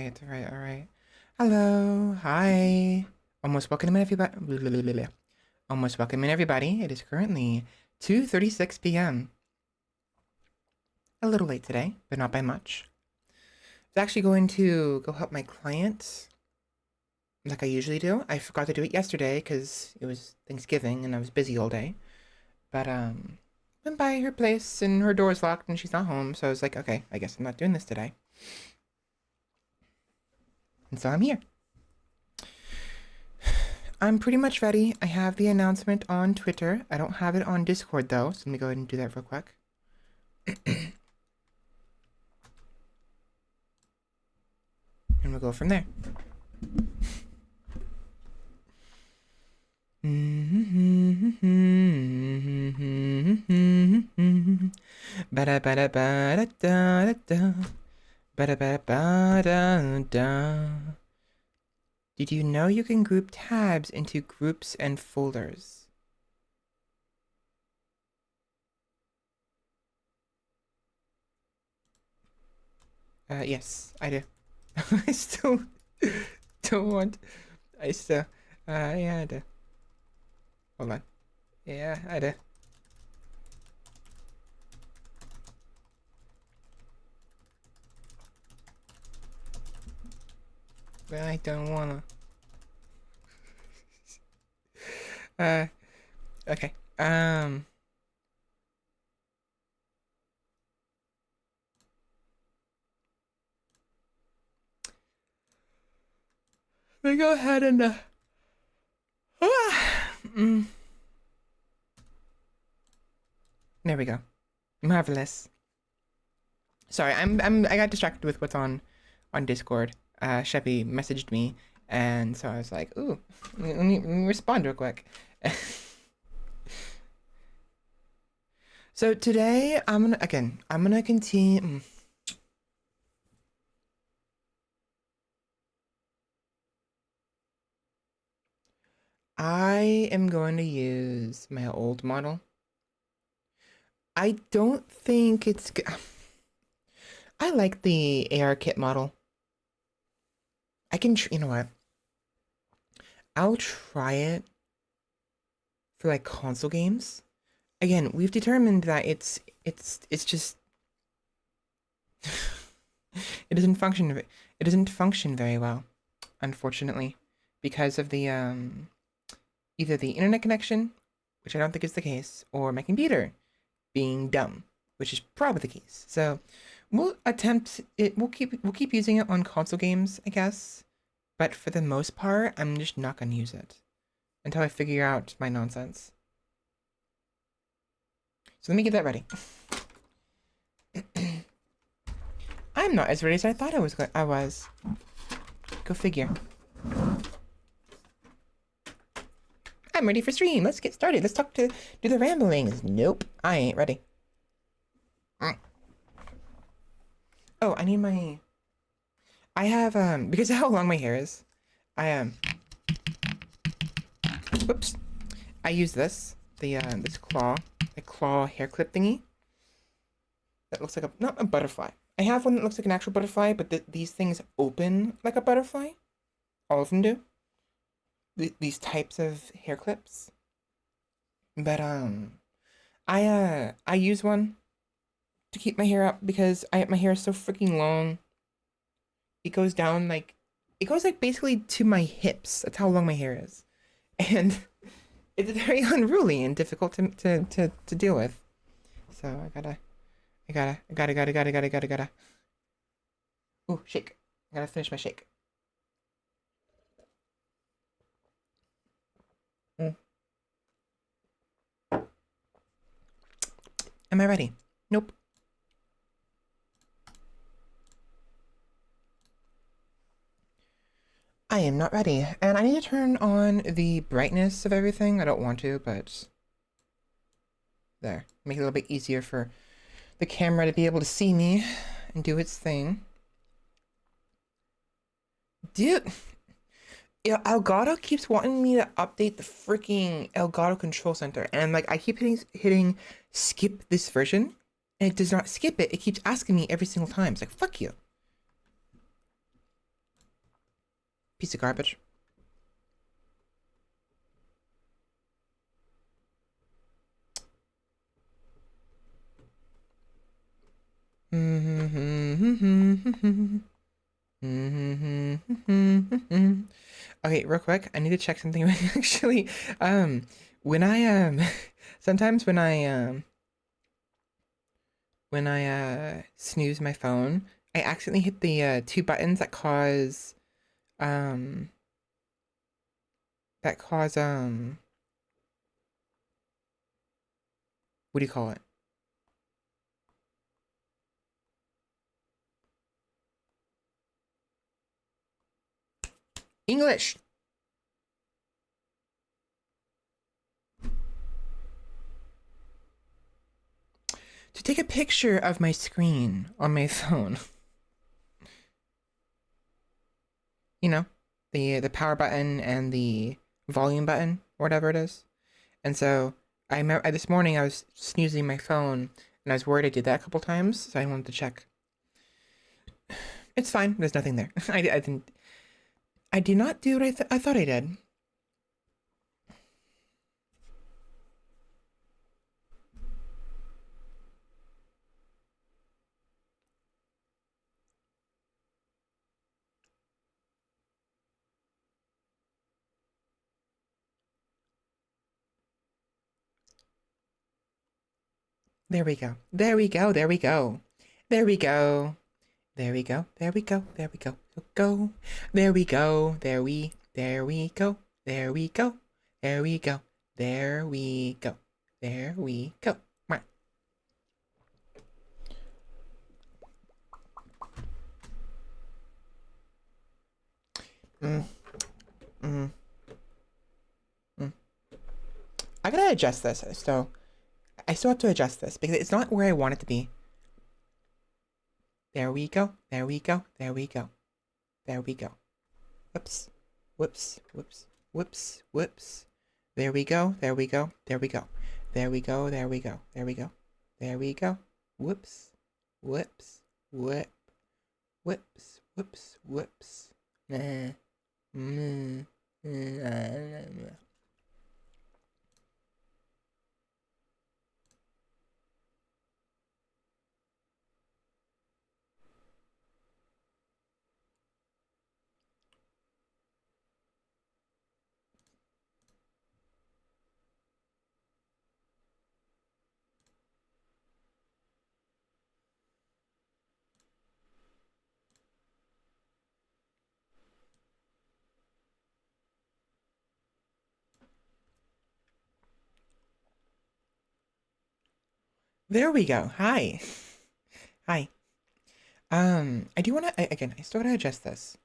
Alright. Hello, hi. Almost welcome in everybody. Almost welcome in everybody. It is currently 2:36 p.m. A little late today, but not by much. I was actually going to go help my client, like I usually do. I forgot to do it yesterday because it was Thanksgiving and I was busy all day. But went by her place and her door's locked and she's not home, so I was like, okay, I guess I'm not doing this today. And so I'm here. I'm pretty much ready. I have the announcement on Twitter. I don't have it on Discord though, so let me go ahead and do that real quick. And we'll go from there. Did you know you can group tabs into groups and folders? Yes, I do. I still don't want. Yeah, I do. Hold on. Yeah, I do. I don't wanna. Okay. Let me go ahead and, There we go. Marvelous. Sorry, I got distracted with what's on Discord. Sheppy messaged me, and so I was like, ooh, let me respond real quick. So today, I'm gonna continue. I am going to use my old model. I don't think it's good. I like the AR kit model. I can, you know what? I'll try it for like console games. Again, we've determined that it's just it doesn't function very well, unfortunately, because of the either the internet connection, which I don't think is the case, or my computer being dumb, which is probably the case. So we'll attempt it. We'll keep using it on console games, I guess. But for the most part, I'm just not gonna use it until I figure out my nonsense. So let me get that ready. I'm not as ready as I thought I was. Go figure. I'm ready for stream. Let's get started. Let's do the ramblings. Nope, I ain't ready. Oh, I need my. I have because of how long my hair is, I Whoops. I use this this claw hair clip thingy. That looks like not a butterfly. I have one that looks like an actual butterfly, but these things open like a butterfly. All of them do. These types of hair clips. But I use one to keep my hair up because my hair is so freaking long. It goes down like basically to my hips. That's how long my hair is, and it's very unruly and difficult to deal with. So I gotta. Ooh, shake. I gotta finish my shake. Am I ready? Nope. I am not ready, and I need to turn on the brightness of everything. I don't want to, but there. Make it a little bit easier for the camera to be able to see me and do its thing. Dude, yeah, Elgato keeps wanting me to update the freaking Elgato Control Center, and like I keep hitting skip this version, and it does not skip it. It keeps asking me every single time. It's like, fuck you. Piece of garbage. Okay, real quick, I need to check something. Actually, when I sometimes when I snooze my phone, I accidentally hit the two buttons um that cause what do you call it? English. To take a picture of my screen on my phone. You know, the power button and the volume button, or whatever it is. And so I remember this morning I was snoozing my phone and I was worried I did that a couple times, so I wanted to check. It's fine. There's nothing there. I didn't. I did not do what I thought I did. There we go. There we go. There we go. There we go. There we go. There we go. There we go. Go. There we go. There we go. There we go. There we go. There we go. There we go. Right. Mm. Mm. Mm. I gotta adjust this, so I still have to adjust this because it's not where I want it to be. There we go. There we go. There we go. There we go. Whoops. Whoops. Whoops. Whoops. Whoops. There we go. There we go. There we go. There we go. There we go. There we go. There we go. Whoops. Whoops. Whip. Whoops. Whoops. Whoops. Nah. There we go. Hi. Hi. I do want to, again, I still gotta adjust this.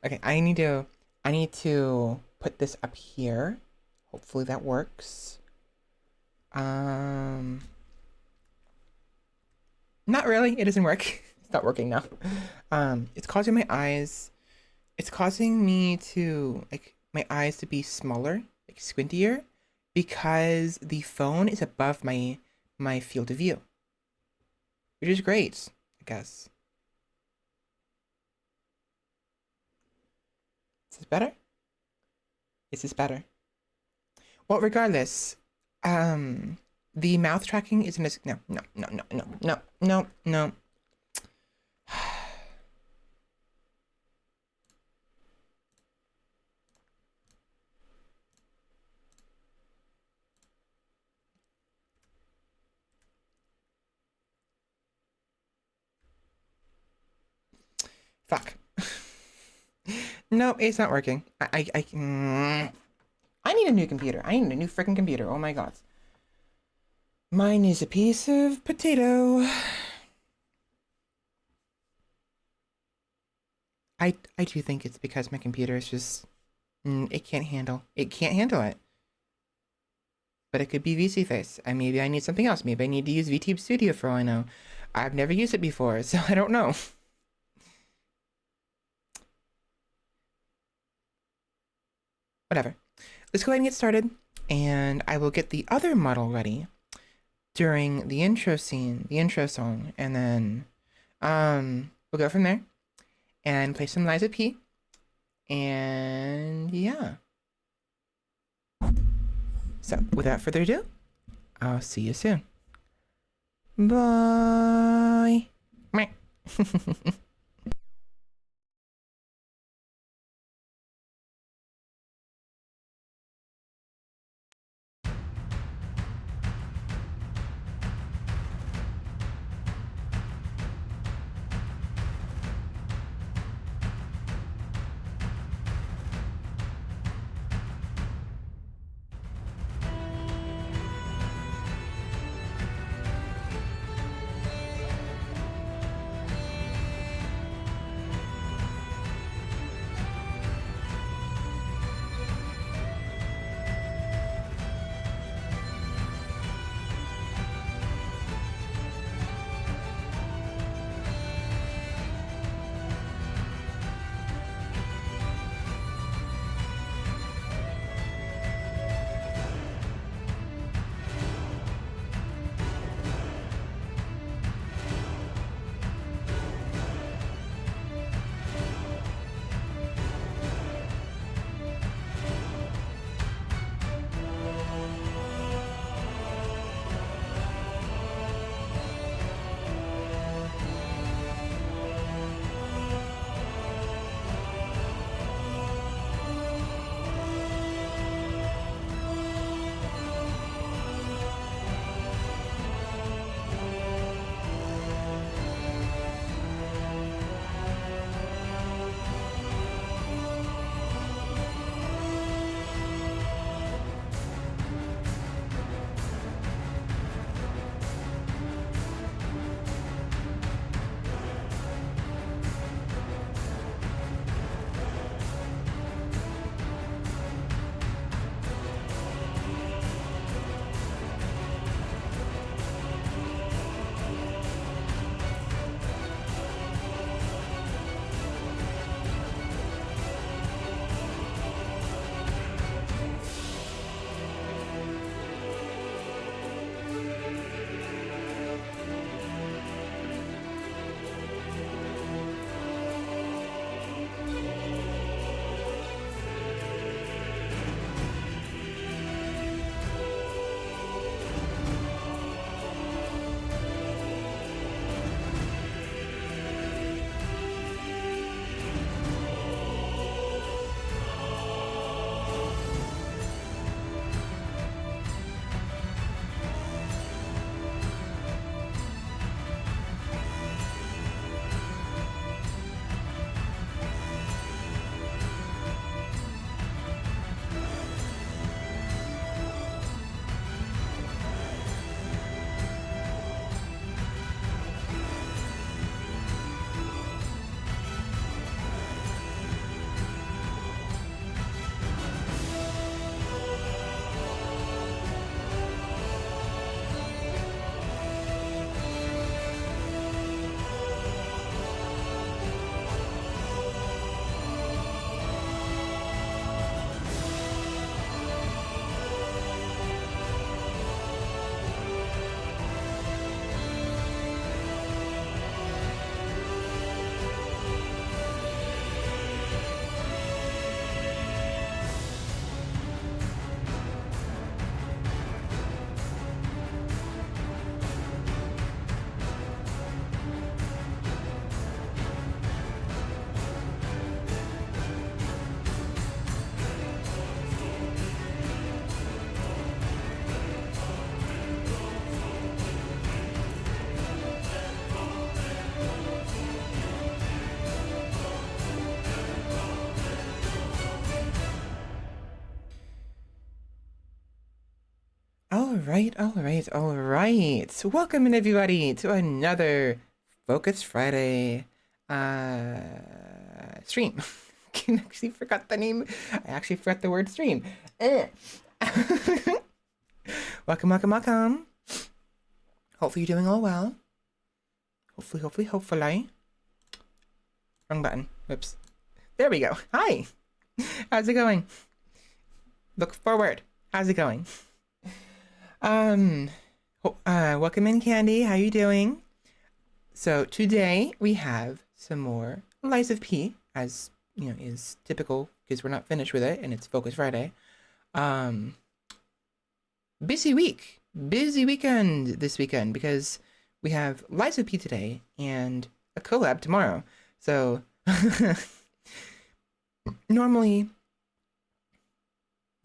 Okay, I need to put this up here. Hopefully that works. Not really. It doesn't work. It's not working now. It's causing my eyes. It's causing me to like my eyes to be smaller, like squintier, because the phone is above my field of view, which is great, I guess. Is this better? Is this better? Well, regardless, the mouth tracking isn't as no. Fuck. No, it's not working. I need a new computer. I need a new freaking computer. Oh my god. Mine is a piece of potato. I do think it's because my computer is just it can't handle it. But it could be VC Face. And maybe I need something else. Maybe I need to use VTube Studio for all I know. I've never used it before, so I don't know. whatever. Let's go ahead and get started, and I will get the other model ready during the intro scene, the intro song, and then we'll go from there and play some Liza P. And yeah. So without further ado, I'll see you soon. Bye. Meh. All right. So welcome in everybody to another Focus Friday stream. I actually forgot the name. I actually forgot the word stream. Welcome. Hopefully you're doing all well. Hopefully. Wrong button. Whoops. There we go. Hi. How's it going? Look forward. How's it going? Um, welcome in, Candy. How you doing? So today we have some more Lies of P, as you know, is typical because we're not finished with it and it's Focus Friday. Um, busy week, busy weekend this weekend because we have Lies of P today and a collab tomorrow. So normally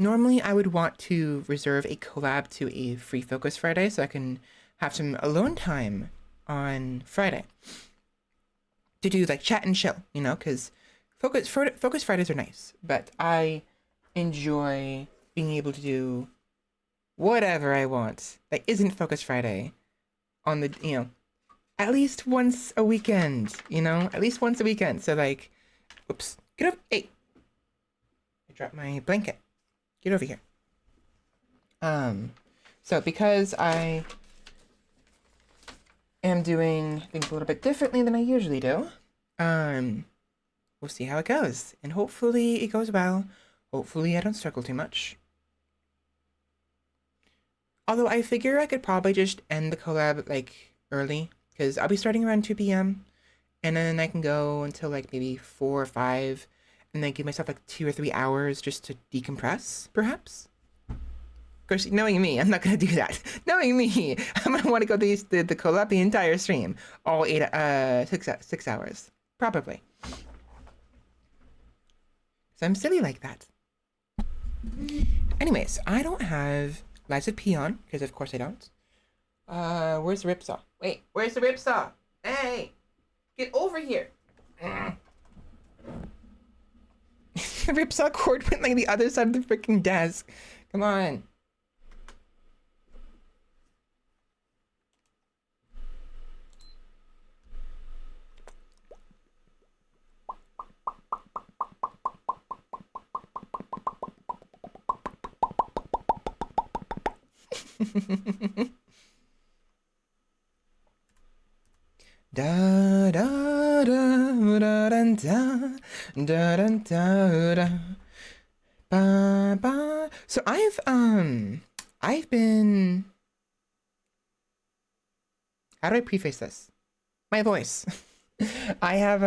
Normally, I would want to reserve a collab to a free Focus Friday so I can have some alone time on Friday to do like chat and chill, you know, because Focus Fridays are nice, but I enjoy being able to do whatever I want that isn't Focus Friday on the, at least once a weekend, at least once a weekend. So like, oops, get up, hey, I dropped my blanket. Get over here. So because I am doing things a little bit differently than I usually do, we'll see how it goes. And hopefully it goes well. Hopefully I don't struggle too much. Although I figure I could probably just end the collab like early, because I'll be starting around 2 p.m. and then I can go until like maybe 4 or 5, and then give myself like 2 or 3 hours just to decompress, perhaps. Of course, knowing me, I'm not gonna do that. Knowing me, I'm gonna want to go the collab the entire stream, all 6 hours, probably. So I'm silly like that. Anyways, I don't have Lies of P on, because of course I don't. Where's the ripsaw? Wait, where's the ripsaw? Hey, get over here. The ripsaw cord went like the other side of the freaking desk. Come on. Da da da da da da da da da da ba ba. So I've been. How do I preface this? My voice. I have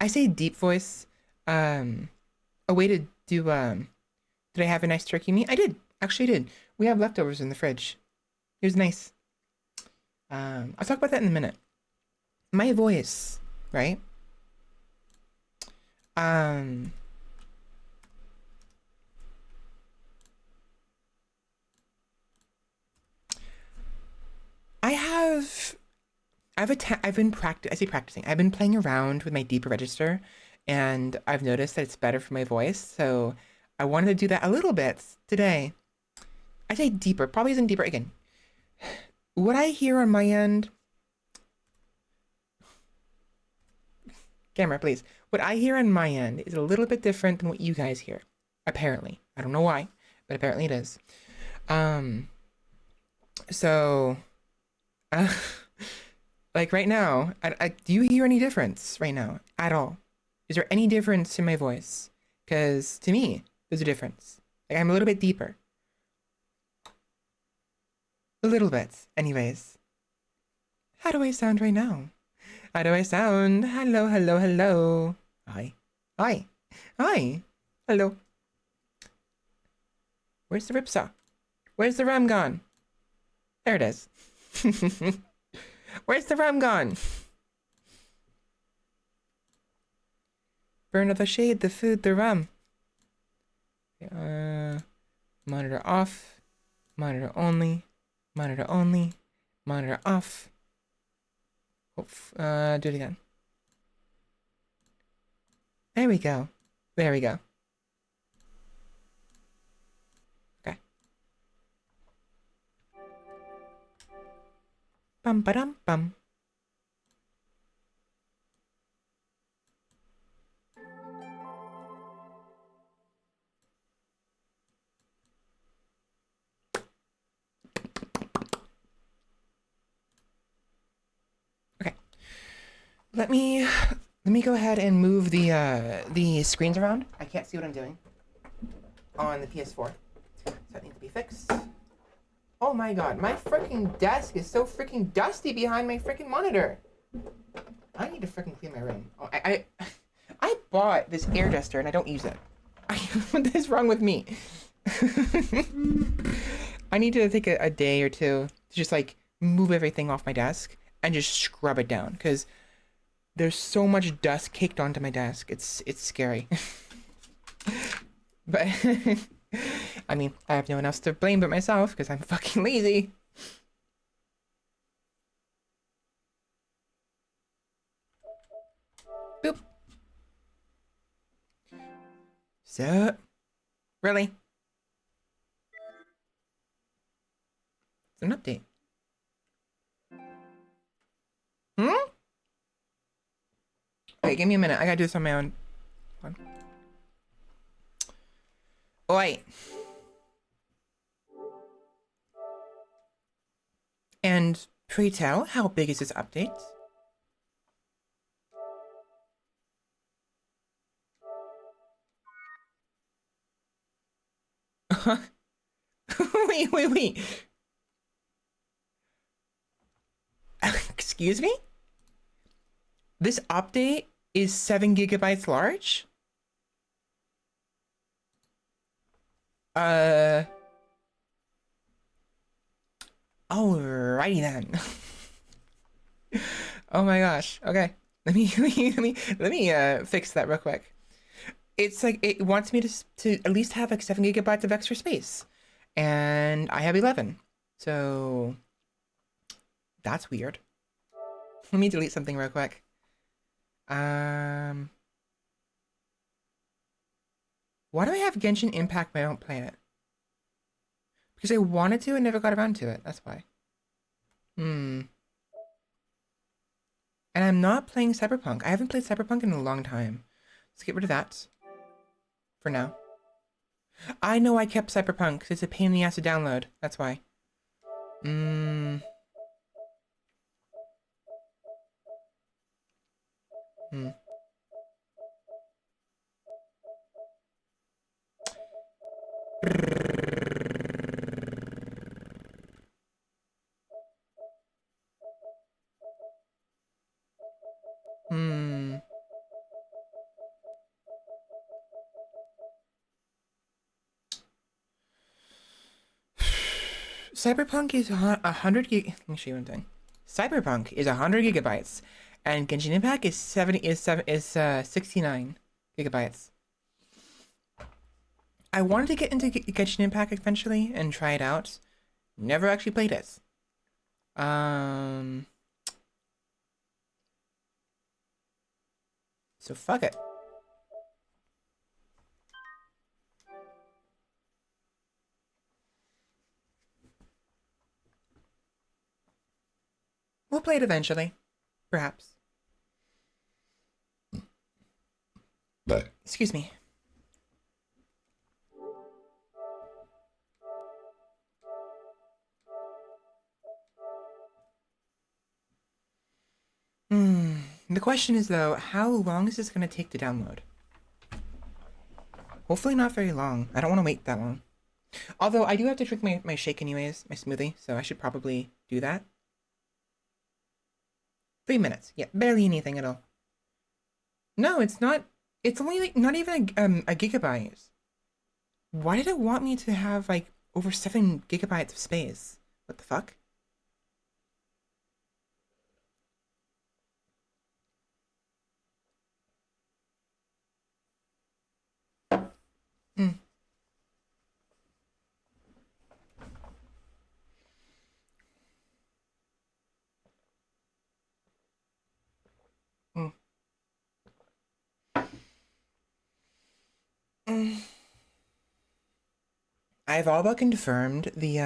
I say deep voice. A way to do Did I have a nice turkey meat? I did. Actually I did. We have leftovers in the fridge. It was nice. I'll talk about that in a minute. My voice, right? I have I've been practicing. I've been playing around with my deeper register, and I've noticed that it's better for my voice. So I wanted to do that a little bit today. I say deeper, probably isn't deeper again. What I hear on my end, camera, please. What I hear on my end is a little bit different than what you guys hear. Apparently, I don't know why, but apparently it is. So, uh, like right now, do you hear any difference right now at all? Is there any difference in my voice? Because to me, there's a difference. Like I'm a little bit deeper. A little bit, anyways. How do I sound right now? How do I sound? Hello, hello, hello. Hi. Hi. Hi. Hello. Where's the ripsaw? Where's the ram gone? There it is. Where's the ram gone? Burn of the shade, the food, the ram. Monitor off. Monitor only. Monitor only. Monitor off. Do it again. There we go. There we go. Okay. Bum ba dum bum. Okay. Let me go ahead and move the screens around. I can't see what I'm doing. on the PS4. So that needs to be fixed. Oh my god, my freaking desk is so freaking dusty behind my freaking monitor. I need to freaking clean my room. Oh, I bought this air duster and I don't use it. What is wrong with me? I need to take a day or two to just like move everything off my desk and just scrub it down because there's so much dust caked onto my desk. It's scary. But I mean, I have no one else to blame but myself because I'm fucking lazy. Boop. So, really? It's an update. Wait, give me a minute. I gotta do this on my own. Hold on. Oi. And pray tell, how big is this update? Wait. Excuse me? This update is 7 gigabytes large? Alrighty then. Oh my gosh. Okay. Let me fix that real quick. It's like it wants me to at least have like 7 gigabytes of extra space. And I have 11. So that's weird. Let me delete something real quick. Why do I have Genshin Impact but I don't play it? Because I wanted to and never got around to it. That's why. And I'm not playing Cyberpunk. I haven't played Cyberpunk in a long time. Let's get rid of that. For now. I know I kept Cyberpunk because it's a pain in the ass to download. That's why. Cyberpunk is 100 gig. Let me show you one thing. Cyberpunk is 100 gigabytes, and Genshin Impact is 69 gigabytes. I wanted to get into Genshin Impact eventually and try it out. Never actually played it. So fuck it. We'll play it eventually. Perhaps. But excuse me. The question is though, how long is this gonna take to download? Hopefully not very long. I don't want to wait that long. Although I do have to drink my shake anyways, my smoothie, so I should probably do that. 3 minutes. Yeah, barely anything at all. No, it's not. It's only like not even a gigabyte. Why did it want me to have like over 7 gigabytes of space? What the fuck? I've all but confirmed the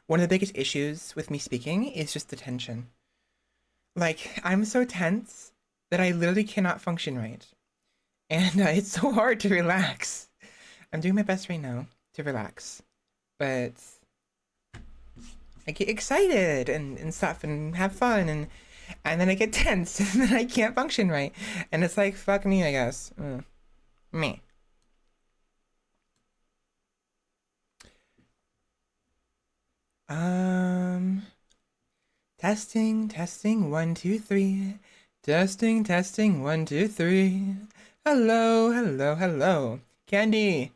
one of the biggest issues with me speaking is just the tension. Like I'm so tense that I literally cannot function right, and it's so hard to relax. I'm doing my best right now to relax, but I get excited and stuff and have fun and then I get tense and then I can't function right, and it's like fuck me, I guess. Me. Um, testing, 1, 2, 3. Testing, 1, 2, 3. Hello. Candy.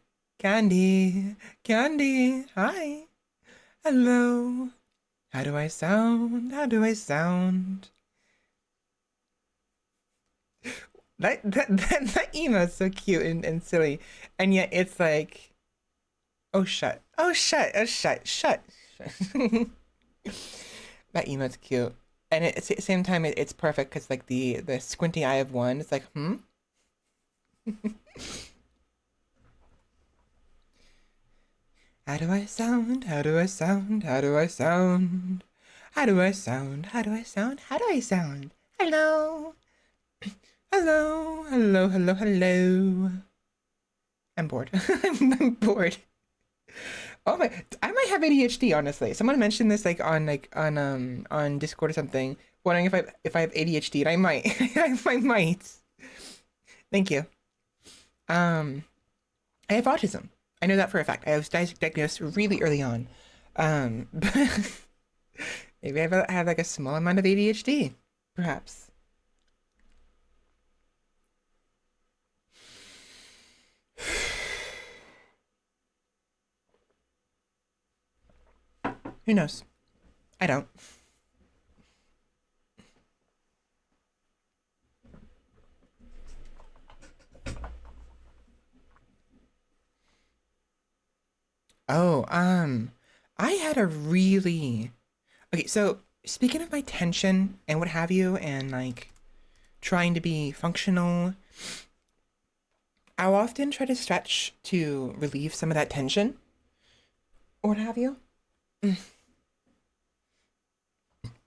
Hi. Hello. How do I sound? That emo is so cute and silly, and yet it's like, oh shut, shut. That emote's cute, and at the same time it's perfect because like the squinty eye of one, it's like How do I sound? How do I sound? How do I sound? How do I sound? How do I sound? How do I sound? Hello. Hello. I'm bored. I'm bored. Oh my! I might have ADHD. Honestly, someone mentioned this on Discord or something, wondering if I have ADHD, and I might. I might. Thank you. Um, I have autism. I know that for a fact. I was diagnosed really early on. But maybe I have like a small amount of ADHD, perhaps. Who knows? I don't. Oh, I had a really okay. So speaking of my tension and what have you, and like trying to be functional, I'll often try to stretch to relieve some of that tension or what have you.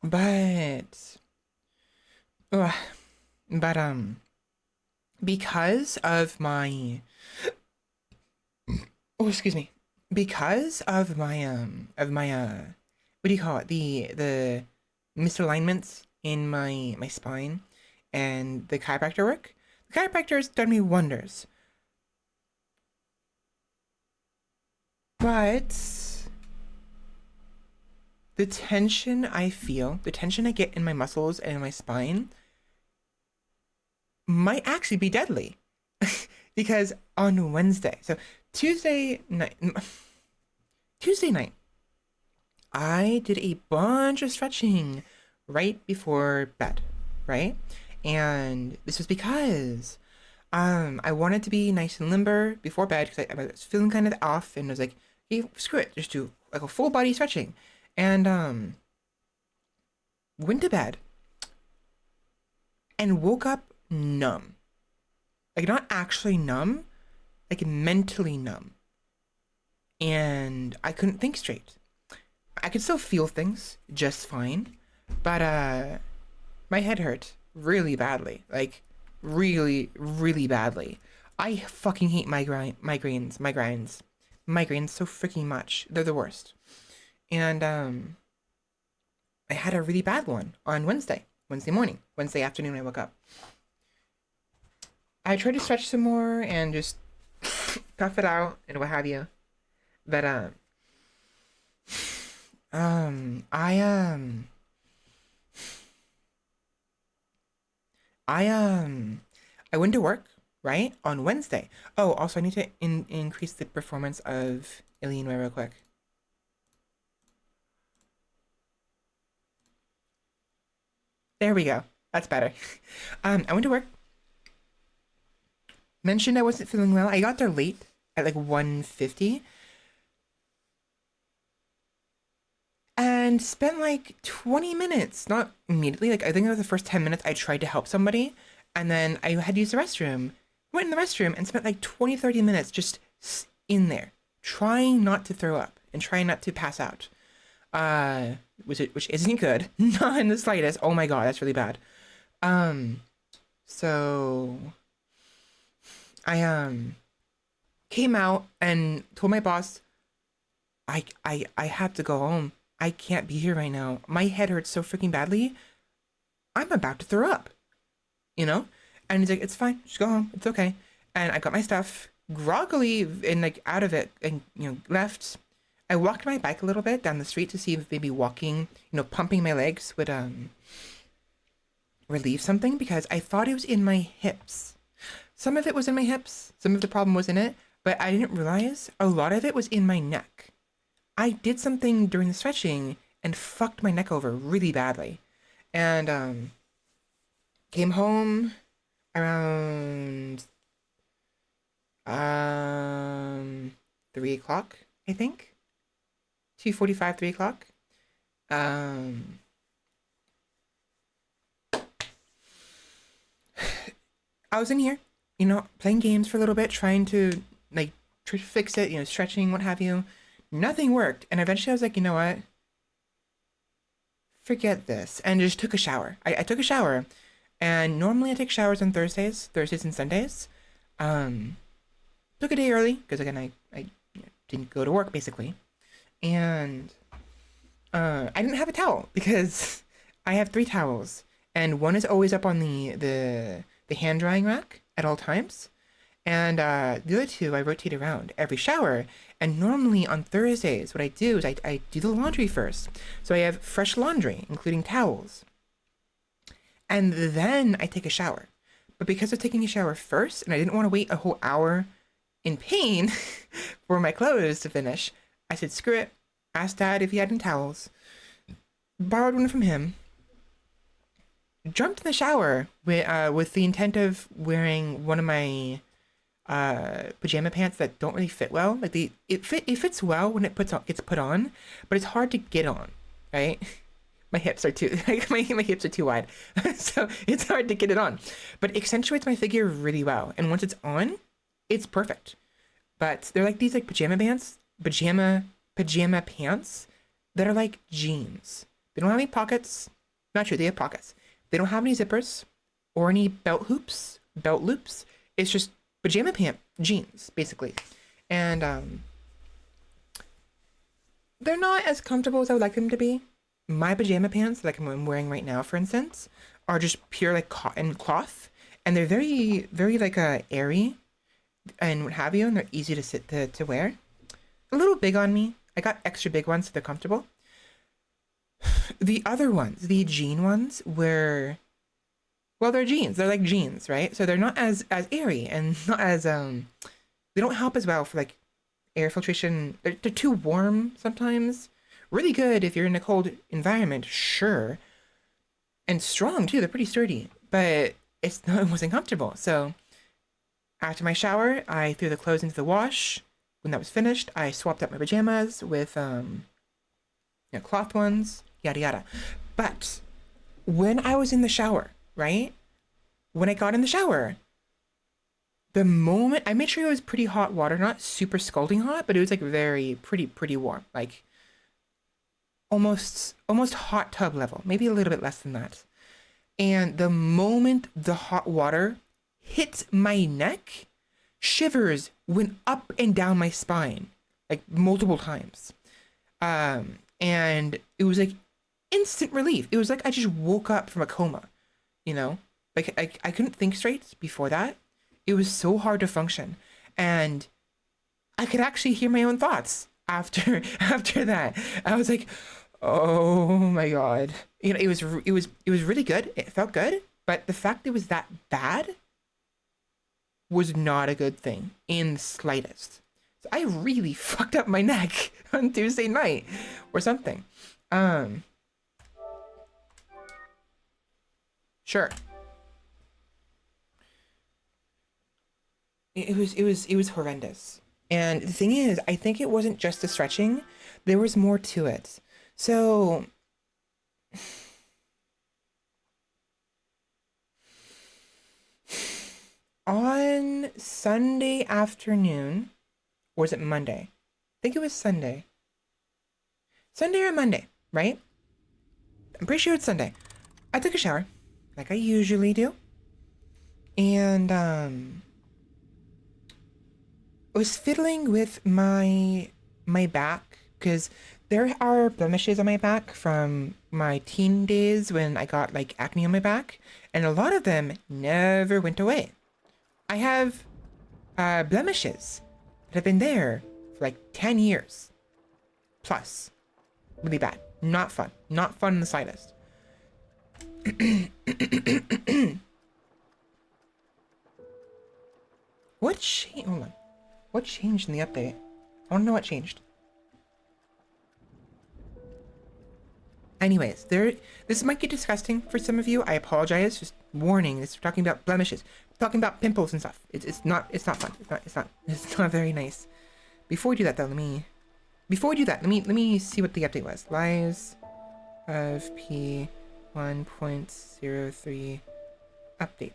But, ugh, but because of my oh excuse me, because of my what do you call it, the misalignments in my spine and the chiropractor work, the chiropractor has done me wonders. But the tension I feel, the tension I get in my muscles and in my spine might actually be deadly. Because on Wednesday, so Tuesday night, Tuesday night, I did a bunch of stretching right before bed, right? And this was because I wanted to be nice and limber before bed because I was feeling kind of off and I was like, hey, screw it, just do like a full body stretching. And went to bed and woke up numb. Like not actually numb, like mentally numb. And I couldn't think straight. I could still feel things just fine, but my head hurt really badly. Like really badly. I fucking hate migraines so freaking much. They're the worst. And I had a really bad one on Wednesday morning, Wednesday afternoon when I woke up. I tried to stretch some more and just tough it out and what have you. But um I um I I went to work, right? On Wednesday. Oh, also I need to increase the performance of Alienware real quick. There we go. That's better. I went to work, mentioned I wasn't feeling well. I got there late at like 1:50 and spent like 20 minutes, not immediately. Like I think it was the first 10 minutes I tried to help somebody and then I had to use the restroom. Went in the restroom and spent like 20, 30 minutes just in there, trying not to throw up and trying not to pass out. Which isn't good. Not in the slightest. Oh my god, that's really bad. Um, so I came out and told my boss I have to go home. I can't be here right now. My head hurts so freaking badly. I'm about to throw up, you know? And he's like, it's fine, just go home. It's okay. And I got my stuff groggily and like out of it and left. I walked my bike a little bit down the street to see if maybe walking, pumping my legs would relieve something, because I thought it was in my hips. Some of it was in my hips, some of the problem was in it, but I didn't realize a lot of it was in my neck. I did something during the stretching and fucked my neck over really badly. And came home around 3 o'clock, I think. 2:45, 3 o'clock. I was in here, playing games for a little bit, trying to like fix it, stretching, what have you. Nothing worked, and eventually I was like, you know what? Forget this, and just took a shower. I took a shower, and normally I take showers on Thursdays and Sundays. Took a day early because again I didn't go to work basically, and I didn't have a towel because I have 3 towels, and one is always up on the hand drying rack at all times, and the other 2 I rotate around every shower. And normally on Thursdays, what I do is I do the laundry first, so I have fresh laundry, including towels, and then I take a shower. But because of taking a shower first, and I didn't want to wait a whole hour in pain for my clothes to finish, I said, screw it. Asked Dad if he had any towels, borrowed one from him, jumped in the shower with the intent of wearing one of my pajama pants that don't really fit well. Like it fits well when gets put on, but it's hard to get on, right? My hips are too my hips are too wide, so it's hard to get it on. But it accentuates my figure really well, and once it's on, it's perfect. But they're like these like pajama pants that are like jeans. They don't have any pockets. Not true, they have pockets. They don't have any zippers or any belt loops. It's just pajama pant jeans, basically. And they're not as comfortable as I would like them to be. My pajama pants, like I'm wearing right now, for instance, are just pure like cotton cloth, and they're very, very like airy and what have you, and they're easy to wear. A little big on me. I got extra big ones so they're comfortable. The other ones, the jean ones, they're jeans. They're like jeans, right? So they're not as airy, and not as they don't help as well for like air filtration. They're too warm sometimes. Really good if you're in a cold environment, sure. And strong too. They're pretty sturdy, but it wasn't comfortable. So after my shower, I threw the clothes into the wash. When that was finished, I swapped out my pajamas with cloth ones, yada yada. But when I was in the shower, right? When I got in the shower, the moment I made sure it was pretty hot water, not super scalding hot, but it was like pretty warm, like almost hot tub level, maybe a little bit less than that. And the moment the hot water hit my neck, shivers went up and down my spine, like multiple times. And it was like instant relief. It was like I just woke up from a coma, Like I couldn't think straight before that. It was so hard to function, and I could actually hear my own thoughts after that. I was like, oh my god, it was really good. It felt good, but the fact it was that bad was not a good thing in the slightest. So I really fucked up my neck on Tuesday night or something. Sure. It was horrendous. And the thing is, I think it wasn't just the stretching. There was more to it. So on Sunday afternoon, or was it Monday? I think it was Sunday. Sunday or Monday, right? I'm pretty sure it's Sunday. I took a shower, like I usually do. And I was fiddling with my back, because there are blemishes on my back from my teen days when I got like acne on my back, and a lot of them never went away. I have blemishes that have been there for like 10 years. plus. Really bad. Not fun. Not fun in the slightest. What changed? Hold on. What changed in the update? I want to know what changed. Anyways, this might get disgusting for some of you. I apologize. Just warning. We're talking about blemishes. We're talking about pimples and stuff. It's not fun. It's not very nice. Before we do that though, let me see what the update was. Lies of P 1.03 update.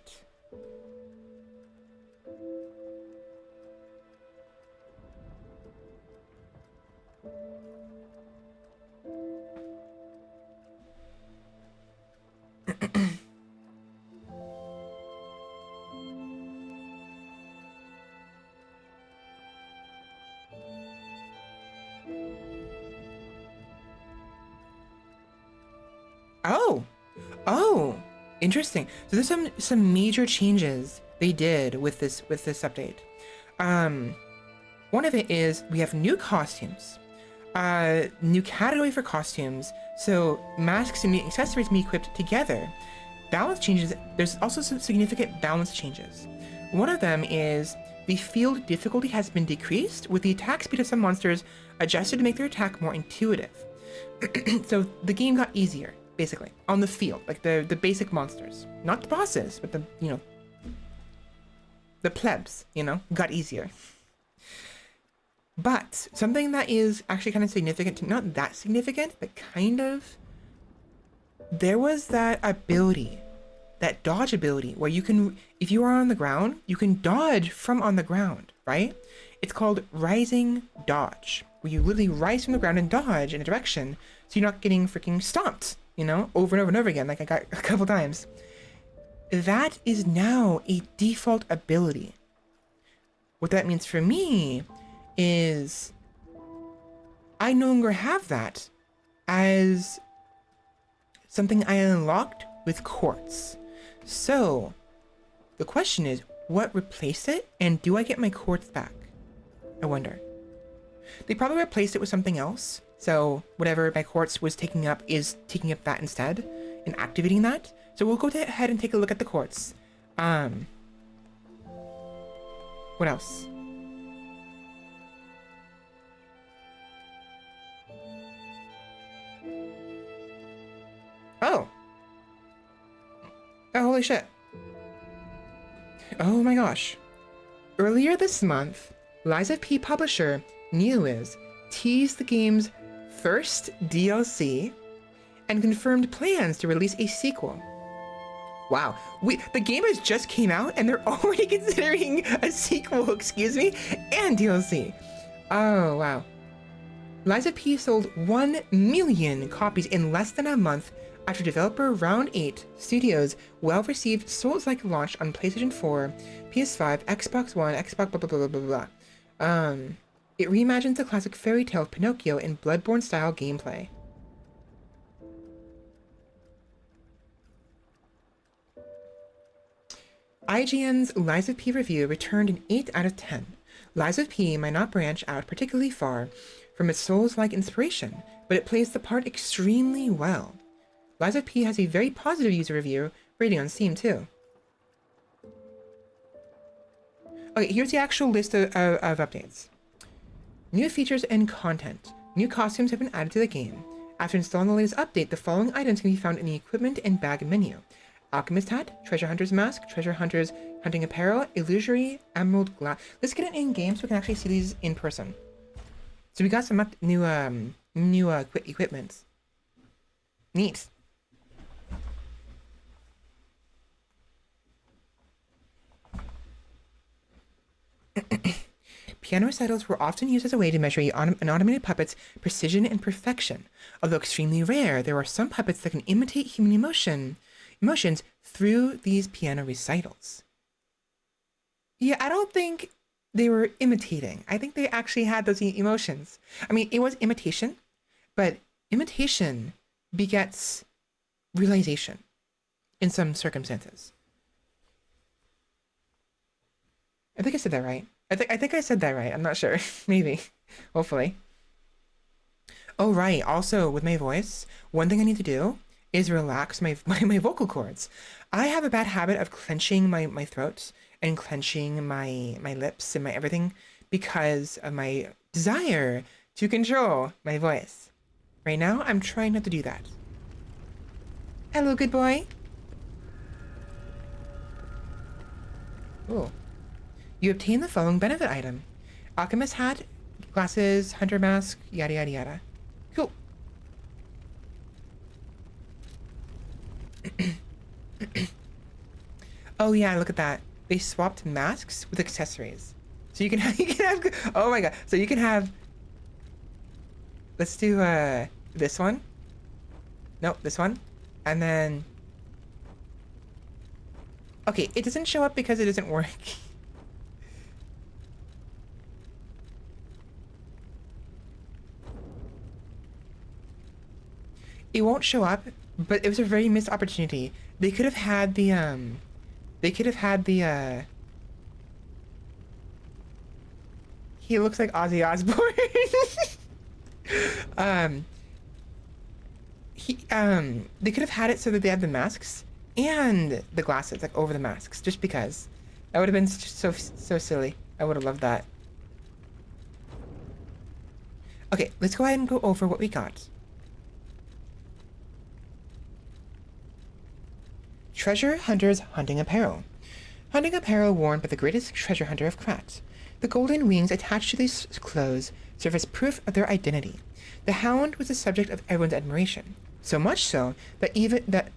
Oh, interesting. So there's some major changes they did with this update. One of it is we have new costumes, new category for costumes. So masks and accessories can be equipped together. Balance changes. There's also some significant balance changes. One of them is the field difficulty has been decreased, with the attack speed of some monsters adjusted to make their attack more intuitive. So the game got easier, basically, on the field, like the basic monsters, not the bosses, but the plebs, got easier. But something that is actually kind of significant, not that significant, but kind of, there was that ability, that dodge ability, where you can, if you are on the ground, you can dodge from on the ground, right? It's called rising dodge, where you literally rise from the ground and dodge in a direction, so you're not getting freaking stomped, over and over and over again, like I got a couple times. That is now a default ability. What that means for me is I no longer have that as something I unlocked with quartz. So the question is, what replaced it, and do I get my quartz back? I wonder. They probably replaced it with something else. So whatever my quartz was taking up is taking up that instead and activating that. So we'll go ahead and take a look at the quartz. What else? Oh, holy shit. Oh my gosh. Earlier this month, Liza P publisher Neowiz teased the game's first DLC and confirmed plans to release a sequel. Wow, the game has just came out and they're already considering a sequel, excuse me, and DLC. Oh, wow. Liza P sold 1 million copies in less than a month after developer Round 8 Studios' well-received Souls-like launch on PlayStation 4, PS5, Xbox One, Xbox blah blah blah blah blah. It reimagines the classic fairy tale of Pinocchio in Bloodborne-style gameplay. IGN's Liza P review returned an 8 out of 10. Liza P might not branch out particularly far from its Souls-like inspiration, but it plays the part extremely well. Liza P has a very positive user review rating on Steam too. Okay, here's the actual list of updates. New features and content. New costumes have been added to the game. After installing the latest update, the following items can be found in the equipment and bag menu. Alchemist hat, treasure hunter's mask, treasure hunter's hunting apparel, illusory emerald glass. Let's get it in game so we can actually see these in person. So we got some new equipment. Neat. Piano recitals were often used as a way to measure an automated puppet's precision and perfection. Although extremely rare, there are some puppets that can imitate human emotions through these piano recitals. Yeah, I don't think they were imitating. I think they actually had those emotions. I mean, it was imitation, but imitation begets realization in some circumstances. I think I said that right. I think I said that right. I'm not sure. Maybe. Hopefully. Oh, right. Also, with my voice, one thing I need to do is relax my vocal cords. I have a bad habit of clenching my throat and clenching my lips and my everything because of my desire to control my voice. Right now, I'm trying not to do that. Hello, good boy. Oh. You obtain the following benefit item. Alchemist hat, glasses, hunter mask, yada yada yada. Cool. Oh yeah, look at that. They swapped masks with accessories. So you can have, oh my god. So you can have, let's do this one. Nope, this one. And then, okay, it doesn't show up because it doesn't work. It won't show up, but it was a very missed opportunity. They could have had the he looks like Ozzy Osbourne. um they could have had it so that they had the masks and the glasses like over the masks just because. That would have been so silly. I would have loved that. Okay, let's go ahead and go over what we got. Treasure Hunter's Hunting Apparel. Hunting apparel worn by the greatest treasure hunter of Krat. The golden wings attached to these clothes serve as proof of their identity. The hound was the subject of everyone's admiration, so much so that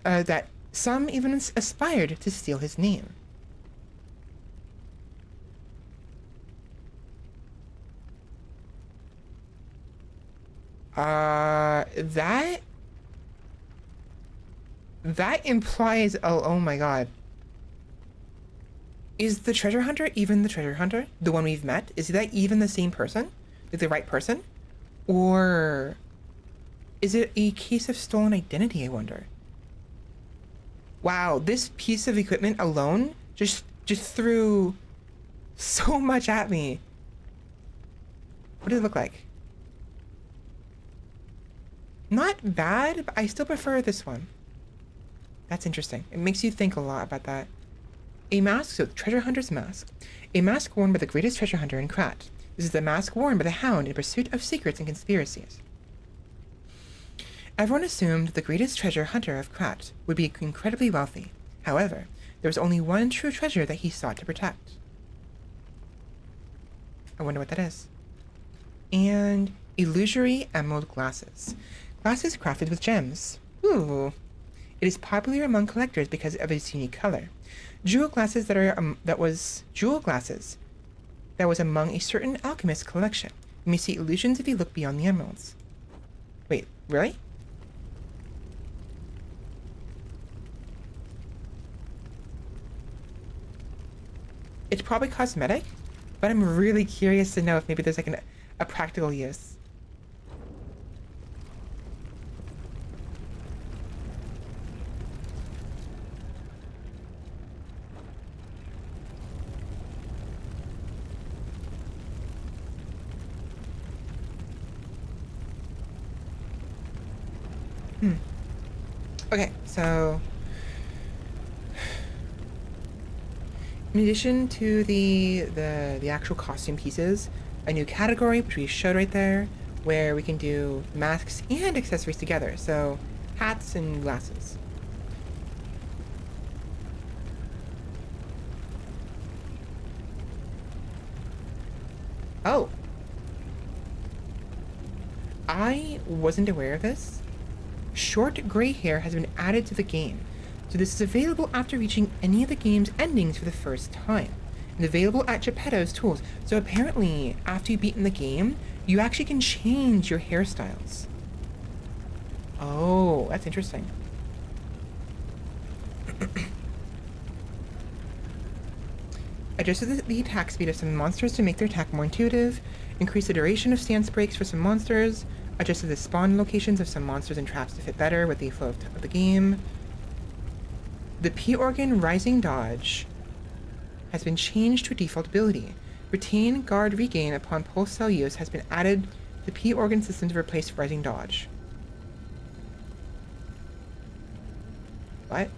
that some even aspired to steal his name. That implies, oh my god. Is the treasure hunter even the treasure hunter? The one we've met? Is that even the same person? Like the right person? Or is it a case of stolen identity, I wonder? Wow, this piece of equipment alone just threw so much at me. What does it look like? Not bad, but I still prefer this one. That's interesting. It makes you think a lot about that. A mask, so treasure hunter's mask. A mask worn by the greatest treasure hunter in Krat. This is the mask worn by the hound in pursuit of secrets and conspiracies. Everyone assumed the greatest treasure hunter of Krat would be incredibly wealthy. However, there was only one true treasure that he sought to protect. I wonder what that is. And illusory emerald glasses. Glasses crafted with gems. Ooh. It is popular among collectors because of its unique color. Jewel glasses that was among a certain alchemist collection. You may see illusions if you look beyond the emeralds. Wait, really? It's probably cosmetic, but I'm really curious to know if maybe there's like a practical use. Okay, so in addition to the actual costume pieces, a new category which we showed right there, where we can do masks and accessories together. So hats and glasses. Oh, I wasn't aware of this. Short gray hair has been added to the game, so this is available after reaching any of the game's endings for the first time, and available at Geppetto's tools. So apparently, after you've beaten the game, you actually can change your hairstyles. Oh, that's interesting. Adjusted the attack speed of some monsters to make their attack more intuitive, increase the duration of stance breaks for some monsters, adjusted the spawn locations of some monsters and traps to fit better with the flow of the game. The P-Organ Rising Dodge has been changed to a default ability. Retain Guard Regain upon pulse cell use has been added The P organ system to replace rising dodge. What?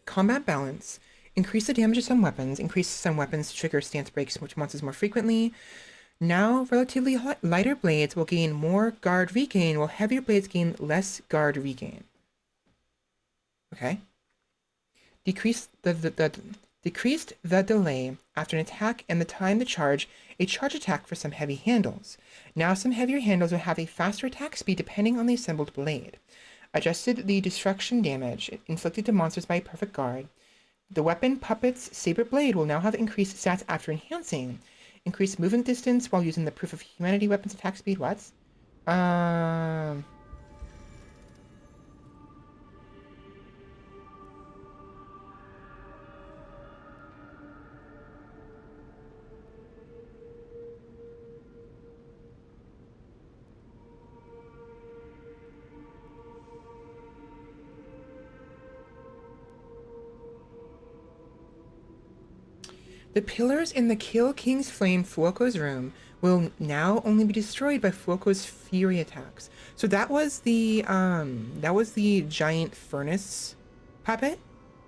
Combat balance. Increase the damage of some weapons. Increase some weapons to trigger stance breaks which monsters more frequently. Now, relatively lighter blades will gain more guard regain, while heavier blades gain less guard regain. Okay. Decreased the delay after an attack and the time to charge a charge attack for some heavy handles. Now some heavier handles will have a faster attack speed depending on the assembled blade. Adjusted the destruction damage inflicted to monsters by a perfect guard. The weapon Puppet's Saber Blade will now have increased stats after enhancing. Increased movement distance while using the Proof of Humanity weapon's attack speed. What? The pillars in the Kill King's Flame Fuoco's room will now only be destroyed by Fuoco's fury attacks. So that was the giant furnace puppet.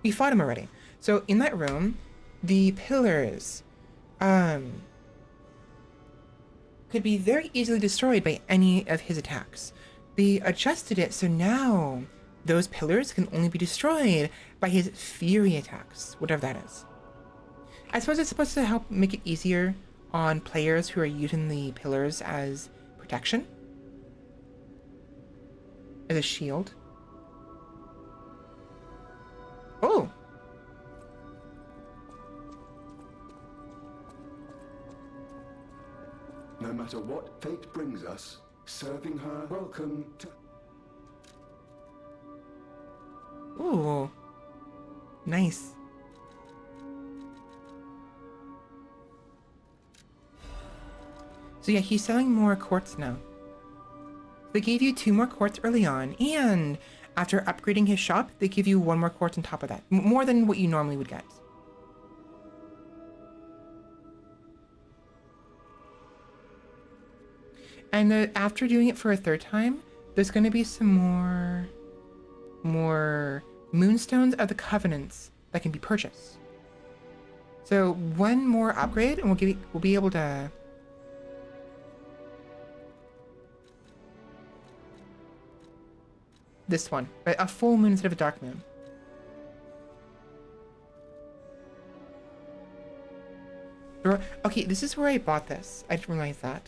We fought him already. So in that room, the pillars could be very easily destroyed by any of his attacks. They adjusted it so now those pillars can only be destroyed by his fury attacks, whatever that is. I suppose it's supposed to help make it easier on players who are using the pillars as protection. As a shield. Oh! No matter what fate brings us, serving her, welcome to... Ooh. Nice. So yeah, he's selling more quartz now. They gave you 2 more quartz early on, and after upgrading his shop, they give you 1 more quartz on top of that. More than what you normally would get. And after doing it for a 3rd time, there's going to be some more moonstones of the covenants that can be purchased. So 1 more upgrade, and we'll be able to... This one, right? A full moon instead of a dark moon. Okay, this is where I bought this. I didn't realize that.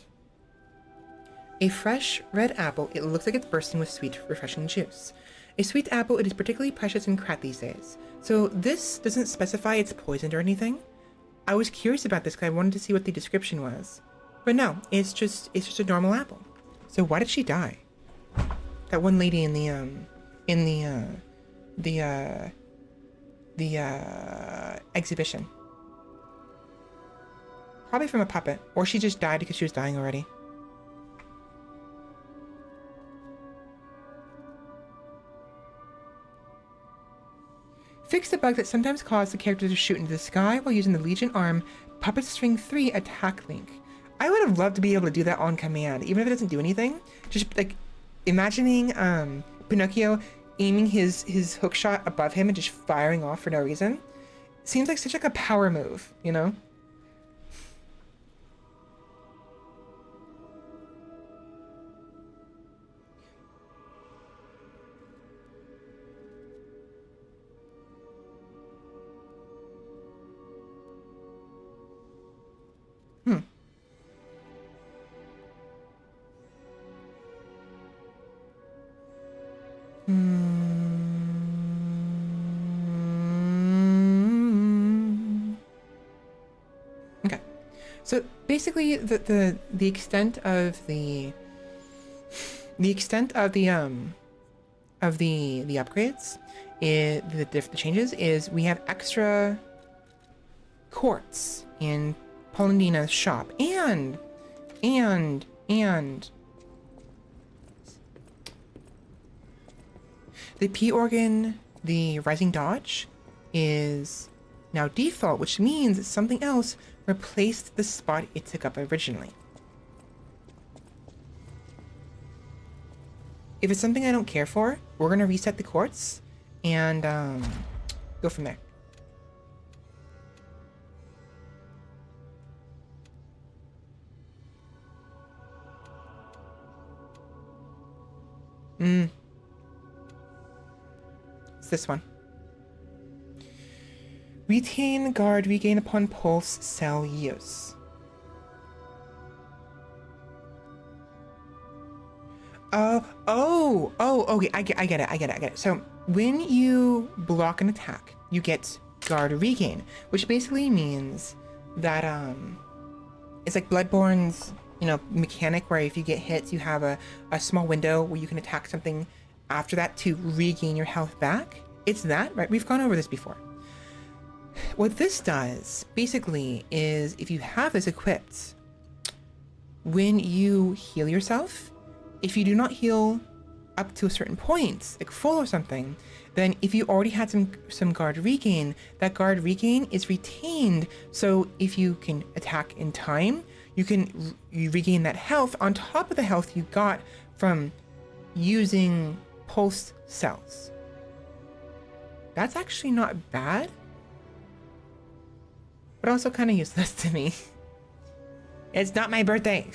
A fresh red apple. It looks like it's bursting with sweet, refreshing juice. A sweet apple. It is particularly precious in Krat these days. So this doesn't specify it's poisoned or anything. I was curious about this because I wanted to see what the description was. But no, it's just a normal apple. So why did she die? That one lady in the exhibition. Probably from a puppet, or she just died because she was dying already. Fix the bug that sometimes causes the character to shoot into the sky while using the Legion Arm Puppet String 3 attack link. I would have loved to be able to do that on command, even if it doesn't do anything. Just like imagining Pinocchio aiming his hook shot above him and just firing off for no reason. Seems like such like a power move, you know? Okay, so basically the extent of the upgrades is the changes is we have extra quartz in Polendina's shop and the P organ the rising dodge is now default, which means something else replaced the spot it took up originally. If it's something I don't care for, we're gonna reset the quartz and go from there. It's this one. Retain guard regain upon pulse cell use. Okay, I get it. So when you block an attack, you get guard regain, which basically means that it's like Bloodborne's, mechanic where if you get hit, you have a small window where you can attack something after that to regain your health back. It's that, right? We've gone over this before. What this does basically is if you have this equipped, when you heal yourself, if you do not heal up to a certain point, like full or something, then if you already had some guard regain, that guard regain is retained. So if you can attack in time, you regain that health on top of the health you got from using pulse cells. That's actually not bad, but also kind of useless to me. It's not my birthday.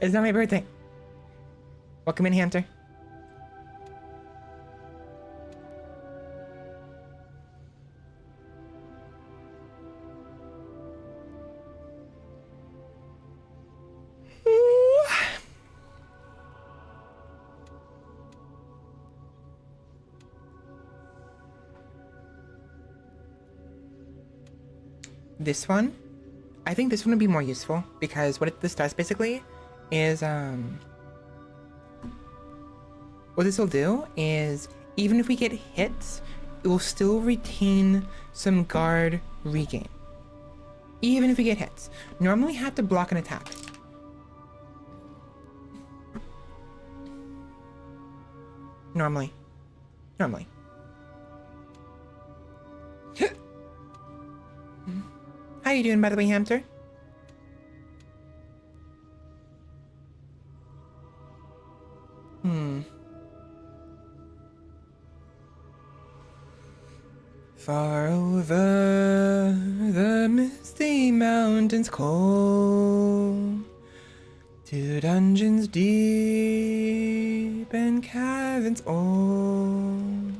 It's not my birthday. Welcome in, Hunter. This one, I think this one would be more useful because this does basically is what this will do is even if we get hit, it will still retain some guard regain. Even if we get hit. Normally we have to block an attack. Normally. How you doing, by the way, hamster? Far over the misty mountains cold, to dungeons deep and caverns old.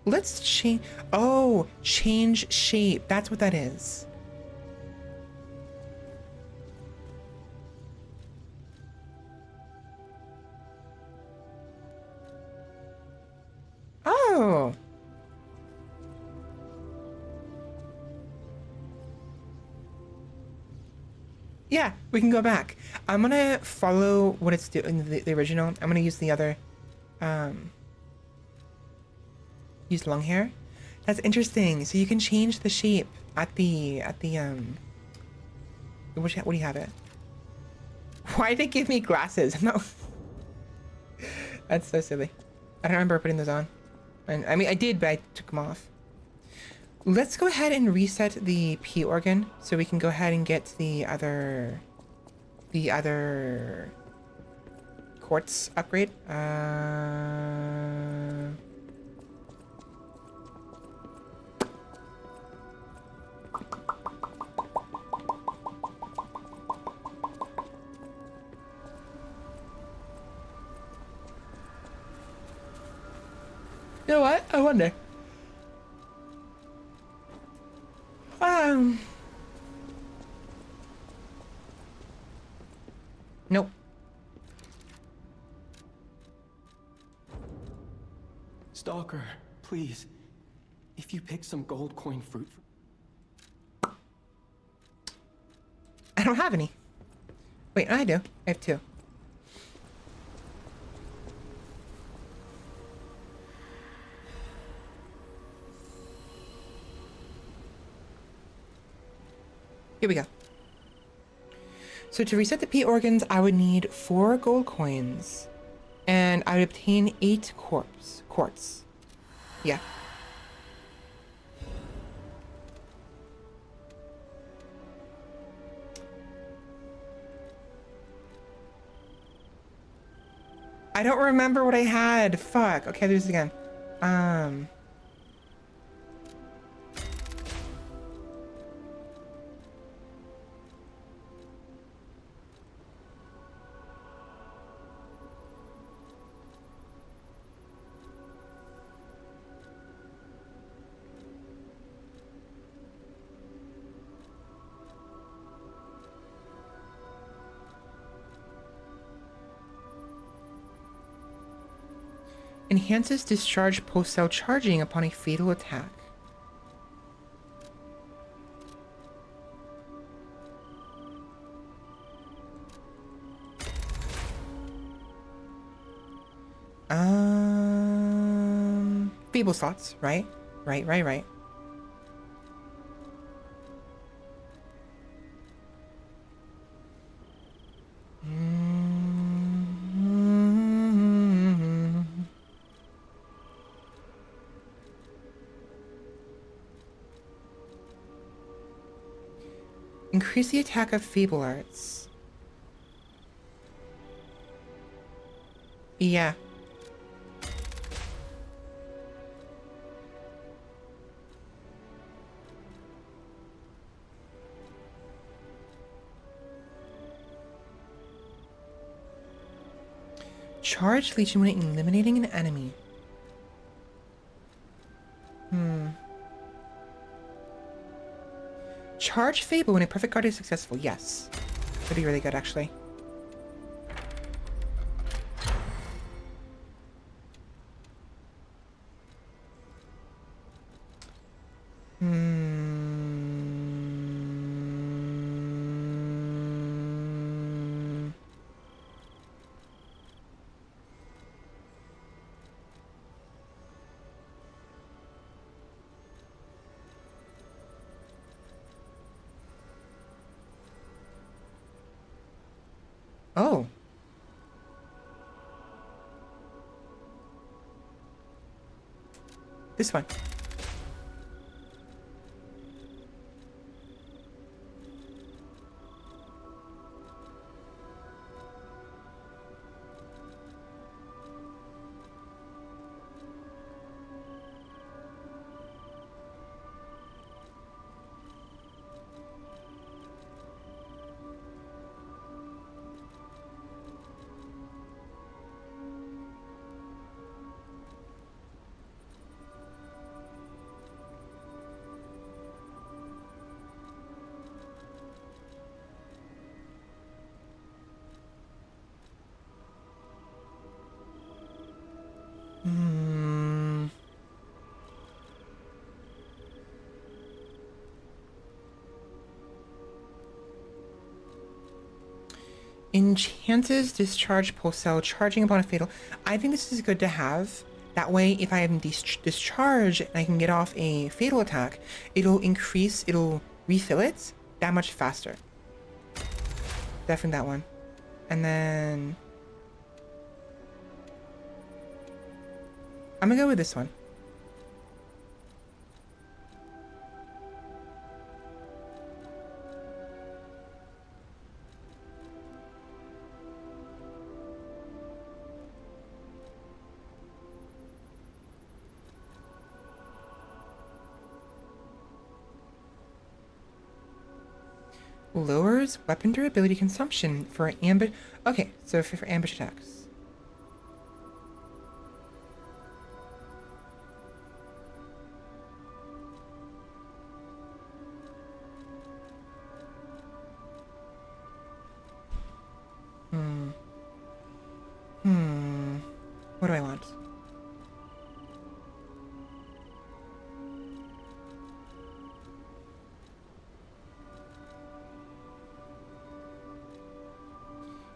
Let's change. Oh, change shape. That's what that is. Oh. Yeah, we can go back. I'm gonna follow what it's doing, the original. I'm gonna use the other, use long hair. That's interesting. So you can change the shape at the what do you have it? Why did it give me glasses? No. That's so silly. I don't remember putting those on. And I mean, I did, but I took them off. Let's go ahead and reset the P organ so we can go ahead and get the other quartz upgrade. You know what? I wonder. Nope. Stalker, please. If you pick some gold coin fruit. I don't have any. Wait, I do. I have 2. Here we go. So to reset the P organs, I would need 4 gold coins. And I would obtain 8 quartz. Yeah. I don't remember what I had. Fuck. Okay, I'll do this again. Enhances discharge post-cell charging upon a fatal attack. Feeble slots, right? Right. Increase the attack of Fable Arts. Yeah. Charge Legion when eliminating an enemy. Charge Fable when a perfect card is successful. Yes. That'd be really good, actually. Oh. This one. Enhances discharge post-cell charging upon a fatal. I think this is good to have. That way, if I am discharged and I can get off a fatal attack, it'll refill it that much faster. Definitely that one. And then I'm gonna go with this one. Lowers weapon durability consumption for ambush. Okay, so for ambush attacks. What do I want?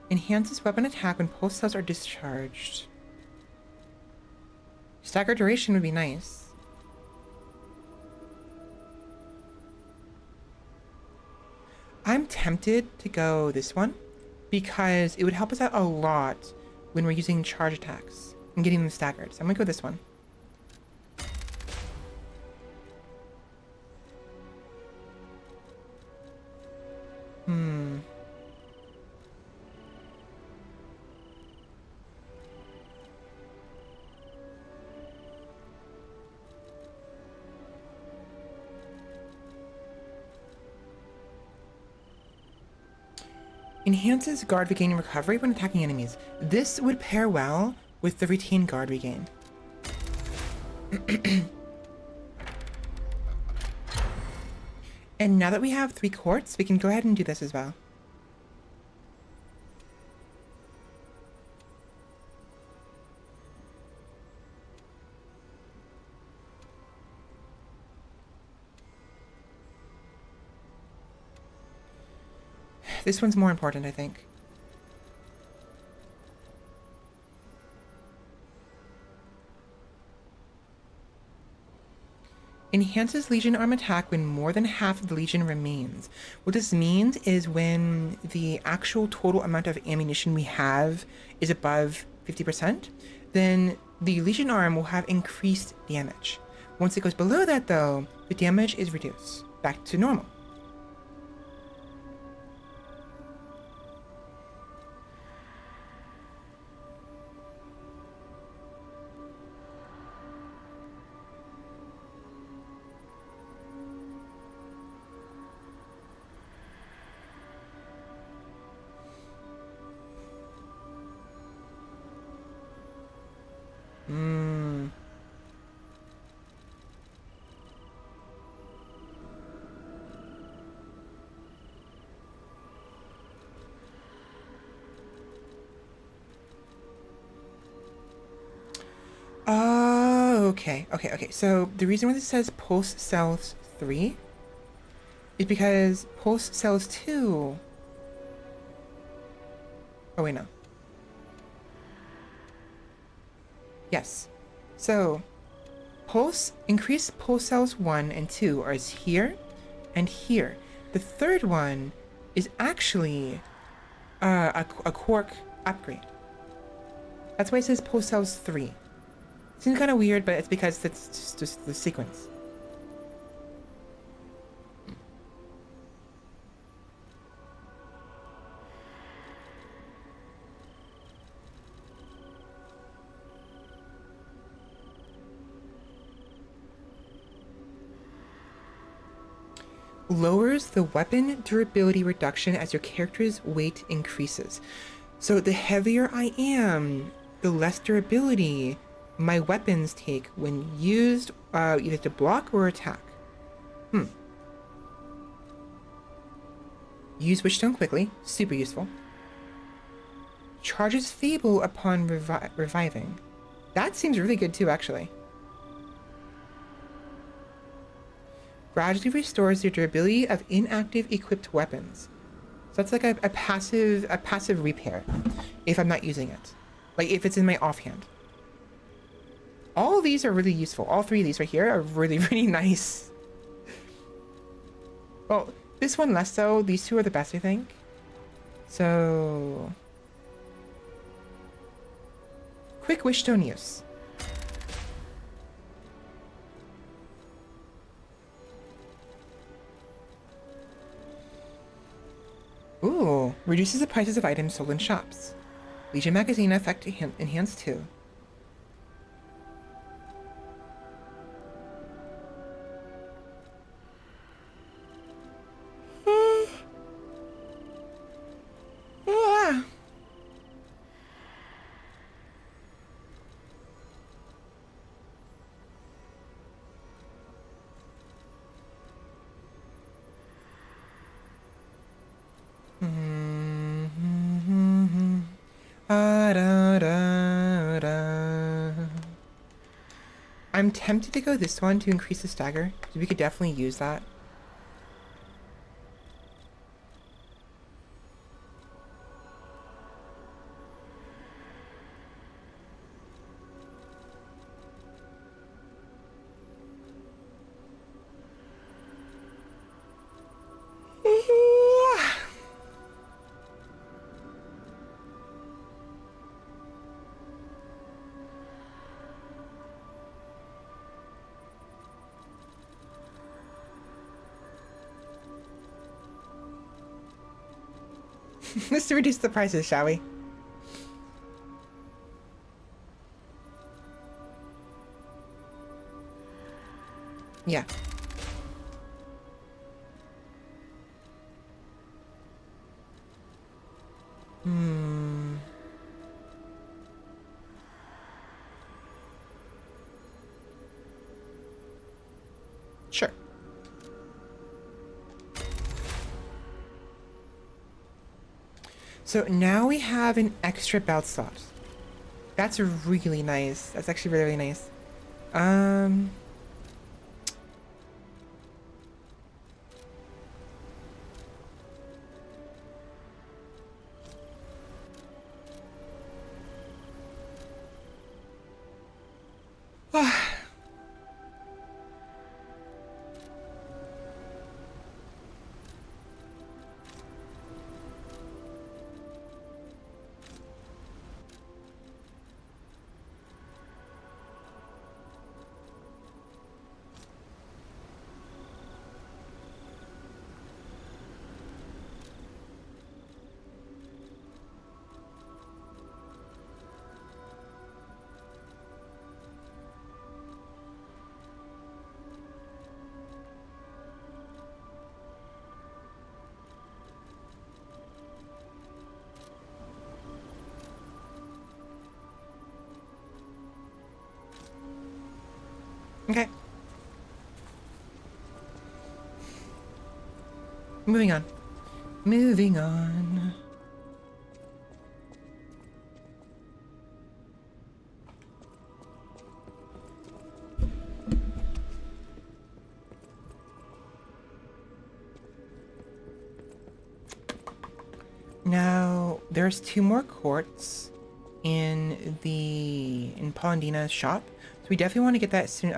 Enhances weapon attack when pulse cells are discharged. Stagger duration would be nice. I'm tempted to go this one because it would help us out a lot when we're using charge attacks and getting them staggered. So I'm gonna go this one. Enhances guard regain and recovery when attacking enemies. This would pair well with the retained guard regain. And now that we have 3 quartz, we can go ahead and do this as well. This one's more important, I think. Enhances Legion arm attack when more than half of the Legion remains. What this means is when the actual total amount of ammunition we have is above 50%, then the Legion arm will have increased damage. Once it goes below that, though, the damage is reduced back to normal. Okay. So the reason why this says Pulse Cells 3 is because Pulse Cells 2... Oh, wait, no. Yes. So, increased Pulse Cells 1 and 2 are here and here. The third one is actually a Quark upgrade. That's why it says Pulse Cells 3. Seems kind of weird, but it's because it's just the sequence. Lowers the weapon durability reduction as your character's weight increases. So the heavier I am, the less durability my weapons take when used either to block or attack. Use Wishstone quickly, super useful. Charges feeble upon reviving. That seems really good too, actually. Gradually restores the durability of inactive equipped weapons. So that's like a passive repair if I'm not using it. Like if it's in my offhand. All of these are really useful. All 3 of these right here are really, really nice. Well, this one less so. These 2 are the best, I think. So... Quick Wishstone use. Ooh, reduces the prices of items sold in shops. Legion magazine effect enhanced too. I'm tempted to go this one to increase the stagger. We could definitely use that. Let's reduce the prices, shall we? Yeah. Hmm. Sure. So now we have an extra belt slot. That's really nice. That's actually really, really nice. Um... Okay. Moving on. Moving on. Now, there's 2 more courts in Palandina's shop, so we definitely want to get that soon,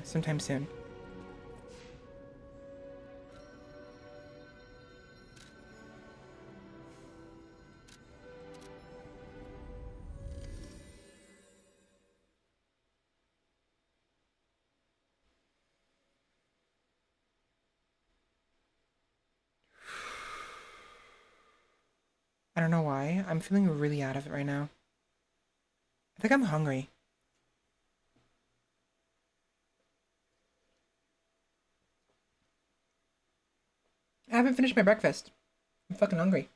sometime soon. I don't know why. I'm feeling really out of it right now. I think I'm hungry. I haven't finished my breakfast. I'm fucking hungry.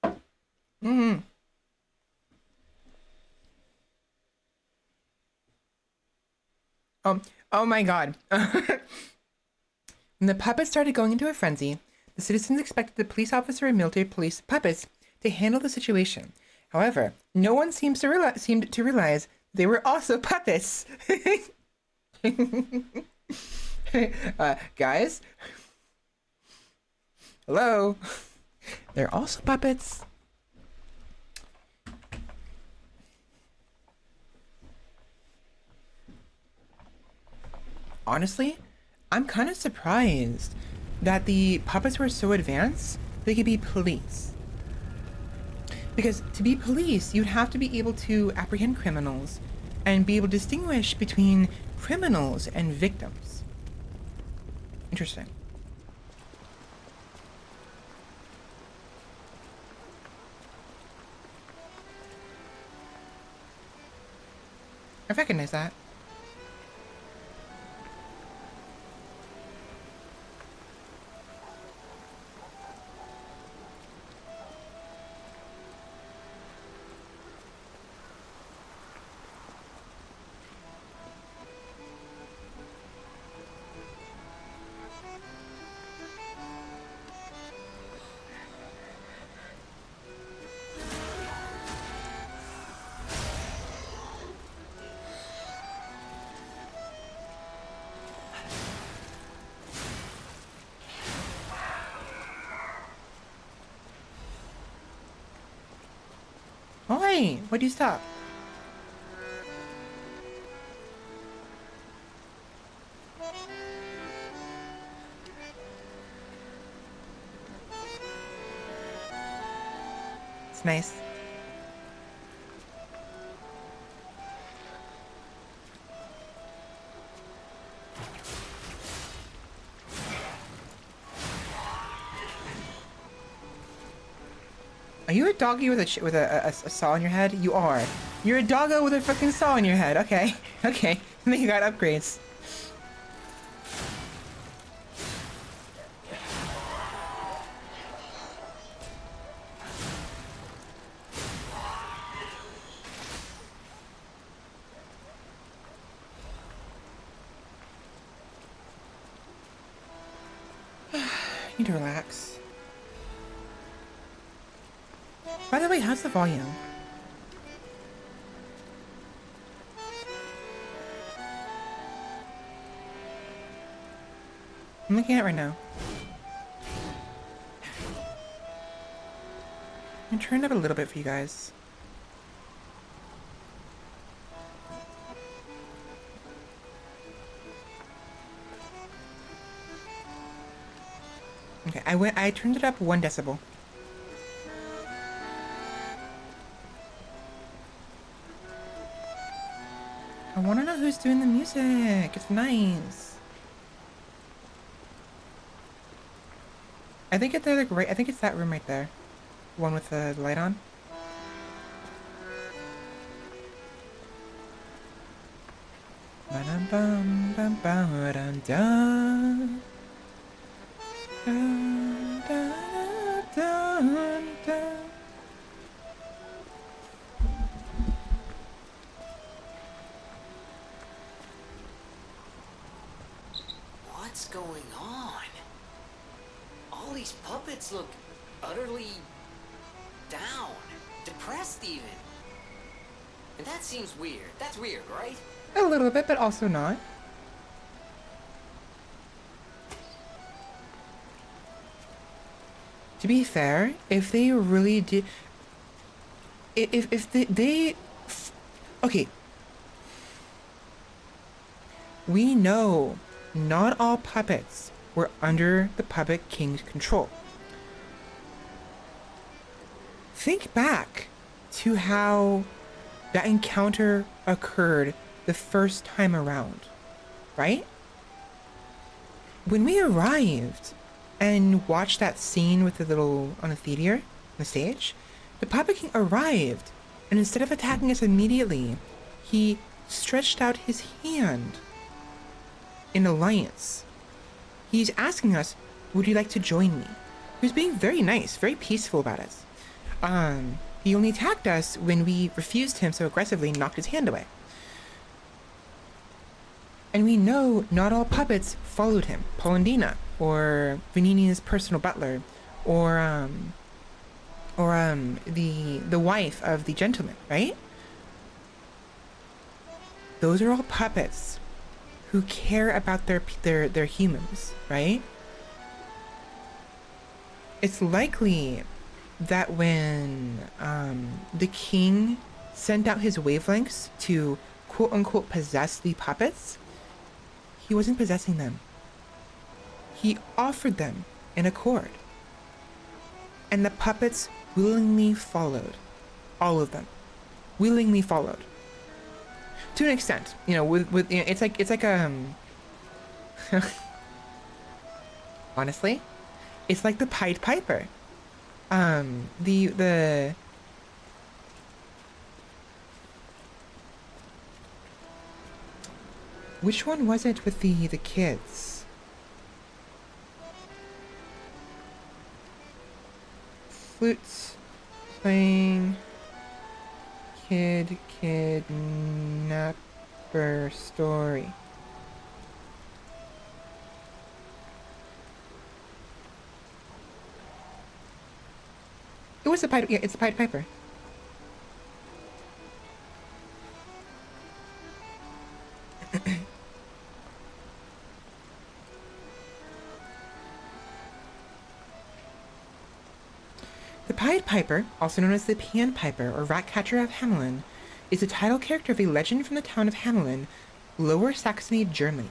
Mm-hmm. Oh, oh my god. When the puppets started going into a frenzy, the citizens expected the police officer and military police puppets to handle the situation. However, no one seemed to realize they were also puppets. Guys? Hello? They're also puppets. Honestly, I'm kind of surprised that the puppets were so advanced they could be police. Because to be police, you'd have to be able to apprehend criminals and be able to distinguish between criminals and victims. Interesting. I recognize that. Oi, why'd you stop? It's nice. doggy with a saw on your head? You are. You're a doggo with a fucking saw on your head. Okay. Okay. And then you got upgrades. Need to relax. By the way, how's the volume? I'm looking at it right now. I'm turning it up a little bit for you guys. Okay, I turned it up 1 decibel. I wanna know who's doing the music. It's nice. I think it's like right. I think it's that room right there, the one with the light on. Ba-dum-bum, bum-ba-dum-dum. Dun, dun, dun, dun. What's going on? All these puppets look utterly down, depressed even. And that seems weird. That's weird, right? A little bit, but also not. To be fair, if they really did, if they okay, we know not all puppets were under the Puppet King's control. Think back to how that encounter occurred the first time around, right? When we arrived and watched that scene with the little on the theater, the stage, the Puppet King arrived, and instead of attacking us immediately, he stretched out his hand in alliance. He's asking us, would you like to join me? He was being very nice, very peaceful about us. He only attacked us when we refused him so aggressively and knocked his hand away. And we know not all puppets followed him. Polendina, or Vanini's personal butler, or the wife of the gentleman, right? Those are all puppets who care about their humans, right? It's likely that when the king sent out his wavelengths to quote-unquote possess the puppets, he wasn't possessing them. He offered them in accord. And the puppets willingly followed. All of them. Willingly followed. To an extent. You know, with you know, it's like honestly, it's like the Pied Piper. The which one was it with the kids? Flutes playing kidnapper story. It was the Pied, yeah, it's the Pied Piper. The Pied Piper, also known as the Pan Piper or Ratcatcher of Hamelin, is the title character of a legend from the town of Hamelin, Lower Saxony, Germany.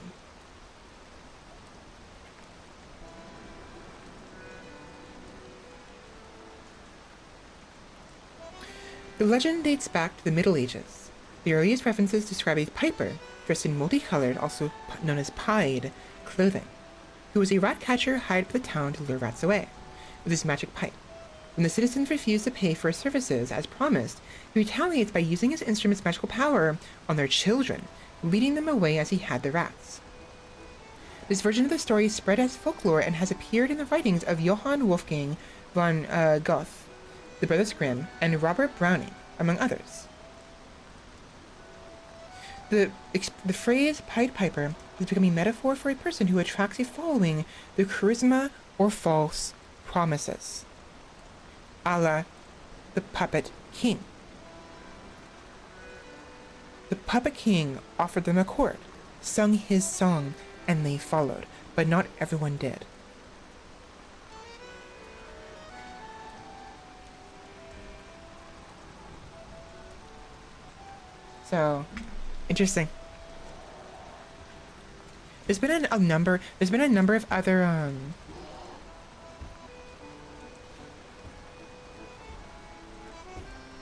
The legend dates back to the Middle Ages. The earliest references describe a piper dressed in multicolored, also known as pied, clothing, who was a rat catcher hired by the town to lure rats away with his magic pipe. When the citizens refuse to pay for his services as promised, he retaliates by using his instrument's magical power on their children, leading them away as he had the rats. This version of the story spread as folklore and has appeared in the writings of Johann Wolfgang von Goethe, the Brothers Grimm, and Robert Browning, among others. The phrase Pied Piper has become a metaphor for a person who attracts a following through charisma or false promises, a la the Puppet King. The Puppet King offered them a court, sung his song, and they followed, but not everyone did. So, interesting. There's been a number of other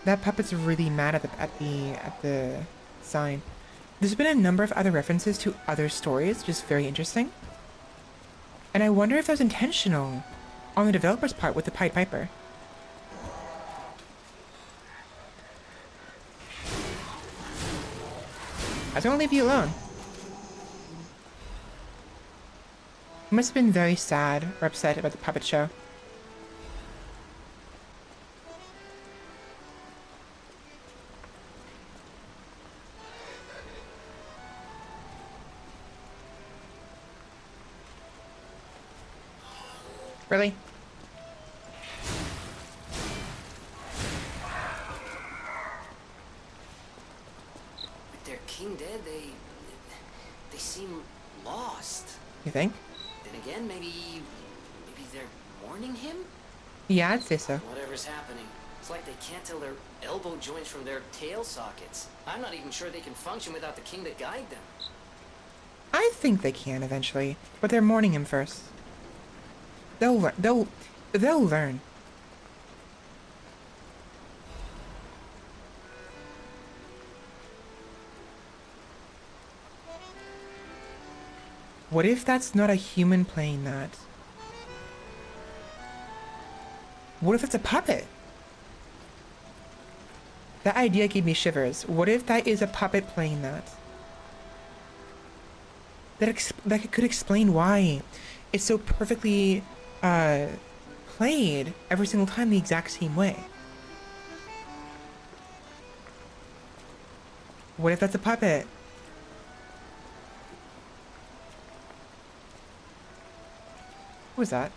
that puppet's really mad at the sign. There's been a number of other references to other stories, just very interesting. And I wonder if that was intentional on the developer's part with the Pied Piper. I was gonna leave you alone. You must have been very sad or upset about the puppet show. Really? With their king dead, they seem lost. You think? Then again, maybe they're mourning him? Yeah, I'd say so. Whatever's happening, it's like they can't tell their elbow joints from their tail sockets. I'm not even sure they can function without the king to guide them. I think they can eventually, but they're mourning him first. They'll learn. What if that's not a human playing that? What if it's a puppet? That idea gave me shivers. What if that is a puppet playing that? That could explain why it's so perfectly played every single time the exact same way. What if that's a puppet? What was that?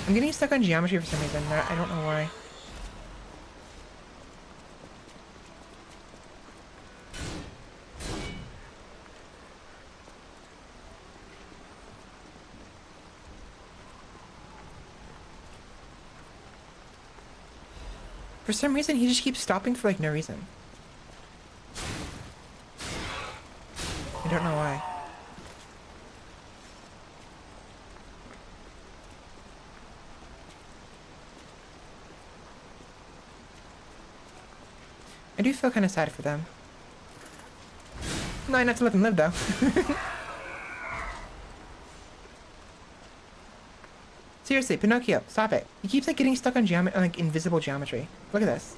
I'm getting stuck on geometry for some reason. I don't know why. For some reason, he just keeps stopping for like no reason. I don't know why. I do feel kind of sad for them. No, not to let them live though. Seriously, Pinocchio, stop it. He keeps like getting stuck on like invisible geometry. Look at this.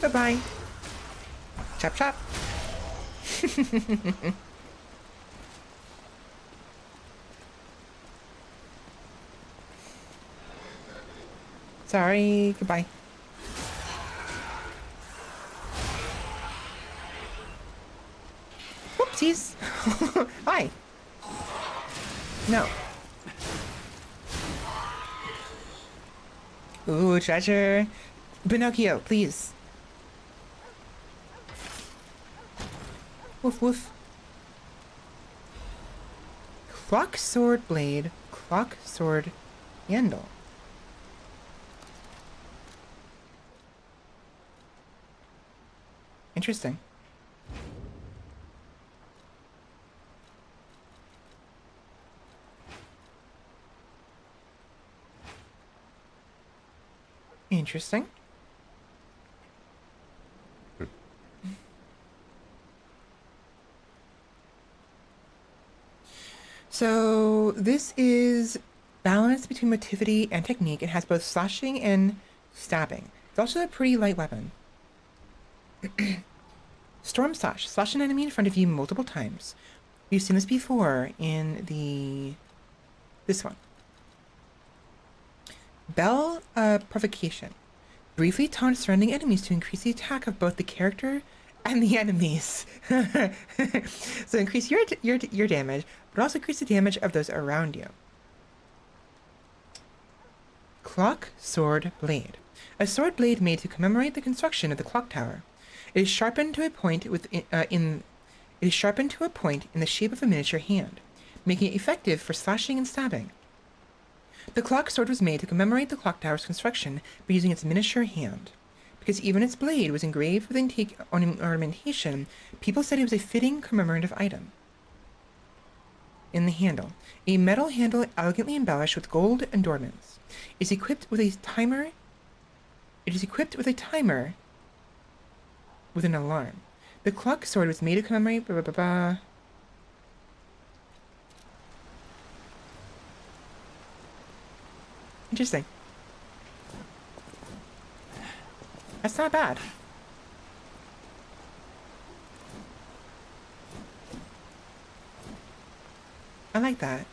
Bye-bye. Chop chop. Sorry, goodbye. Whoopsies. Hi. No. Ooh, treasure. Pinocchio, please. Woof woof. Clock sword blade, clock sword handle. Interesting. Interesting. So this is balanced between motivity and technique. It has both slashing and stabbing. It's also a pretty light weapon. Storm Slash. Slash an enemy in front of you multiple times. We've seen this before in this one. Bell Provocation. Briefly taunt surrounding enemies to increase the attack of both the character and the enemies. So increase your damage, but also increase the damage of those around you. Clock Sword Blade. A sword blade made to commemorate the construction of the clock tower. It is sharpened to a point in the shape of a miniature hand, making it effective for slashing and stabbing. The clock sword was made to commemorate the clock tower's construction by using its miniature hand. Because even its blade was engraved with antique ornamentation, people said it was a fitting commemorative item. In the handle. A metal handle elegantly embellished with gold adornments. It is equipped with a timer with an alarm. The clock sword was made to commemorate blah, blah, blah, blah. Interesting. That's not bad. I like that.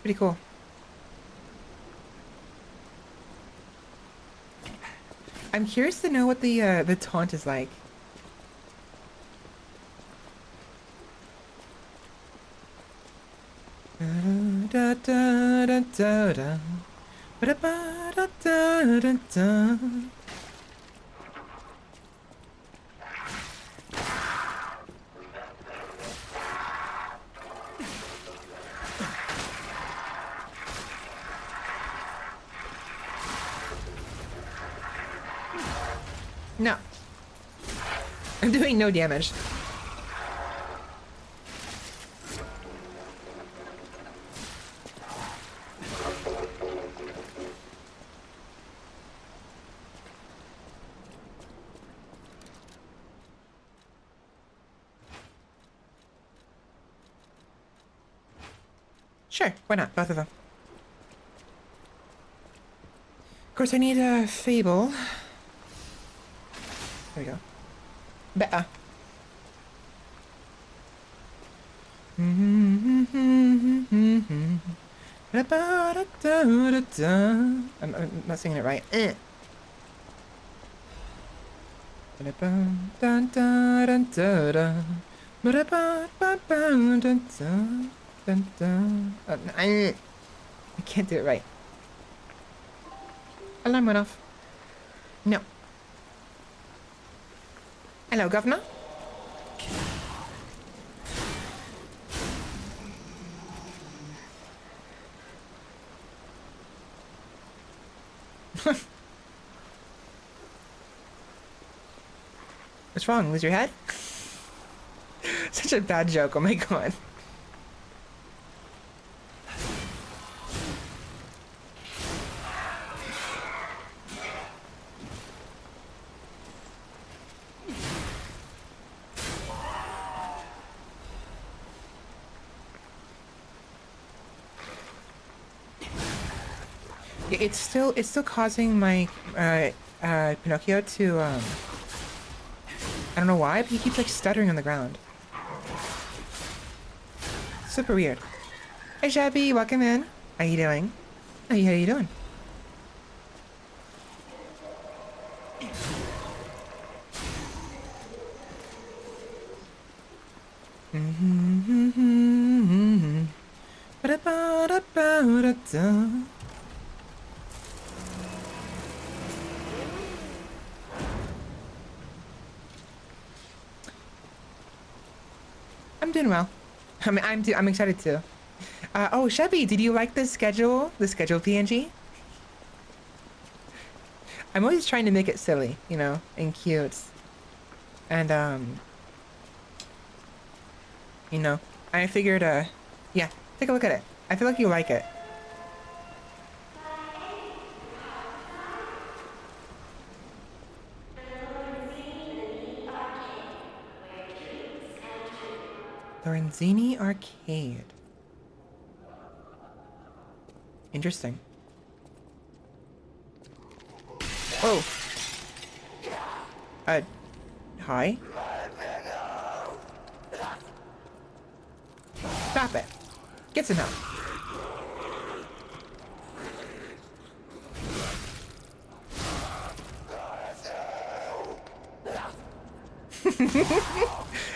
Pretty cool. I'm curious to know what the taunt is like. Da da da da da. Ba da da da da da. No. I'm doing no damage. Sure, why not? Both of them. Of course, I need a Fable. There we go. Better. I'm not singing it right. I can't do it right. Alarm went off. No. Hello, Governor. What's wrong? Lose your head? Such a bad joke. Oh my god. It's still causing my Pinocchio to I don't know why, but he keeps like stuttering on the ground. Super weird. Hey Shabby, welcome in. How you doing? How you doing? I'm doing well. I'm excited too. Oh, Chevy, did you like the schedule? The schedule PNG? I'm always trying to make it silly, you know, and cute. And, you know, I figured, yeah, take a look at it. I feel like you like it. Lorenzini Arcade. Interesting. Whoa. Hi? Stop it. Get some help.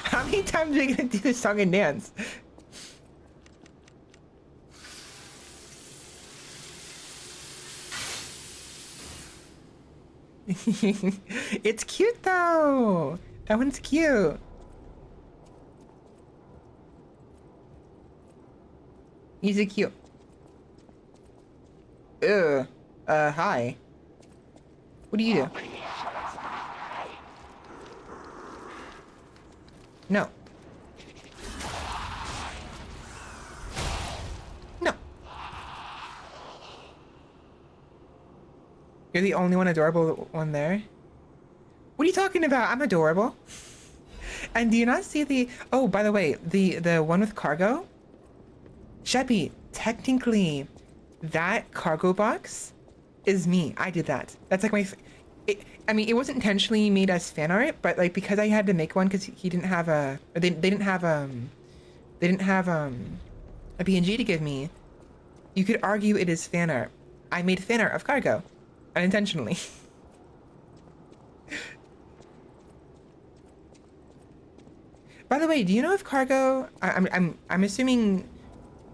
How many times are we gonna do this song and dance? It's cute though. That one's cute. He's a cute. Ugh. Hi. What do you do? No. No. You're the only one adorable one there? What are you talking about? I'm adorable. And do you not see the... Oh, by the way, the one with cargo? Sheppy, technically, that cargo box is me. I did that. That's like my... I mean, it wasn't intentionally made as fan art, but like because I had to make one because he didn't have a... They didn't have a PNG to give me. You could argue it is fan art. I made fan art of cargo, unintentionally. By the way, do you know if cargo? I'm assuming.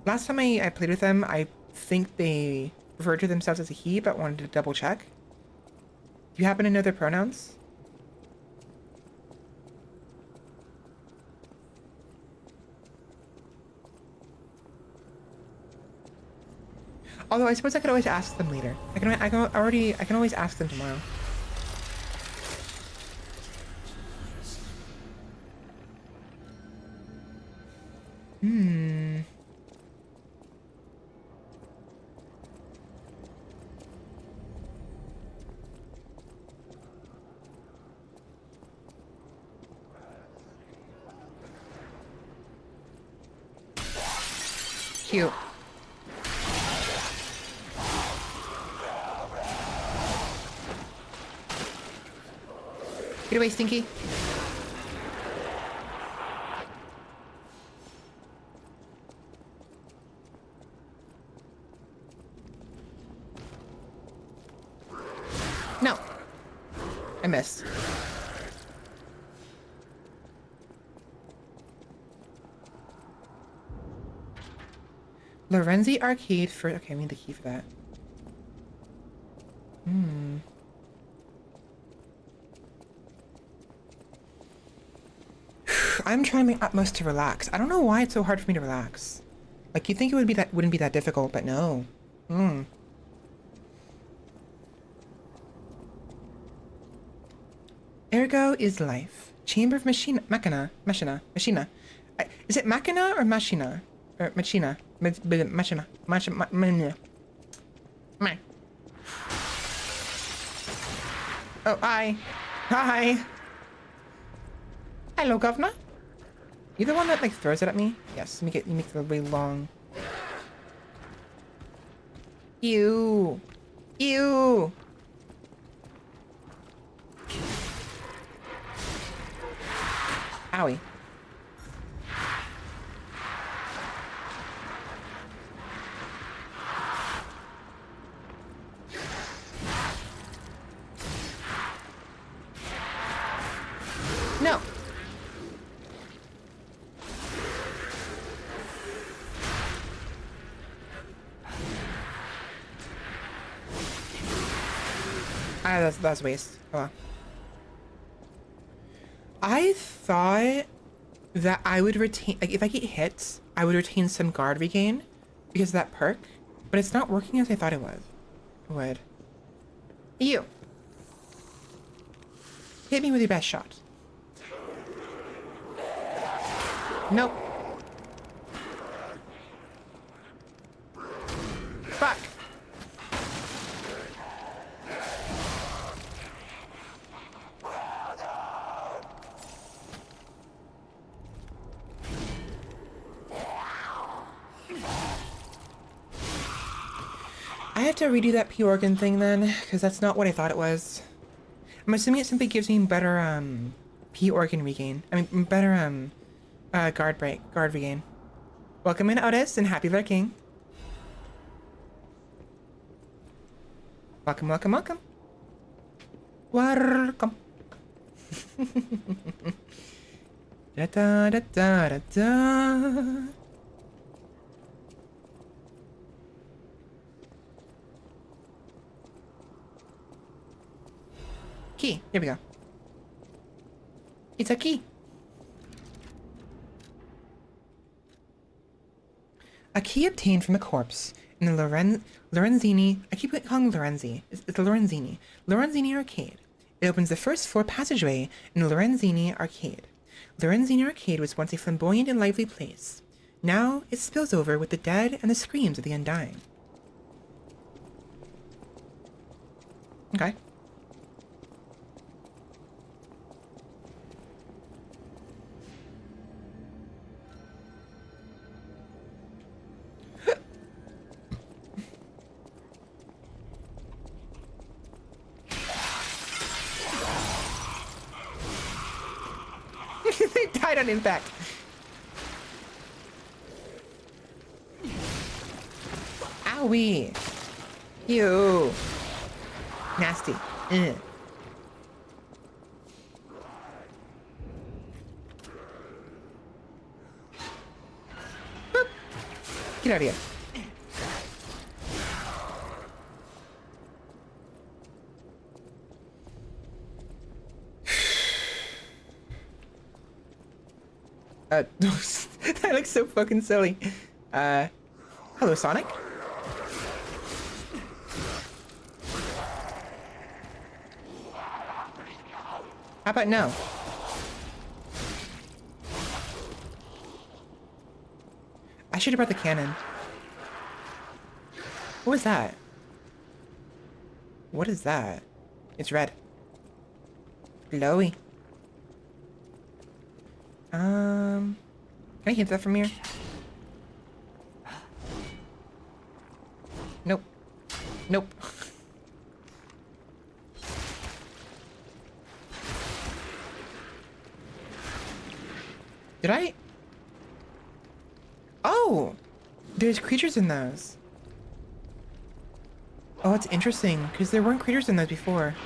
Last time I played with them, I think they referred to themselves as a he, but wanted to double check. Do you happen to know their pronouns? Although I suppose I could always ask them later. I can always ask them tomorrow. Cute. Get away, Stinky. No. I missed. Lorenzi Arcade for... Okay, I need the key for that. I'm trying my utmost to relax. I don't know why it's so hard for me to relax. Like, you'd think it wouldn't be that difficult, but no. Ergo is life. Chamber of Machina. Is it Machina or Machina? Or Machina? Machina. Oh, hi. Hi. Hello, governor. You the one that like throws it at me? Yes, you make it really long. Ew. Ew. Owie. No. That's waste. Oh well. I thought that I would retain, like if I get hit, I would retain some guard regain because of that perk, but it's not working as I thought it was. Would. You. Hit me with your best shot. Nope. Fuck. I have to redo that P organ thing then, because that's not what I thought it was. I'm assuming it simply gives me better P organ regain. I mean better guard regain. Welcome in, Otis, and happy lurking. Welcome, welcome, welcome. Welcome. Da da da da da da. Key. Here we go. It's a key. A key obtained from a corpse in the Lorenzini. I keep calling Lorenzi. It's the Lorenzini. Lorenzini Arcade. It opens the first floor passageway in the Lorenzini Arcade. Lorenzini Arcade was once a flamboyant and lively place. Now it spills over with the dead and the screams of the undying. Okay. They died on impact. Owie. Ew. Nasty. Ugh. Boop. Get out of here. That looks so fucking silly. Hello, Sonic. How about no? I should have brought the cannon. What was that? What is that? It's red. Glowy. Can I hit that from here? Nope. Nope. Did I? Oh! There's creatures in those. Oh, it's interesting, because there weren't creatures in those before.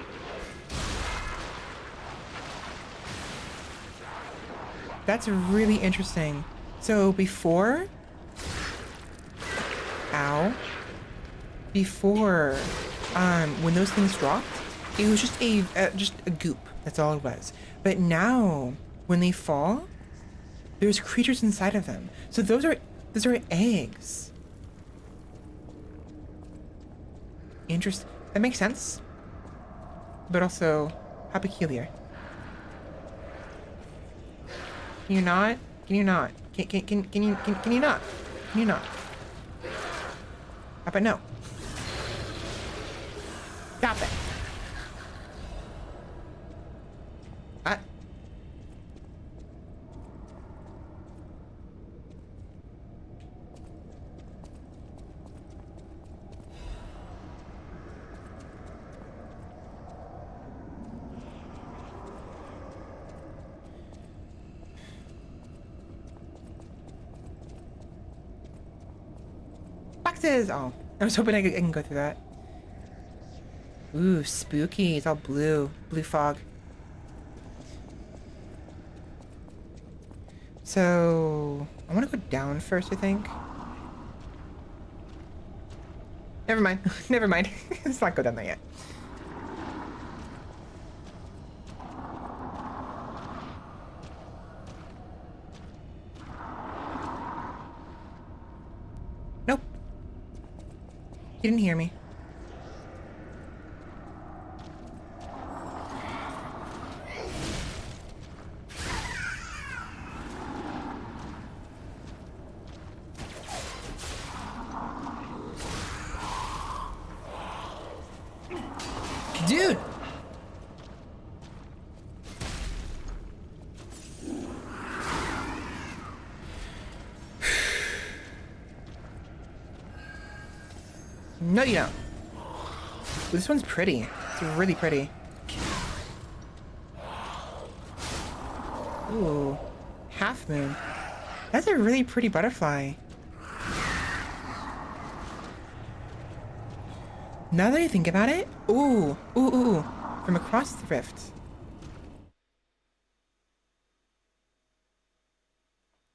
That's really interesting. So before... Ow. Before, when those things dropped, it was just a goop. That's all it was. But now, when they fall, there's creatures inside of them. So those are eggs. Interesting. That makes sense. But also, how peculiar. Can you not? Can you not? Can you not? Can you not? How about no? Stop it. Boxes! Oh, I was hoping I can go through that. Ooh, spooky. It's all blue. Blue fog. So, I want to go down first, I think. Never mind. Never mind. Let's not go down there yet. He didn't hear me. Dude! No, you don't. This one's pretty. It's really pretty. Ooh. Half moon. That's a really pretty butterfly. Now that I think about it, ooh, ooh, ooh, from across the rift.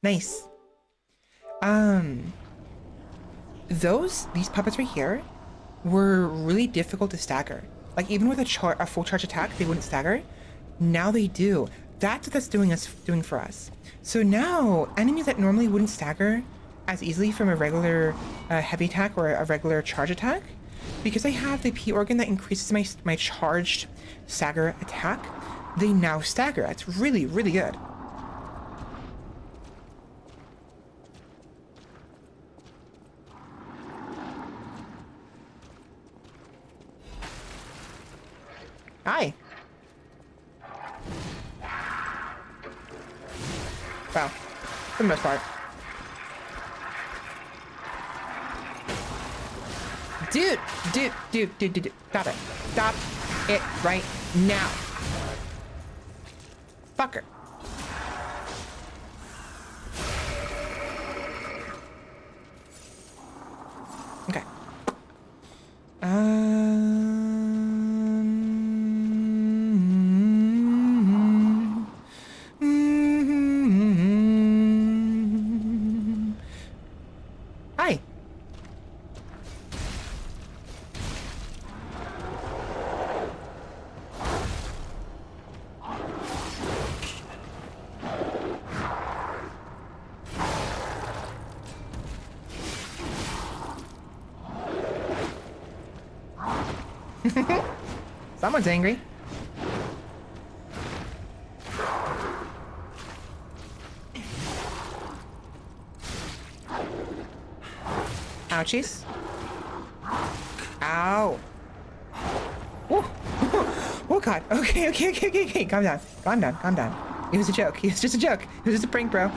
Nice. These puppets right here were really difficult to stagger. Like even with a full charge attack, they wouldn't stagger. Now they do. That's what that's doing for us. So now enemies that normally wouldn't stagger as easily from a regular heavy attack or a regular charge attack, because I have the P organ that increases my charged stagger attack, they now stagger. That's really, really good. Hi. Well, for the most part. Dude, stop it. Stop it right now. Fucker. Okay. Hi. Someone's angry. Ouchies. Ow. Woo. Oh god. Okay. Calm down. It was a joke. It was just a joke. It was just a prank, bro.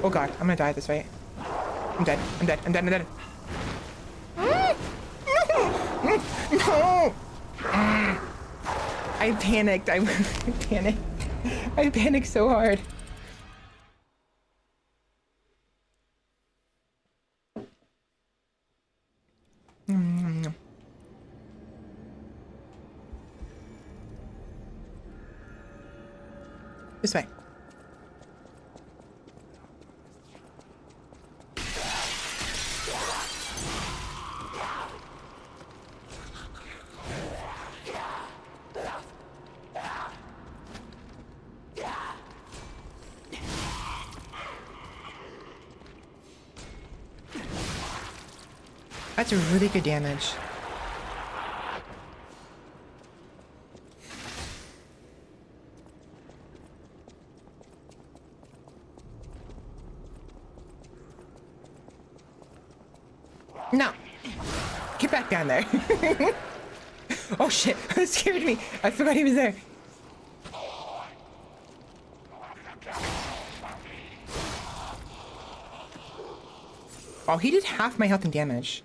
Oh god, I'm gonna die at this rate. I'm dead. No! I panicked. I panicked. I panicked so hard. This way. That's really good damage. No. Get back down there. Oh shit, that scared me. I forgot he was there. Oh, he did half my health and damage.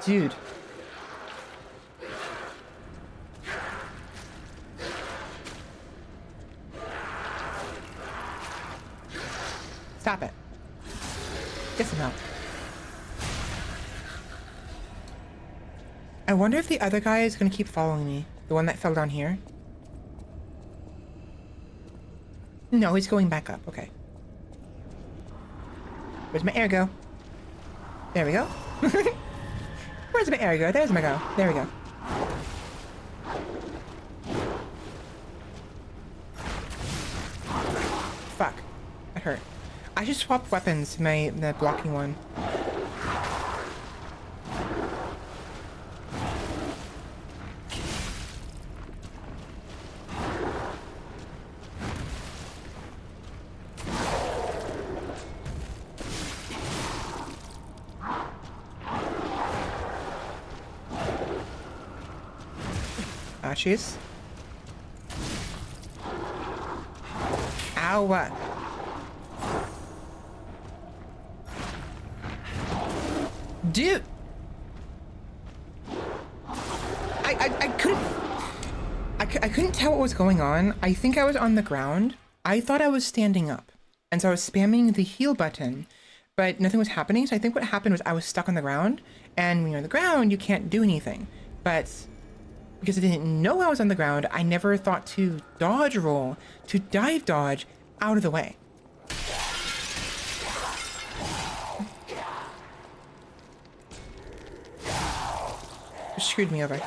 Dude. Stop it. Get some help. I wonder if the other guy is gonna keep following me. The one that fell down here. No, he's going back up. Okay. Where's my air go? There we go. Where's my air go? There's my go. There we go. hurt. I should swap weapons, the blocking one. Jeez. Ow. Dude. I couldn't tell what was going on. I think I was on the ground. I thought I was standing up. And so I was spamming the heal button, but nothing was happening. So I think what happened was I was stuck on the ground, and when you're on the ground, you can't do anything. But because I didn't know I was on the ground, I never thought to dodge roll, to dive dodge out of the way. It screwed me over.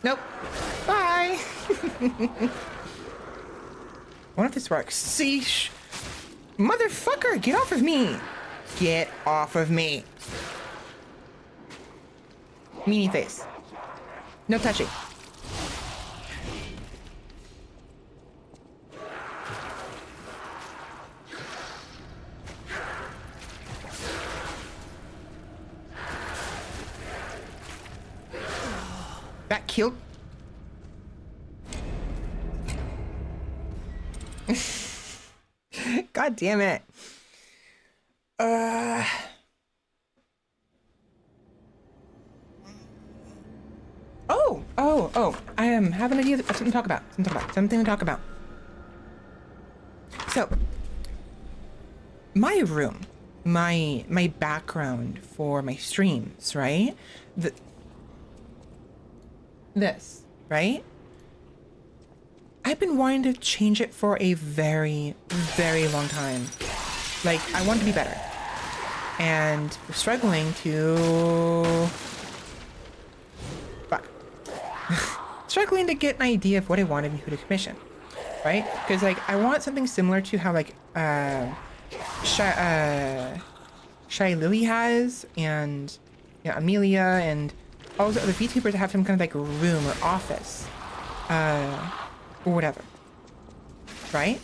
Nope. Bye. What if this works? Sheesh. Motherfucker, get off of me. Get off of me. Meanie face. No touching. That killed. God damn it. Oh, I have an idea of something to talk about. Something to talk about. So, my room, my background for my streams, right? This, right? I've been wanting to change it for a very, very long time. Like, I want to be better. And we're struggling to... Fuck. Struggling to get an idea of what I wanted and who to commission. Right? Because, like, I want something similar to how, like, Shy Lily has, and, you know, Amelia, and all those other VTubers have some kind of, like, room or office. Or whatever. Right?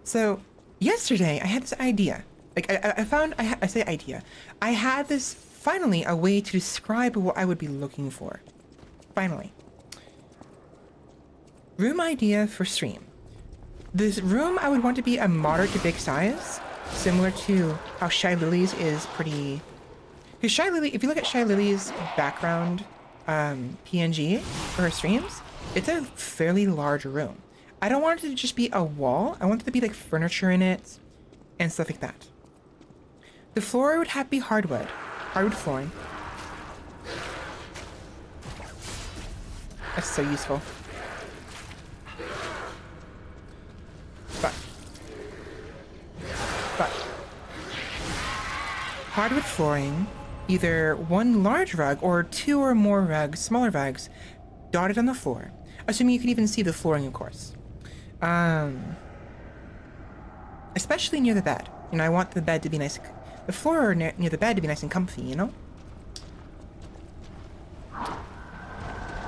So, yesterday, I had this idea. Like, I say idea. I had this, finally, a way to describe what I would be looking for. Finally. Room idea for stream. This room I would want to be a moderate to big size, similar to how Shy Lily's is pretty... Because Shy Lily, if you look at Shy Lily's background PNG for her streams, it's a fairly large room. I don't want it to just be a wall. I want it to be like furniture in it and stuff like that. The floor would have to be hardwood flooring. That's so useful. But hardwood flooring, either one large rug or two or more rugs, smaller rugs, dotted on the floor. Assuming you can even see the flooring, of course. Especially near the bed. You know, I want the bed to be nice. The floor near the bed to be nice and comfy, you know?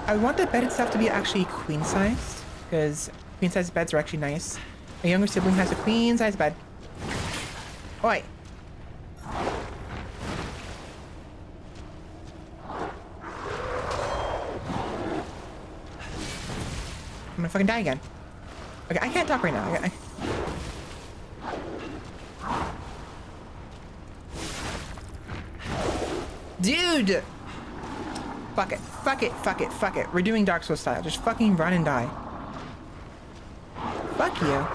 I want the bed itself to be actually queen-sized, because queen-sized beds are actually nice. My younger sibling has a queen-sized bed. Oi! I'm gonna fucking die again. Okay, I can't talk right now. Dude! Fuck it. We're doing Dark Souls style. Just fucking run and die. Fuck you.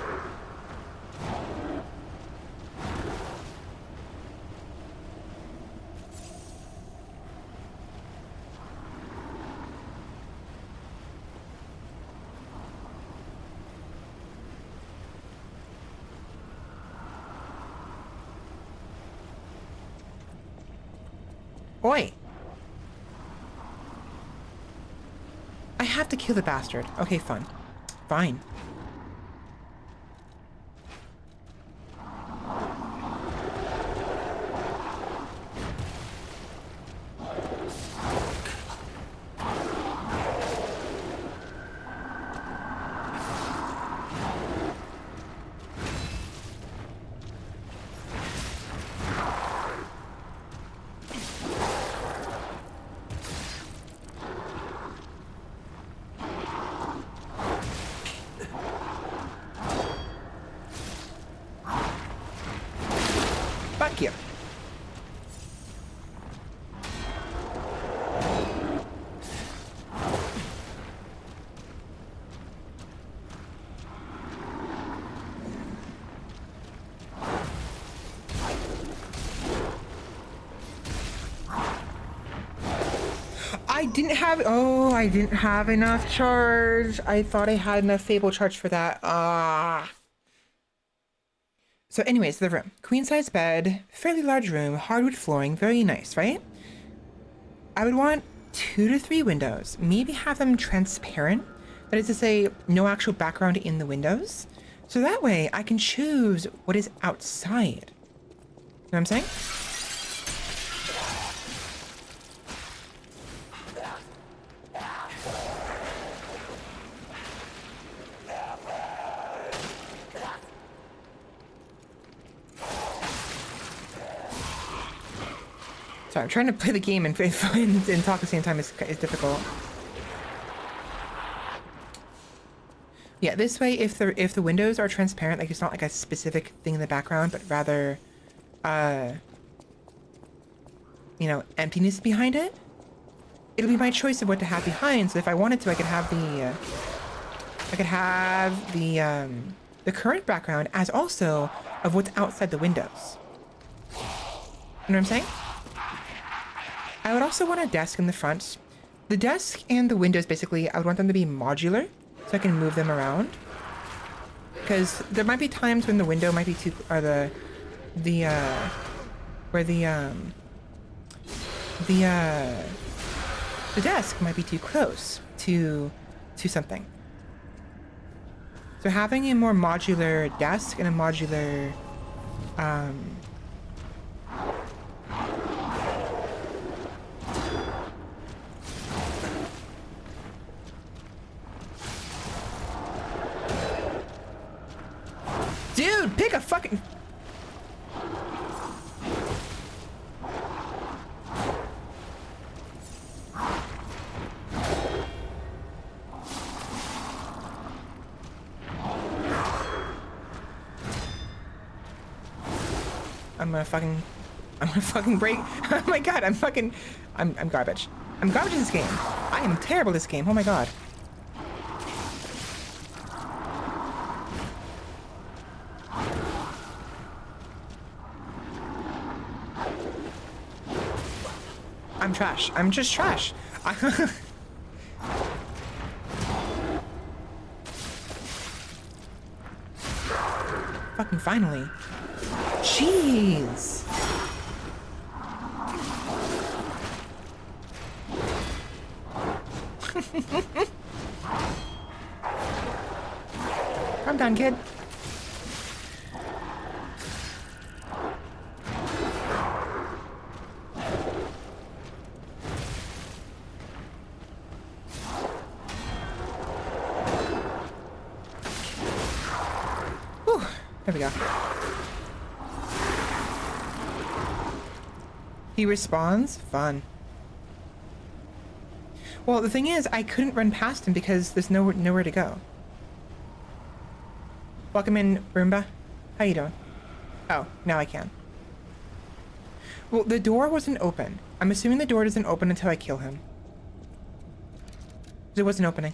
Oi! I have to kill the bastard. Okay, fun. Fine. Fuck you. I didn't have enough charge. I thought I had enough Fable charge for that. Ah. So anyways, the room. Queen size bed, fairly large room, hardwood flooring, very nice, right? I would want 2 to 3 windows, maybe have them transparent. That is to say, no actual background in the windows. So that way I can choose what is outside. You know what I'm saying? Sorry, I'm trying to play the game and talk at the same time is difficult. Yeah, this way, if the windows are transparent, like it's not like a specific thing in the background, but rather, you know, emptiness behind it, it'll be my choice of what to have behind. So if I wanted to, I could have the current background as also of what's outside the windows. You know what I'm saying? I would also want a desk in the front. The desk and the windows, basically, I would want them to be modular, so I can move them around. Because there might be times when the window might be too, or the desk might be too close to something. So having a more modular desk and a modular, Dude, pick a fucking... I'm gonna fucking break. Oh my god, I'm garbage. I'm garbage in this game. I am terrible at this game. Oh my god. I'm trash. I'm just trash. Fucking finally. Jeez. Calm down, kid. Whew. There we go. He responds? Fun. Well, the thing is, I couldn't run past him because there's nowhere to go. Welcome in, Roomba. How you doing? Oh, now I can. Well, the door wasn't open. I'm assuming the door doesn't open until I kill him. It wasn't opening.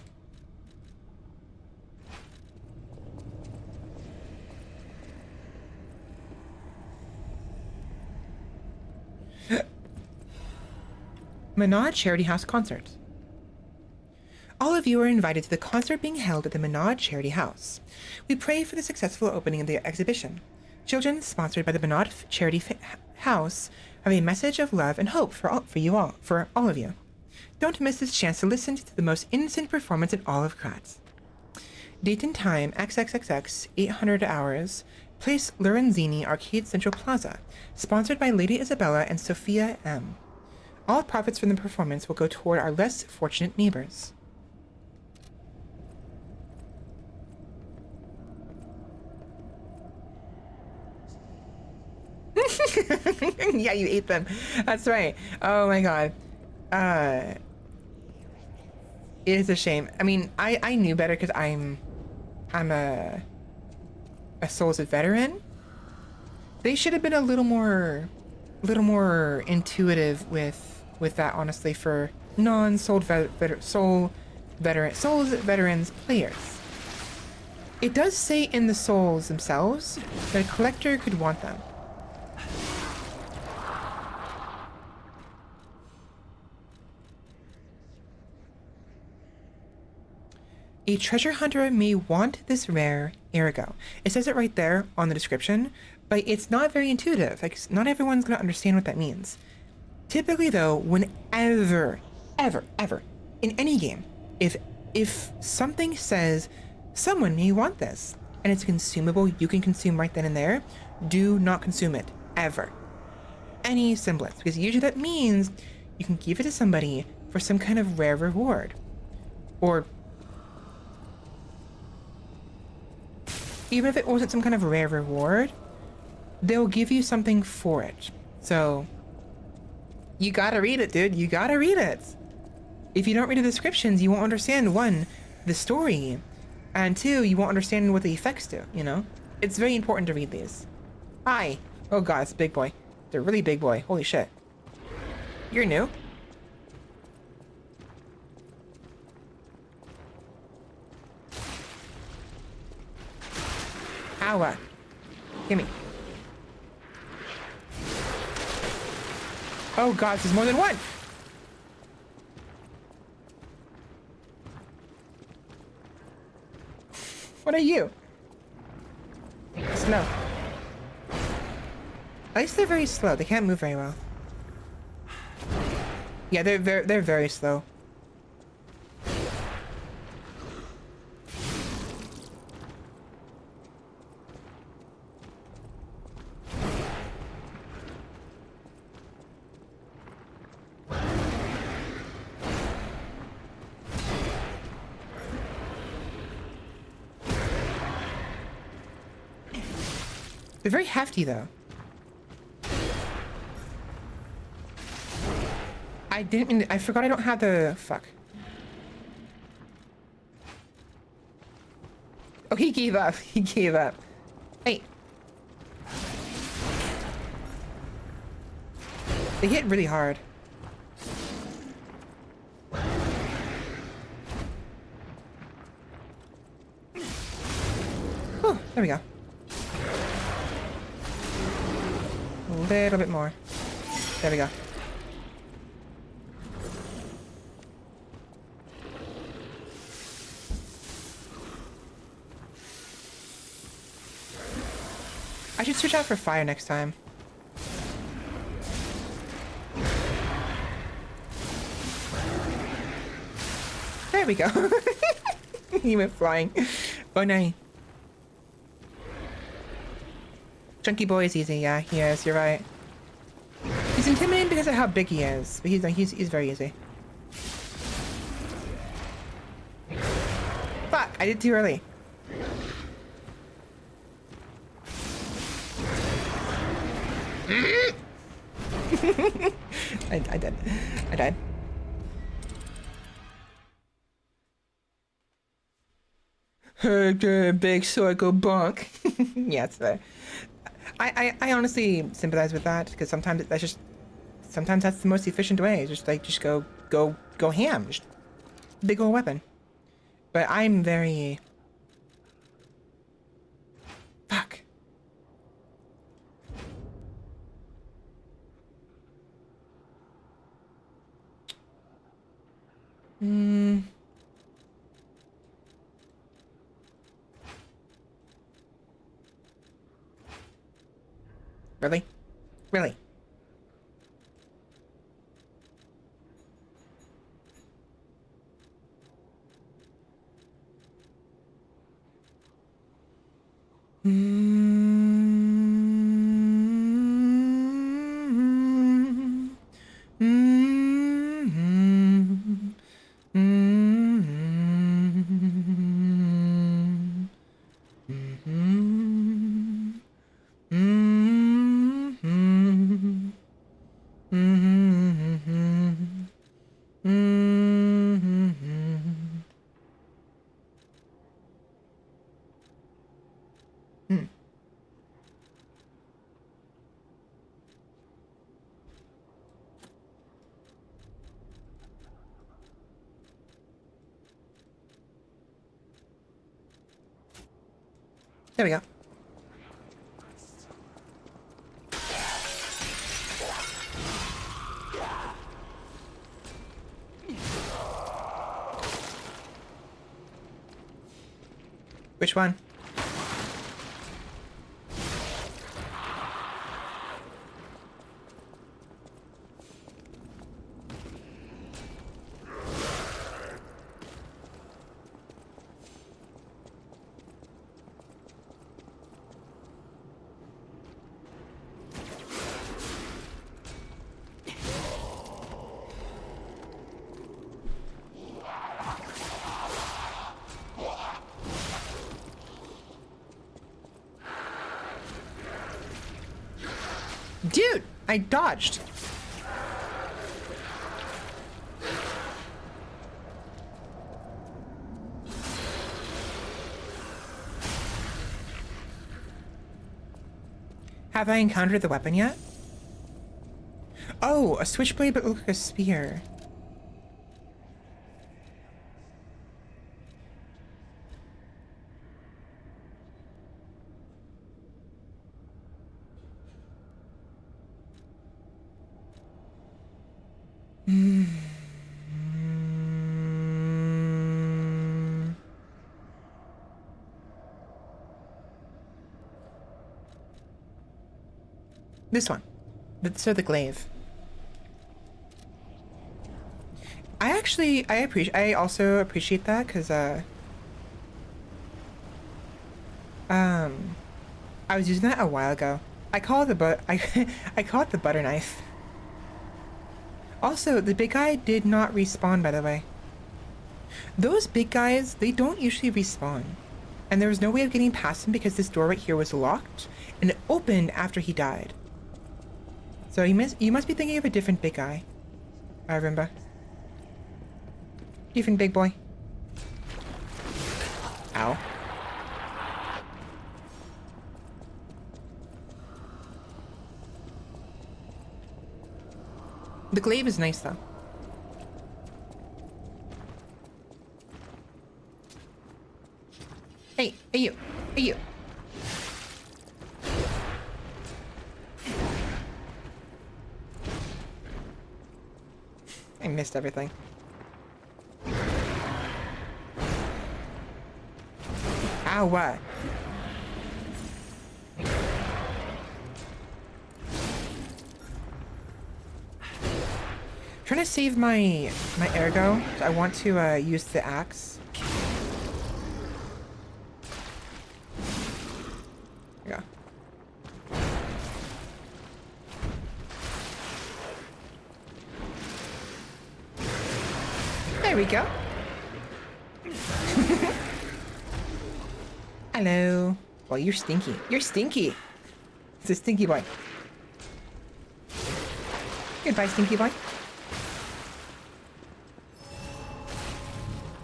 Menard Charity House Concert. All of you are invited to the concert being held at the Menard Charity House. We pray for the successful opening of the exhibition. Children, sponsored by the Bernard Charity House, have a message of love and hope for all of you. Don't miss this chance to listen to the most innocent performance in all of Kratz. Date and time, XXXX, 800 hours. Place Lorenzini, Arcade Central Plaza. Sponsored by Lady Isabella and Sophia M. All profits from the performance will go toward our less fortunate neighbors. Yeah, you ate them. That's right. Oh my god. It is a shame. I mean, I knew better because I'm a Souls veteran. They should have been a little more intuitive with that, honestly, for non-Souls veterans players. It does say in the Souls themselves that a collector could want them. A treasure hunter may want this rare ergo. It says it right there on the description, but it's not very intuitive. Like, not everyone's gonna understand what that means. Typically, though, whenever, ever, in any game, if something says someone may want this and it's consumable, you can consume right then and there, do not consume it ever. Any semblance, because usually that means you can give it to somebody for some kind of rare reward, or even if it wasn't some kind of rare reward, they'll give you something for it. So you gotta read it, dude. You gotta read it. If you don't read the descriptions, you won't understand, one, the story, and two, you won't understand what the effects do, you know? It's very important to read these. Hi. Oh god, it's a big boy. It's a really big boy. Holy shit. You're new. Ow. Gimme. Oh god, there's more than one! What are you? Slow. At least they're very slow. They can't move very well. Yeah, they're very slow. They're very hefty, though. I forgot I don't have the... Fuck. Oh, he gave up. He gave up. Hey. They hit really hard. Oh, there we go. A little bit more. There we go. I should switch out for fire next time. There we go. He went flying. Oh no. Chunky boy is easy, yeah, he is, you're right. He's intimidating because of how big he is, but he's very easy. Fuck, I did too early. I did. I died. Big psycho bunk. Yeah, it's there. I honestly sympathize with that, because sometimes that's the most efficient way. Just go ham. Just big old weapon. But I'm very... Fuck. Really? Really? There we go. Which one? Dude, I dodged. Have I encountered the weapon yet? Oh, a switchblade but look like a spear. This one. So the glaive. I also appreciate that because I was using that a while ago. I call it I call it the butter knife. Also, the big guy did not respawn, by the way. Those big guys, they don't usually respawn. And there was no way of getting past him because this door right here was locked and it opened after he died. So you must be thinking of a different big guy. I remember. Different big boy. Ow. The glaive is nice though. Hey you. Hey you. I missed everything. Ow, what? Trying to save my ergo. I want to use the axe. There we go. There we go. Hello. Well, you're stinky. You're stinky. It's a stinky boy. Goodbye, stinky boy.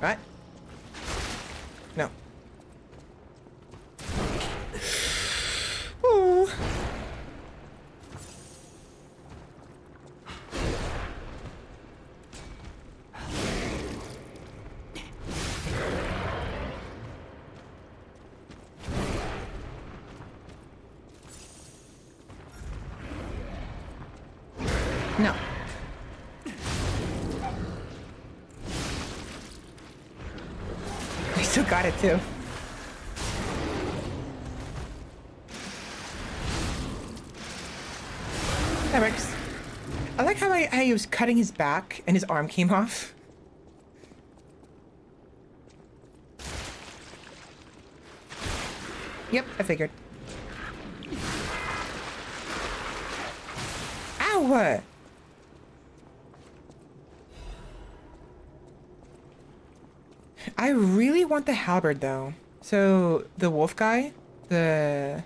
What? No. Ooh. No. I still got it too. That works. I like how I was cutting his back and his arm came off. Yep, I figured. Ow! I really want the halberd though. So the wolf guy, the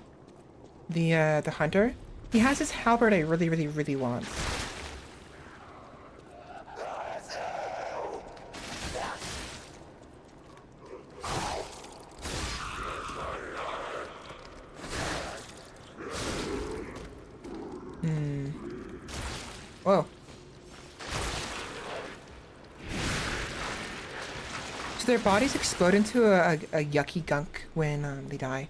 hunter, he has this halberd I really want. Whoa. So their bodies explode into a yucky gunk when they die.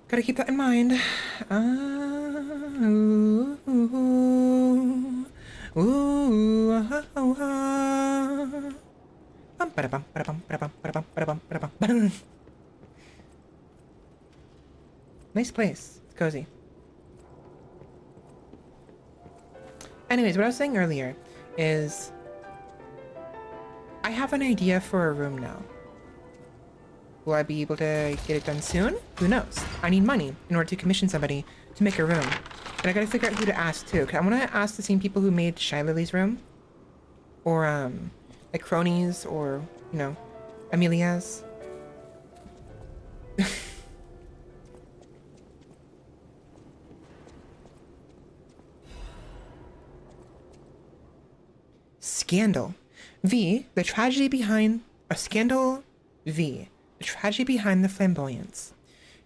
Gotta keep that in mind. Nice place. It's cozy. Anyways, what I was saying earlier is I have an idea for a room now. Will I be able to get it done soon? Who knows? I need money in order to commission somebody to make a room. And I gotta figure out who to ask too. I wanna ask the same people who made Shy Lily's room. Or, like Cronies or, you know, Amelia's. Scandal. V, the tragedy behind a scandal. V, the tragedy behind the flamboyance.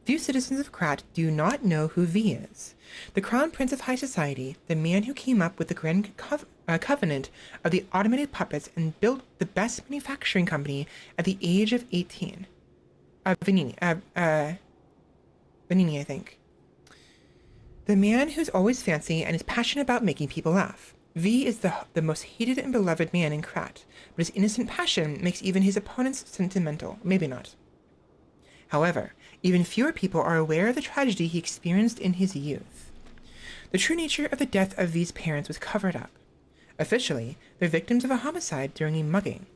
Few citizens of Krat do not know who V is. The crown prince of high society, the man who came up with the grand covenant of the automated puppets and built the best manufacturing company at the age of 18. Vanini, I think. The man who's always fancy and is passionate about making people laugh. V is the most hated and beloved man in Krat, but his innocent passion makes even his opponents sentimental. Maybe not. However, even fewer people are aware of the tragedy he experienced in his youth. The true nature of the death of V's parents was covered up. Officially, they're victims of a homicide during a mugging.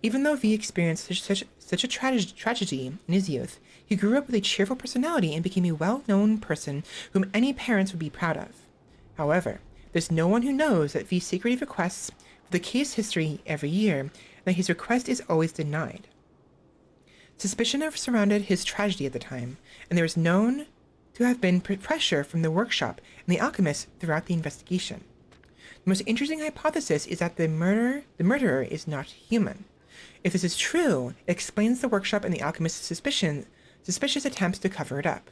Even though V experienced such a tragedy in his youth, he grew up with a cheerful personality and became a well-known person whom any parents would be proud of. However, there's no one who knows that V secretly requests for the case history every year, and that his request is always denied. Suspicion surrounded his tragedy at the time, and there was known to have been pressure from the workshop and the alchemists throughout the investigation. The most interesting hypothesis is that the murderer is not human. If this is true, it explains the workshop and the alchemist's suspicious attempts to cover it up.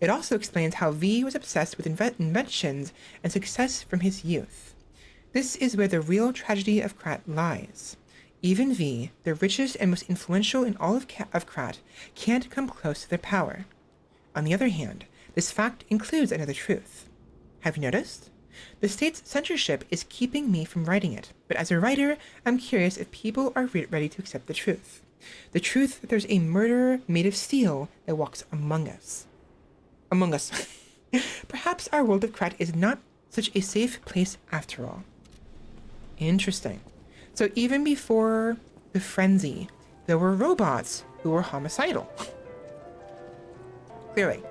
It also explains how V was obsessed with inventions and success from his youth. This is where the real tragedy of Krat lies. Even V, the richest and most influential in all of Krat, can't come close to their power. On the other hand, this fact includes another truth. Have you noticed? The state's censorship is keeping me from writing it, but as a writer, I'm curious if people are ready to accept the truth. The truth that there's a murderer made of steel that walks among us. Among us. Perhaps our world of Krat is not such a safe place after all. Interesting. So even before the frenzy, there were robots who were homicidal. Clearly.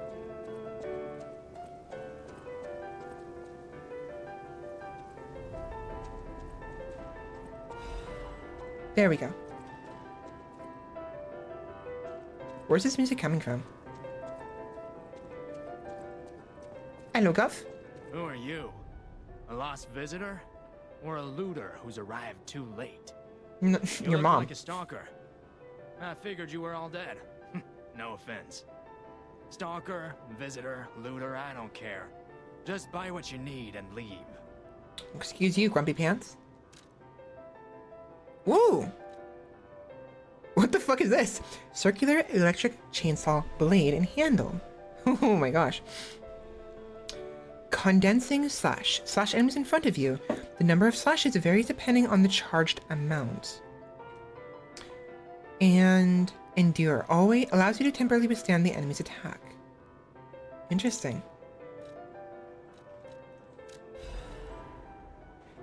There we go. Where's this music coming from? Hello, Guff. Who are you? A lost visitor? Or a looter who's arrived too late? Your You look mom. like a stalker. I figured you were all dead. No offense. Stalker, visitor, looter, I don't care. Just buy what you need and leave. Excuse you, Grumpy Pants. Whoa! What the fuck is this? Circular electric chainsaw blade and handle. Oh my gosh. Condensing slash. Slash enemies in front of you. The number of slashes varies depending on the charged amount. And endure. Always allows you to temporarily withstand the enemy's attack. Interesting.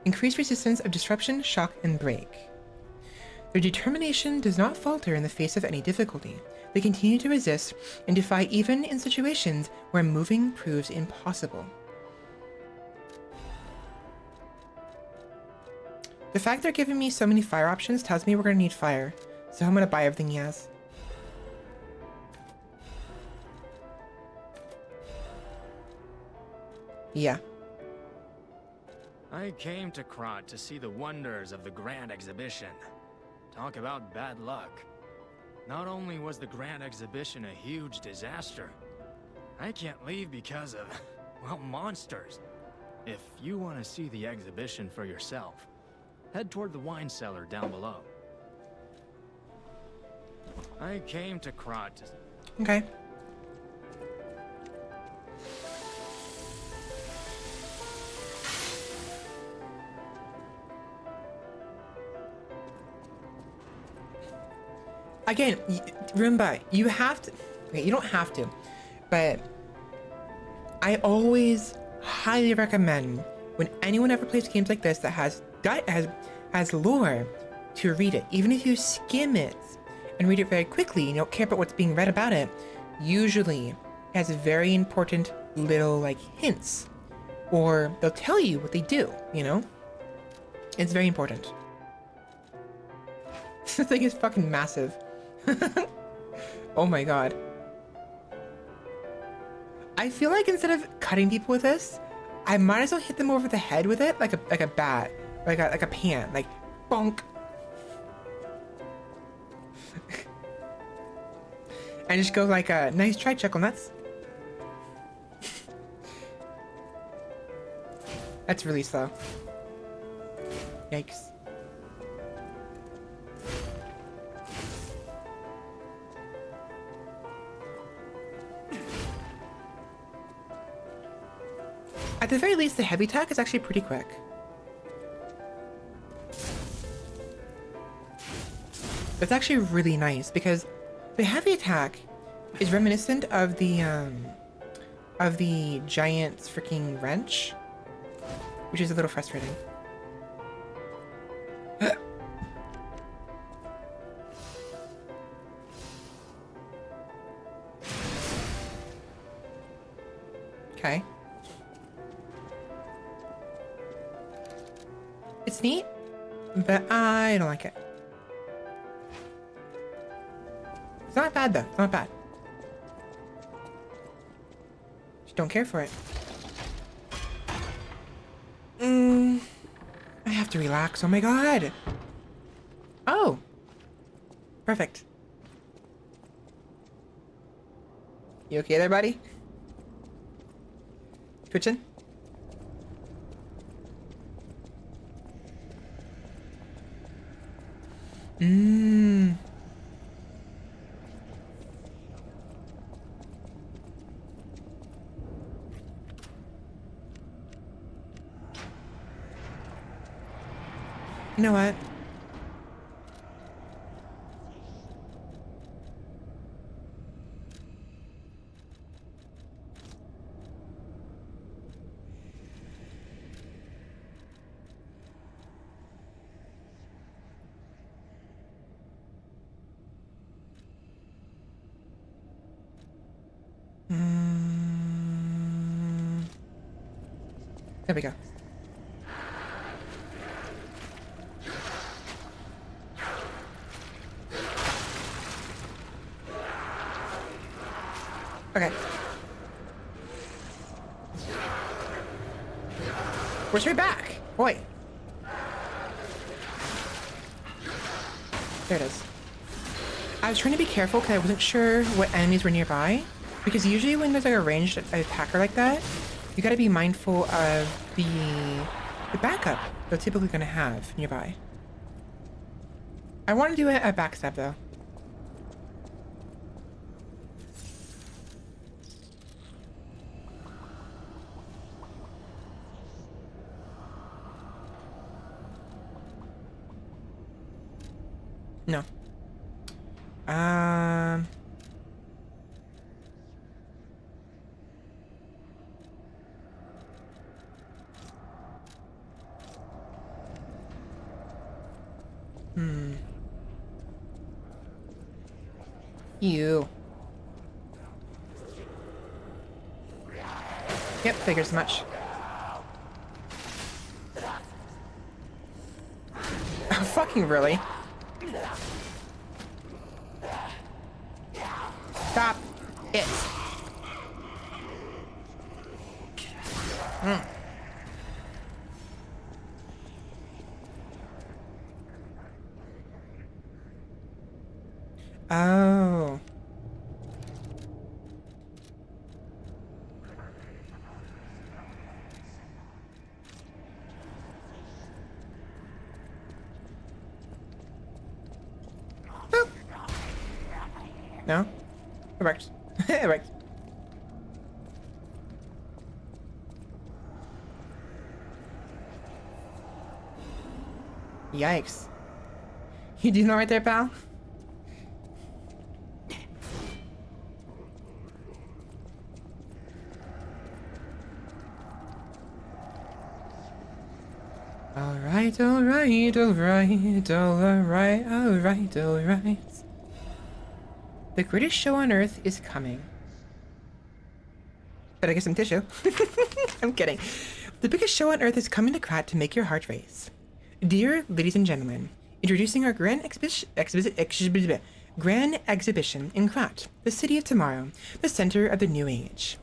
Increased resistance of disruption, shock, and break. Their determination does not falter in the face of any difficulty. They continue to resist and defy even in situations where moving proves impossible. The fact they're giving me so many fire options tells me we're gonna need fire, so I'm gonna buy everything he has. Yeah. I came to Krat to see the wonders of the Grand Exhibition. Talk about bad luck. Not only was the Grand Exhibition a huge disaster, I can't leave because of, well, monsters. If you want to see the exhibition for yourself, head toward the wine cellar down below. I came to Krat to... Okay. Again, Roomba, you have to... Okay, you don't have to, but I always highly recommend when anyone ever plays games like this that has lore to read it. Even if you skim it and read it very quickly and you don't care about what's being read about it, usually it has very important little like hints, or they'll tell you what they do, you know? It's very important. This thing is fucking massive. Oh my god. I feel like instead of cutting people with this, I might as well hit them over the head with it like a bat, like a pan, like bonk. And just go like a nice try, chuckle nuts. That's really slow. Yikes. At the very least, the heavy attack is actually pretty quick. That's actually really nice because the heavy attack is reminiscent of the giant freaking wrench, which is a little frustrating. Okay. It's neat, but I don't like it. It's not bad though, it's not bad. Just don't care for it. I have to relax, oh my god. Oh. Perfect. You okay there, buddy? Twitching? You know what? There we go. Okay. We're straight back. Boy. There it is. I was trying to be careful because I wasn't sure what enemies were nearby. Because usually when there's like a ranged attacker like that, you gotta be mindful of the backup they're typically gonna have nearby. I want to do a backstab though. No. You. Yep, figures as much. Oh, fucking really? Stop it. Oh. Boop. No? It worked. It worked. Yikes. You do know right there, pal? Alright, alright, alright, alright, alright, alright. The greatest show on earth is coming. Better get some tissue. I'm kidding. The biggest show on earth is coming to Krat to make your heart race. Dear ladies and gentlemen, introducing our grand exhibition in Krat, the city of tomorrow, the center of the new age.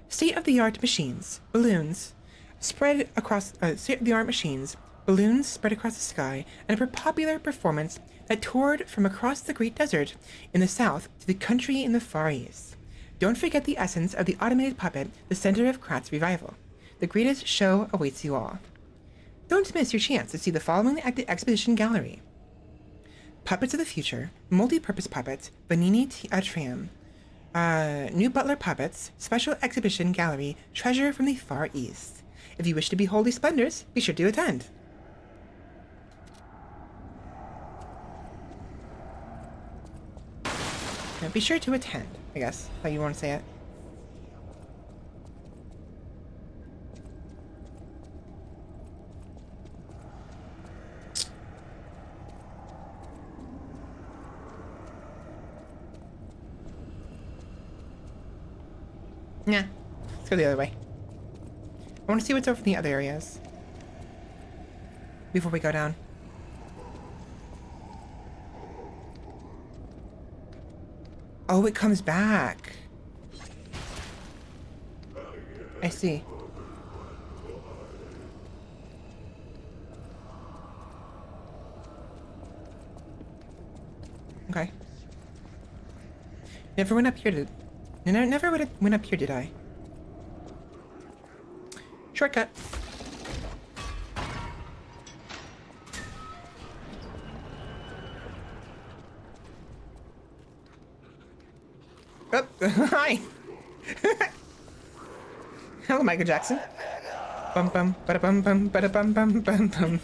State-of-the-art machines, balloons, spread across state-of-the-art machines, balloons spread across the sky, and a popular performance that toured from across the Great Desert in the south to the country in the far east. Don't forget the essence of the automated puppet, the center of Krat's revival. The greatest show awaits you all. Don't miss your chance to see the following at the exposition gallery. Puppets of the Future, Multi-Purpose Puppets, Vanini Tram, New Butler Puppets, Special Exhibition Gallery, Treasure from the Far East. If you wish to behold these splendors, be sure to attend. Now, be sure to attend, I guess, how you want to say it. Nah, let's go the other way. I want to see what's over in the other areas before we go down. Oh, it comes back. I see. Okay. Never went up here, did... Never went up here, did I? Shortcut. Oh, hi. Hello, Michael Jackson. Bum bum, bada bum bum, bada bum bum bum bum.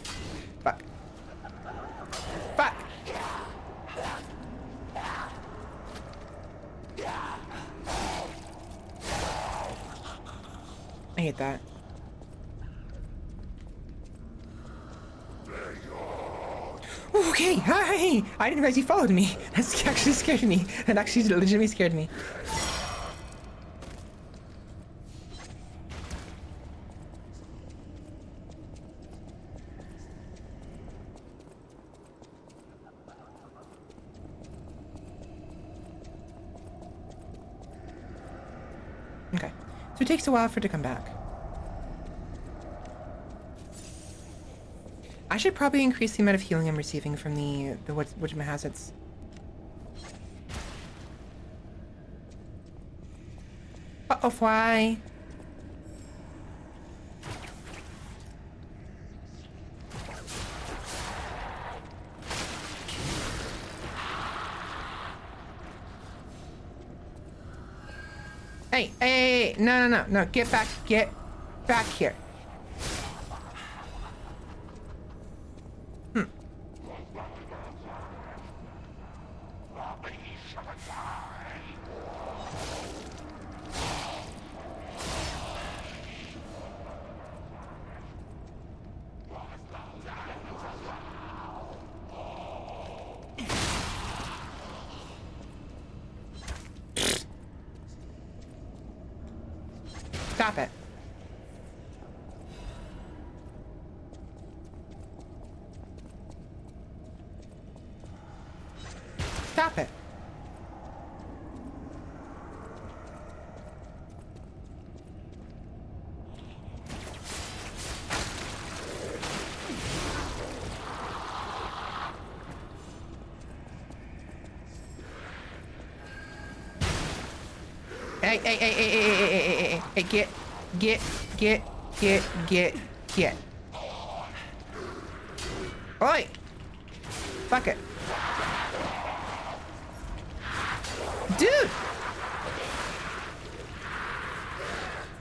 Fuck. Fuck. I hate that. Okay, hi! I didn't realize you followed me. That actually scared me. That actually legitimately scared me. Okay, so it takes a while for it to come back. I should probably increase the amount of healing I'm receiving from the which hazards. Uh-oh, fly. Hey, hey, no, get back here. Stop it. Stop it. Hey, get. Oi! Fuck it. Dude!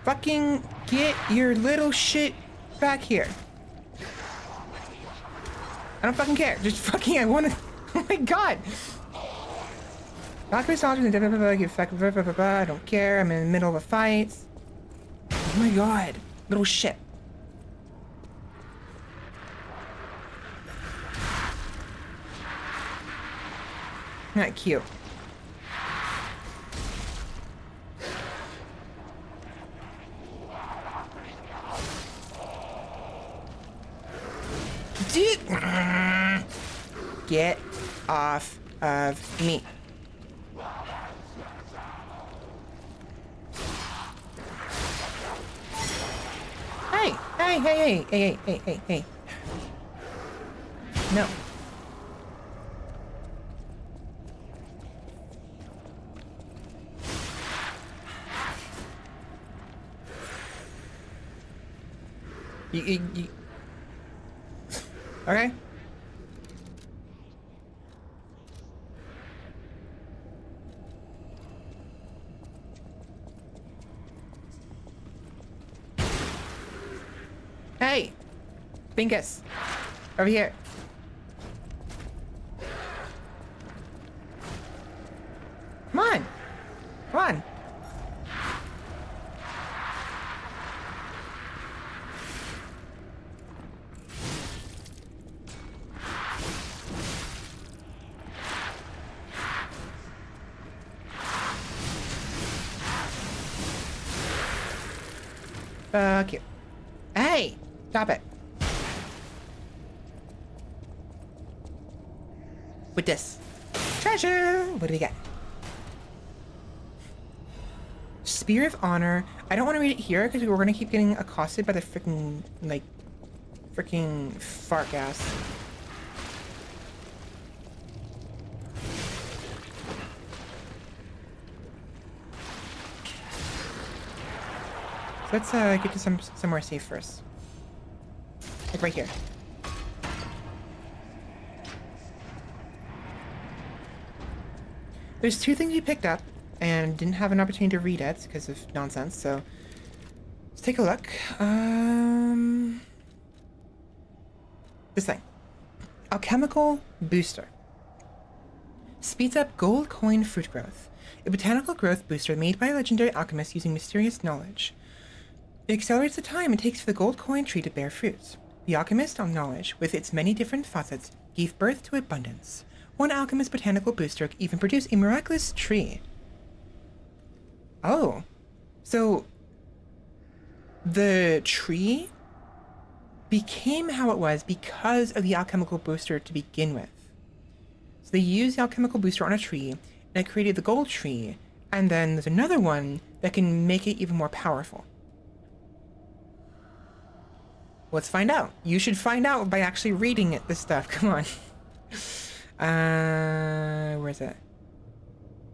Fucking get your little shit back here. I don't fucking care. Just fucking, I wanna, oh my god. Alchemist soldiers and I don't care. I'm in the middle of a fight. Oh my god. Little shit. Not cute. Dude! Get off of me. Hey. No. You. Okay. Hey! Binkus! Over here. Come on! Come on! Fuck you. Hey! Stop it. With this. Treasure! What do we got? Spear of Honor. I don't want to read it here because we're going to keep getting accosted by the freaking, like, freaking fart gas. Let's get to somewhere safe first. Like right here. There's two things we picked up and didn't have an opportunity to read it because of nonsense, so let's take a look. This thing. Alchemical Booster. Speeds up gold coin fruit growth. A botanical growth booster made by a legendary alchemist using mysterious knowledge. It accelerates the time it takes for the gold coin tree to bear fruits. The alchemist of knowledge, with its many different facets, gave birth to abundance. One alchemist botanical booster even produced a miraculous tree. Oh. So, the tree became how it was because of the alchemical booster to begin with. So they used the alchemical booster on a tree, and it created the gold tree, and then there's another one that can make it even more powerful. Let's find out. You should find out by actually reading it, this stuff. Come on. Where's it?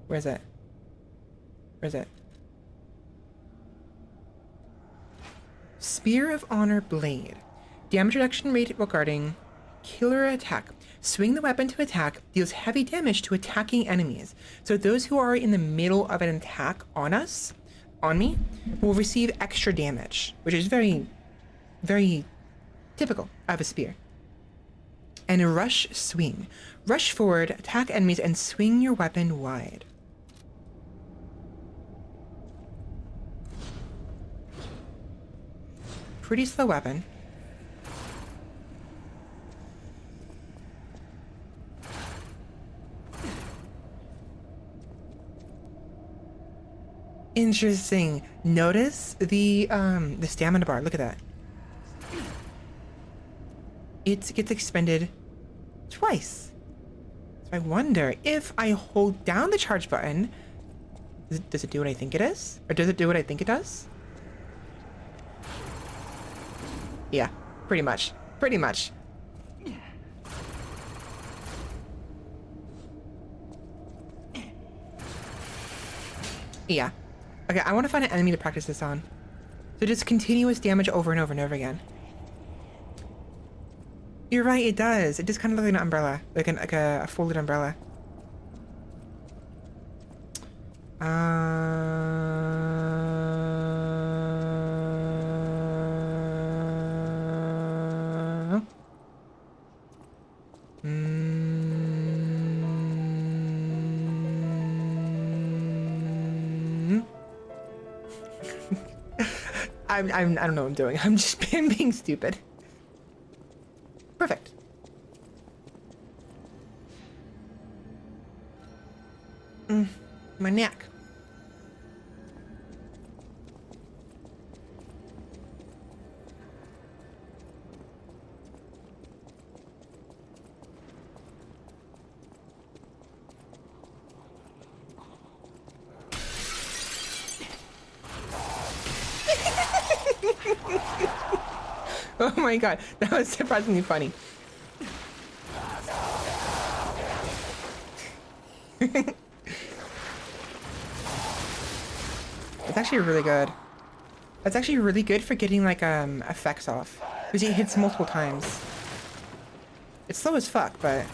Where's it? Where's it? Spear of Honor Blade. Damage reduction rate regarding killer attack. Swing the weapon to attack, deals heavy damage to attacking enemies. So those who are in the middle of an attack on us, on me, will receive extra damage, which is very, very typical of a spear. And a rush swing. Rush forward, attack enemies, and swing your weapon wide. Pretty slow weapon. Interesting. Notice the stamina bar. Look at that. It gets expended twice. So I wonder if I hold down the charge button, does it do what I think it is? Or does it do what I think it does? Yeah, pretty much. Pretty much. Yeah. Okay, I want to find an enemy to practice this on. So just continuous damage over and over and over again. You're right, it does. It just kind of looks like an umbrella. Like a folded umbrella. I don't know what I'm doing. I'm just being stupid. Perfect. My neck. Oh my god, that was surprisingly funny. It's actually really good. That's actually really good for getting like effects off. Because it hits multiple times. It's slow as fuck, but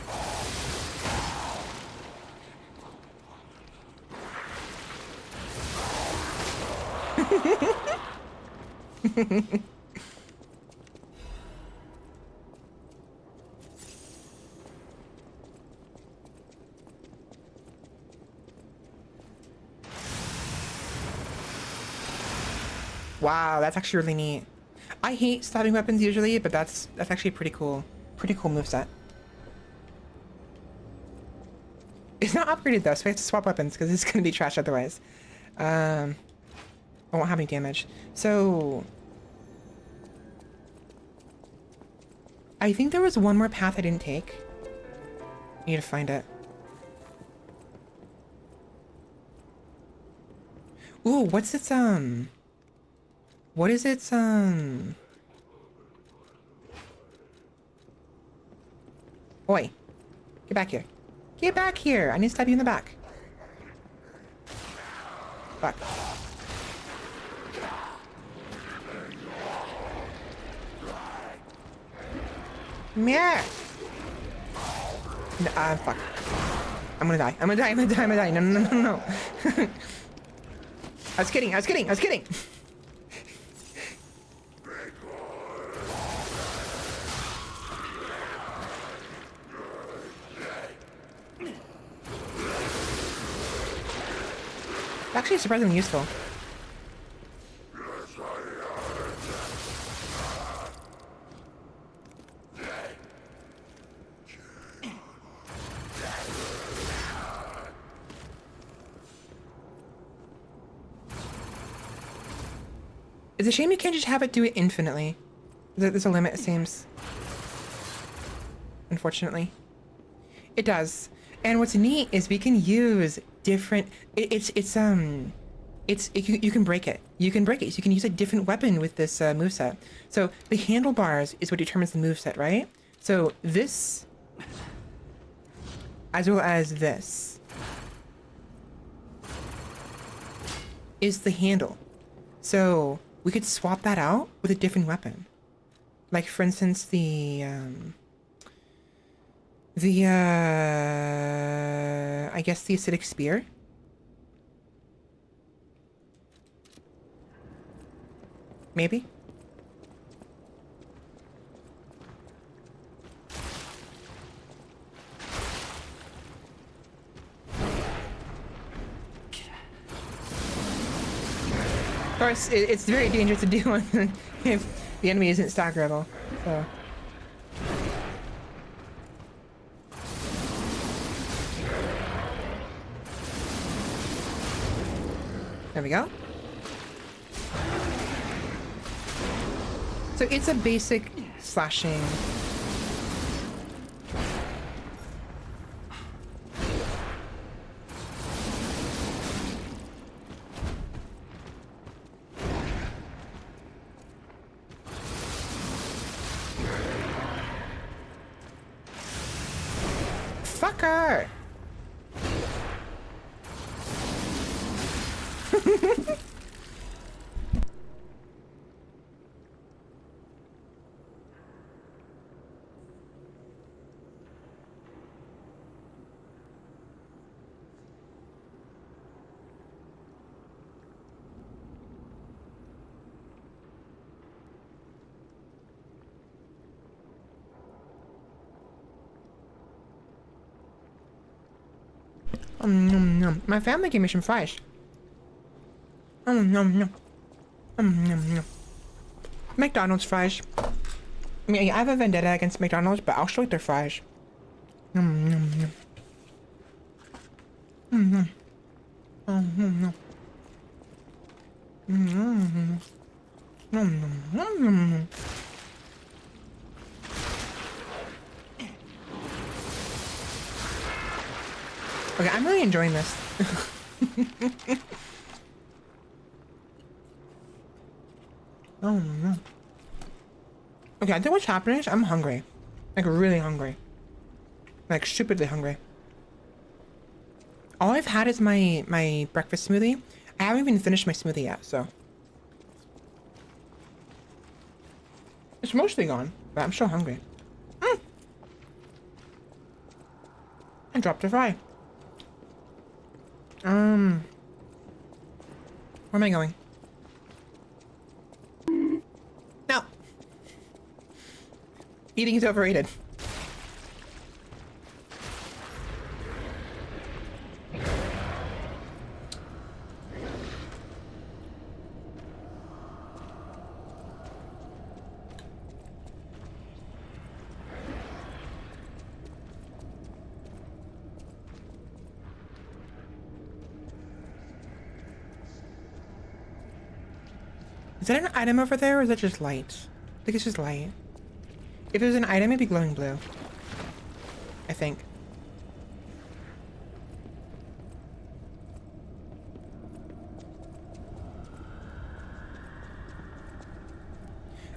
wow, that's actually really neat. I hate stabbing weapons usually, but that's actually pretty cool. Pretty cool moveset. It's not upgraded though, so we have to swap weapons because it's gonna be trash otherwise. I won't have any damage. So I think there was one more path I didn't take. I need to find it. Ooh, what's its what is its Oi. Get back here. Get back here! I need to stab you in the back. Fuck. Meh! No, fuck. I'm gonna die. I'm gonna die. I'm gonna die. I'm gonna die. No, no, no, no, no. I was kidding. I was kidding. I was kidding. Actually, surprisingly useful. It's a shame you can't just have it do it infinitely. There's a limit, it seems. Unfortunately. It does. And what's neat is we can use different... you can break it. You can break it. So you can use a different weapon with this moveset. So the handlebars is what determines the moveset, right? So this, as well as this, is the handle. So we could swap that out with a different weapon. Like, for instance, I guess the acidic spear. Maybe? Of course, it's very dangerous to do if the enemy isn't staggerable, so... There we go. So it's a basic slashing. Fucker! Nom, nom. My family gave me some fries. Nom, nom. Nom, nom. McDonald's fries. I mean, I have a vendetta against McDonald's, but I'll still eat their fries. Nom, nom, nom. Nom, nom. Oh, nom, nom. Nom, nom. Nom, nom, nom, nom, nom. Okay, I'm really enjoying this. Oh no. Okay, I think what's happening is I'm hungry. Like really hungry. Like stupidly hungry. All I've had is my breakfast smoothie. I haven't even finished my smoothie yet, so. It's mostly gone, but I'm still hungry. Mm. I dropped a fry. Where am I going? No. Eating is overrated. Is that an item over there, or is that just light? I think it's just light. If there's an item, it'd be glowing blue. I think.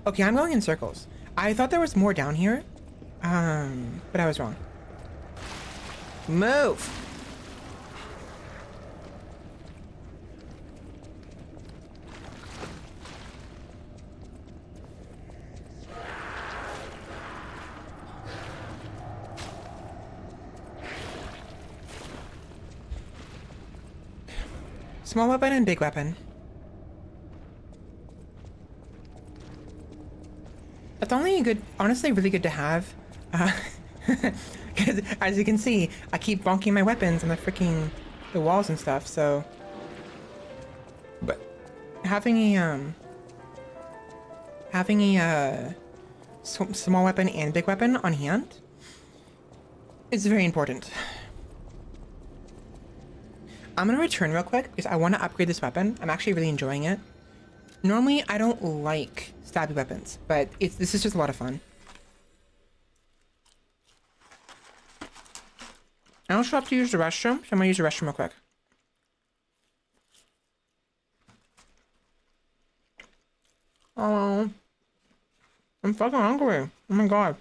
Okay, I'm going in circles. I thought there was more down here. But I was wrong. Move! Small weapon and big weapon. That's only good, honestly, really good to have. Because as you can see, I keep bonking my weapons on the freaking the walls and stuff. So, but having a small weapon and big weapon on hand is very important. I'm gonna return real quick because I want to upgrade this weapon. I'm actually really enjoying it. Normally, I don't like stabby weapons, but this is just a lot of fun. I also have to use the restroom, so I'm gonna use the restroom real quick. Oh, I'm fucking hungry. Oh my god.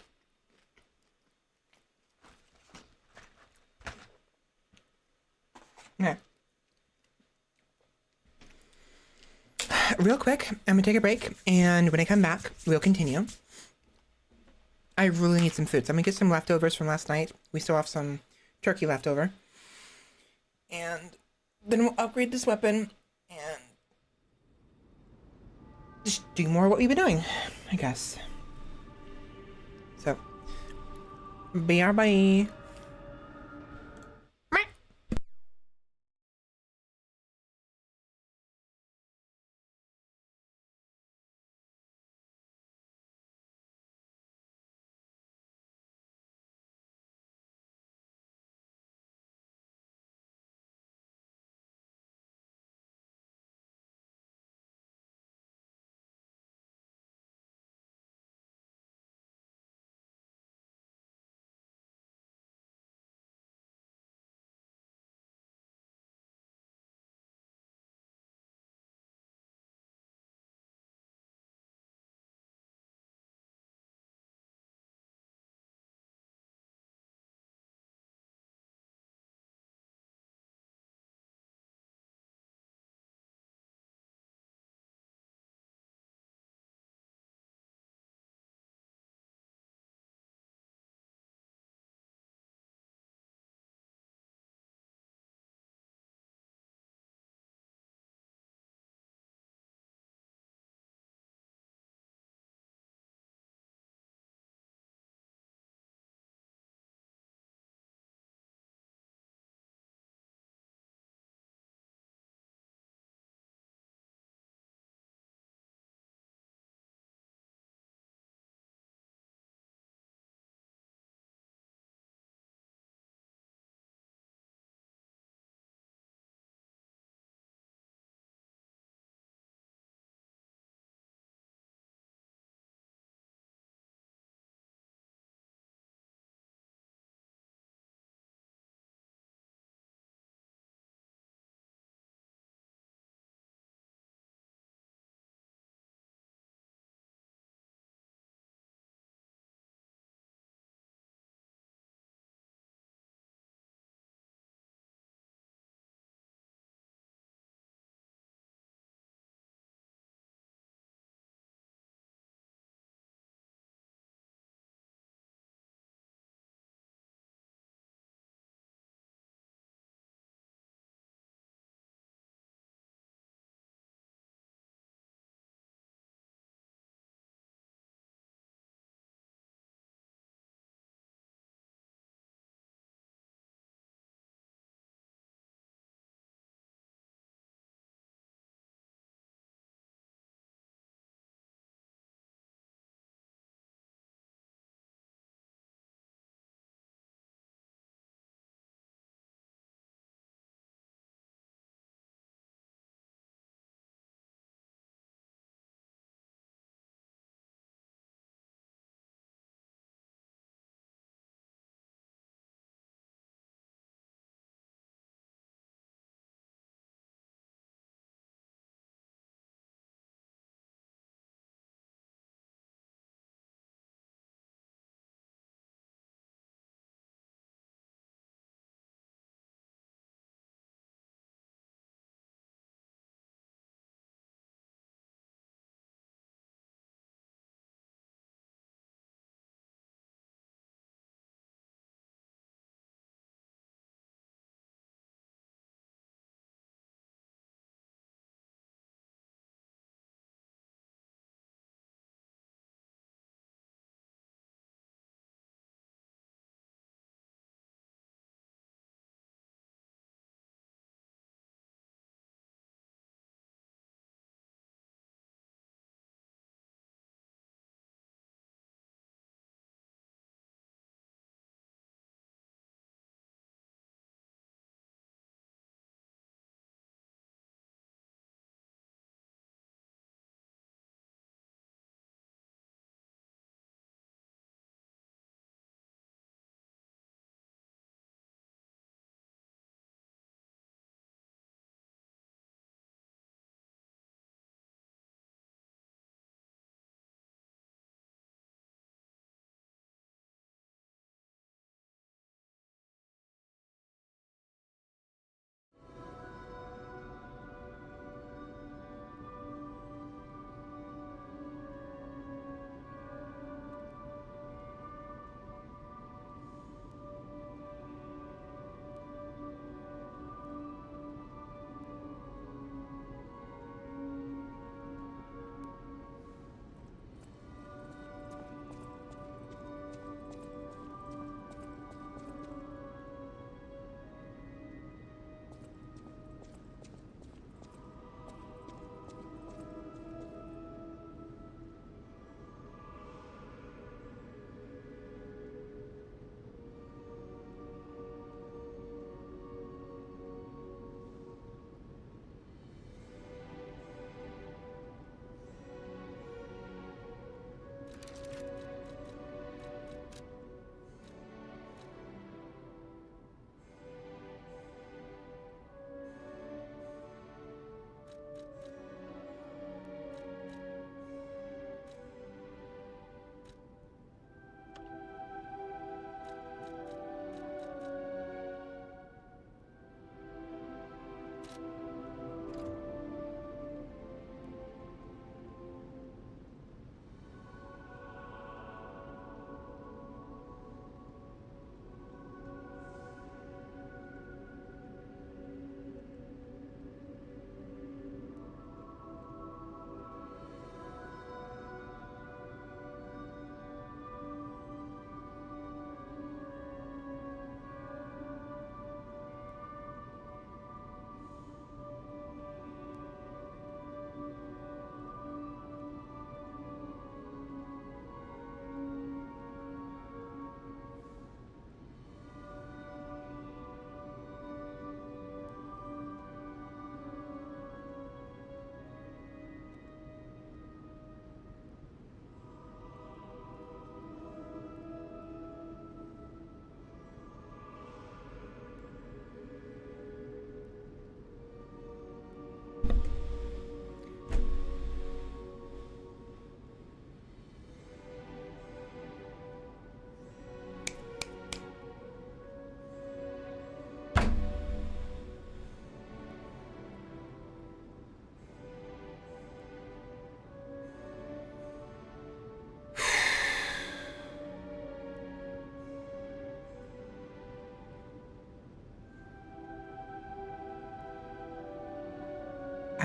Okay. Real quick, I'm gonna take a break, and when I come back, we'll continue. I really need some food, so I'm gonna get some leftovers from last night. We still have some turkey left over. And then we'll upgrade this weapon and just do more of what we've been doing, I guess. So, BRB.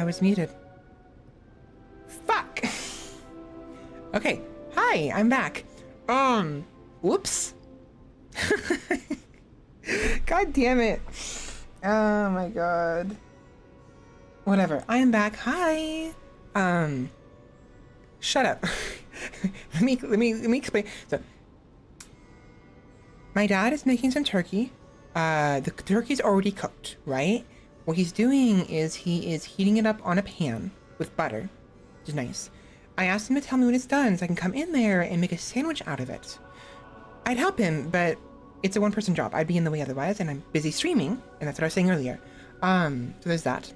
I was muted. Fuck. Okay. Hi, I'm back. Whoops. God damn it. Oh my god. Whatever. I am back. Hi. Shut up. let me explain. So, my dad is making some turkey. The turkey's already cooked, right? What he's doing is he is heating it up on a pan with butter, which is nice. I asked him to tell me when it's done so I can come in there and make a sandwich out of it. I'd help him, but it's a one-person job. I'd be in the way otherwise, and I'm busy streaming, and that's what I was saying earlier. So there's that.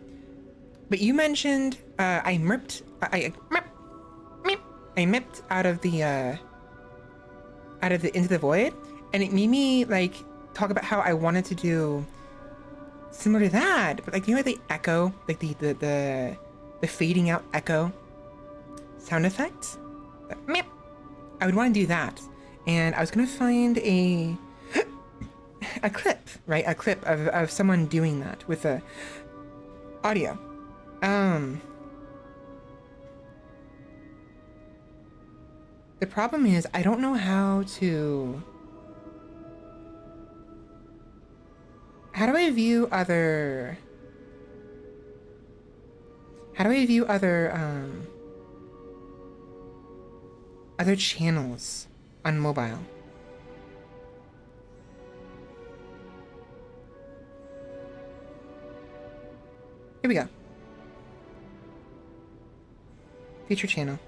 But you mentioned I merped out of the into the void, and it made me like talk about how I wanted to do similar to that, but like you know the echo, like the fading out echo sound effect. I would want to do that, and I was gonna find a clip, right? A clip of someone doing that with a audio. The problem is I don't know how do I view other other channels on mobile? Here we go. Feature channel.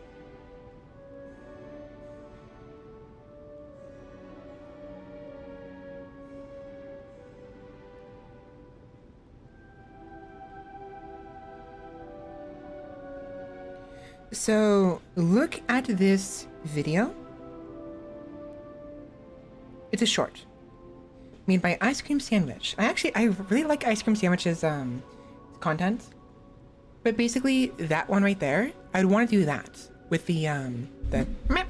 So look at this video. It's a short made by Ice Cream Sandwich. I really like Ice Cream Sandwich's content, but basically that one right there, I'd want to do that with the mep.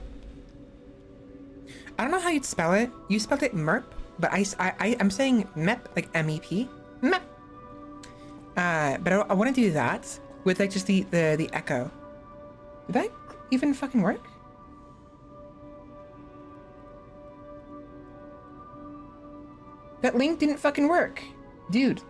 I don't know how you'd spell it. You spelled it merp, but I'm saying mep, like M-E-P, mep. But I want to do that with like just the echo. Did that even fucking work? That link didn't fucking work, dude.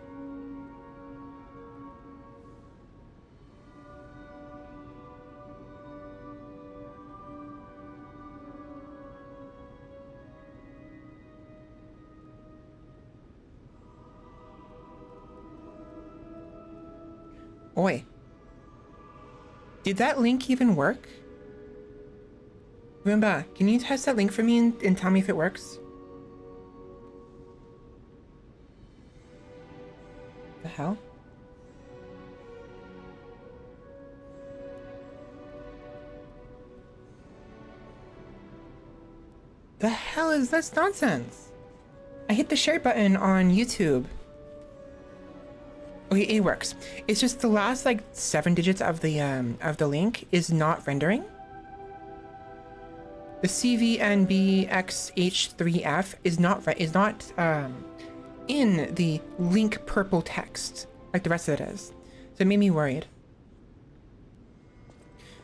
Oi. Did that link even work? Roomba, can you test that link for me and tell me if it works? The hell? The hell is this nonsense? I hit the share button on YouTube. Okay, it works. It's just the last like 7 digits of the link is not rendering. The CVNBXH3F is not in the link purple text like the rest of it is. So it made me worried.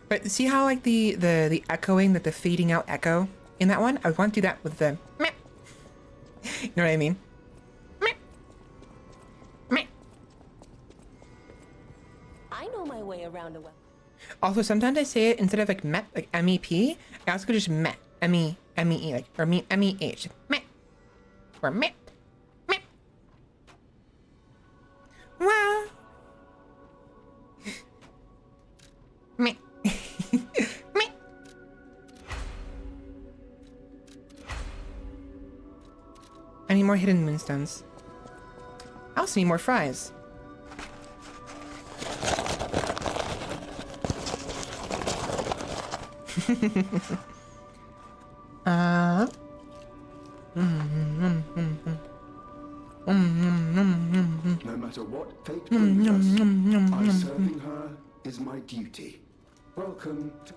But see how like the echoing, the fading out echo in that one? I want to do that with the meh. You know what I mean? Meh. Meh. I know my way around a well. Also, sometimes I say it instead of like met, like MEP, I also could just met, M-E-E, like, or M-E-H, met, or met, met. Well, met, met. I need more hidden moonstones. I also need more fries. No matter what fate brings us, serving her is my duty. Welcome to...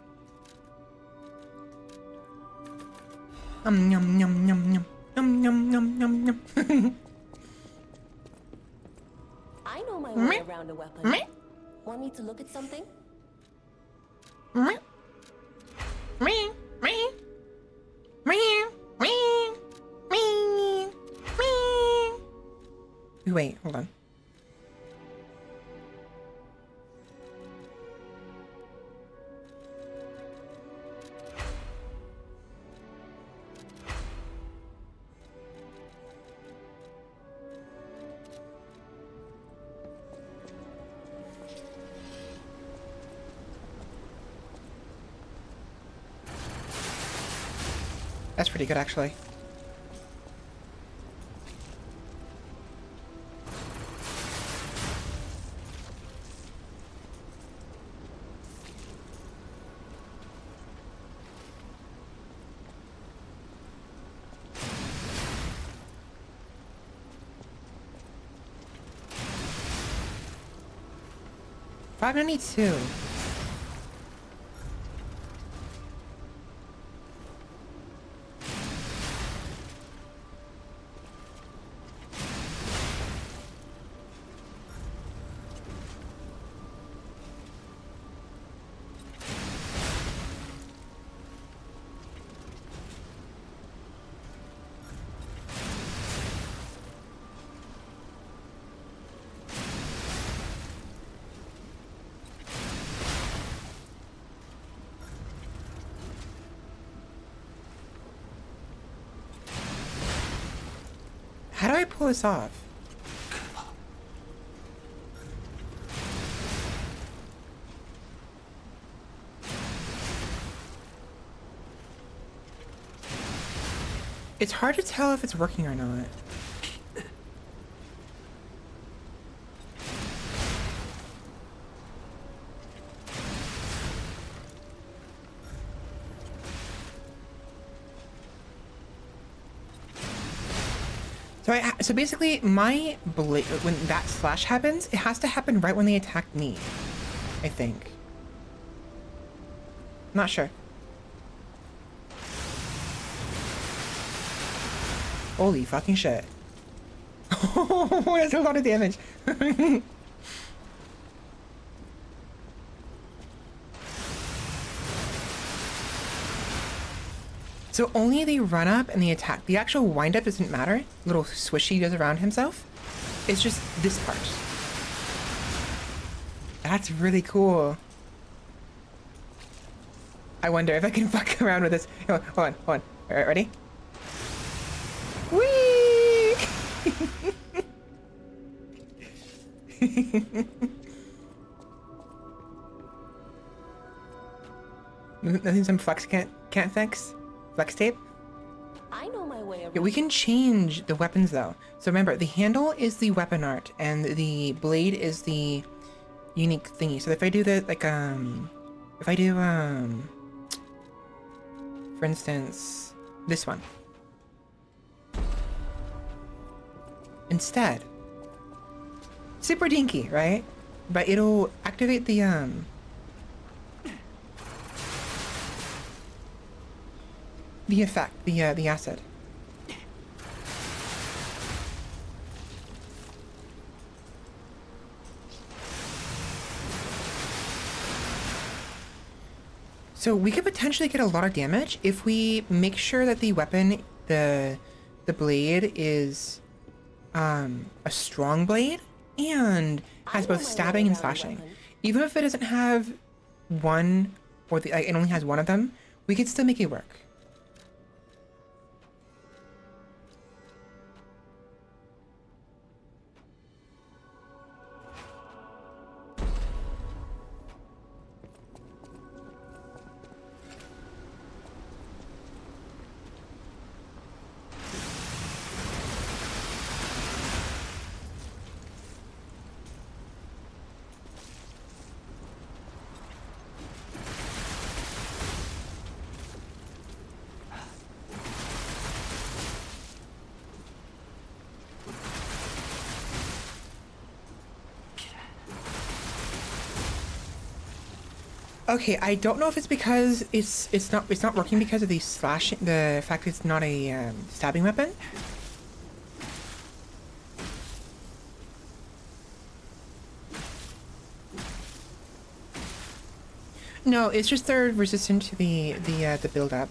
Yum yum yum yum yum yum yum yum yum. I know my way around a weapon. Want me to look at something? Me, me, me, me, me, me, me. Wait, hold on. That's pretty good, actually. $5.92. How do I pull this off? It's hard to tell if it's working or not. So basically, my blade, when that slash happens, it has to happen right when they attack me, I think. Not sure. Holy fucking shit. Oh, that's a lot of damage. So only the run up and the attack. The actual wind up doesn't matter. Little swish he does around himself. It's just this part. That's really cool. I wonder if I can fuck around with this. Hold on, hold on. All right, ready? Whee! Nothing some flex can't fix? Flex tape? I know my way around. Yeah, we can change the weapons though. So remember, the handle is the weapon art and the blade is the unique thingy. So if I do the if I do for instance, this one. Instead. Super dinky, right? But it'll activate the effect, the acid. So we could potentially get a lot of damage if we make sure that the weapon, the blade is a strong blade and has both stabbing and slashing. Even if it doesn't have one or it only has one of them, we could still make it work. Okay, I don't know if it's because it's not working because of the fact it's not a stabbing weapon. No, it's just they're resistant to the build up.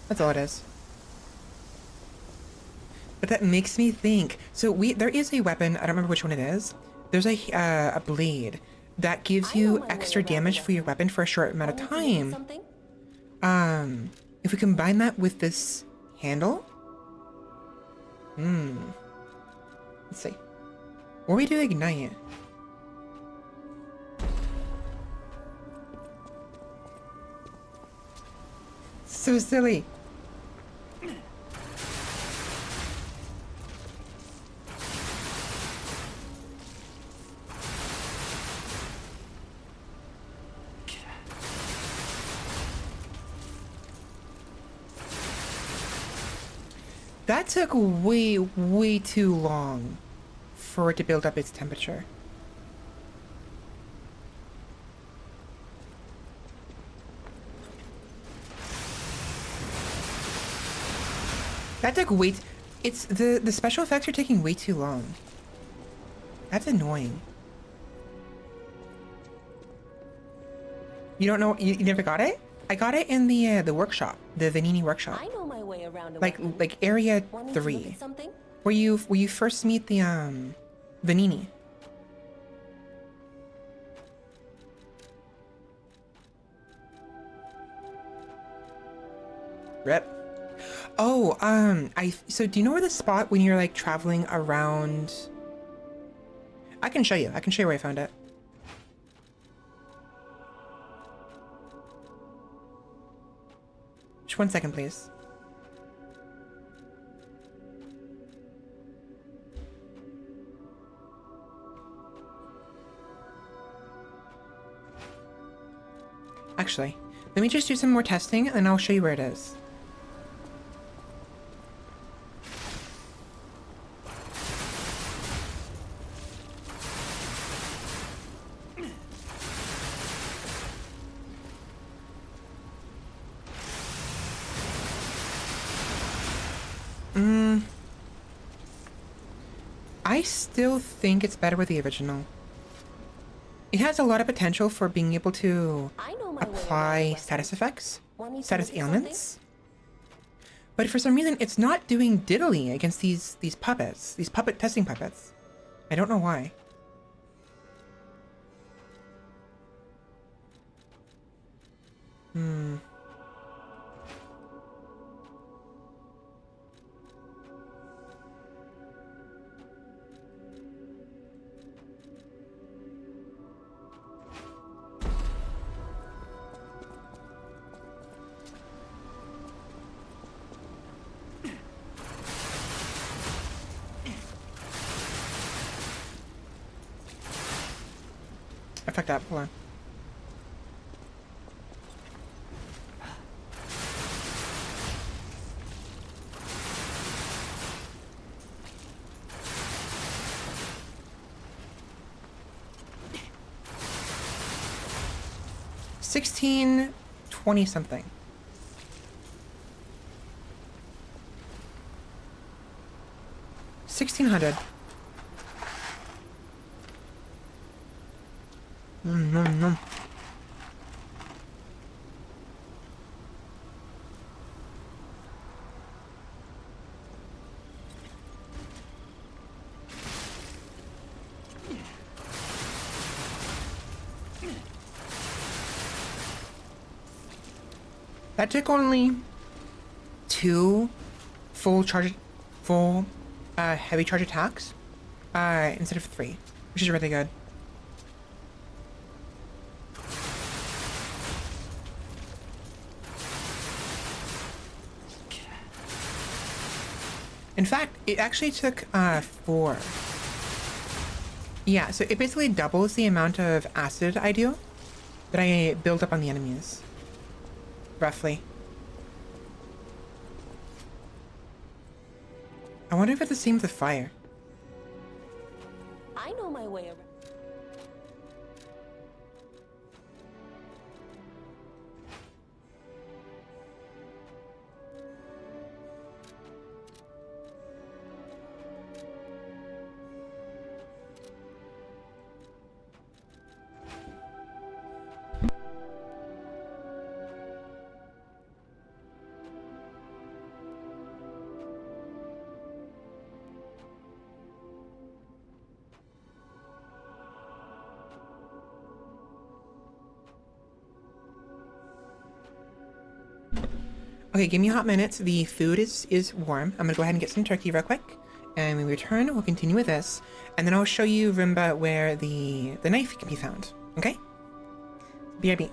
That's all it is. But that makes me think. So there is a weapon. I don't remember which one it is. There's a blade that gives you extra damage for your weapon for a short amount of time. Something? If we combine that with this handle, let's see. Or we do ignite. So silly. That took way, way too long for it to build up its temperature. That took way it's the special effects are taking way too long. That's annoying. You don't know, you never got it? I got it in the workshop, the Vanini workshop. I know my way around a Like weapon. area Want me to look 3, at something? where you first meet the Vanini. Rip. Oh, so do you know where the spot when you're like traveling around? I can show you. I can show you where I found it. Just 1 second, please. Actually, let me just do some more testing and I'll show you where it is. I still think it's better with the original. It has a lot of potential for being able to I know my way around a apply weapon. status effects, Want me to status look at ailments. But for some reason, it's not doing diddly against these puppets, these puppet testing puppets. I don't know why. I fucked up. Hold on. $16.20 something. $1,600. That took only 2 full heavy charge attacks instead of 3, which is really good. In fact, it actually took 4. Yeah, so it basically doubles the amount of acid I do that I build up on the enemies. Roughly. I wonder if it's the same with the fire. I know my way around. Okay, give me a hot minute. The food is warm. I'm gonna go ahead and get some turkey real quick. And when we return, we'll continue with this. And then I'll show you, Roomba, where the knife can be found. Okay? BRB.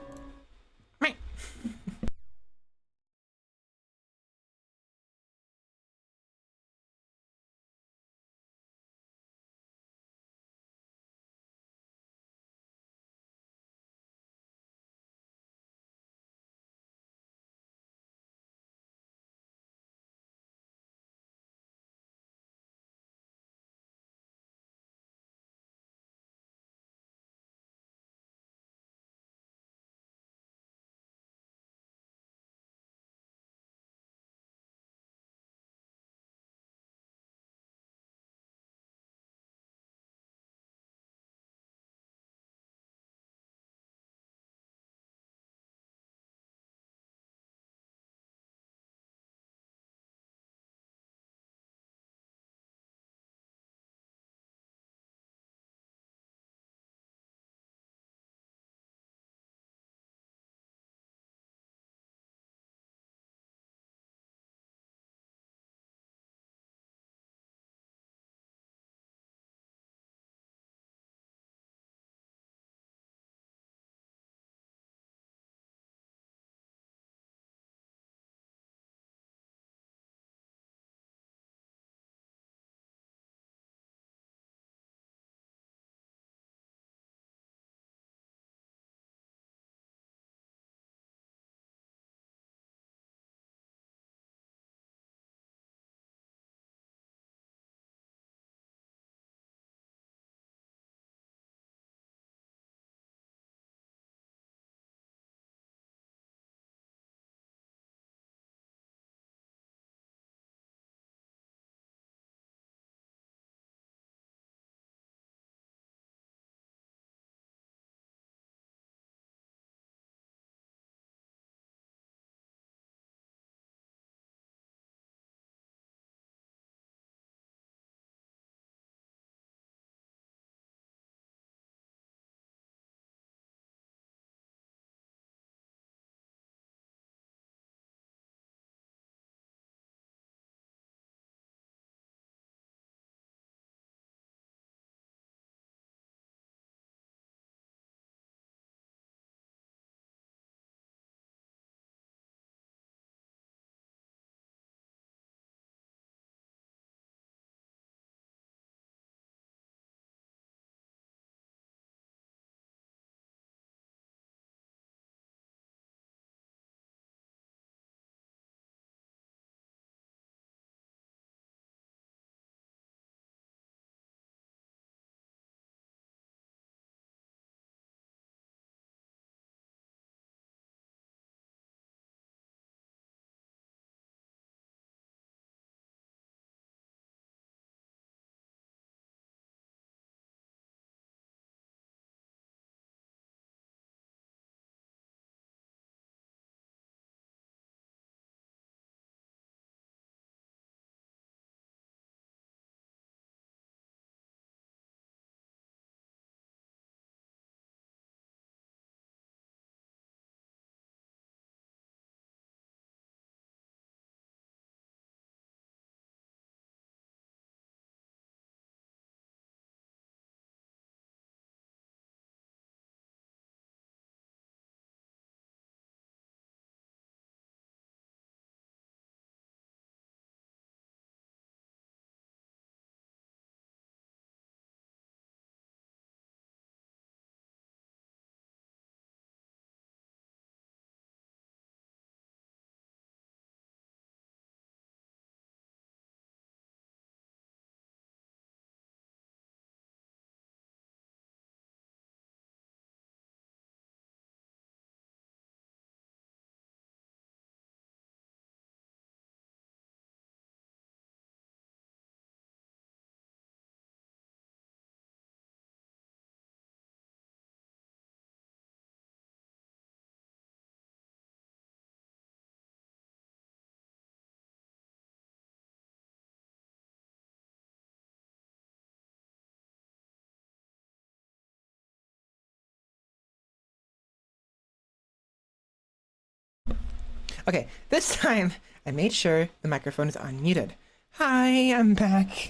Okay, this time I made sure the microphone is unmuted. Hi, I'm back.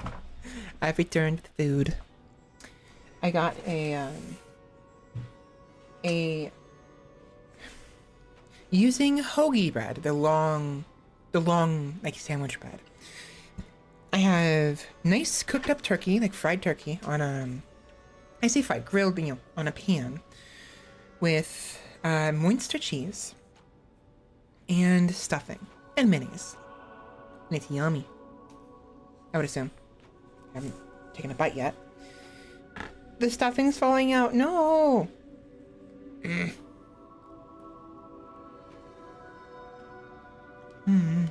I've returned with food. I got a using hoagie bread, the long like sandwich bread. I have nice cooked up turkey, like fried turkey on I say fried, grilled, on a pan with moisture cheese and stuffing and minis. And it's yummy. I would assume. I haven't taken a bite yet. The stuffing's falling out. No. Mm. Mm.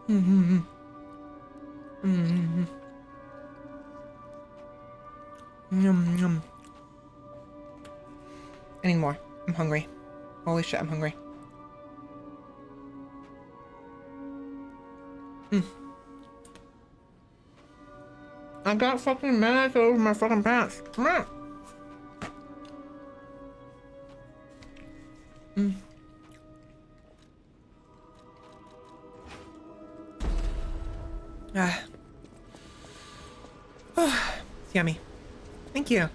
Mm. Mm. Yum yum. I need more. I'm hungry. Holy shit, I'm hungry. I got fucking mayonnaise over my fucking pants. Come on. Ah. Oh, it's yummy. Thank you.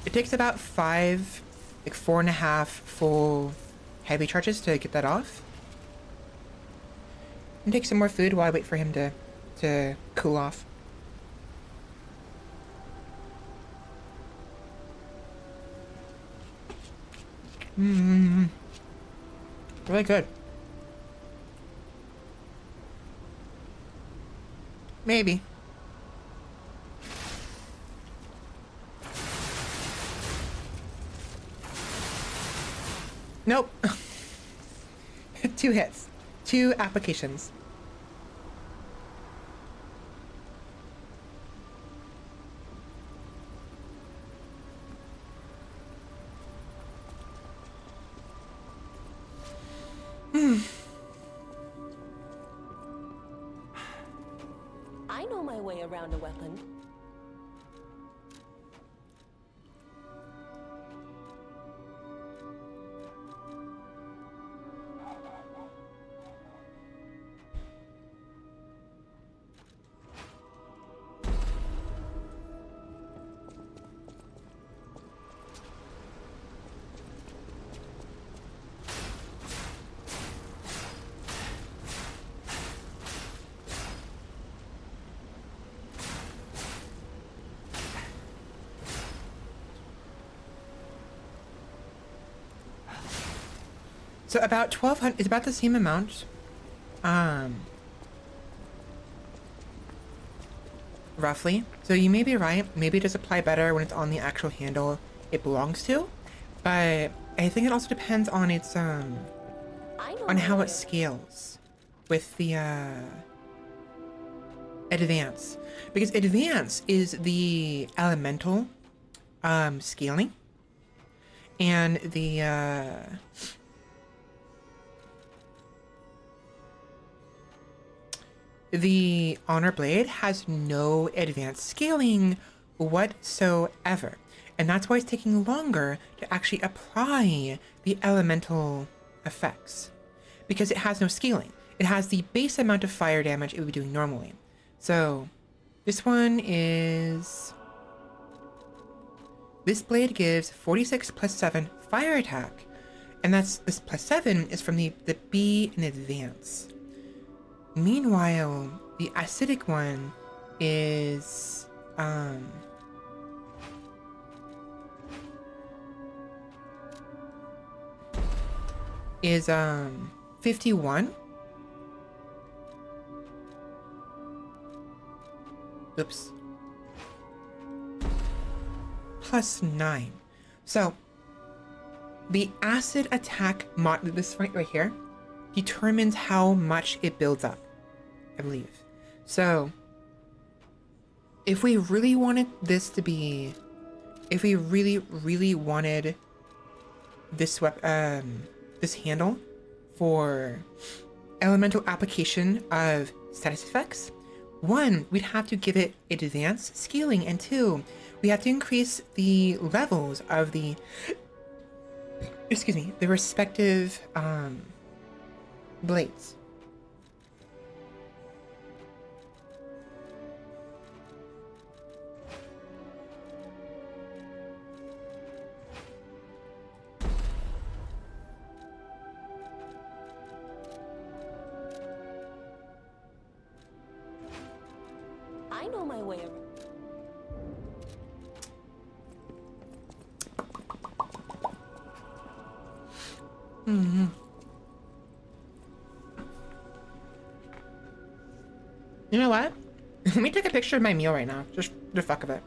It takes about 4.5 full heavy charges to get that off. And take some more food while I wait for him to cool off. Really good. Maybe. Nope. 2 hits. 2 applications. I know my way around a weapon. So about 1,200, it's about the same amount. Roughly. So you may be right. Maybe it does apply better when it's on the actual handle it belongs to. But I think it also depends on its, I know on my how way it scales with the, advance. Because advance is the elemental, scaling. And the Honor Blade has no advanced scaling whatsoever. And that's why it's taking longer to actually apply the elemental effects. Because it has no scaling. It has the base amount of fire damage it would be doing normally. So, this one is... This blade gives 46 plus 7 fire attack. And this plus 7 is from the B in advance. Meanwhile, the acidic one is 51. Oops. Plus 9. So the acid attack mod, this right here, determines how much it builds up, I believe. So if we really wanted this to be, if we really wanted this weapon, this handle for elemental application of status effects, one, we'd have to give it advanced scaling, and two, we have to increase the levels of the, excuse me, the respective blades. I know my way around. You know what? Let me take a picture of my meal right now, just for the fuck of it.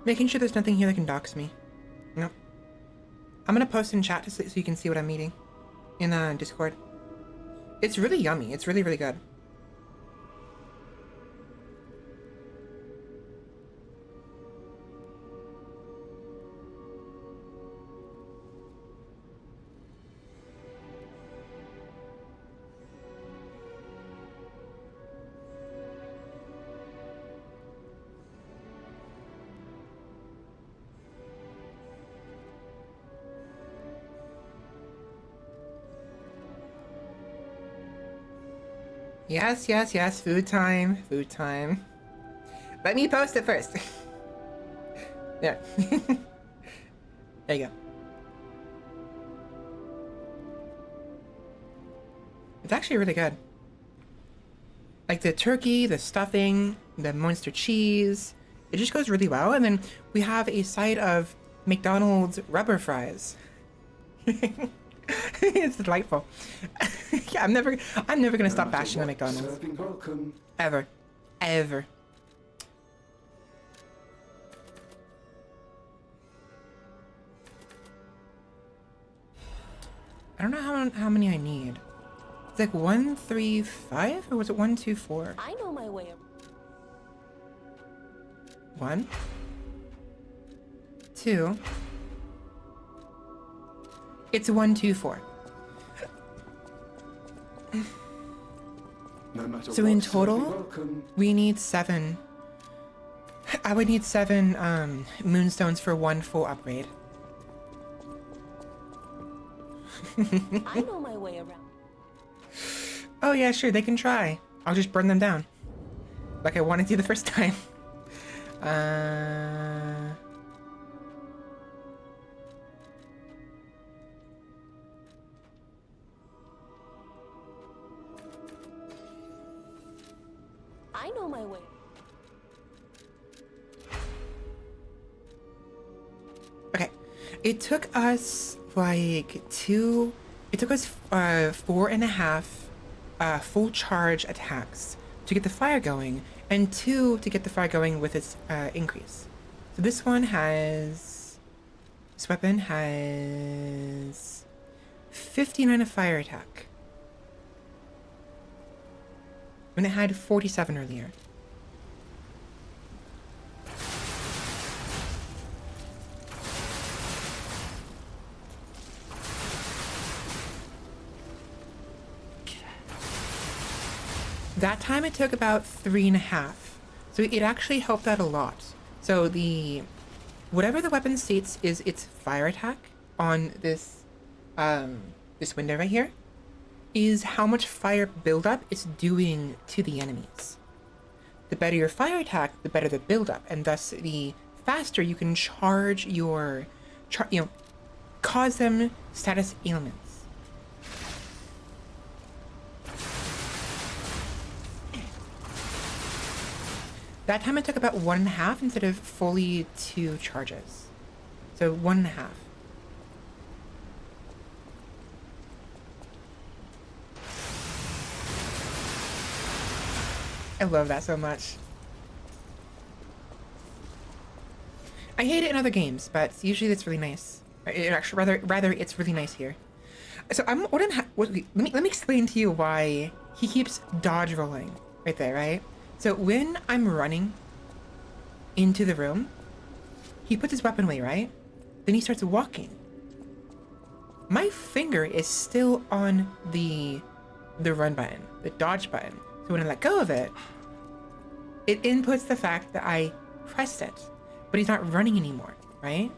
Making sure there's nothing here that can dox me. Nope. I'm gonna post in chat so you can see what I'm eating in Discord. It's really yummy. It's really, really good. Yes, yes, yes. Food time. Food time. Let me post it first. There. There you go. It's actually really good. Like the turkey, the stuffing, the Munster cheese. It just goes really well. And then we have a side of McDonald's rubber fries. It's delightful. Yeah, I'm never gonna stop bashing on McDonald's. Serving welcome. Ever. Ever. I don't know how many I need. It's like 1, 3, 5, or was it 1, 2, 4? I know my way around. 1, 2. It's 1, 2, 4. No matter So what, in serving total, welcome. we need 7. I would need 7 moonstones for 1 full upgrade. I know my way around. Oh yeah, sure, they can try. I'll just burn them down. Like I wanted to the first time. I know my way. Okay. It took us like 4.5 full charge attacks to get the fire going, and 2 to get the fire going with its increase. So this weapon has 59 of fire attack. When it had 47 earlier. That time it took about 3.5. So it actually helped out a lot. So whatever the weapon states is its fire attack on this window right here is how much fire buildup it's doing to the enemies. The better your fire attack, the better the buildup, and thus the faster you can charge your, cause them status ailments. That time it took about 1.5 instead of fully 2 charges. So 1.5. I love that so much. I hate it in other games, but usually it's really nice. Actually, rather, it's really nice here. So let me explain to you why he keeps dodge rolling right there, right? So when I'm running into the room, he puts his weapon away, right? Then he starts walking. My finger is still on the run button, the dodge button. So when I let go of it, it inputs the fact that I pressed it, but he's not running anymore, right?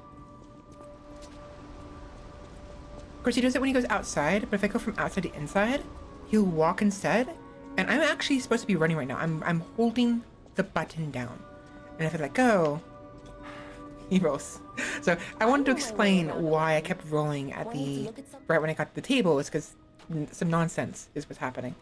Of course, he does it when he goes outside, but if I go from outside to inside, he'll walk instead. And I'm actually supposed to be running right now. I'm holding the button down. And if I let go, he rolls. So I wanted to explain why I kept rolling at right when I got to the table is because some nonsense is what's happening.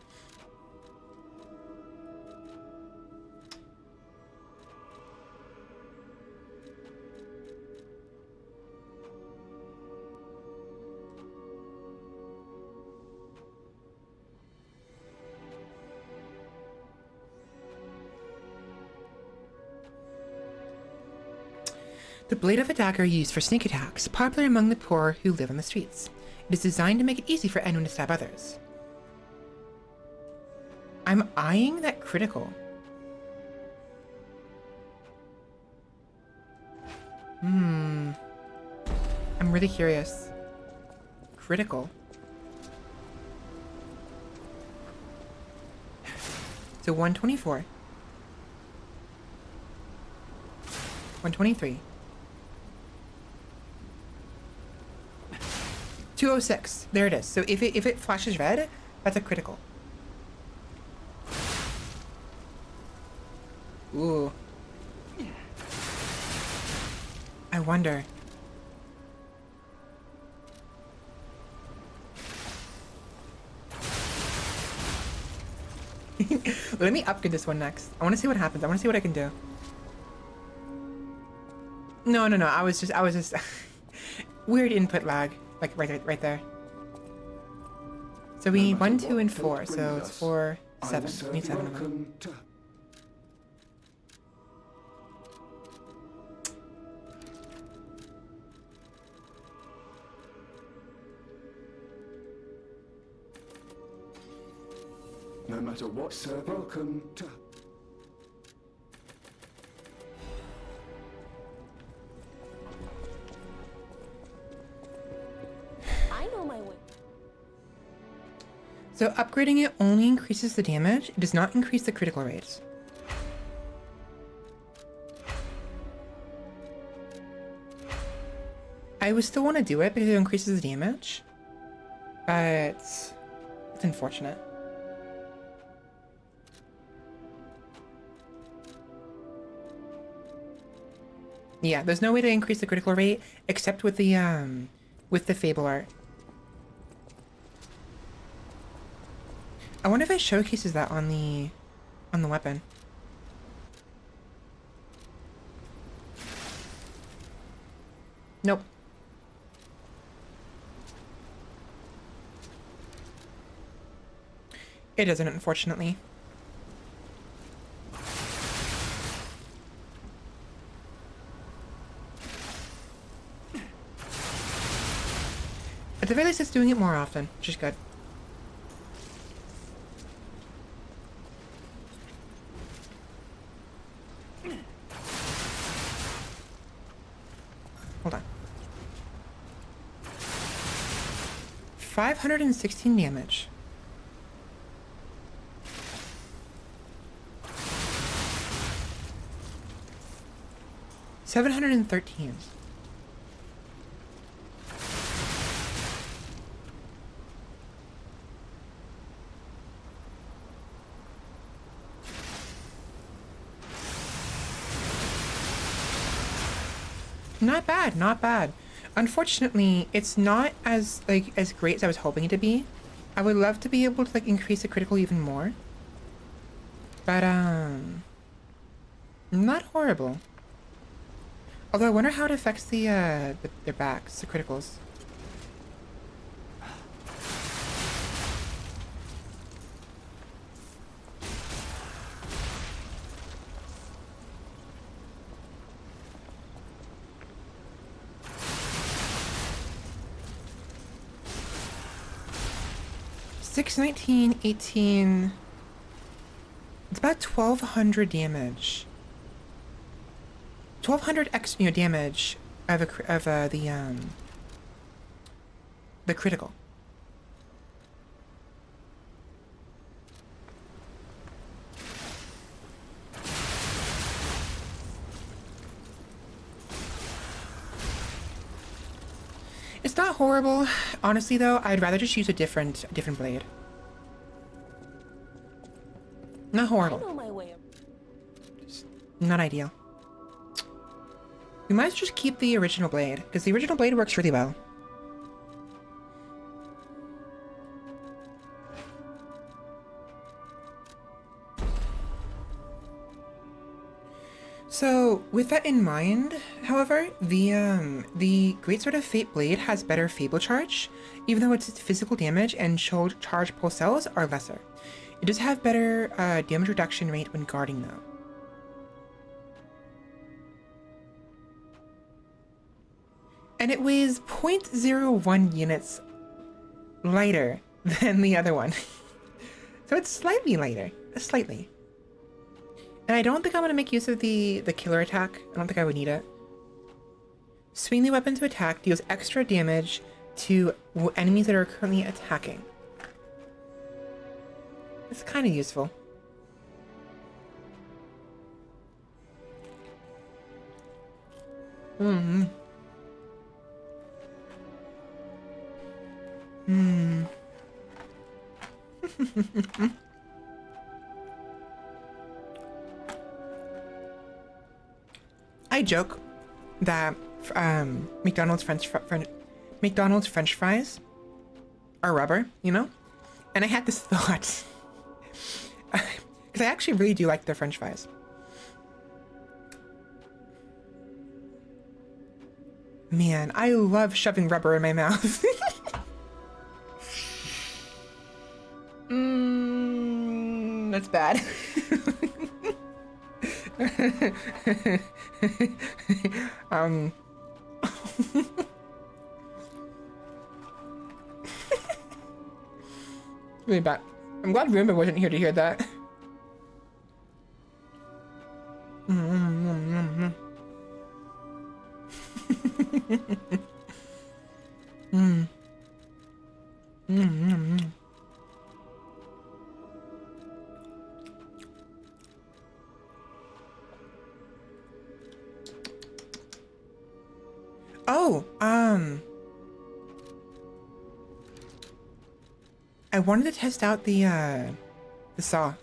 The blade of a dagger used for sneak attacks, popular among the poor who live on the streets. It is designed to make it easy for anyone to stab others. I'm eyeing that critical. I'm really curious. Critical. So 124. 123. 206. There it is. So if it flashes red, that's a critical. Ooh. I wonder. Let me upgrade this one next. I want to see what happens. I want to see what I can do. No. I was just weird input lag. Like right there. So we need 1, 2, and 4. So it's 4, 7. We need 7 of them. No matter what, sir, welcome to... So upgrading it only increases the damage. It does not increase the critical rates. I would still want to do it because it increases the damage. But it's unfortunate. Yeah, there's no way to increase the critical rate except with the Fable art. I wonder if it showcases that on the weapon. Nope. It doesn't, unfortunately. At the very least, it's doing it more often, which is good. Hold on. 516 damage. $713. Not bad, not bad. Unfortunately, it's not as great as I was hoping it to be. I would love to be able to increase the critical even more. But not horrible. Although I wonder how it affects their backs, the criticals. 6, 19, 18. It's about 1200 damage. 1200 damage of the critical. It's not horrible. Honestly though, I'd rather just use a different blade. Not I horrible. know my way. Just not ideal. We might just keep the original blade, because the original blade works really well. So, with that in mind, however, the Greatsword of Fate blade has better Fable charge, even though its physical damage and charge pulse cells are lesser. It does have better damage reduction rate when guarding though. And it weighs 0.01 units lighter than the other one. So it's slightly lighter, slightly. And I don't think I'm going to make use of the killer attack. I don't think I would need it. Swing the weapon to attack deals extra damage to enemies that are currently attacking. It's kind of useful. Hmm. Hmm. I joke that McDonald's French fries are rubber, you know? And I had this thought. Because I actually really do like their French fries. Man, I love shoving rubber in my mouth. That's bad. Really bad. I'm glad Roomba wasn't here to hear that. Oh, I wanted to test out the saw.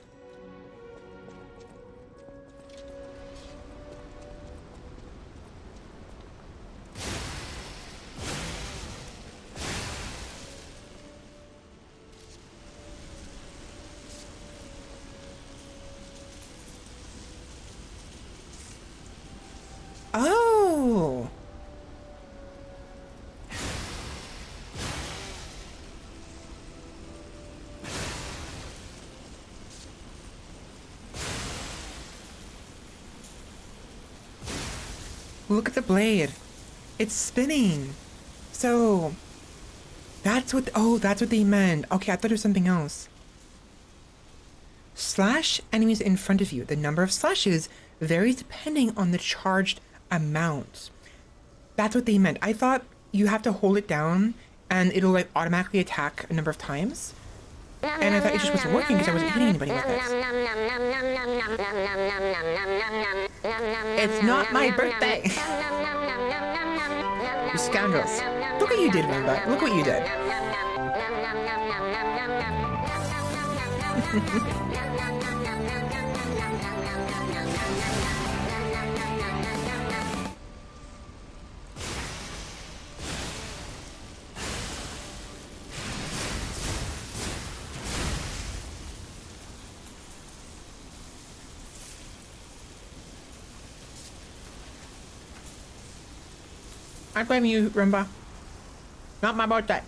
Oh. Look at the blade. It's spinning. So that's what they meant. Okay, I thought it was something else. Slash enemies in front of you. The number of slashes varies depending on the charged amount. That's what they meant. I thought you have to hold it down and it'll like automatically attack a number of times. And I thought it just wasn't working because I wasn't hitting anybody with it. It's not my birthday. You scoundrels. Look what you did, Roomba. Look what you did. I blame you, Roomba. Not my birthday.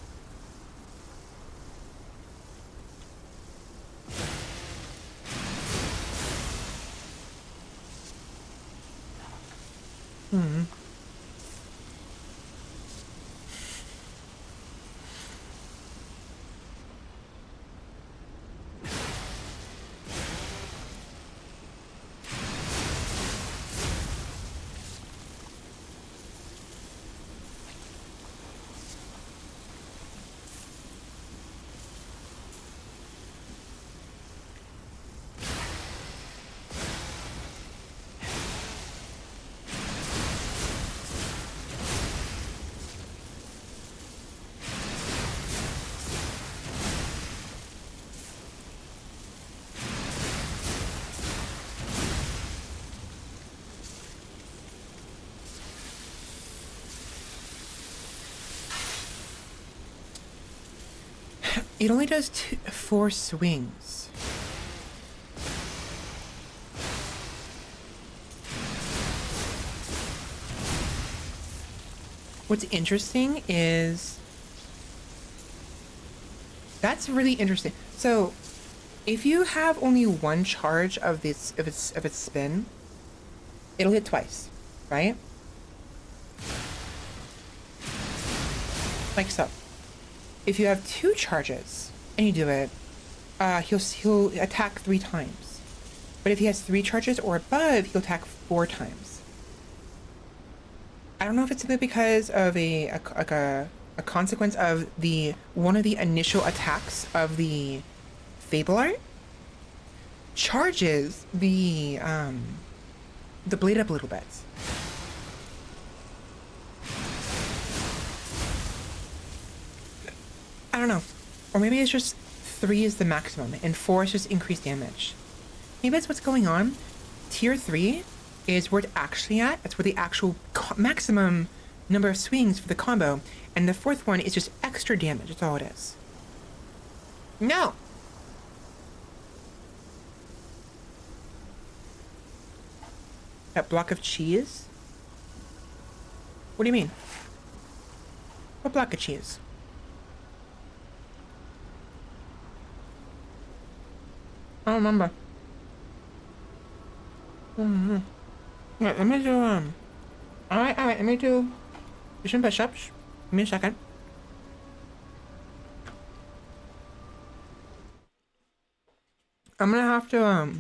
It only does 4 swings. What's interesting is that's really interesting. So, if you have only one charge of this of its spin, it'll hit twice, right? Like so. If you have 2 charges and you do it, he'll attack 3 times. But if he has 3 charges or above, he'll attack 4 times. I don't know if it's simply because of a consequence of one of the initial attacks of the Fable art charges the blade up a little bit. I don't know. Or maybe it's just 3 is the maximum and 4 is just increased damage. Maybe that's what's going on. Tier 3 is where it's actually at. That's where the actual maximum number of swings for the combo. And the 4th one is just extra damage. That's all it is. No! That block of cheese? What do you mean? What block of cheese? I don't remember. Yeah, let me do, alright, let me do some push-ups. Give me a second. I'm gonna have to,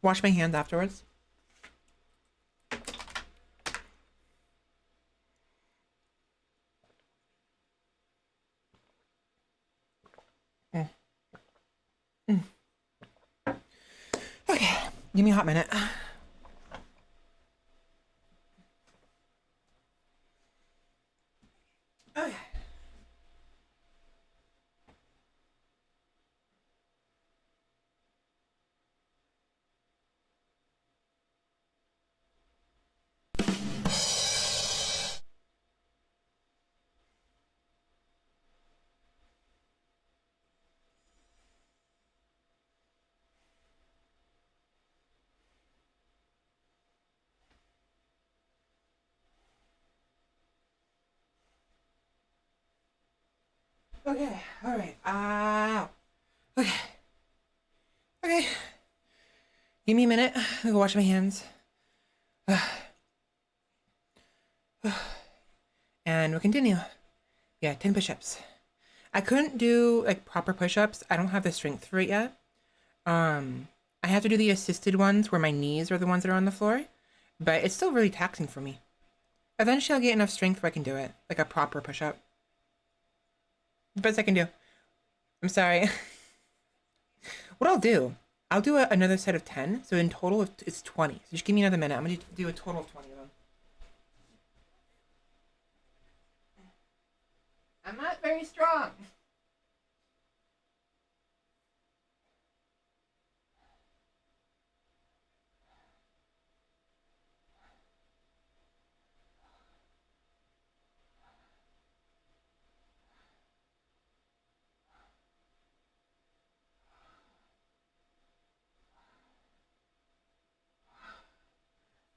wash my hands afterwards. Okay, give me a hot minute. Okay. Okay, alright, ow. Okay. Okay. Give me a minute. I'll go wash my hands. And we'll continue. Yeah, 10 push-ups. I couldn't do like proper push-ups. I don't have the strength for it yet. I have to do the assisted ones where my knees are the ones that are on the floor, but it's still really taxing for me. Eventually I'll get enough strength where I can do it, like a proper push-up. The best I can do. I'm sorry. What I'll do another set of 10, so in total it's 20. So just give me another minute. I'm gonna do a total of 20 of them. I'm not very strong.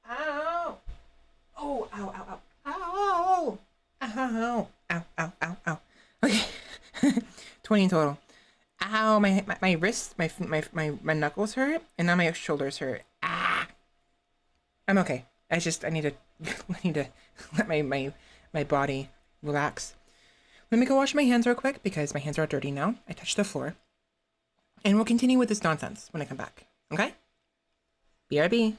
Ow! Oh, ow, ow, ow. Ow! Ow, ow, ow, ow, ow. Okay. 20 in total. Ow, my wrist, my knuckles hurt, and now my shoulders hurt. Ah! I'm okay. I need to I need to let my body relax. Let me go wash my hands real quick because my hands are dirty now. I touched the floor. And we'll continue with this nonsense when I come back. Okay? BRB.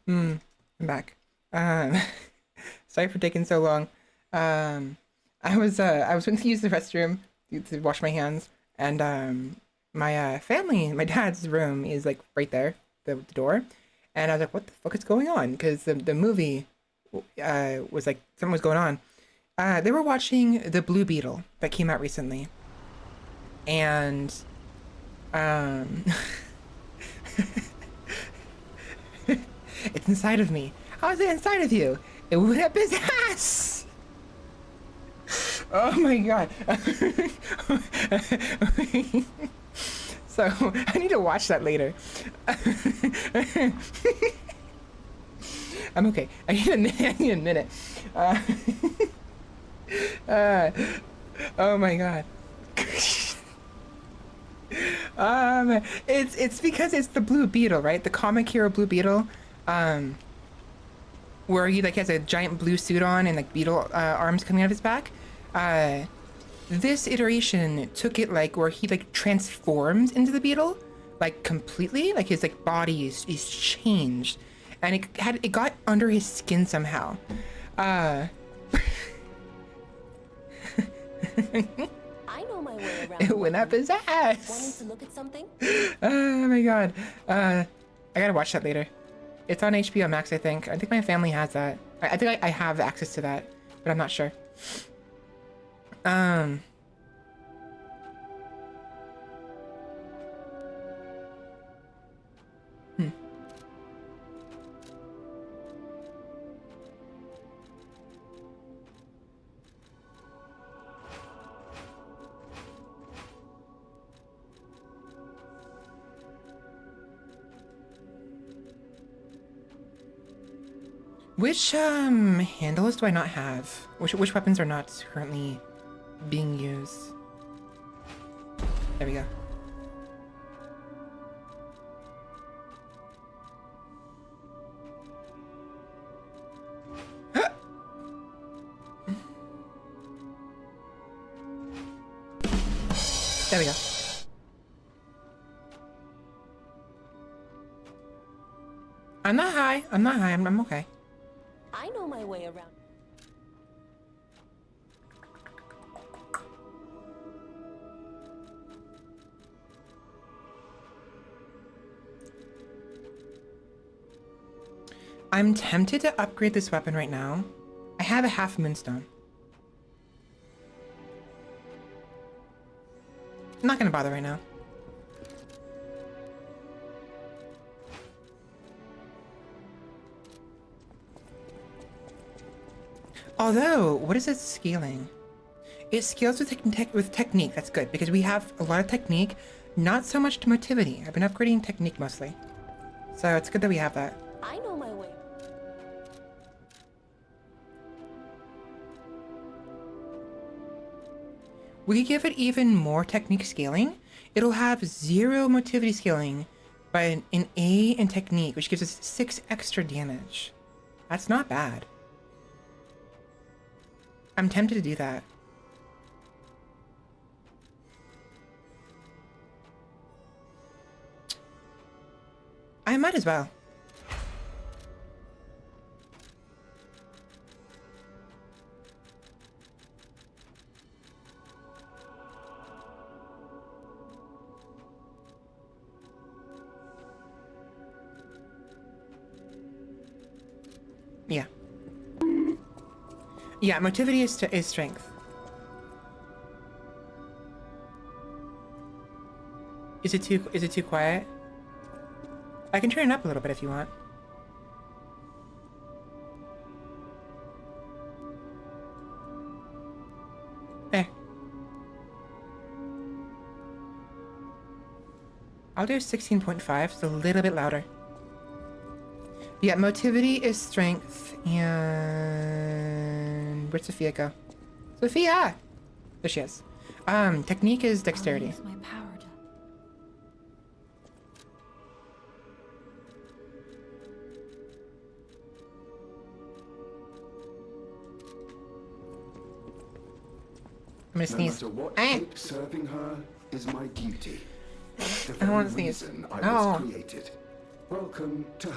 I'm back. Sorry for taking so long. I was going to use the restroom to wash my hands, and my family, my dad's room is like right there, the door, and I was like, what the fuck is going on? Because the movie was like something was going on. They were watching The Blue Beetle that came out recently, and it's inside of me. How is it inside of you? It would have his ass. Oh my god. So I need to watch that later. I'm okay. I need a minute. I need a minute. Oh my god. It's because it's the Blue Beetle, right? The comic hero Blue Beetle, where he like has a giant blue suit on and like beetle arms coming out of his back. This iteration took it like where he like transforms into the beetle, like completely, like his like body is changed, and it got under his skin somehow. I know my way around. It went up his Wanting ass. to look at something? Oh my god. I gotta watch that later. It's on HBO Max, I think. I think my family has that. I think I have access to that, but I'm not sure. Which handles do I not have? Which weapons are not currently being used? There we go. There we go. I'm not high. I'm not high. I'm okay. I know my way around. I'm tempted to upgrade this weapon right now. I have a half moonstone. I'm not gonna bother right now. Although, what is it scaling? It scales with technique. That's good because we have a lot of technique, not so much to motivity. I've been upgrading technique mostly, so it's good that we have that. I know my way. We could give it even more technique scaling. It'll have 0 motivity scaling, but an A in technique, which gives us 6 extra damage. That's not bad. I'm tempted to do that. I might as well. Yeah. Yeah, motivity is strength. Is it too quiet? I can turn it up a little bit if you want. There. I'll do 16.5, so a little bit louder. Yeah, motivity is strength, and where'd Sophia go? Sophia! There she is. Technique is dexterity. Use my power to... I'm gonna No sneeze. matter what Ah. takes, serving her is my duty. The I very want to sneeze. reason I Oh. was created. Welcome to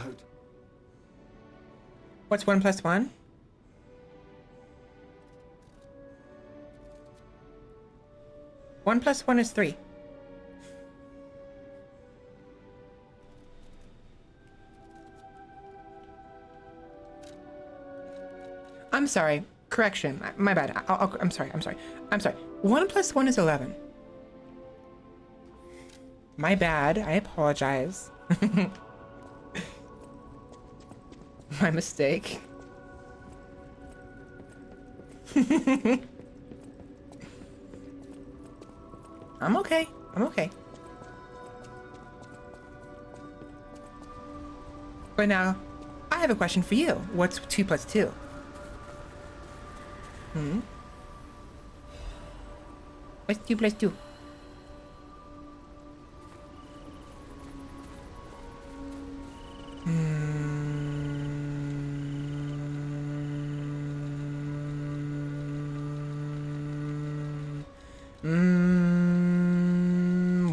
What's 1 plus 1? One plus one is 3. I'm sorry. Correction. My bad. I'm sorry. I'm sorry. I'm sorry. 1 plus 1 is 11. My bad. I apologize. My mistake. I'm okay. I'm okay. But now, I have a question for you. What's 2 plus 2? What's 2 plus 2?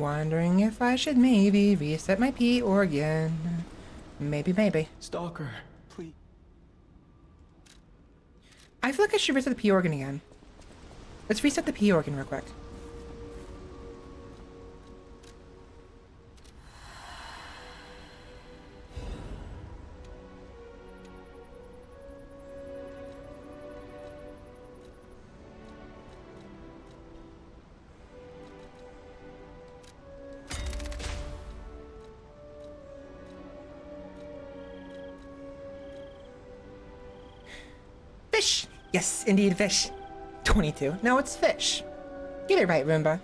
Wondering if I should maybe reset my P organ. Maybe. Stalker, please. I feel like I should reset the P organ again. Let's reset the P organ real quick. Fish! Yes, indeed, fish. 22. No, it's fish. Get it right, Roomba.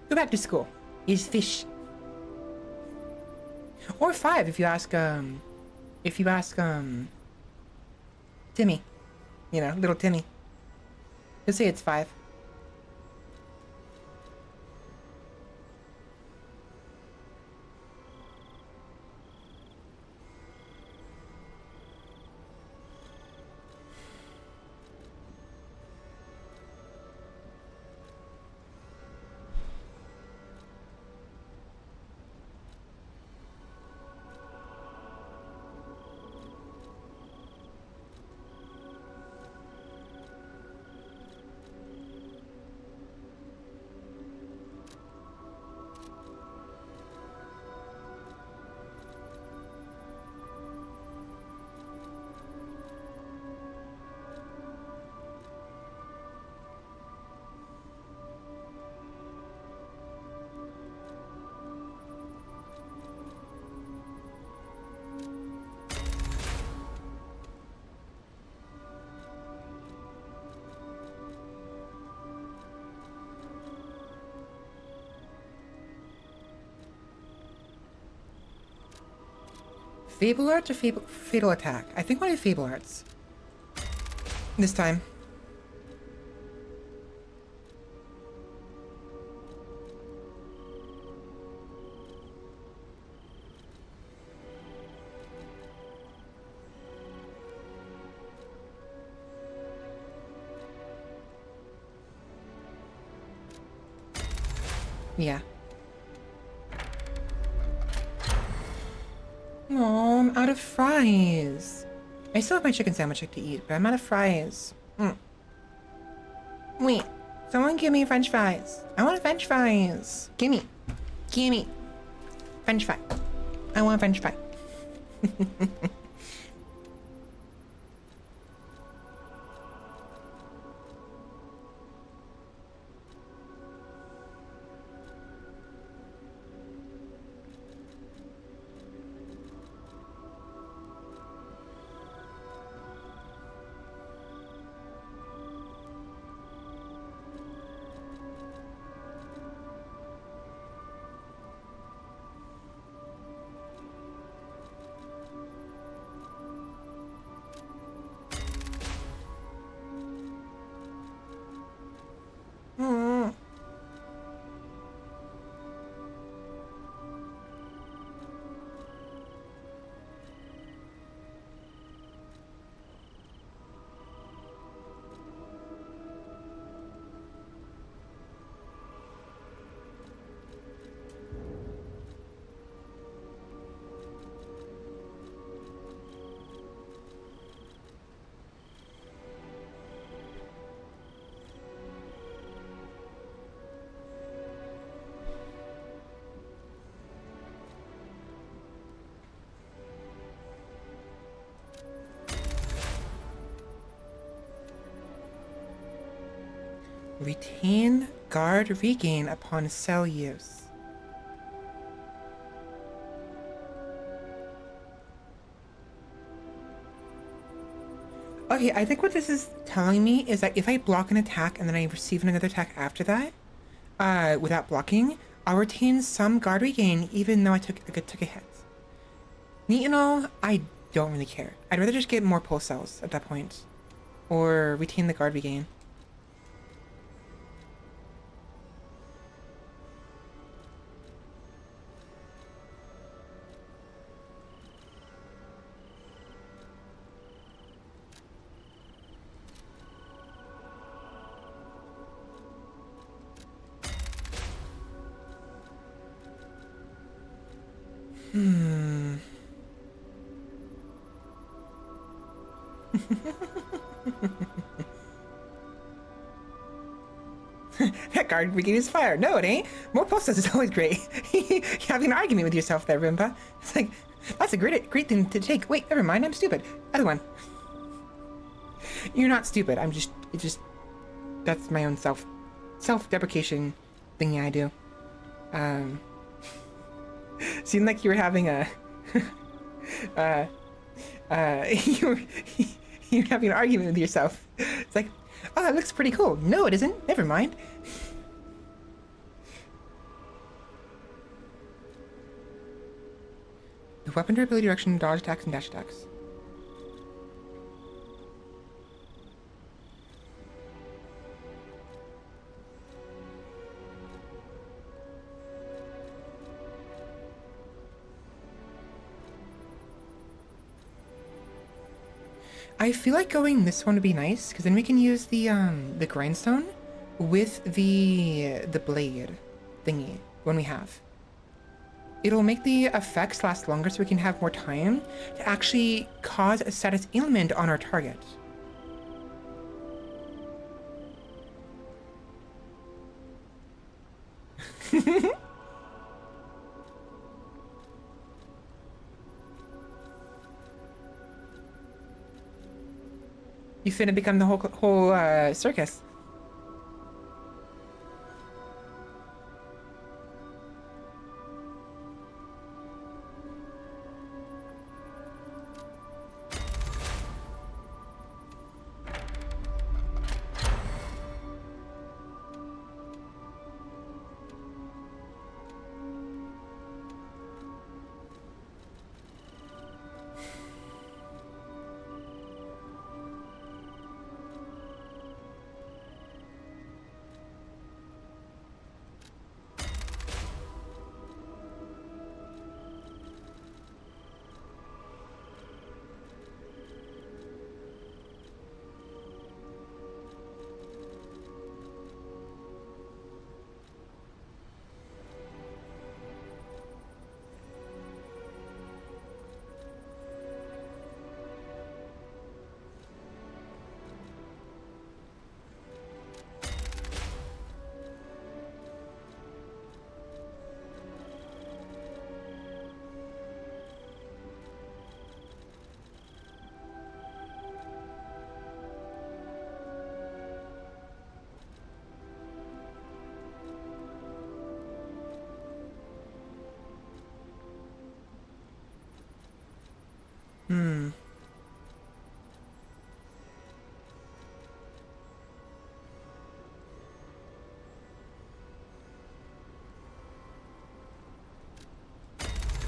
Go back to school. It's fish. Or 5 if you ask, Timmy. You know, little Timmy. He'll say it's 5. Fable Arts or Fatal Attack? I think I do Fable Arts. This time. Yeah. Oh, I'm out of fries. I still have my chicken sandwich to eat, but I'm out of fries. Wait, someone give me french fries. I want french fries. Gimme. French fry. I want french fry. Retain guard regain upon cell use. Okay, I think what this is telling me is that if I block an attack and then I receive another attack after that, without blocking, I'll retain some guard regain even though I took a hit. Neat and all, I don't really care. I'd rather just get more pulse cells at that point. Or retain the guard regain. That guard regain is fire. No, it ain't. More pulses is always great. You're having an argument with yourself there, Rimba. It's like, that's a great thing to take. Wait, never mind, I'm stupid. Other one. You're not stupid. That's my own self-deprecation thingy I do. Seemed like you were having a, you're having an argument with yourself. It's like, oh, that looks pretty cool. No, it isn't. Never mind. The weapon durability reduction, dodge attacks, and dash attacks. I feel like going this one would be nice, because then we can use the grindstone with the blade thingy when we have. It'll make the effects last longer so we can have more time to actually cause a status ailment on our target. You finna become the whole circus.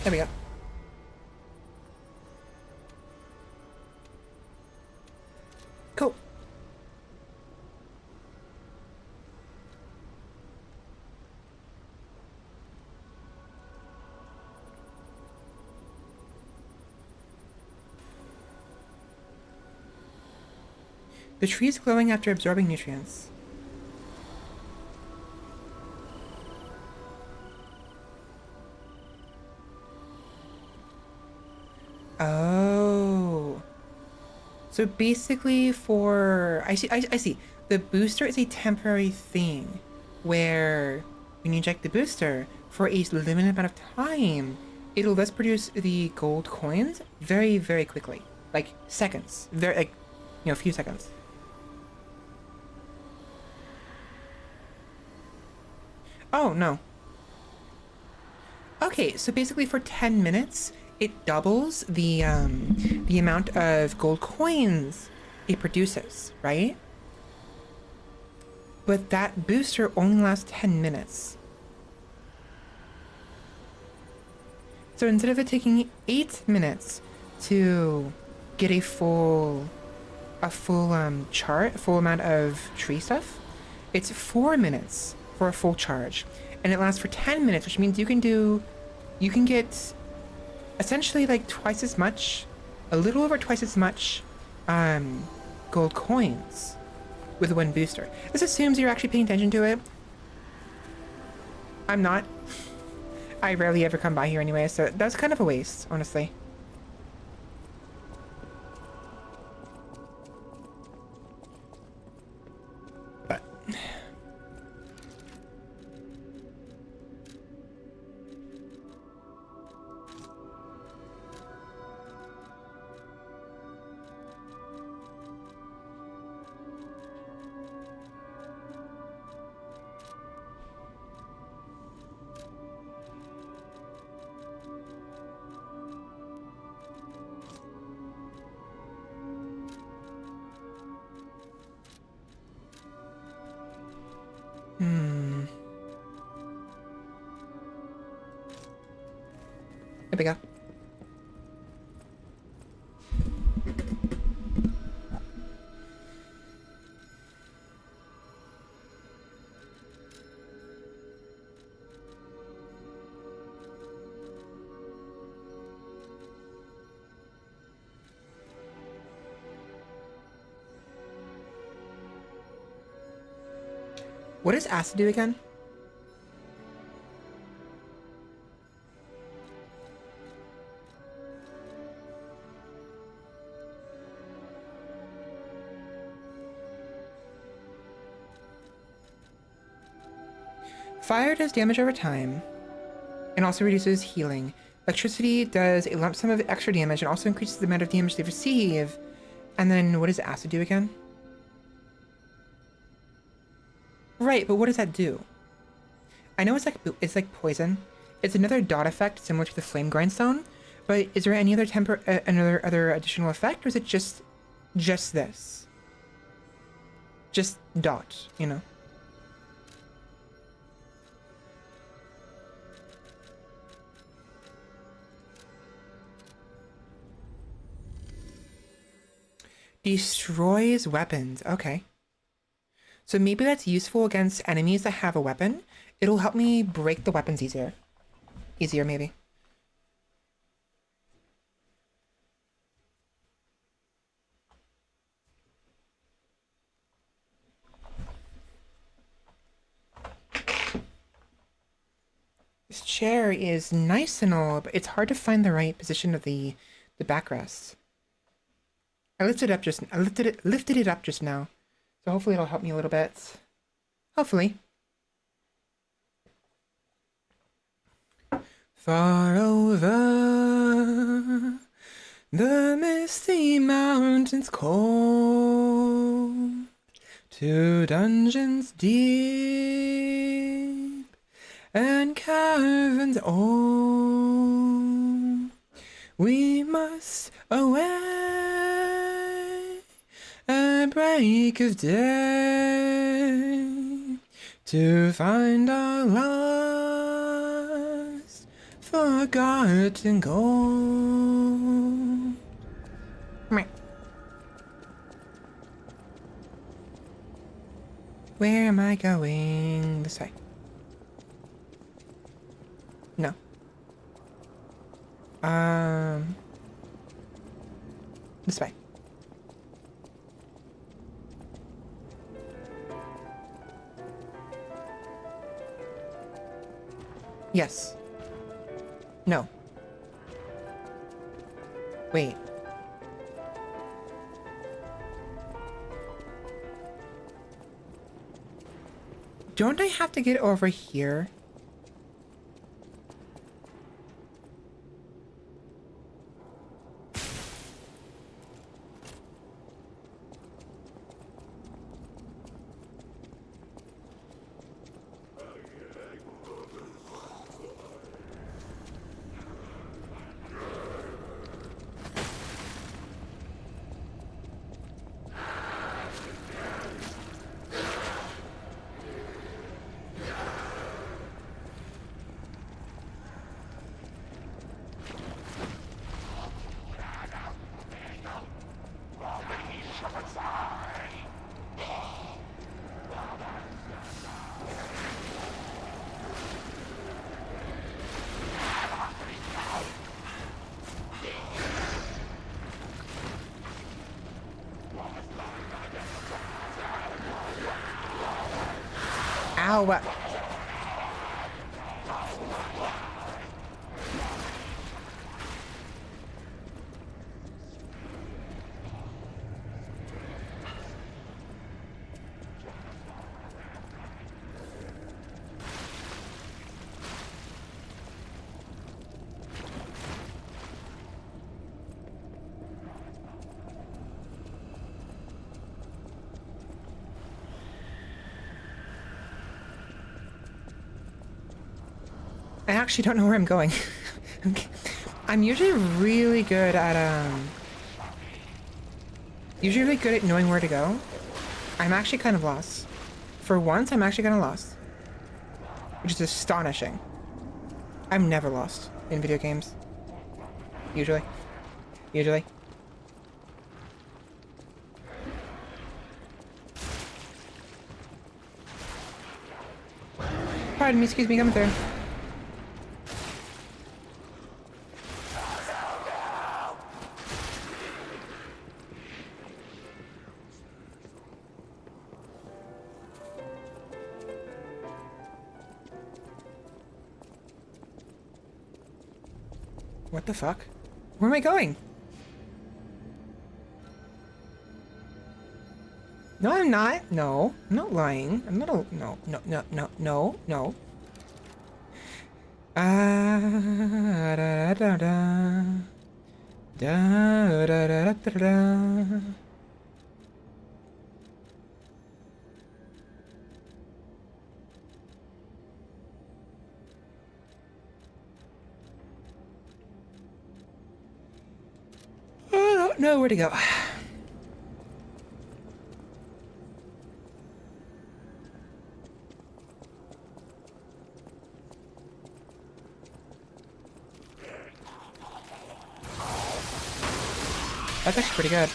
There we go. Cool. The tree is glowing after absorbing nutrients. Oh. So basically I see. The booster is a temporary thing where when you inject the booster for a limited amount of time, it'll thus produce the gold coins very, very quickly. Like seconds. A few seconds. Oh, no. Okay, so basically for 10 minutes, it doubles the amount of gold coins it produces, right? But that booster only lasts 10 minutes. So instead of it taking 8 minutes to get a full chart, a full amount of tree stuff, it's 4 minutes for a full charge. And it lasts for 10 minutes, which means you can get essentially like twice as much, a little over twice as much gold coins with one booster. This assumes you're actually paying attention to it. I'm not. I rarely ever come by here anyway, so that's kind of a waste, honestly. But there we go. What does acid do again? Fire does damage over time and also reduces healing. Electricity does a lump sum of extra damage and also increases the amount of damage they receive. And then what does acid do again? Right, but what does that do? I know it's like poison. It's another dot effect similar to the flame grindstone, but is there any other other additional effect, or is it just this? Just dot, you know? Destroys weapons. Okay. So maybe that's useful against enemies that have a weapon. It'll help me break the weapons easier. Easier, maybe. This chair is nice and all, but it's hard to find the right position of the backrest. I lifted it up just now. So hopefully it'll help me a little bit. Hopefully. Far over the misty mountains cold, to dungeons deep and caverns old, we must away at break of day to find our lost, forgotten gold. Where am I going? This way. No. This way. Yes. No. Wait. Don't I have to get over here? Ow. I actually don't know where I'm going. I'm usually really good at, usually really good at knowing where to go. I'm actually kind of lost. For once, I'm actually kind of lost. Which is astonishing. I'm never lost in video games. Usually. Usually. Pardon me, excuse me, coming through. What the fuck? Where am I going? No, I'm not. No, I'm not lying. I'm not a... No, no, no, no, no, no. Da da da da. Da da da da da. I don't know where to go. That's actually pretty good.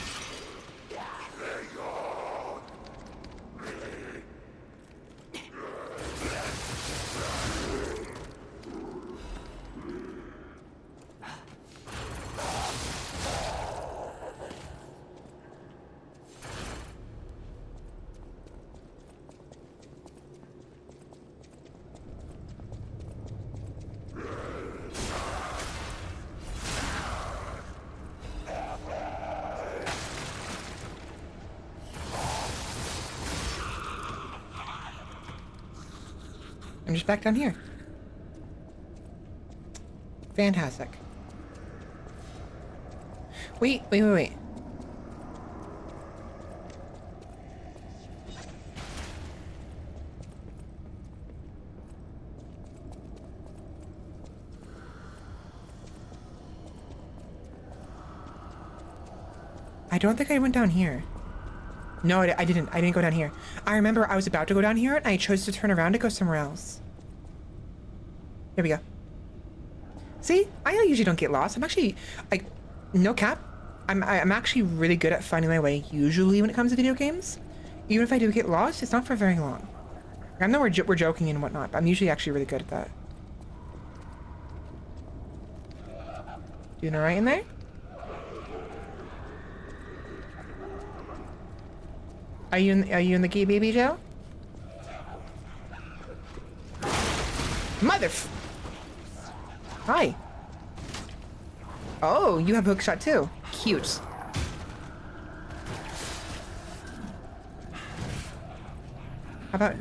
I'm just back down here. Fantastic. Wait. I don't think I went down here. No, I didn't. I didn't go down here. I remember I was about to go down here and I chose to turn around to go somewhere else. Here we go. See? I usually don't get lost. I'm actually, like, no cap. I'm actually really good at finding my way usually when it comes to video games. Even if I do get lost, it's not for very long. I know we're joking and whatnot, but I'm usually actually really good at that. Doing alright in there? Are you in the gay baby jail? Hi. Oh, you have hookshot too. Cute. How about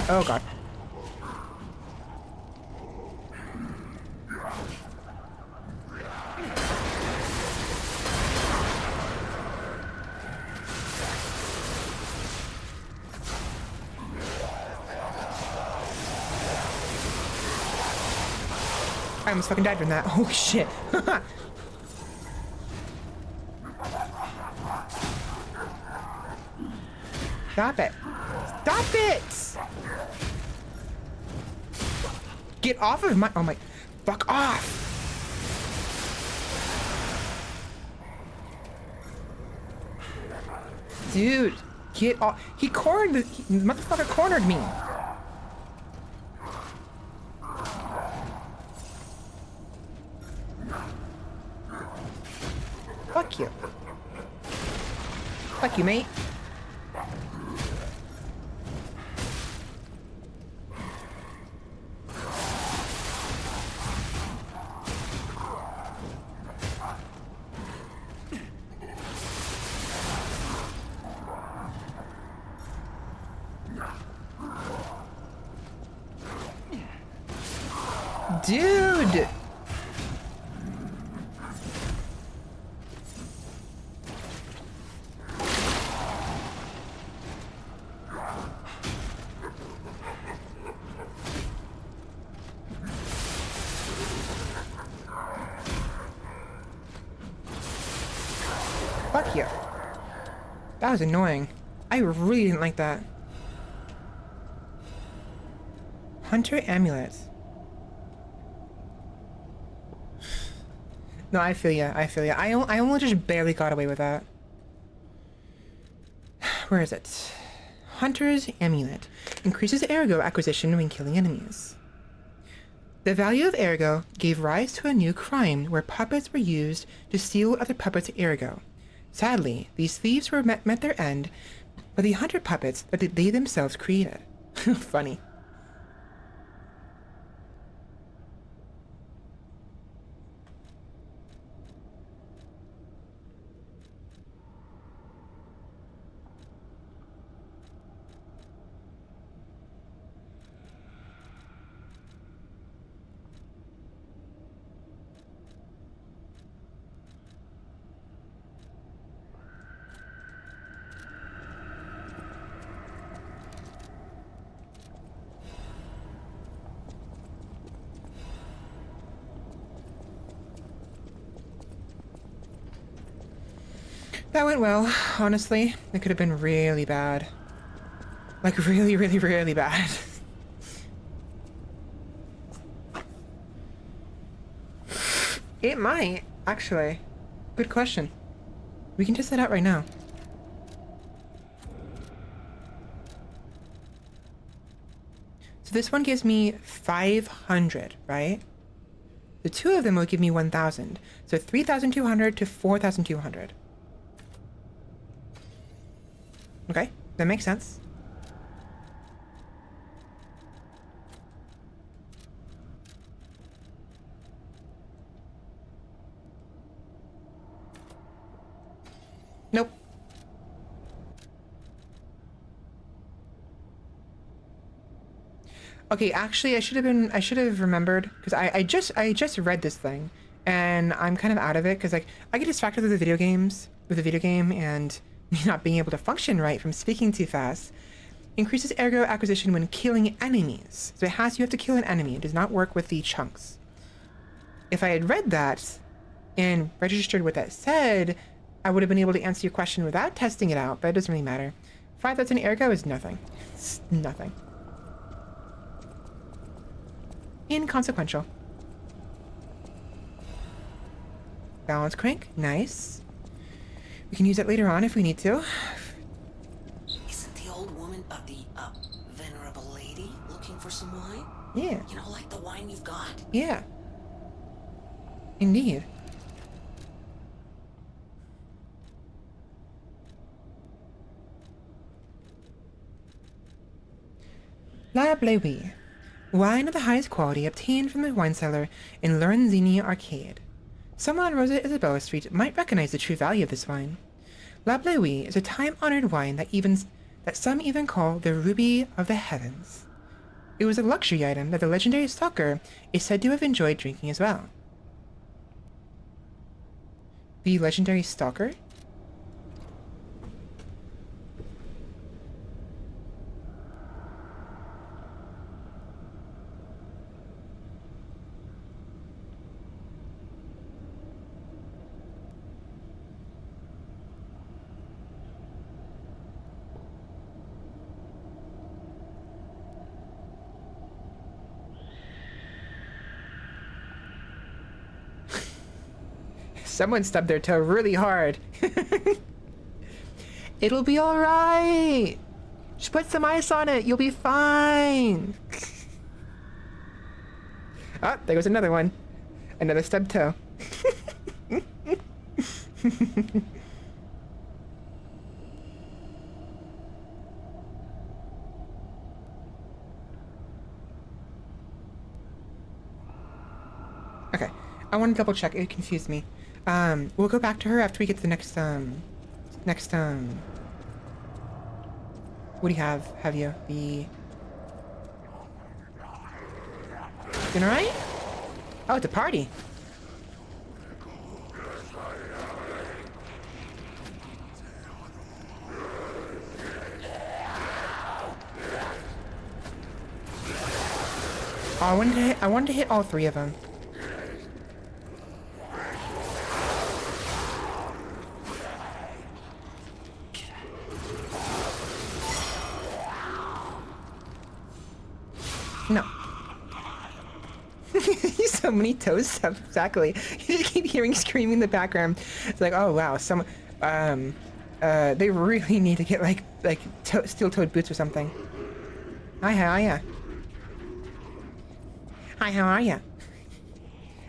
oh god. I almost fucking died from that. Oh shit. Stop it. Stop it! Get off of my... Oh my... Fuck off! Dude, get off. He cornered the... Motherfucker cornered me. Fuck you. Fuck you, mate. Dude! Fuck you. That was annoying. I really didn't like that. Hunter amulet. No, I feel ya. I feel ya. I only just barely got away with that. Where is it? Hunter's amulet. Increases ergo acquisition when killing enemies. The value of ergo gave rise to a new crime where puppets were used to steal other puppets' ergo. Sadly, these thieves were met their end by the hunter puppets that they themselves created. Funny. That went well, honestly. It could have been really bad. Like, really, really, really bad. It might, actually. Good question. We can test that out right now. So this one gives me 500, right? The two of them will give me 1,000. So 3,200 to 4,200. Okay, that makes sense. Nope. Okay, actually, I should have remembered, because I just read this thing, and I'm kind of out of it, because like I get distracted with the video game, and me not being able to function right from speaking too fast. Increases ergo acquisition when killing enemies. So you have to kill an enemy. It does not work with the chunks. If I had read that and registered what that said, I would have been able to answer your question without testing it out, but it doesn't really matter. 5,000 ergo is nothing. It's nothing. Inconsequential. Balance crank, nice. We can use that later on if we need to. Isn't the old woman of the, venerable lady looking for some wine? Yeah. You know, like the wine you've got? Yeah. Indeed. La Bleuie. Wine of the highest quality obtained from the wine cellar in Lorenzini Arcade. Someone on Rosa Isabella Street might recognize the true value of this wine. La Bleuie is a time-honored wine that some even call the Ruby of the Heavens. It was a luxury item that the legendary stalker is said to have enjoyed drinking as well. The legendary stalker? Someone stubbed their toe really hard. It'll be alright. Just put some ice on it. You'll be fine. Oh, there goes another one. Another stubbed toe. Okay. I want to double check. It confused me. We'll go back to her after we get to the next, what do you have? Have you? The... Doing alright? Oh, it's a party. Oh, I wanted to hit all three of them. No. So many toes stuff, exactly. You just keep hearing screaming in the background. It's like, oh wow, they really need to get like steel-toed boots or something. Hi, how are ya? Hi, how are ya?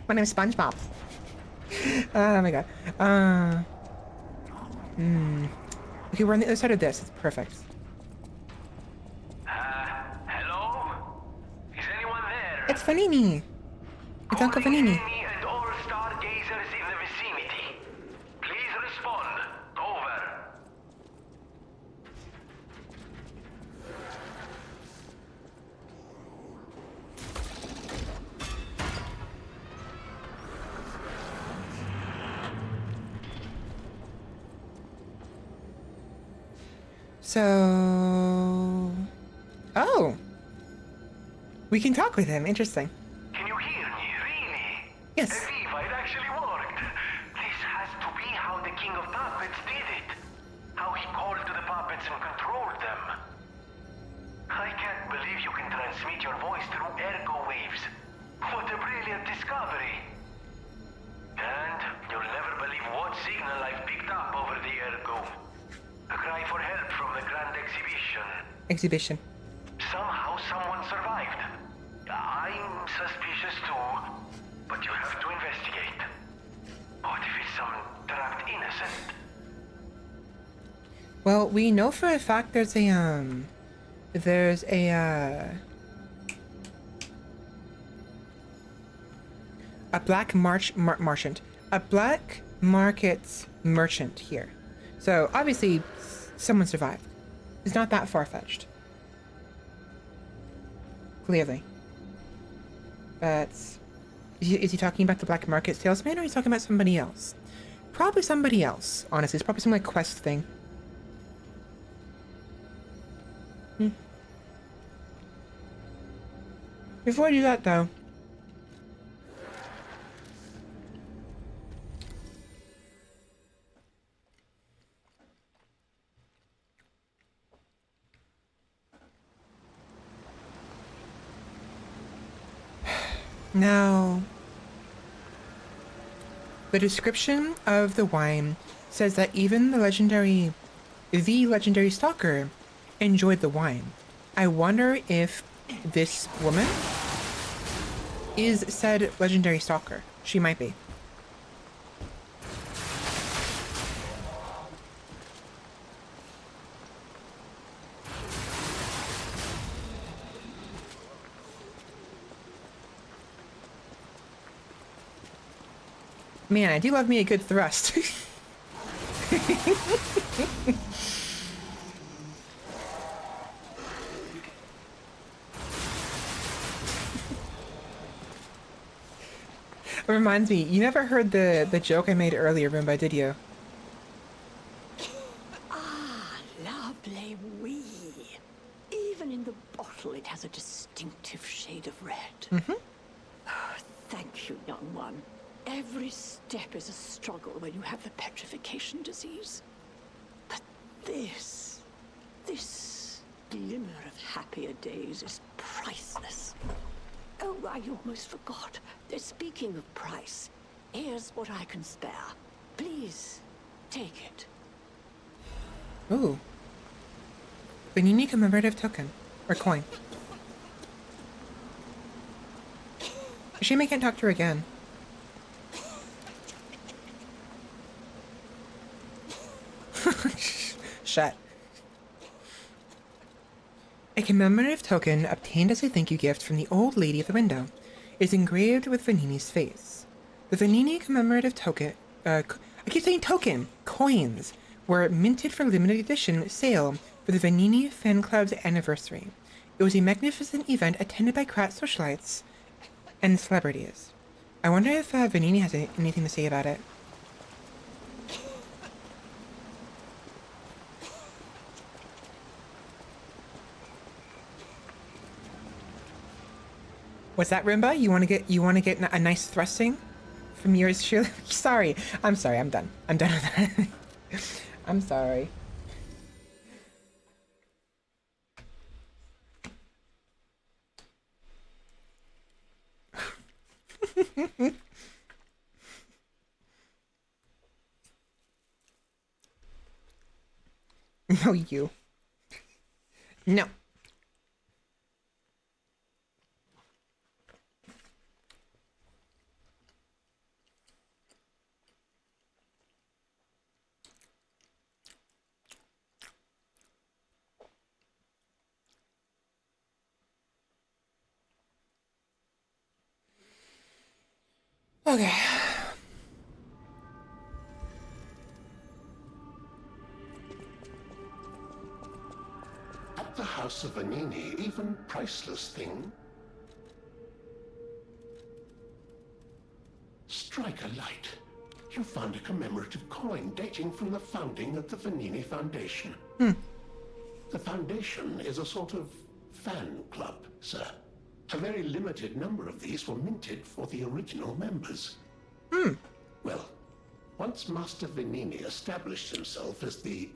My name's SpongeBob. Oh my god. Okay, we're on the other side of this. It's perfect. Hello? Is anyone there? It's Vanini. It's Uncle Vanini. Enemy and all stargazers in the vicinity. Please respond. Over. So... Oh! We can talk with him. Interesting. Can you hear me? Really? Yes. Aviva, it actually worked. This has to be how the King of Puppets did it. How he called to the puppets and controlled them. I can't believe you can transmit your voice through ergo waves. What a brilliant discovery. And you'll never believe what signal I've picked up over the ergo. A cry for help from the Grand Exhibition. Exhibition. Somehow someone survived. I'm suspicious too, but you have to investigate. What if it's some trapped innocent? Well, we know for a fact there's a black merchant. A black market merchant here. So obviously someone survived. It's not that far-fetched. Clearly. But is he talking about the black market salesman, or is he talking about somebody else? Probably somebody else, honestly. It's probably some like quest thing. Before I do that though, now, the description of the wine says that even the legendary stalker enjoyed the wine. I wonder if this woman is said legendary stalker. She might be. Man, I do love me a good thrust. It reminds me, you never heard the joke I made earlier, Roomba, did you? Ah, lovely wee. Even in the bottle, it has a distinctive shade of red. Mm-hmm. Oh, thank you, young one. Every step is a struggle when you have the petrification disease. But this glimmer of happier days is priceless. Oh, I almost forgot. Speaking of price, here's what I can spare. Please, take it. Ooh. Vanini commemorative token. Or coin. Shame I can't talk to her again. Shut. A commemorative token obtained as a thank you gift from the old lady at the window is engraved with Vanini's face. The Vanini commemorative token, I keep saying token, coins, were minted for limited edition sale for the Vanini fan club's anniversary. It was a magnificent event attended by craft socialites and celebrities. I wonder if Vanini has anything to say about it. What's that, Rimba? You want to get a nice thrusting from yours, truly? Sorry, I'm sorry. I'm done. I'm done with that. I'm sorry. No, you. No. Okay. At the House of Vanini, even priceless thing. Strike a light. You found a commemorative coin dating from the founding of the Vanini Foundation. The Foundation is a sort of fan club, sir. A very limited number of these were minted for the original members. Well, once Master Vanini established himself as the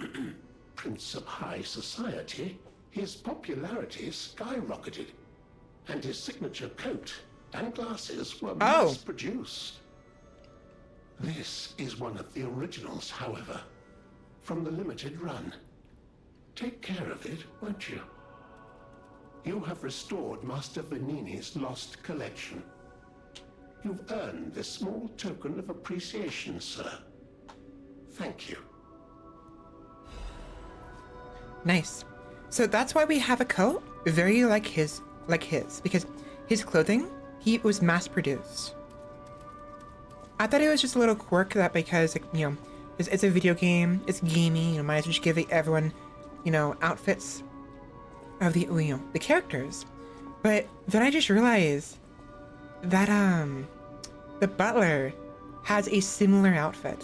Prince of High Society, his popularity skyrocketed, and his signature coat and glasses were mass-produced. This is one of the originals, however, from the limited run. Take care of it, won't you? You have restored Master Vanini's lost collection. You've earned this small token of appreciation, sir. Thank you. Nice. So that's why we have a coat very like his, because his clothing, he was mass-produced. I thought it was just a little quirk that because, you know, it's a video game, it's gaming, you know, might as well just give everyone, you know, outfits of the, you know, the characters. But then I just realized that, the butler has a similar outfit.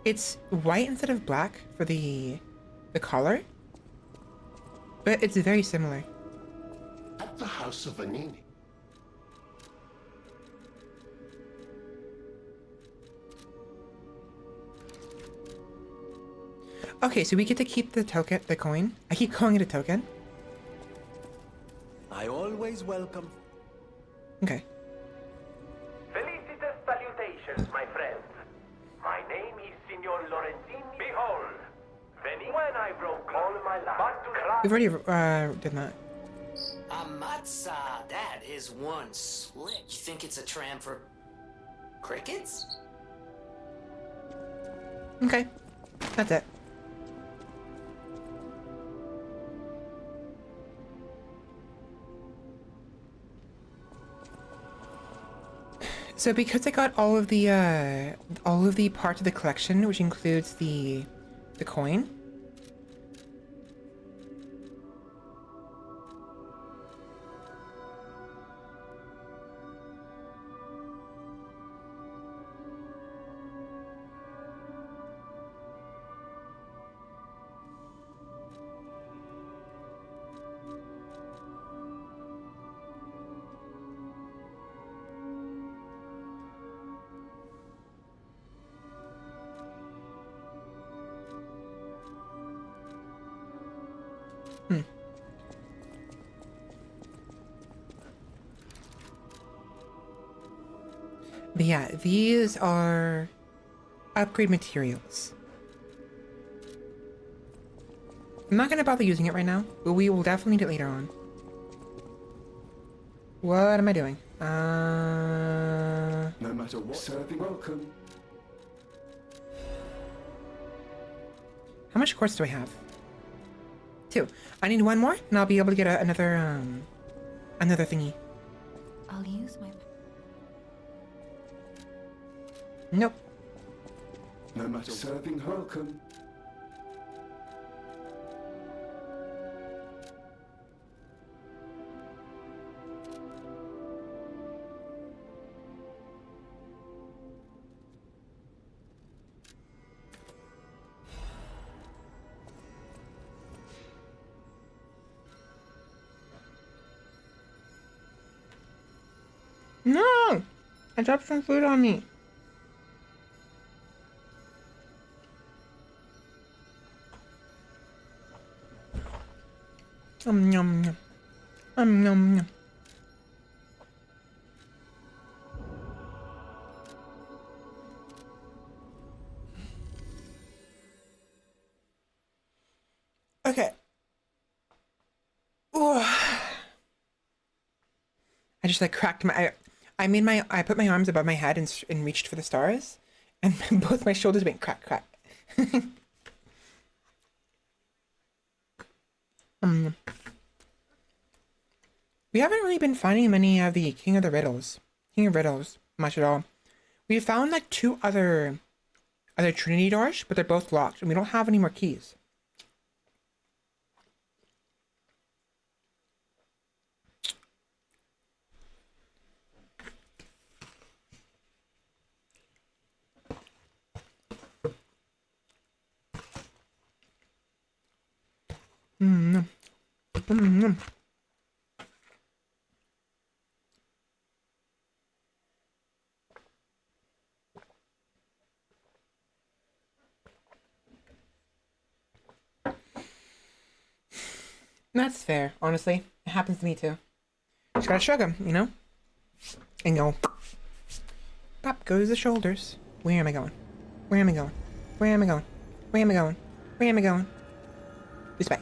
It's white instead of black for the collar, but it's very similar. At the House of Vanini. Okay, so we get to keep the token, the coin. I keep calling it a token. I always welcome. Okay. Felicitous salutations, my friends. My name is Signor Lorenzini. Behold, when I broke all my life, We've already done that. Amatsa, that is one slick. You think it's a tram for crickets? Okay, that's it. So because I got all of the parts of the collection, which includes the coin. But yeah, these are upgrade materials. I'm not gonna bother using it right now, but we will definitely need it later on. What am I doing? No matter what, serving welcome. How much quartz do I have? 2. I need 1 more, and I'll be able to get another thingy. I'll use my... Nope. No matter serving welcome. I dropped some food on me. Yum yum. Yum yum. Okay. Ooh. I just like cracked my. I put my arms above my head and reached for the stars, and both my shoulders went crack crack. We haven't really been finding many of the King of Riddles much at all. We found like two other Trinity doors, but they're both locked, and we don't have any more keys. That's fair, honestly. It happens to me too. Just gotta shrug them, you know? And go. Pop goes the shoulders. Where am I going? Where am I going? Where am I going? Where am I going? Where am I going? This way.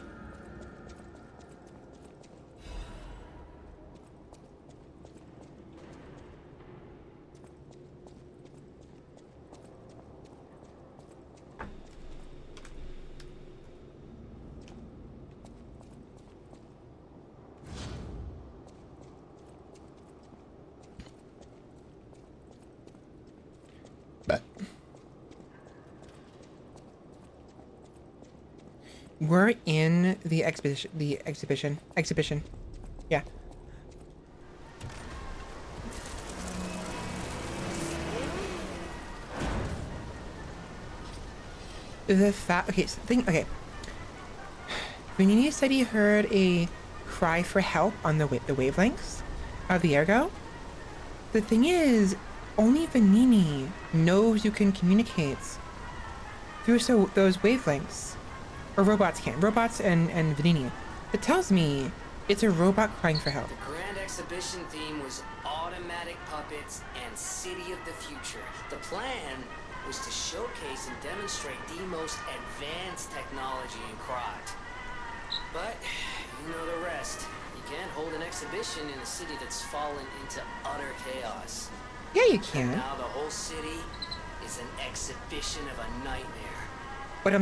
But we're in the exhibition. Yeah. Okay, okay. Vanini said he heard a cry for help on the wavelengths of the ergo. The thing is, only Vanini knows you can communicate through those wavelengths. Or robots can. Robots and Vanini. It tells me it's a robot crying for help. The Grand Exhibition theme was automatic puppets and City of the Future. The plan was to showcase and demonstrate the most advanced technology in Krot. But, you know the rest. You can't hold an exhibition in a city that's fallen into utter chaos. Yeah, you can. And now the whole city is an exhibition of a nightmare. But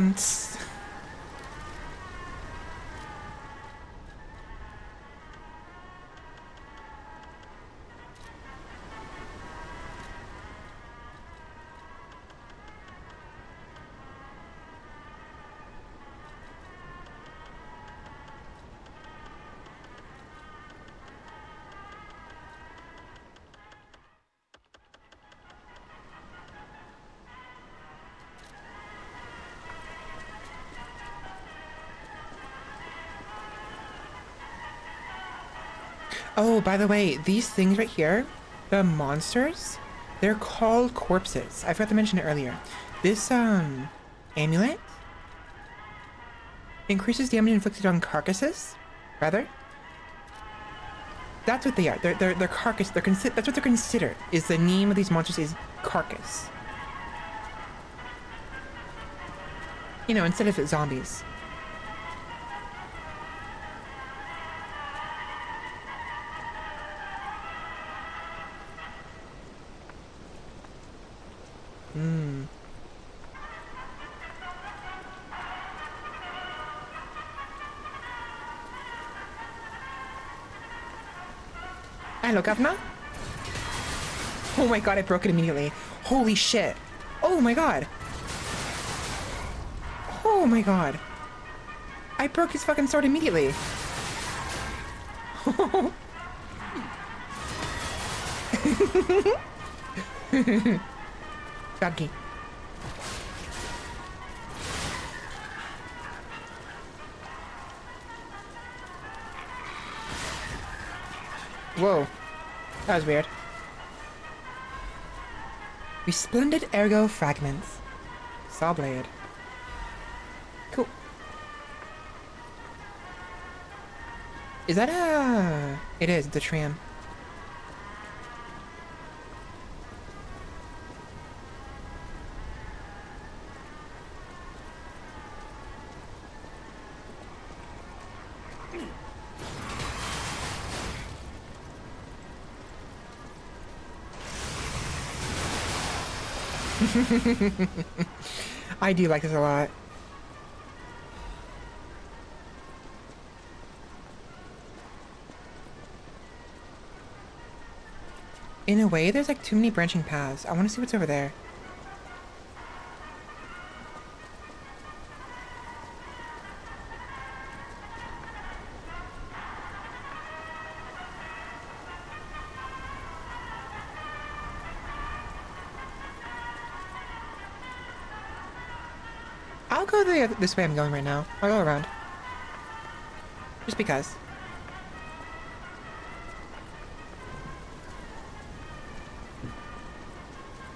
oh, by the way, these things right here, the monsters, they're called corpses. I forgot to mention it earlier. This amulet increases damage inflicted on carcasses, rather. That's what they are. They're carcass. That's what they're considered. Is the name of these monsters is carcass. You know, instead of zombies. Hello, Governor. Oh my god, I broke it immediately. Holy shit. Oh my god. Oh my god. I broke his fucking sword immediately. Doggy. Whoa. That was weird. Resplendent ergo fragments. Saw blade. Cool. Is that a... It is, the tram. I do like this a lot. In a way, there's like too many branching paths. I want to see what's over there. I'll go this way I'm going right now. I'll go around. Just because.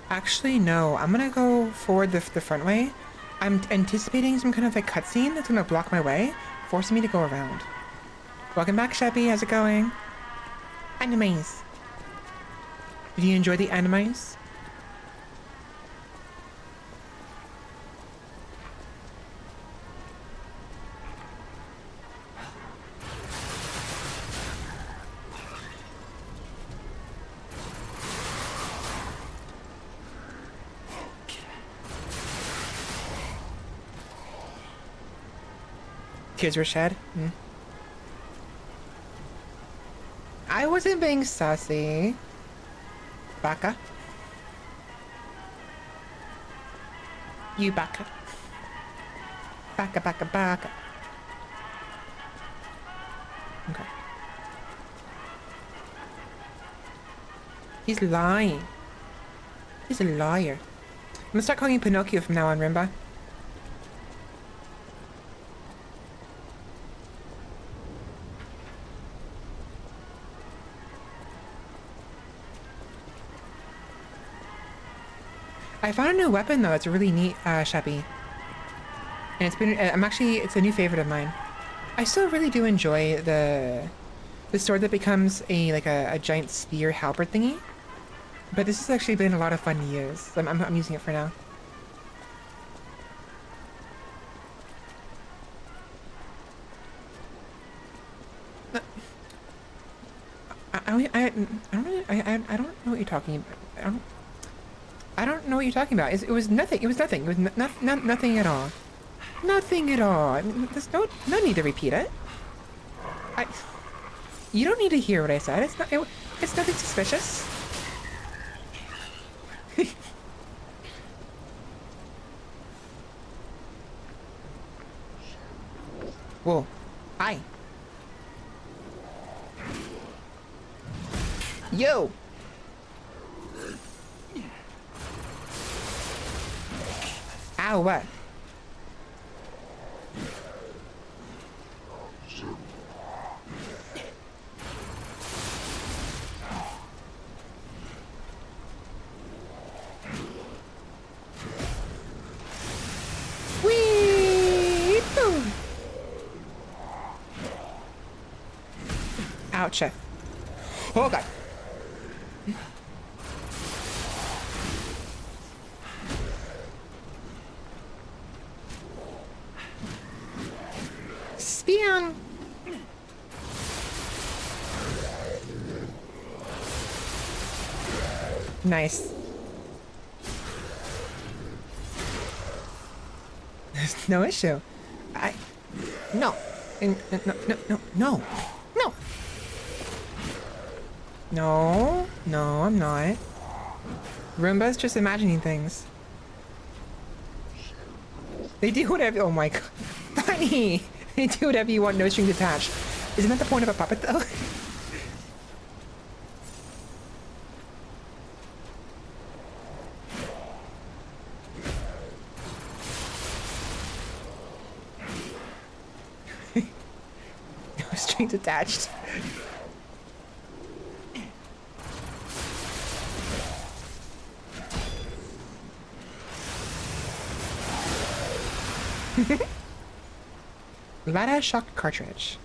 Actually, no. I'm gonna go forward the front way. I'm anticipating some kind of like cutscene that's gonna block my way, forcing me to go around. Welcome back, Sheppy. How's it going? Animes. Did you enjoy the animes? Tears were shed? I wasn't being sassy. Baka. You baka. Baka, baka, baka. Okay. He's lying. He's a liar. I'm gonna start calling you Pinocchio from now on, Rimba. I found a new weapon though. It's really neat, Sheppy. And it's been, it's a new favorite of mine. I still really do enjoy the sword that becomes a giant spear halberd thingy. But this has actually been a lot of fun to use. So I'm using it for now. I don't know what you're talking about. I don't know what you're talking about. It was nothing. It was nothing. It was nothing at all. Nothing at all. I mean, there's no need to repeat it. You don't need to hear what I said. It's nothing suspicious. Whoa. Hi. Yo. Ow, what? Whee! Boom! Ouch. Oh, God. Spion! Nice. There's no issue. No. No. No, I'm not. Roomba's just imagining things. They do whatever. Oh my God. Bunny! They do whatever you want, no strings attached. Isn't that the point of a puppet, though? No strings attached. Lada shock cartridge.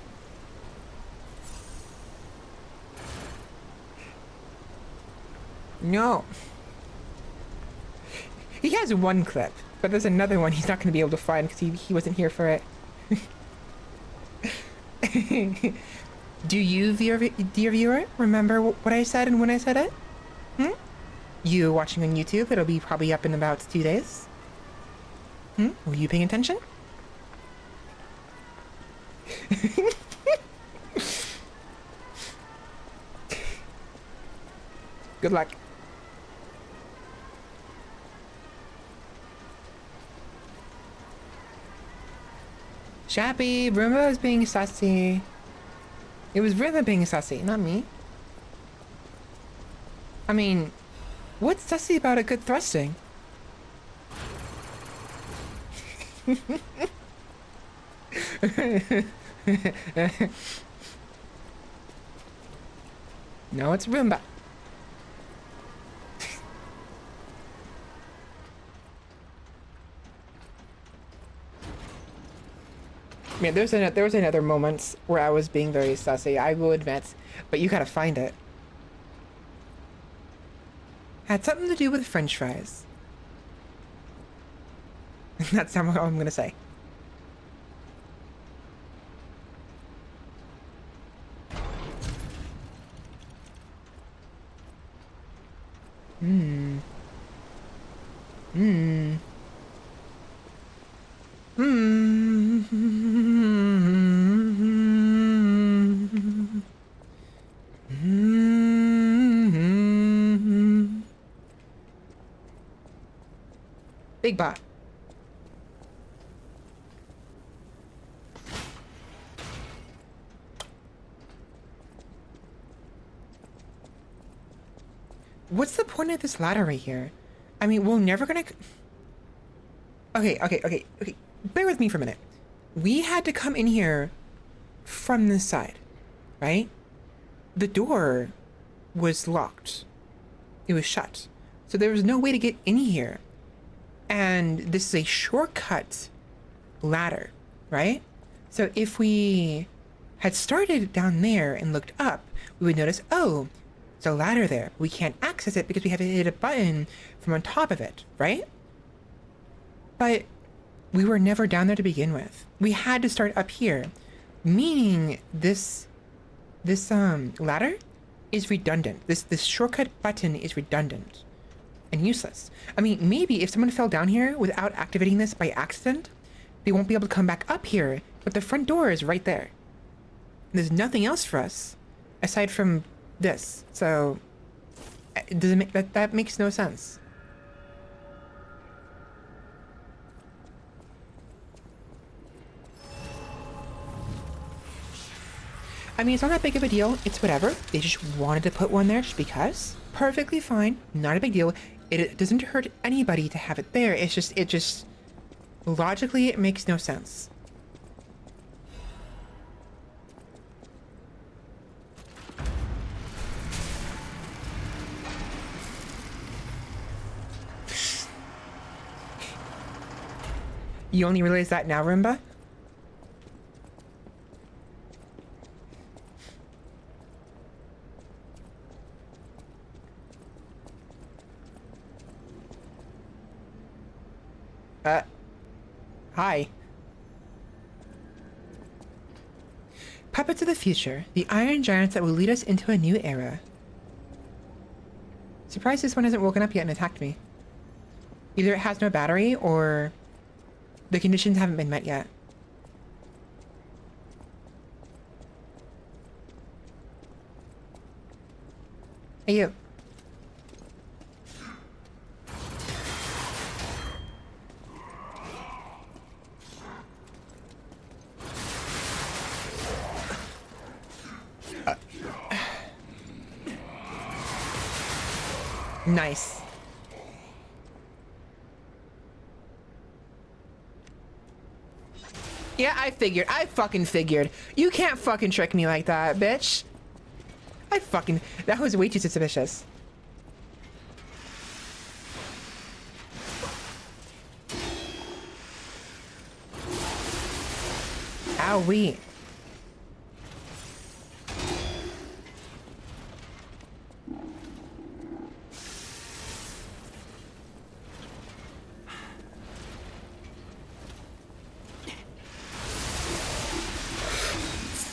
No. He has one clip, but there's another one he's not going to be able to find because he wasn't here for it. Do you, dear viewer, remember what I said and when I said it? You watching on YouTube, it'll be probably up in about 2 days. Were you paying attention? Good luck. Shappy, Roomba is being sassy. It was Roomba being sassy, not me. I mean, what's sassy about a good thrusting? No, it's Roomba. Man, there was another moments where I was being very sassy, I will admit, but you gotta find it. Had something to do with French fries. That's not what I'm gonna say. Big bot. What's the point of this ladder right here? I mean, we're never gonna... Okay. Bear with me for a minute. We had to come in here from this side, right? The door was locked. It was shut. So there was no way to get in here. And this is a shortcut ladder, right? So if we had started down there and looked up, we would notice, oh, there's a ladder there. We can't access it because we have to hit a button from on top of it, right? But we were never down there to begin with. We had to start up here, meaning this ladder is redundant. This shortcut button is redundant and useless. I mean, maybe if someone fell down here without activating this by accident, they won't be able to come back up here, but the front door is right there. There's nothing else for us aside from this. So does it make that makes no sense. I mean, it's not that big of a deal. It's whatever. They just wanted to put one there just because. Perfectly fine. Not a big deal. It doesn't hurt anybody to have it there. It just logically it makes no sense. You only realize that now, Roomba? Hi. Puppets of the future, the iron giants that will lead us into a new era. Surprised this one hasn't woken up yet and attacked me. Either it has no battery or the conditions haven't been met yet. Hey, you. Nice. Yeah, I figured. I fucking figured. You can't fucking trick me like that, bitch. That was way too suspicious. Wowee.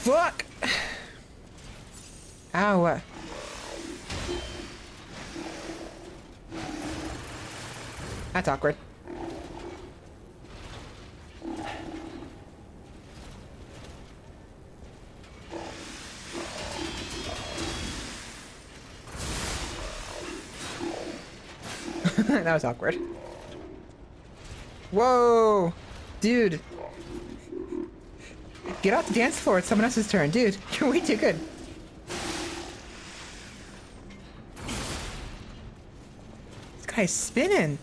Fuck! Ow. That's awkward. That was awkward. Whoa! Dude. Get off the dance floor. It's someone else's turn. Dude, you're way too good. This guy's spinning.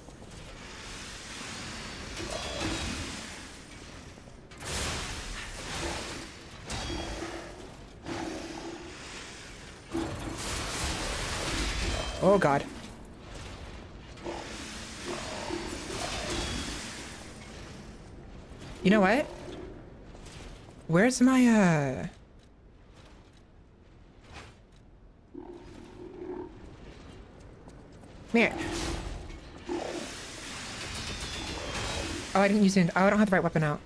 Oh, God. You know what? Where's my, Here. Oh, I didn't use it. Oh, I don't have the right weapon out.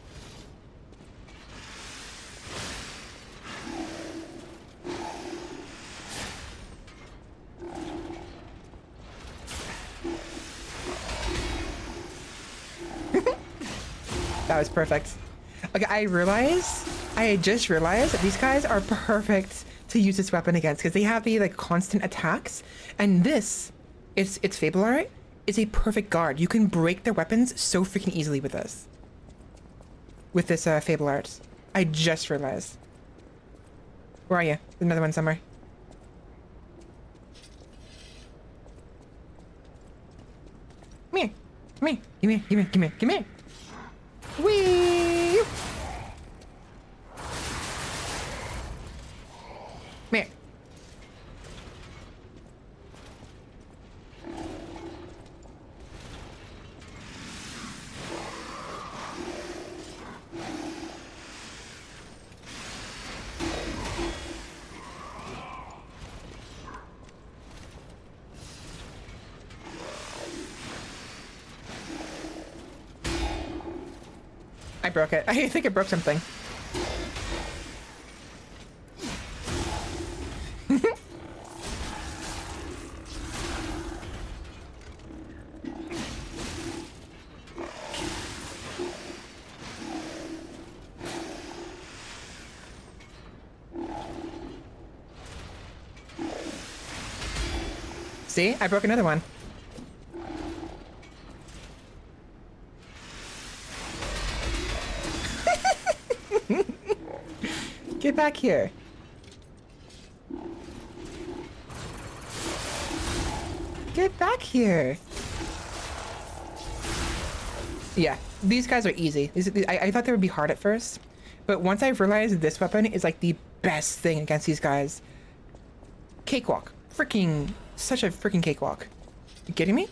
That was perfect. Okay, I just realized that these guys are perfect to use this weapon against because they have the like constant attacks, and this, it's Fable Art, is a perfect guard. You can break their weapons so freaking easily with this. With this Fable Art. I just realized. Where are you? There's another one somewhere. Come here. Come here. Come here. Come here. Come here. Come here. Whee! Come here. I broke it. I think I broke something. See? I broke another one. Get back here. Get back here. Yeah, these guys are easy. I thought they would be hard at first, but once I realized this weapon is like the best thing against these guys. Cakewalk. Such a freaking cakewalk. You kidding me?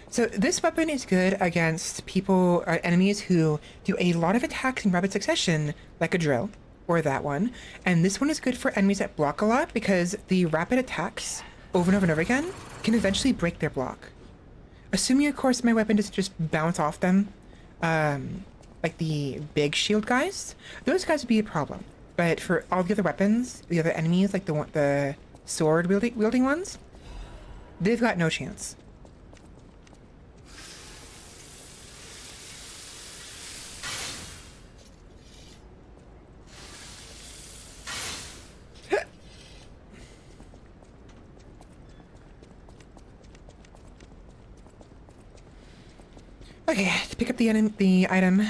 So this weapon is good against people or enemies who do a lot of attacks in rapid succession, like a drill, or that one. And this one is good for enemies that block a lot because the rapid attacks over and over and over again can eventually break their block. Assuming, of course, my weapon doesn't just bounce off them, like the big shield guys, those guys would be a problem. But for all the other weapons, the other enemies, like the sword wielding ones, they've got no chance. Okay, to pick up the item,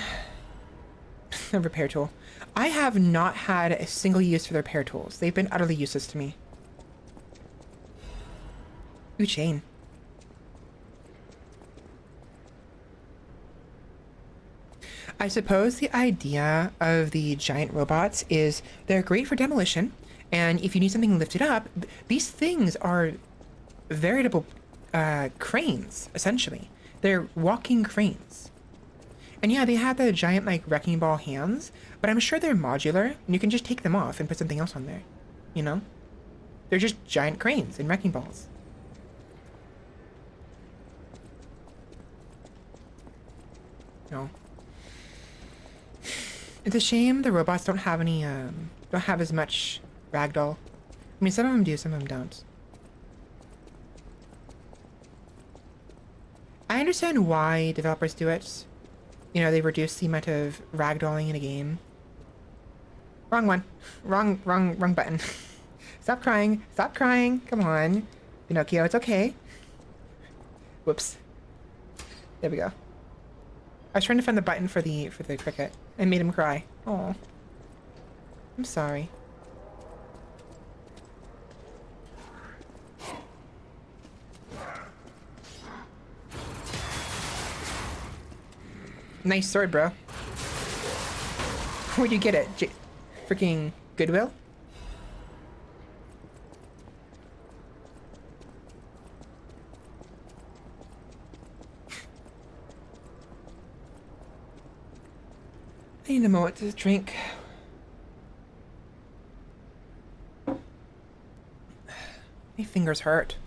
the repair tool. I have not had a single use for the repair tools. They've been utterly useless to me. Ooh, chain. I suppose the idea of the giant robots is they're great for demolition, And if you need something lifted up, these things are veritable cranes, essentially. They're walking cranes. And yeah, they have the giant, like, wrecking ball hands, but I'm sure they're modular, and you can just take them off and put something else on there, you know? They're just giant cranes and wrecking balls. No. It's a shame the robots don't have any, don't have as much ragdoll. I mean, some of them do, some of them don't. I understand why developers do it. You know, they reduce the amount of ragdolling in a game. Wrong one. Wrong button. Stop crying. Stop crying. Come on. Pinocchio, it's okay. Whoops. There we go. I was trying to find the button for the cricket. I made him cry. Oh. I'm sorry. Nice sword, bro. Where'd you get it? Freaking Goodwill? I need a moment to drink. My fingers hurt.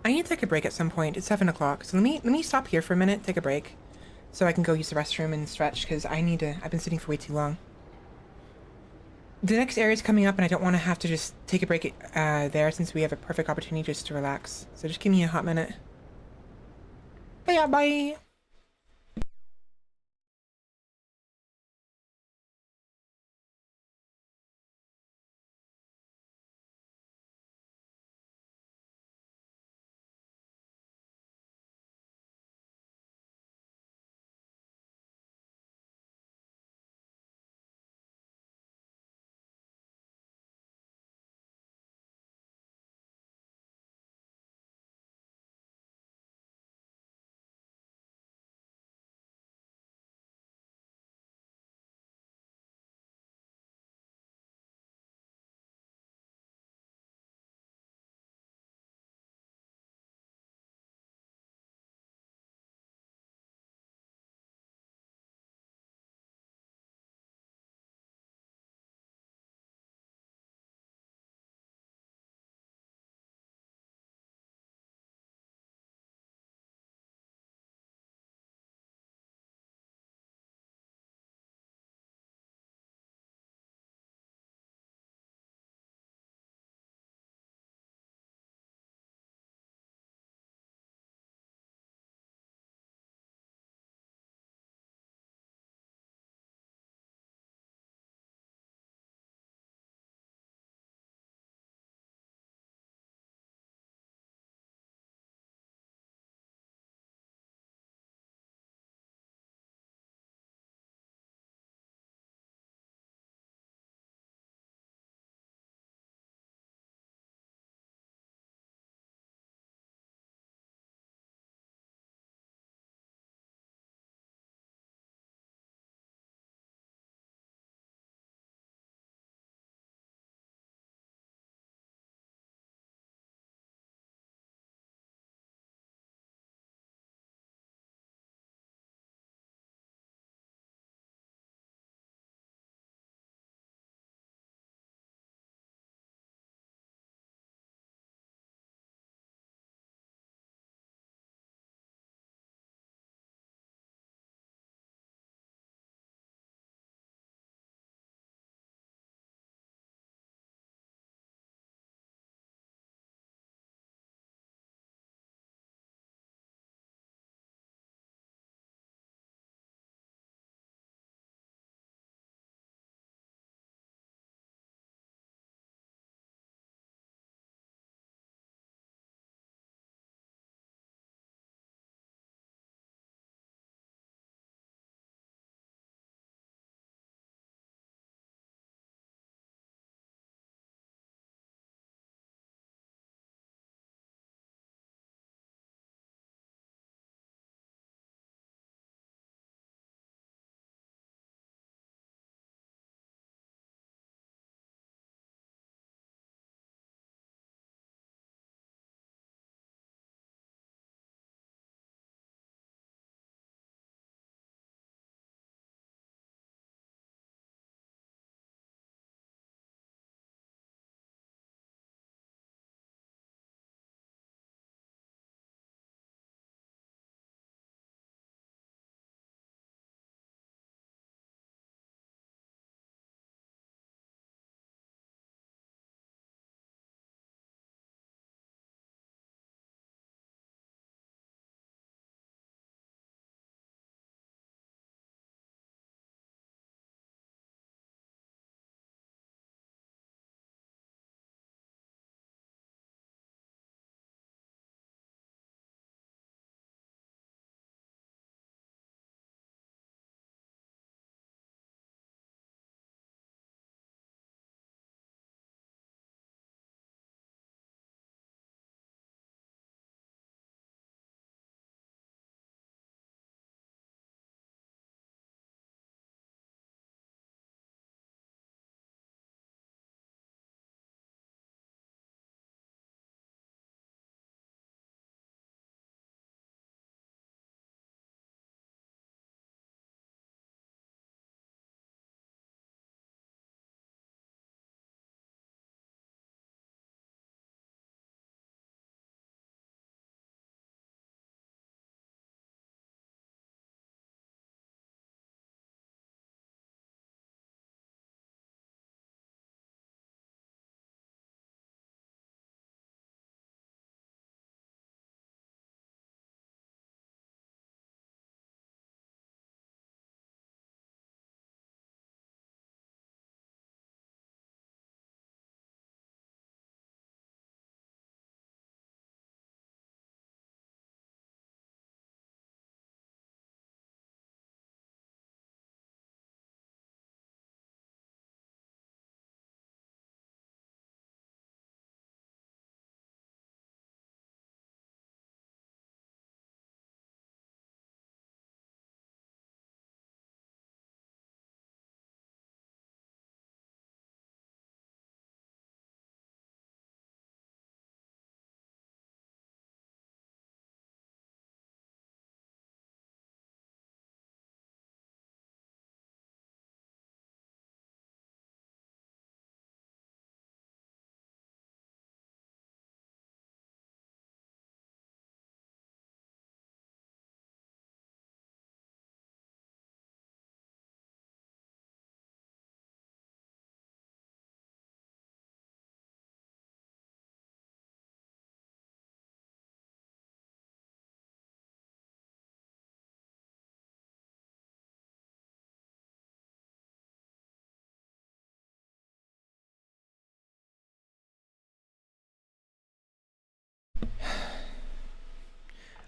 I need to take a break at some point. It's 7 o'clock, so let me stop here for a minute, take a break, so I can go use the restroom and stretch, because I've been sitting for way too long. The next area is coming up, and I don't want to have to just take a break there, since we have a perfect opportunity just to relax. So just give me a hot minute. But yeah, bye!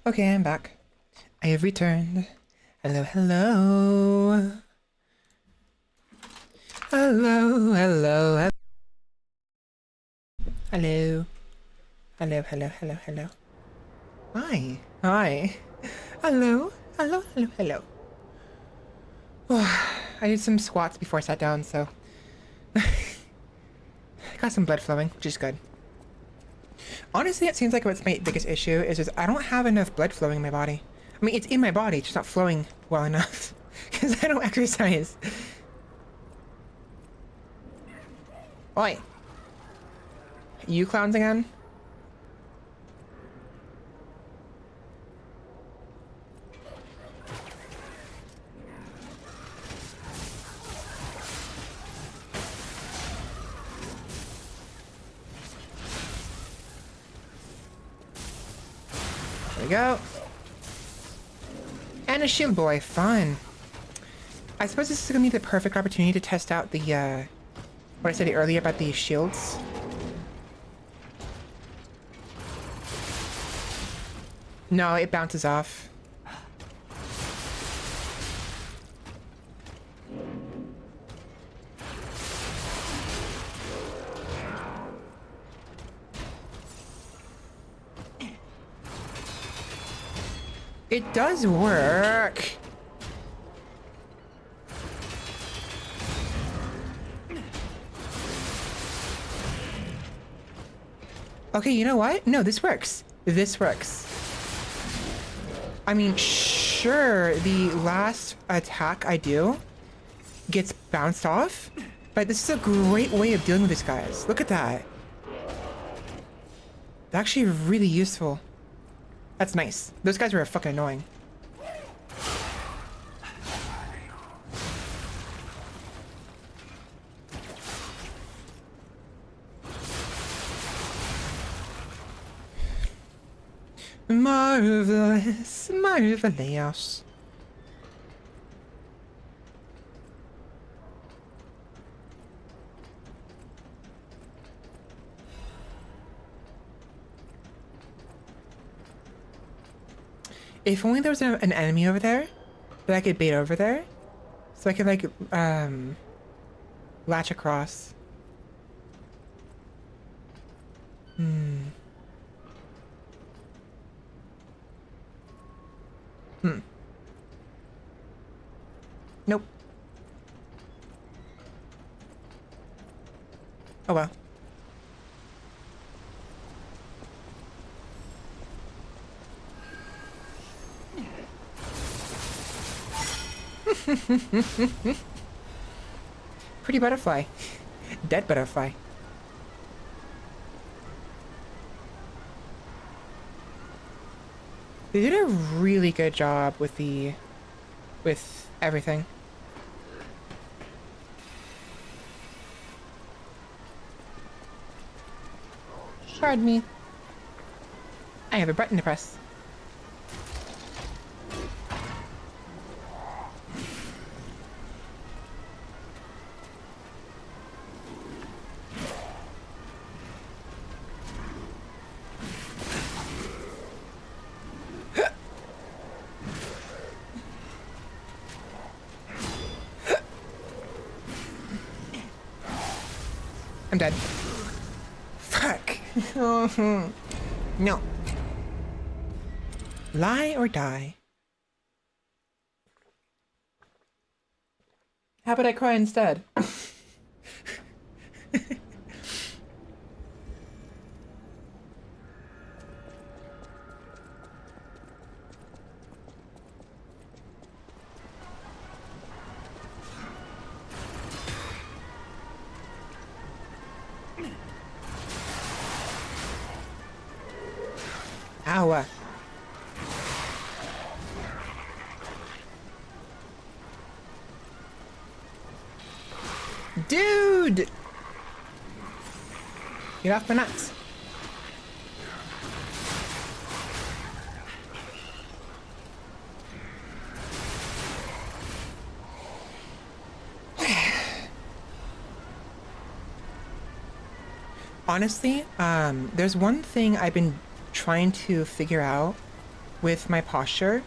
Okay, I'm back. I have returned. Hello, hello. Hello, hello, hello. Hello. Hello, hello, hello, hello. Hi. Hi. Hello. Hello, hello, hello. Oh, I did some squats before I sat down, so I got some blood flowing, which is good. Honestly, it seems like what's my biggest issue is just I don't have enough blood flowing in my body. I mean, it's in my body, it's just not flowing well enough because I don't exercise. Oi. You clowns again? There we go. And a shield boy, fun. I suppose this is gonna be the perfect opportunity to test out the, what I said earlier about the shields. No, it bounces off. It does work. Okay, you know what? No, this works. This works. I mean, sure, the last attack I do gets bounced off, but this is a great way of dealing with these guys. Look at that. It's actually really useful. That's nice. Those guys were fucking annoying. Marvelous, marvelous. If only there was an enemy over there that I could bait over there, so I could like latch across. Nope. Oh well. Pretty butterfly. Dead butterfly. They did a really good job with everything. Pardon me. I have a button to press. I'm dead. Fuck. No. Lie or die. How about I cry instead? Ow. Dude! Get off my nuts. Honestly, there's one thing I've been trying to figure out with my posture.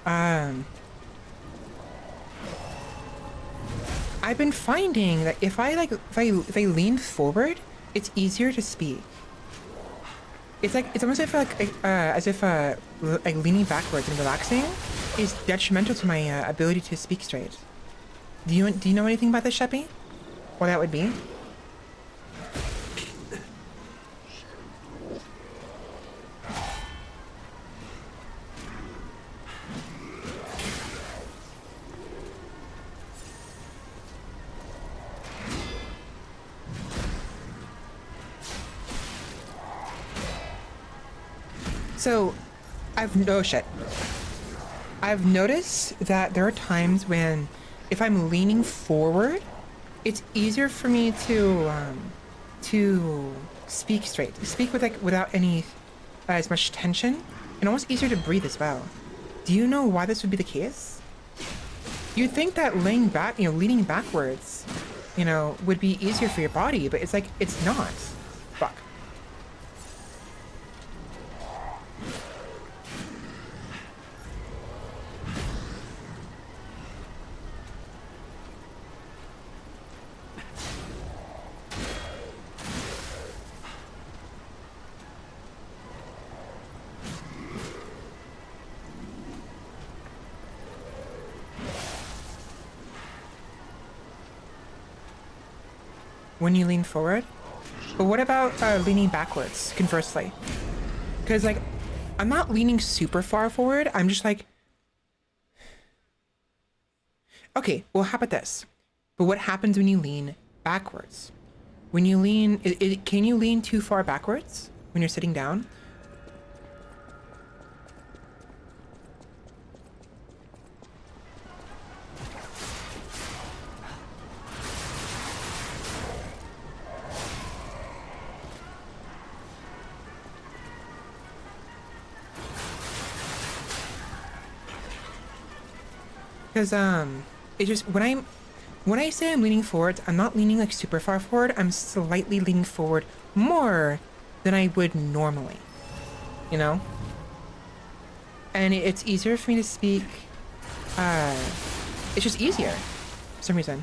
I've been finding that if I lean forward, it's easier to speak. It's almost as if leaning backwards and relaxing is detrimental to my ability to speak straight. Do you know anything about this, Sheppy? What that would be? So, I've noticed that there are times when, if I'm leaning forward, it's easier for me to speak straight, speak without any as much tension, and almost easier to breathe as well. Do you know why this would be the case? You'd think that laying back, leaning backwards, would be easier for your body, but it's not. Fuck. When you lean forward? But what about leaning backwards, conversely? Because, I'm not leaning super far forward. I'm just okay, well, how about this? But what happens when you lean backwards? When you lean, can you lean too far backwards when you're sitting down? Because it just when I say I'm leaning forward, I'm not leaning super far forward. I'm slightly leaning forward more than I would normally, and it's easier for me to speak. It's just easier for some reason.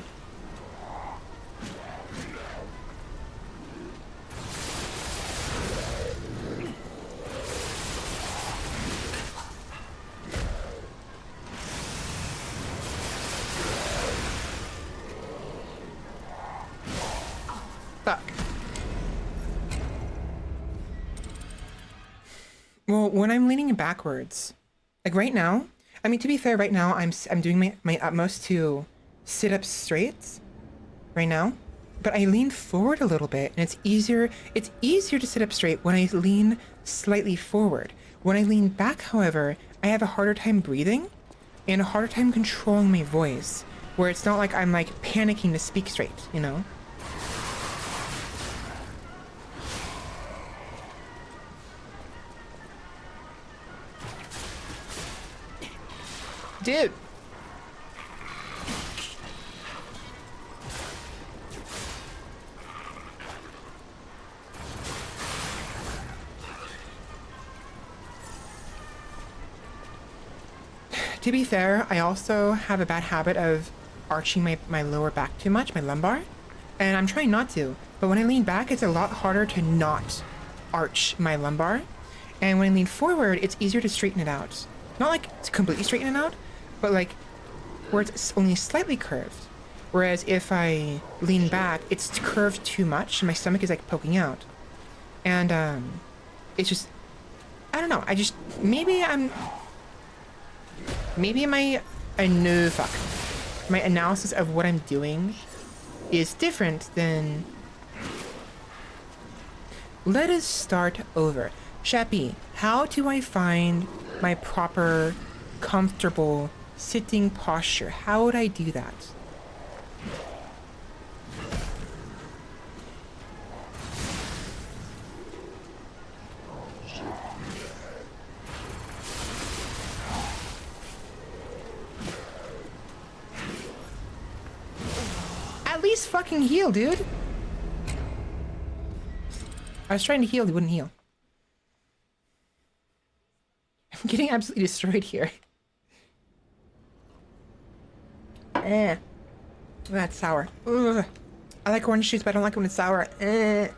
Well, when I'm leaning backwards, right now, to be fair, right now I'm doing my utmost to sit up straight right now, but I lean forward a little bit, and it's easier to sit up straight when I lean slightly forward. When I lean back, however, I have a harder time breathing and a harder time controlling my voice, where it's not like I'm panicking to speak straight, Dude. To be fair, I also have a bad habit of arching my lower back too much, my lumbar, and I'm trying not to, but when I lean back, it's a lot harder to not arch my lumbar, and when I lean forward, it's easier to straighten it out. Not to completely straighten it out, but where it's only slightly curved. Whereas if I lean back, it's curved too much and my stomach is poking out. And it's just, I don't know, my analysis of what I'm doing is different than... Let us start over. Sheppy, how do I find my proper, comfortable sitting posture? How would I do that? At least fucking heal, dude. I was trying to heal, he wouldn't heal. getting absolutely destroyed here. Eh. That's sour. Ugh. I like orange juice, but I don't like it when it's sour. Eh.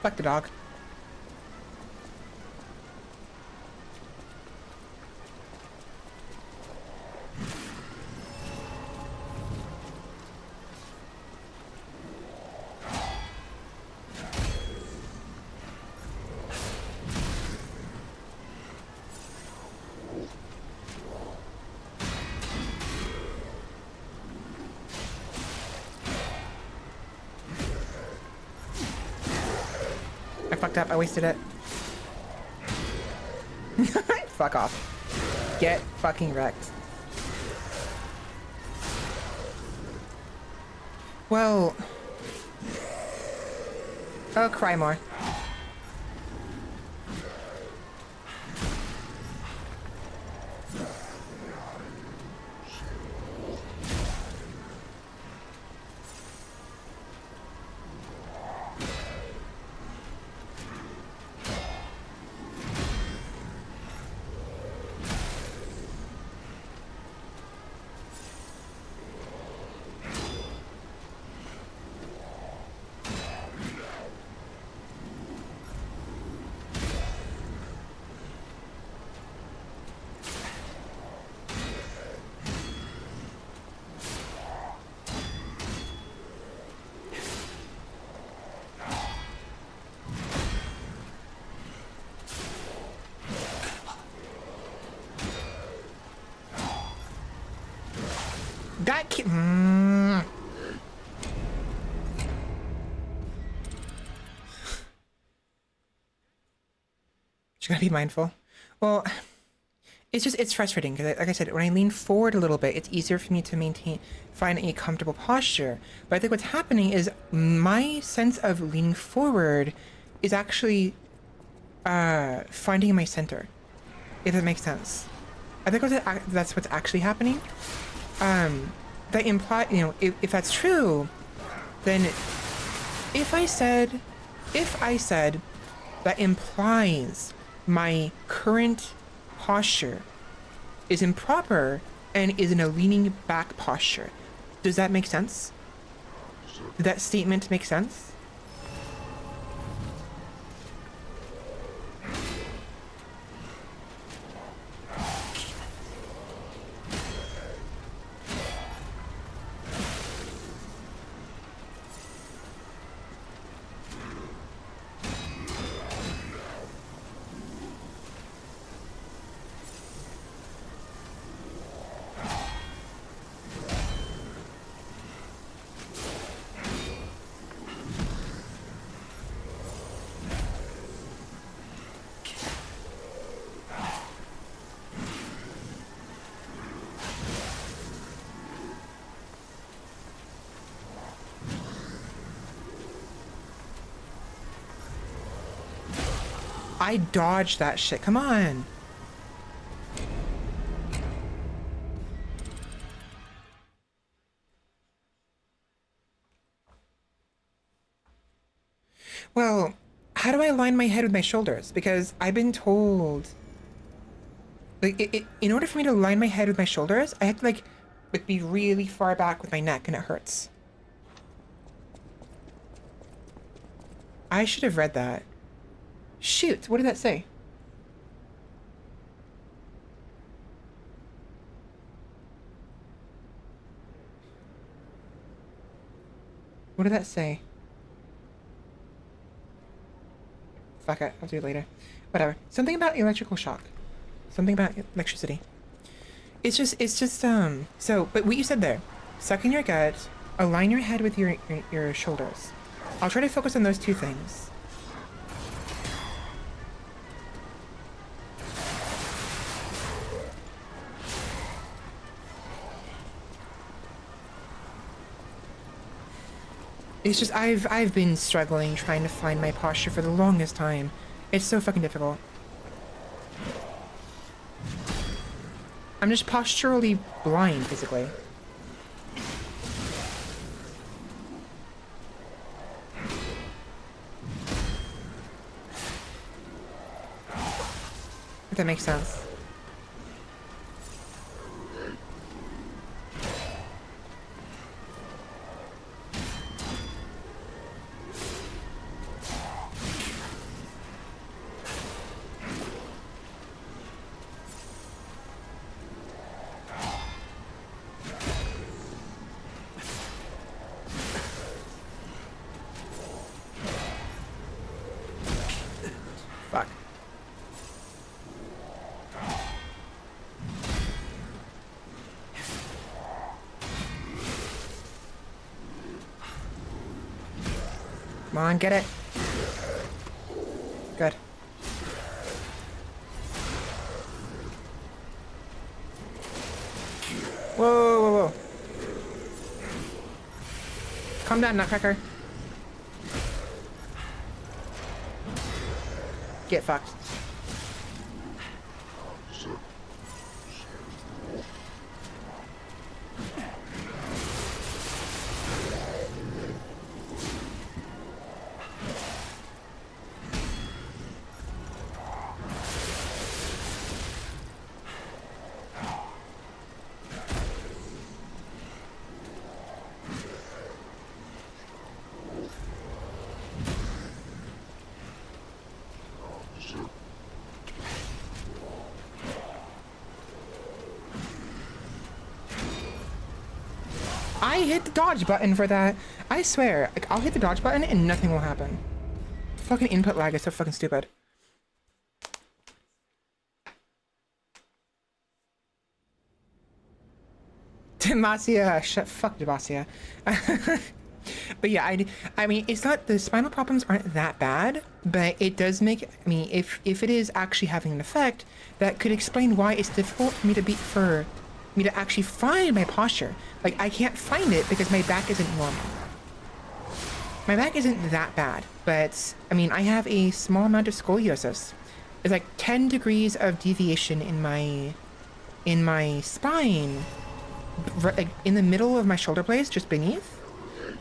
Fuck the dog. I fucked up. I wasted it. Fuck off. Get fucking wrecked. Well... Oh, cry more. That kid. Just gotta be mindful. Well, it's frustrating because, like I said, when I lean forward a little bit, it's easier for me to find a comfortable posture. But I think what's happening is my sense of leaning forward is actually finding my center, if that makes sense. I think that's what's actually happening. That imply, you know, if that's true, then if I said that implies my current posture is improper and is in a leaning back posture. Does that make sense? Did that statement make sense? I dodged that shit. Come on. Well, how do I align my head with my shoulders? Because I've been told, like, in order for me to align my head with my shoulders, I have to like be really far back with my neck, and it hurts. I should have read that. Shoot, what did that say? What did that say? Fuck it, I'll do it later. Whatever. Something about electrical shock. Something about electricity. It's just, so, but what you said there, suck in your gut, align your head with your shoulders. I'll try to focus on those two things. It's just, I've been struggling trying to find my posture for the longest time. It's so fucking difficult. I'm just posturally blind, physically. If that makes sense. Fuck. Come on, get it. Good. Whoa, whoa, whoa. Calm down, Nutcracker. Get fucked. I hit the dodge button for that. I swear, like, I'll hit the dodge button and nothing will happen. Fucking input lag is so fucking stupid. Demacia, fuck Demacia. But yeah, I mean, it's not, the spinal problems aren't that bad, but it does make, I mean, if it is actually having an effect, that could explain why it's difficult for me to actually find my posture. Like, I can't find it because my back isn't normal. My back isn't that bad, but, I mean, I have a small amount of scoliosis. It's like 10 degrees of deviation in my spine, like in the middle of my shoulder blades, just beneath,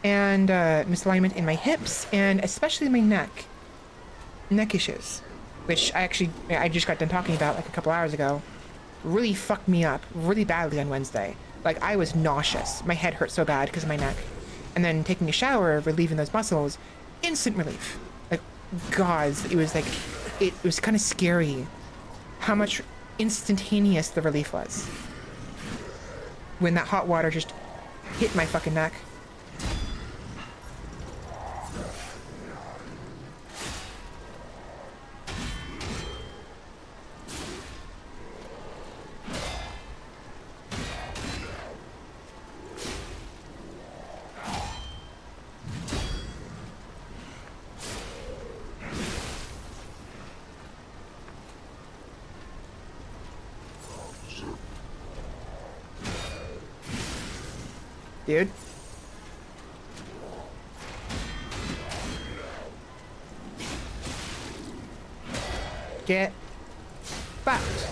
and misalignment in my hips, and especially my neck issues, which I just got done talking about like a couple hours ago. Really fucked me up really badly on Wednesday. Like, I was nauseous. My head hurt so bad because of my neck. And then taking a shower, relieving those muscles, instant relief. Like, God, it was like, it was kind of scary how much instantaneous the relief was when that hot water just hit my fucking neck. Dude. Get fucked.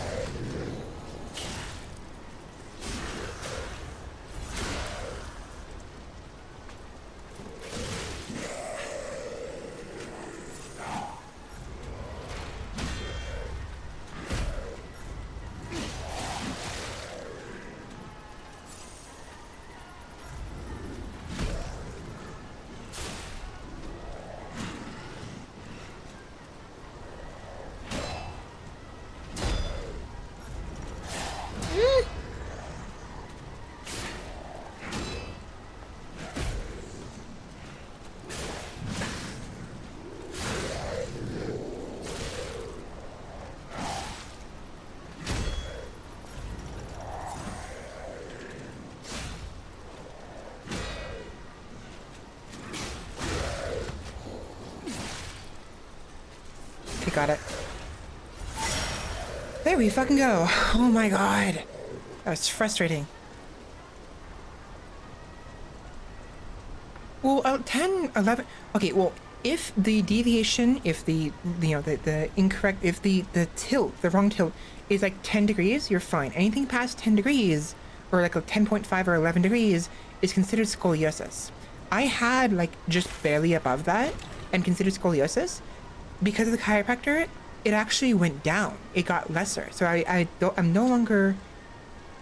Got it. There we fucking go. Oh my god. That was frustrating. Well, 10, 11... Okay, well, if the deviation, if the the incorrect, if the tilt, the wrong tilt is like 10 degrees, you're fine. Anything past 10 degrees, or like a 10.5 or 11 degrees, is considered scoliosis. I had like just barely above that and considered scoliosis. Because of the chiropractor, it actually went down. It got lesser. So I'm no longer,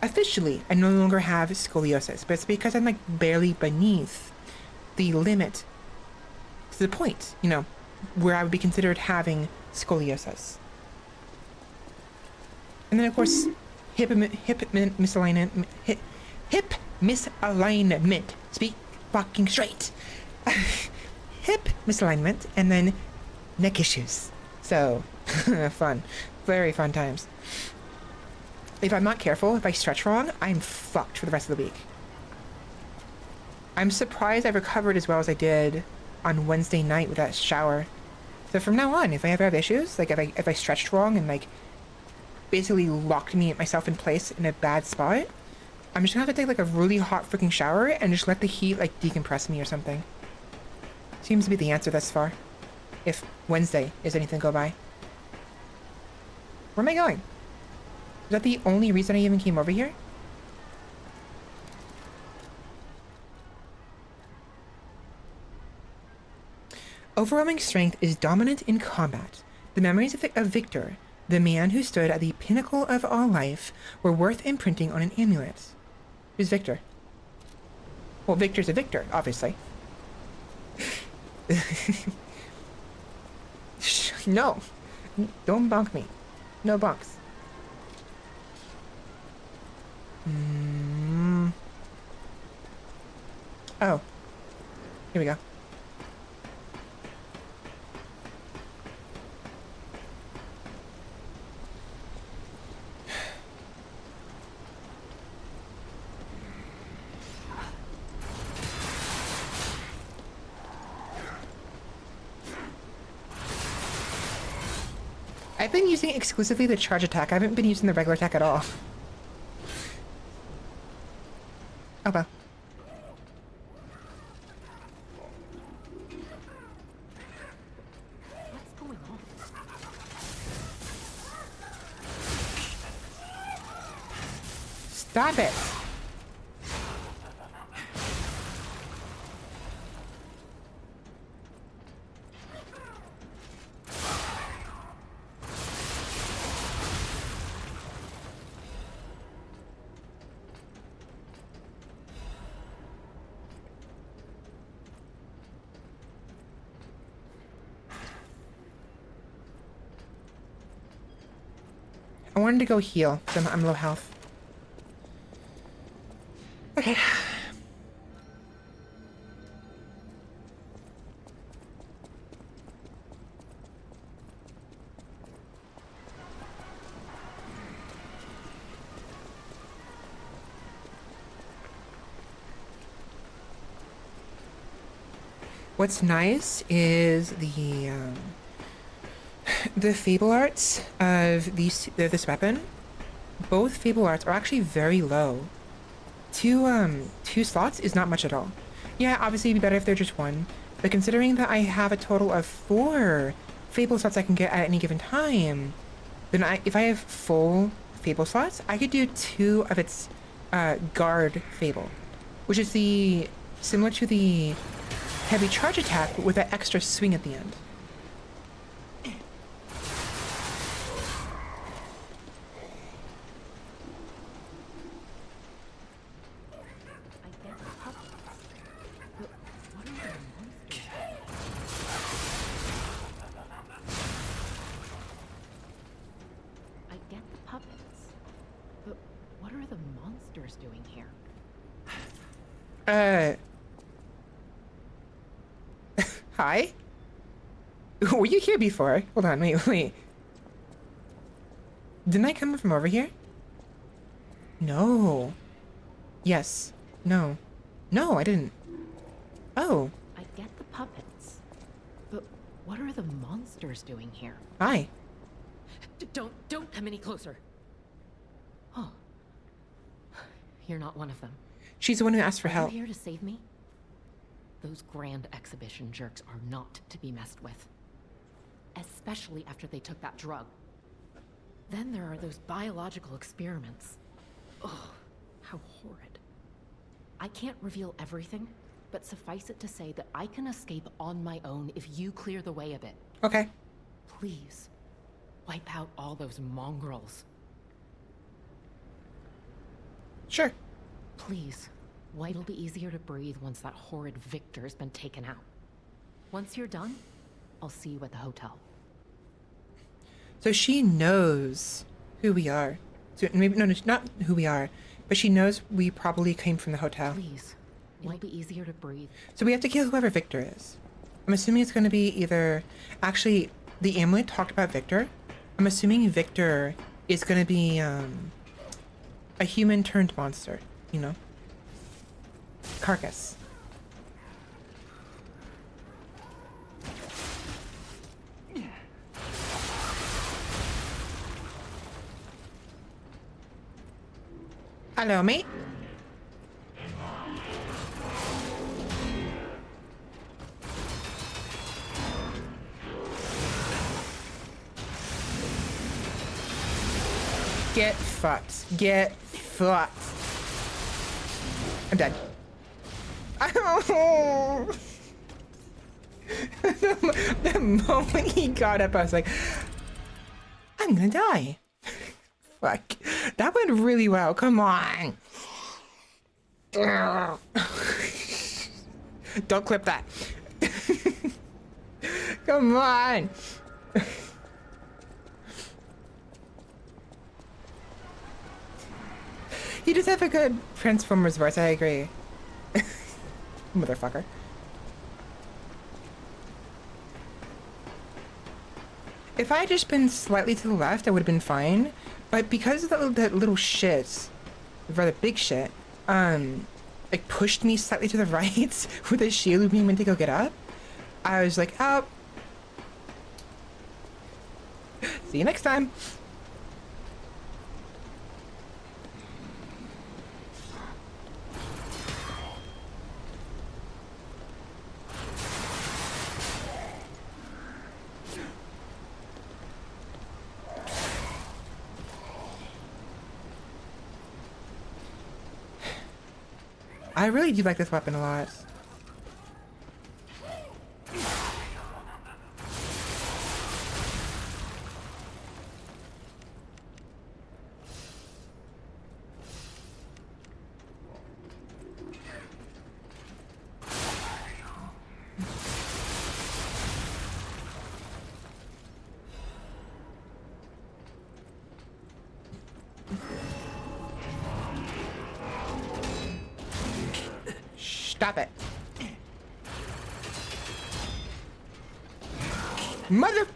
officially, I no longer have scoliosis, but it's because I'm like barely beneath the limit to the point, you know, where I would be considered having scoliosis. And then of course, hip misalignment, hip misalignment. Speak fucking straight. Hip misalignment, and then neck issues. So fun, very fun times. If I'm not careful, if I stretch wrong, I'm fucked for the rest of the week. I'm surprised I recovered as well as I did on Wednesday night with that shower. So from now on, if I ever have issues, like if I stretched wrong and like basically locked myself in place in a bad spot, I'm just gonna have to take like a really hot freaking shower and just let the heat like decompress me or something. Seems to be the answer thus far. If Wednesday is anything to go by. Where am I going? Is that the only reason I even came over here? Overwhelming strength is dominant in combat. The memories of Victor, the man who stood at the pinnacle of all life, were worth imprinting on an amulet. Who's Victor? Well, Victor's a Victor, obviously. No. Don't bonk me. No bonks. Oh. Here we go. I've been using exclusively the charge attack. I haven't been using the regular attack at all. Oh well. What's going on? Stop it! I wanted to go heal, because I'm low health. Okay. What's nice is the fable arts of this weapon. Both fable arts are actually very low. Two slots is not much at all. Yeah, obviously it'd be better if they're just one, but considering that I have a total of 4 fable slots I can get at any given time, then if I have full fable slots, I could do 2 of its guard fable, which is similar to the heavy charge attack, but with that extra swing at the end. Doing here. Hi? Were you here before? Hold on, wait. Didn't I come from over here? No. Yes. No. No, I didn't. Oh. I get the puppets, but what are the monsters doing here? Hi. Don't come any closer. Oh. You're not one of them. She's the one who asked for Are help. you here to save me? Those grand exhibition jerks are not to be messed with. Especially after they took that drug. Then there are those biological experiments. Ugh, how horrid. I can't reveal everything, but suffice it to say that I can escape on my own if you clear the way a bit. Okay. Please, wipe out all those mongrels. Sure. Please, it'll be easier to breathe once that horrid Victor's been taken out. Once you're done, I'll see you at the hotel. So she knows who we are. So maybe no, not who we are, but she knows we probably came from the hotel. Please, it'll be easier to breathe. So we have to kill whoever Victor is. I'm assuming it's going to be either... Actually, the amulet talked about Victor. I'm assuming Victor is going to be a human turned monster, you know? Carcass. Hello, mate. Get fucked. Get fucked. I'm dead. The moment he got up, I was like, I'm gonna die. Fuck. That went really well. Come on. Don't clip that. Come on. He does have a good Transformers voice, I agree. Motherfucker. If I had just been slightly to the left, I would have been fine. But because of that little shit, rather big shit, like pushed me slightly to the right with a shield being meant to go get up, I was like, oh. See you next time. I really do like this weapon a lot. Stop it. Mother...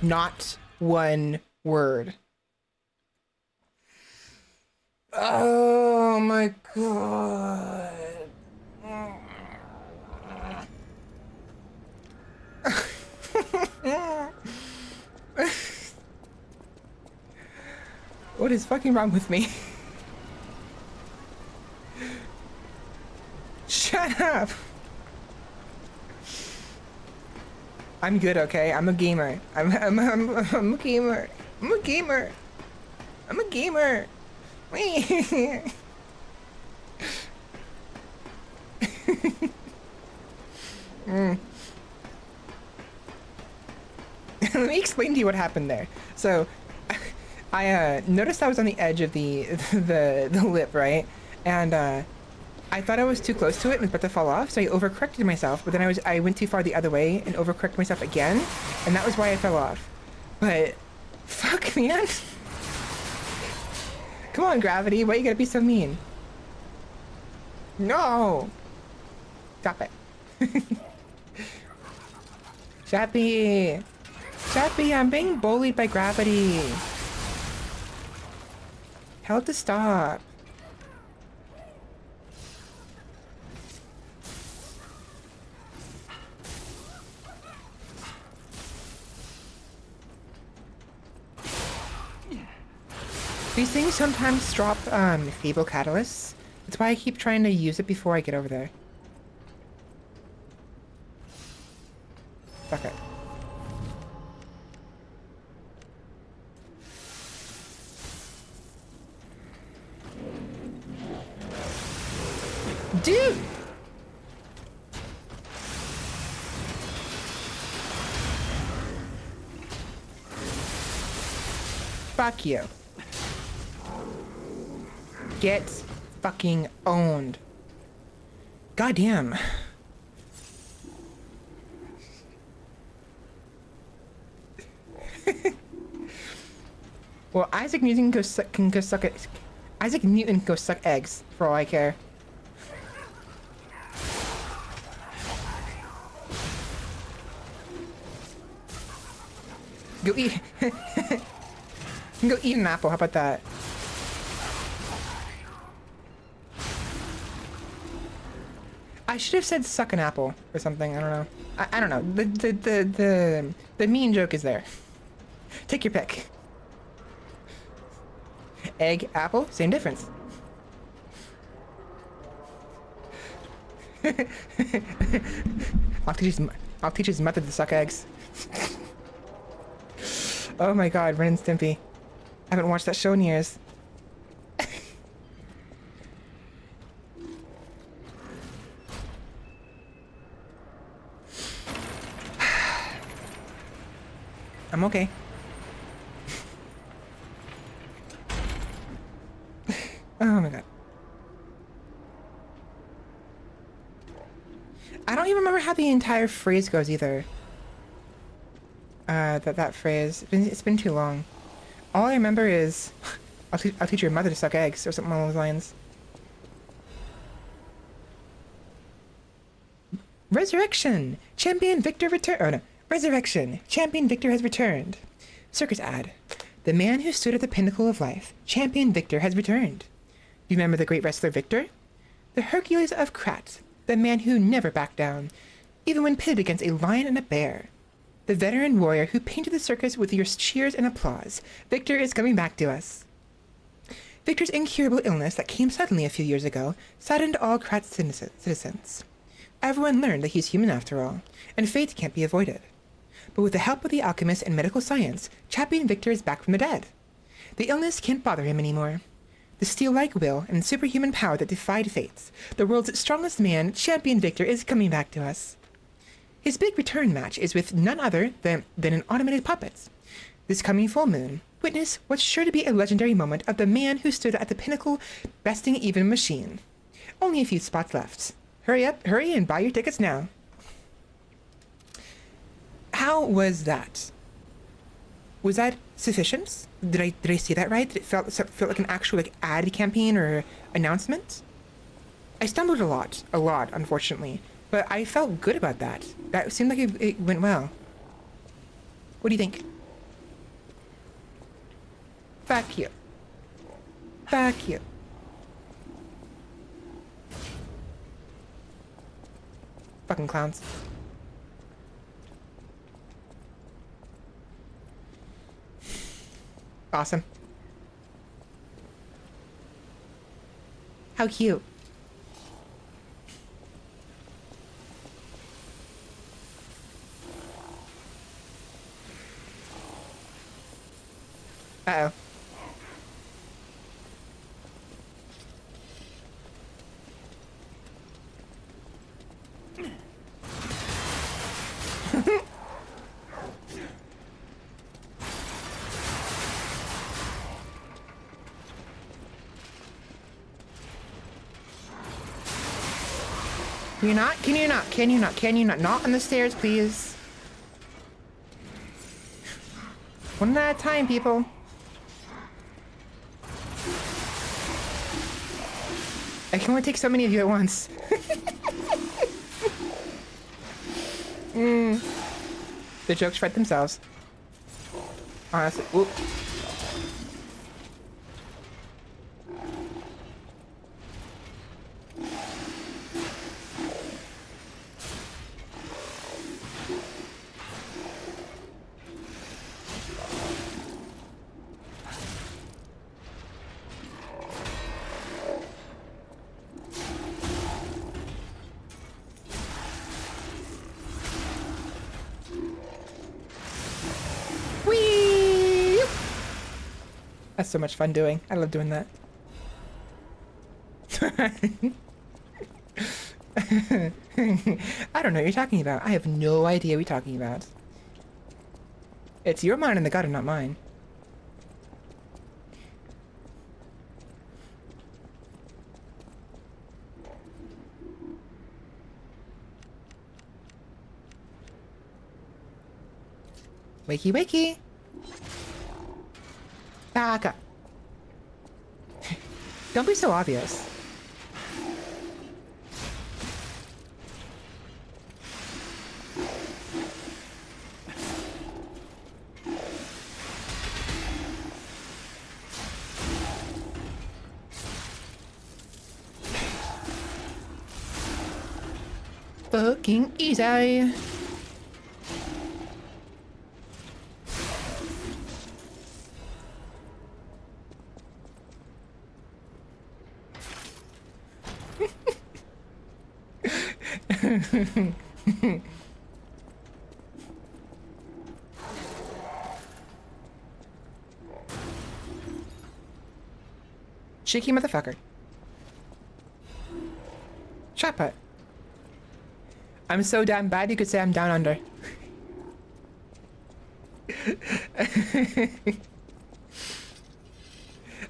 Not one word. Oh my god. What is fucking wrong with me? Shut up! I'm good, okay? I'm a gamer. I'm a gamer. I'm a gamer. I'm a gamer. Let me explain to you what happened there. So, I noticed I was on the edge of the lip, right? And I thought I was too close to it and was about to fall off, so I overcorrected myself. But then I went too far the other way and overcorrected myself again, and that was why I fell off. But fuck, man. Come on, Gravity. Why you gotta be so mean? No. Stop it. Chappy. Chappy, I'm being bullied by Gravity. Tell it to stop. These things sometimes drop feeble catalysts. That's why I keep trying to use it before I get over there. Fuck it. Dude! Fuck you. Get fucking owned. Goddamn. Well, Isaac Newton can go suck it. Isaac Newton can go suck eggs for all I care. Go eat. Go eat an apple. How about that? I should have said suck an apple or something. I don't know. I don't know. The mean joke is there. Take your pick. Egg, apple, same difference. I'll teach his method to suck eggs. Oh my god, Ren and Stimpy. I haven't watched that show in years. I'm okay. Oh my god. I don't even remember how the entire phrase goes either. That phrase. It's been too long. All I remember is, I'll teach your mother to suck eggs, or something along those lines. Resurrection! Champion Victor return. Oh no. Resurrection! Champion Victor has returned. Circus ad. The man who stood at the pinnacle of life, Champion Victor, has returned. You remember the great wrestler Victor? The Hercules of Krat, the man who never backed down, even when pitted against a lion and a bear. The veteran warrior who painted the circus with your cheers and applause. Victor is coming back to us. Victor's incurable illness that came suddenly a few years ago saddened all Krat's citizens. Everyone learned that he's human after all, and fate can't be avoided. But with the help of the alchemist and medical science, Champion Victor is back from the dead. The illness can't bother him anymore. The steel-like will and superhuman power that defied fates, the world's strongest man, Champion Victor, is coming back to us. His big return match is with none other than an automated puppet. This coming full moon, witness what's sure to be a legendary moment of the man who stood at the pinnacle, besting even machine. Only a few spots left. Hurry up, hurry and buy your tickets now. How was that? Was that sufficient? Did I say that right? Did it felt like an actual ad campaign or announcement? I stumbled a lot, unfortunately, but I felt good about that. That seemed like it went well. What do you think? Fuck you. Fuck you. Fucking clowns. Awesome. How cute. Uh-oh. Can you not? Can you not? Can you not? Can you not? Not on the stairs, please. One at a time, people. I can only take so many of you at once. The jokes write themselves. Honestly. Oop. That's so much fun doing. I love doing that. I don't know what you're talking about. I have no idea what you're talking about. It's your mind in the gutter, not mine. Wakey, wakey. Back up. Don't be so obvious. Fucking easy. Cheeky motherfucker. Shot put. I'm so damn bad you could say I'm down under.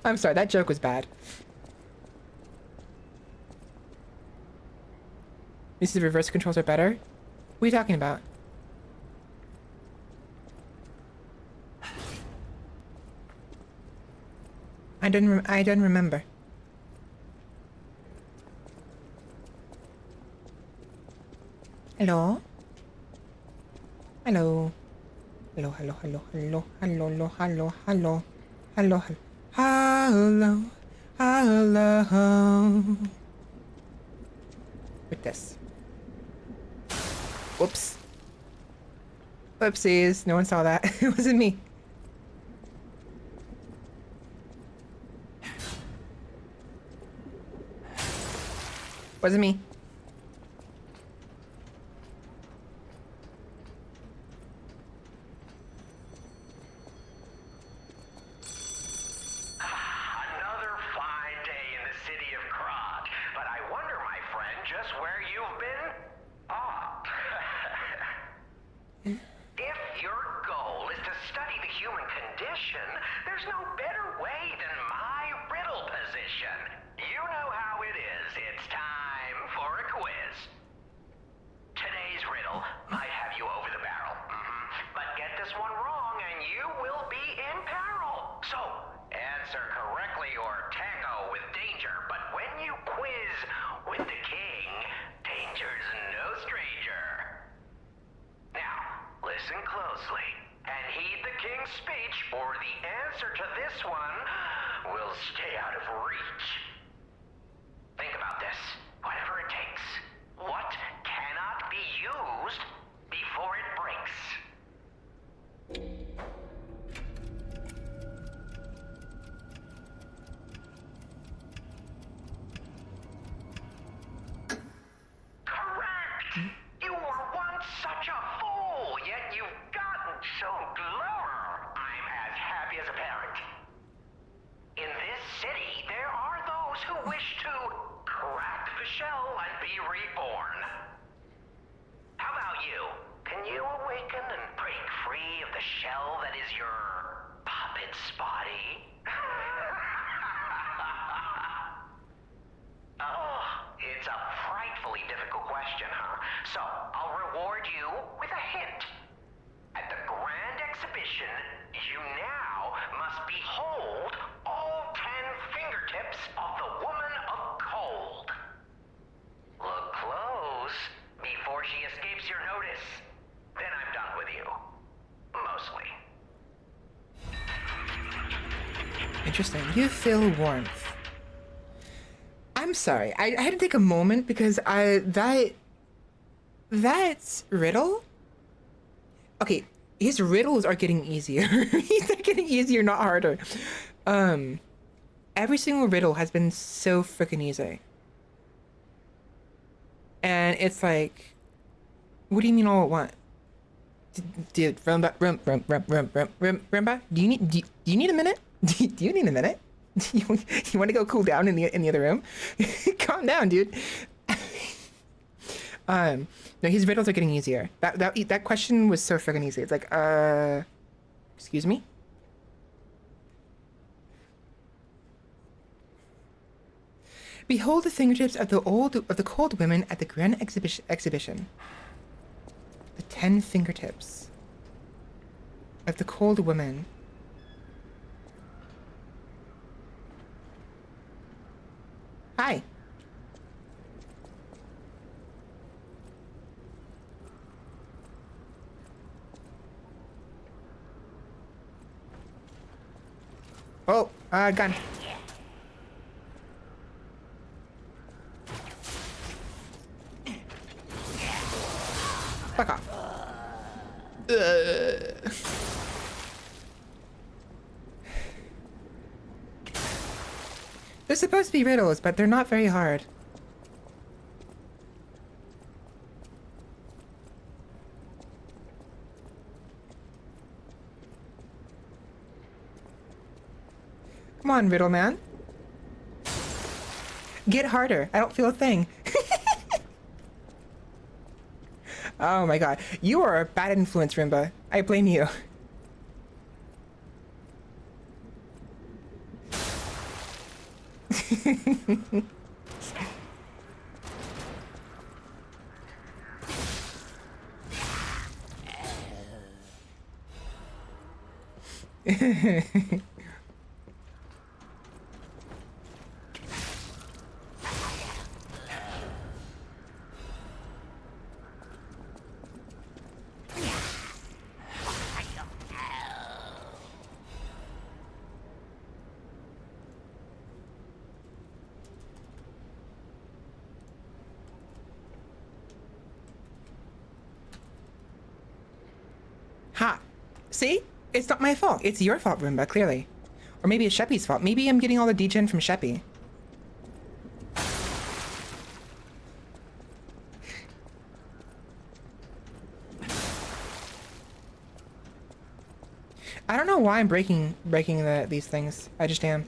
I'm sorry, that joke was bad. These reverse controls are better? What are you talking about? I don't remember. Hello? Hello? Hello, hello, hello, hello, hello, hello, hello, hello, hello, hello, hello. With this. Whoops. Whoopsies. No one saw that. It wasn't me. Wasn't me. Another fine day in the city of Krog. But I wonder, my friend, just where you've been? Ah. If your goal is to study the human condition, there's no better way than my riddle position. You know how it is. It's time for a quiz. Today's riddle might have you over the barrel. But get this one wrong and you will be in peril. So, answer correctly or tango with danger. But when you quiz with the king, danger's no stranger. Now, listen closely and heed the king's speech, or the answer to this one will stay out of reach. Think about this. Whatever it takes. What cannot be used before it breaks? Correct! You were once such a fool, yet you've gotten so clever. I'm as happy as a parent. In this city, there are those who wish to crack the shell and be reborn. How about you? Can you awaken and break free of the shell that is your puppet's body? Oh, it's a frightfully difficult question, huh? So, I'll reward you with a hint. At the grand exhibition, you now must behold all 10 fingertips of the woman of cold. Look close before she escapes your notice. Then I'm done with you. Mostly. Interesting. You feel warmth. I'm sorry. I had to take a moment because that's riddle. Okay, his riddles are getting easier. They're getting easier, not harder. Every single riddle has been so freaking easy. And it's like, what do you mean all at once? Dude, run back. Do you need a minute? Do you need a minute? You want to go cool down in the other room? Calm down, dude. No, his riddles are getting easier. That question was so freaking easy. It's like, excuse me? Behold the fingertips of the cold women at the grand exhibition. The 10 fingertips of the cold women. Hi. Oh, gun. Fuck off. They're supposed to be riddles, but they're not very hard. Come on, riddle man. Get harder. I don't feel a thing. Oh my god. You are a bad influence, Rimba. I blame you. Ha! See? It's not my fault. It's your fault, Roomba, clearly. Or maybe it's Sheppy's fault. Maybe I'm getting all the degen from Sheppy. I don't know why I'm breaking these things. I just am.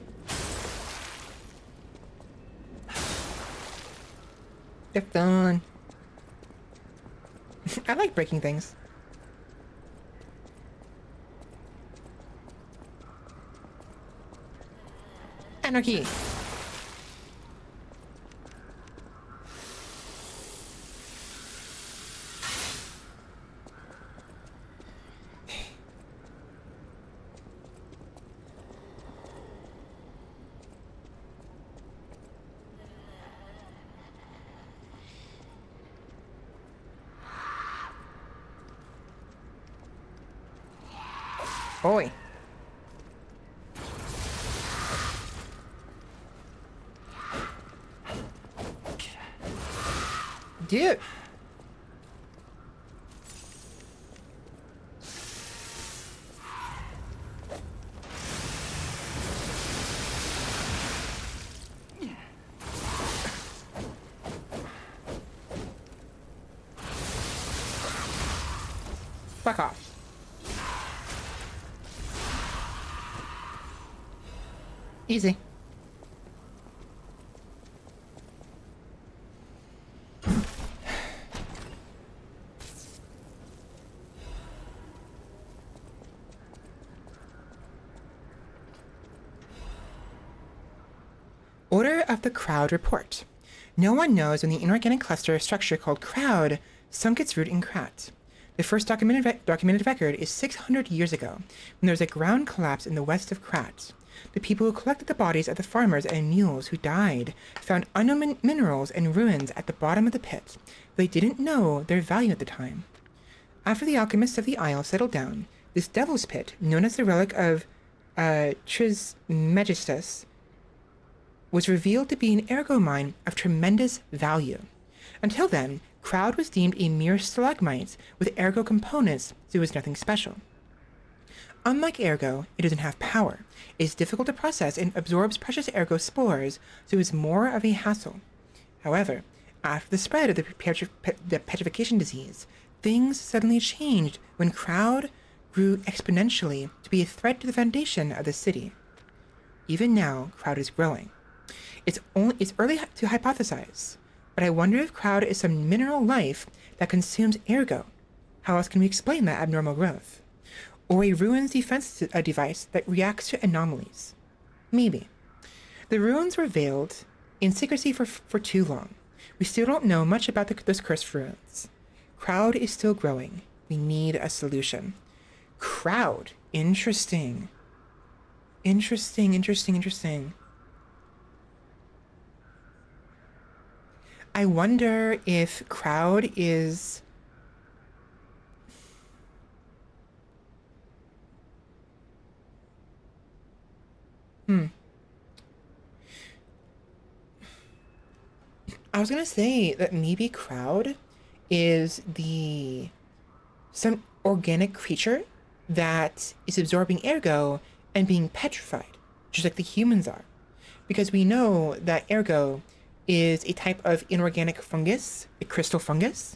They're fun. I like breaking things. Anarchy. Oi. Dude. Fuck off. Easy. Order of the Crowd Report. No one knows when the inorganic cluster structure called Crowd sunk its root in Krat. The first documented record is 600 years ago, when there was a ground collapse in the west of Krat. The people who collected the bodies of the farmers and mules who died found unknown minerals and ruins at the bottom of the pit, but they didn't know their value at the time. After the alchemists of the Isle settled down, this devil's pit, known as the relic of Trismegistus, was revealed to be an ergo mine of tremendous value. Until then, Crowd was deemed a mere stalagmite with ergo components, so it was nothing special. Unlike ergo, it doesn't have power, is difficult to process, and absorbs precious ergo spores, so it is more of a hassle. However, after the spread of the petrification disease, things suddenly changed when Crowd grew exponentially to be a threat to the foundation of the city. Even now, Crowd is growing. It's early to hypothesize, but I wonder if Crowd is some mineral life that consumes ergo. How else can we explain that abnormal growth? Or a ruins defense device that reacts to anomalies. Maybe. The ruins were veiled in secrecy for too long. We still don't know much about those cursed ruins. Crowd is still growing. We need a solution. Crowd. Interesting. Interesting. I wonder if Crowd is... I was gonna say that maybe Crowd is some organic creature that is absorbing ergo and being petrified, just like the humans are. Because we know that ergo is a type of inorganic fungus, a crystal fungus.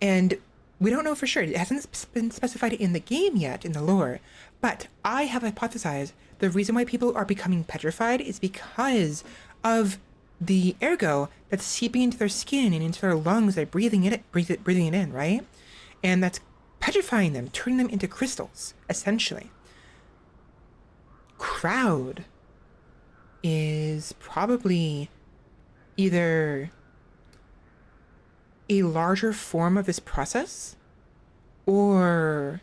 And we don't know for sure. It hasn't been specified in the game yet, in the lore. But I have hypothesized the reason why people are becoming petrified is because of the ergo that's seeping into their skin and into their lungs. They're breathing it in, right? And that's petrifying them, turning them into crystals, essentially. Crowd is probably either a larger form of this process, or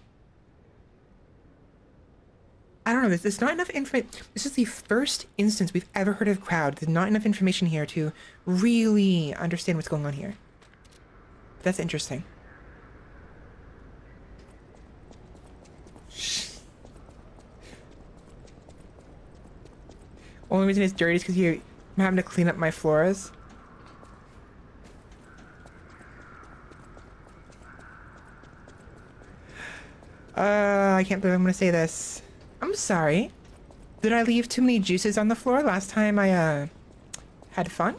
I don't know. There's not enough information. This is the first instance we've ever heard of Crowd. There's not enough information here to really understand what's going on here. But that's interesting. Only reason it's dirty is because I'm having to clean up my floors. I can't believe I'm gonna say this. I'm sorry. Did I leave too many juices on the floor last time I, had fun?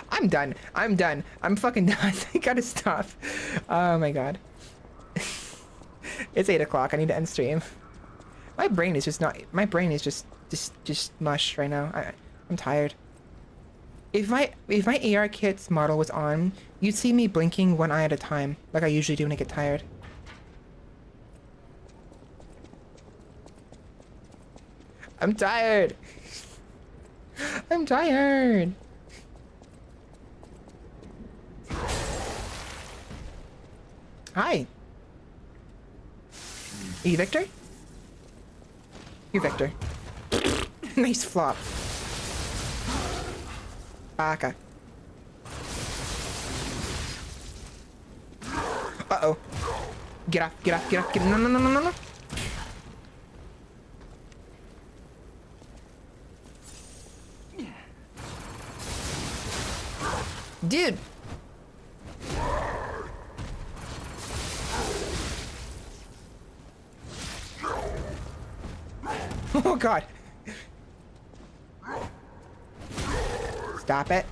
I'm done. I'm fucking done. I gotta stop. Oh my god. It's 8 o'clock. I need to end stream. My brain is just mush right now. I'm tired. If my AR kit's model was on, you'd see me blinking one eye at a time, like I usually do when I get tired. I'm tired. I'm tired. Hi. Are you Victor? You're Victor. Nice flop. Baka. Uh-oh. Get off. No. Dude. Oh god. Stop it.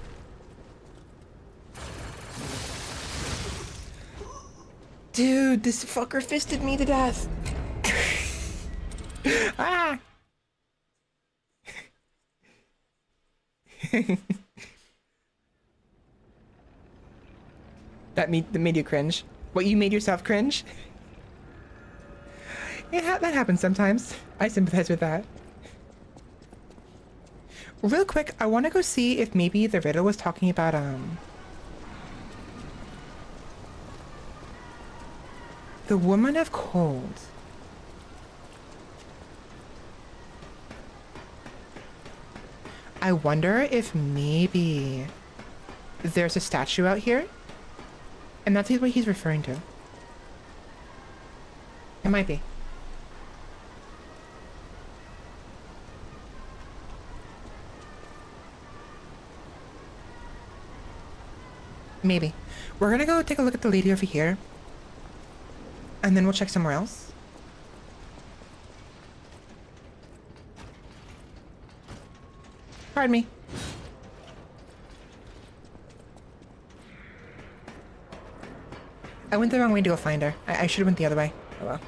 Dude, this fucker fisted me to death. Ah. That made you cringe. What, you made yourself cringe? Yeah, that happens sometimes. I sympathize with that. Real quick, I want to go see if maybe the riddle was talking about, the Woman of Cold. I wonder if maybe there's a statue out here, and that's what he's referring to. It might be. Maybe. We're gonna go take a look at the lady over here, and then we'll check somewhere else. Pardon me. I went the wrong way to go find her. I should have went the other way. Oh well.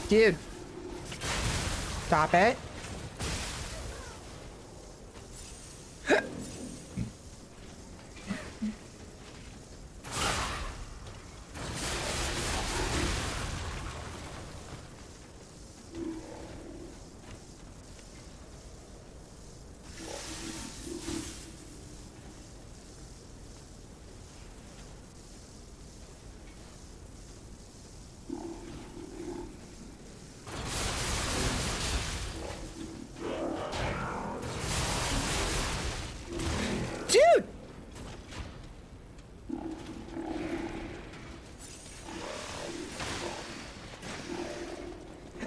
Dude. Stop it. Dude!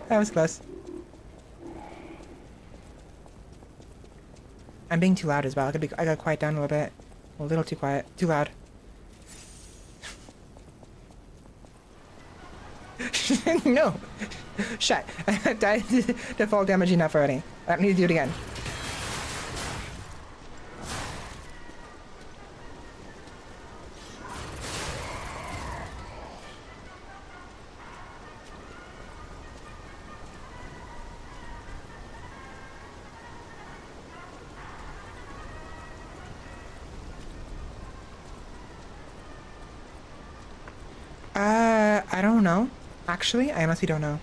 That was close. I'm being too loud as well. I gotta quiet down a little bit. A little too quiet. Too loud. No! Shut. I died to fall damage enough already. I don't need to do it again. I don't know. Actually, I honestly don't know.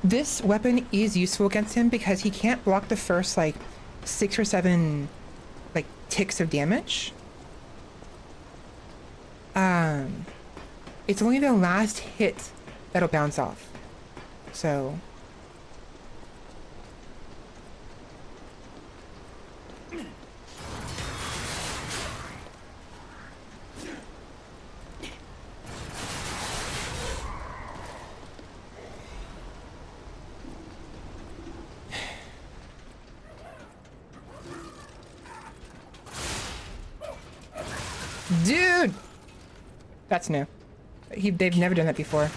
This weapon is useful against him because he can't block the first, like, 6 or 7, like, ticks of damage. It's only the last hit that'll bounce off. So... Dude! That's new. They've never done that before.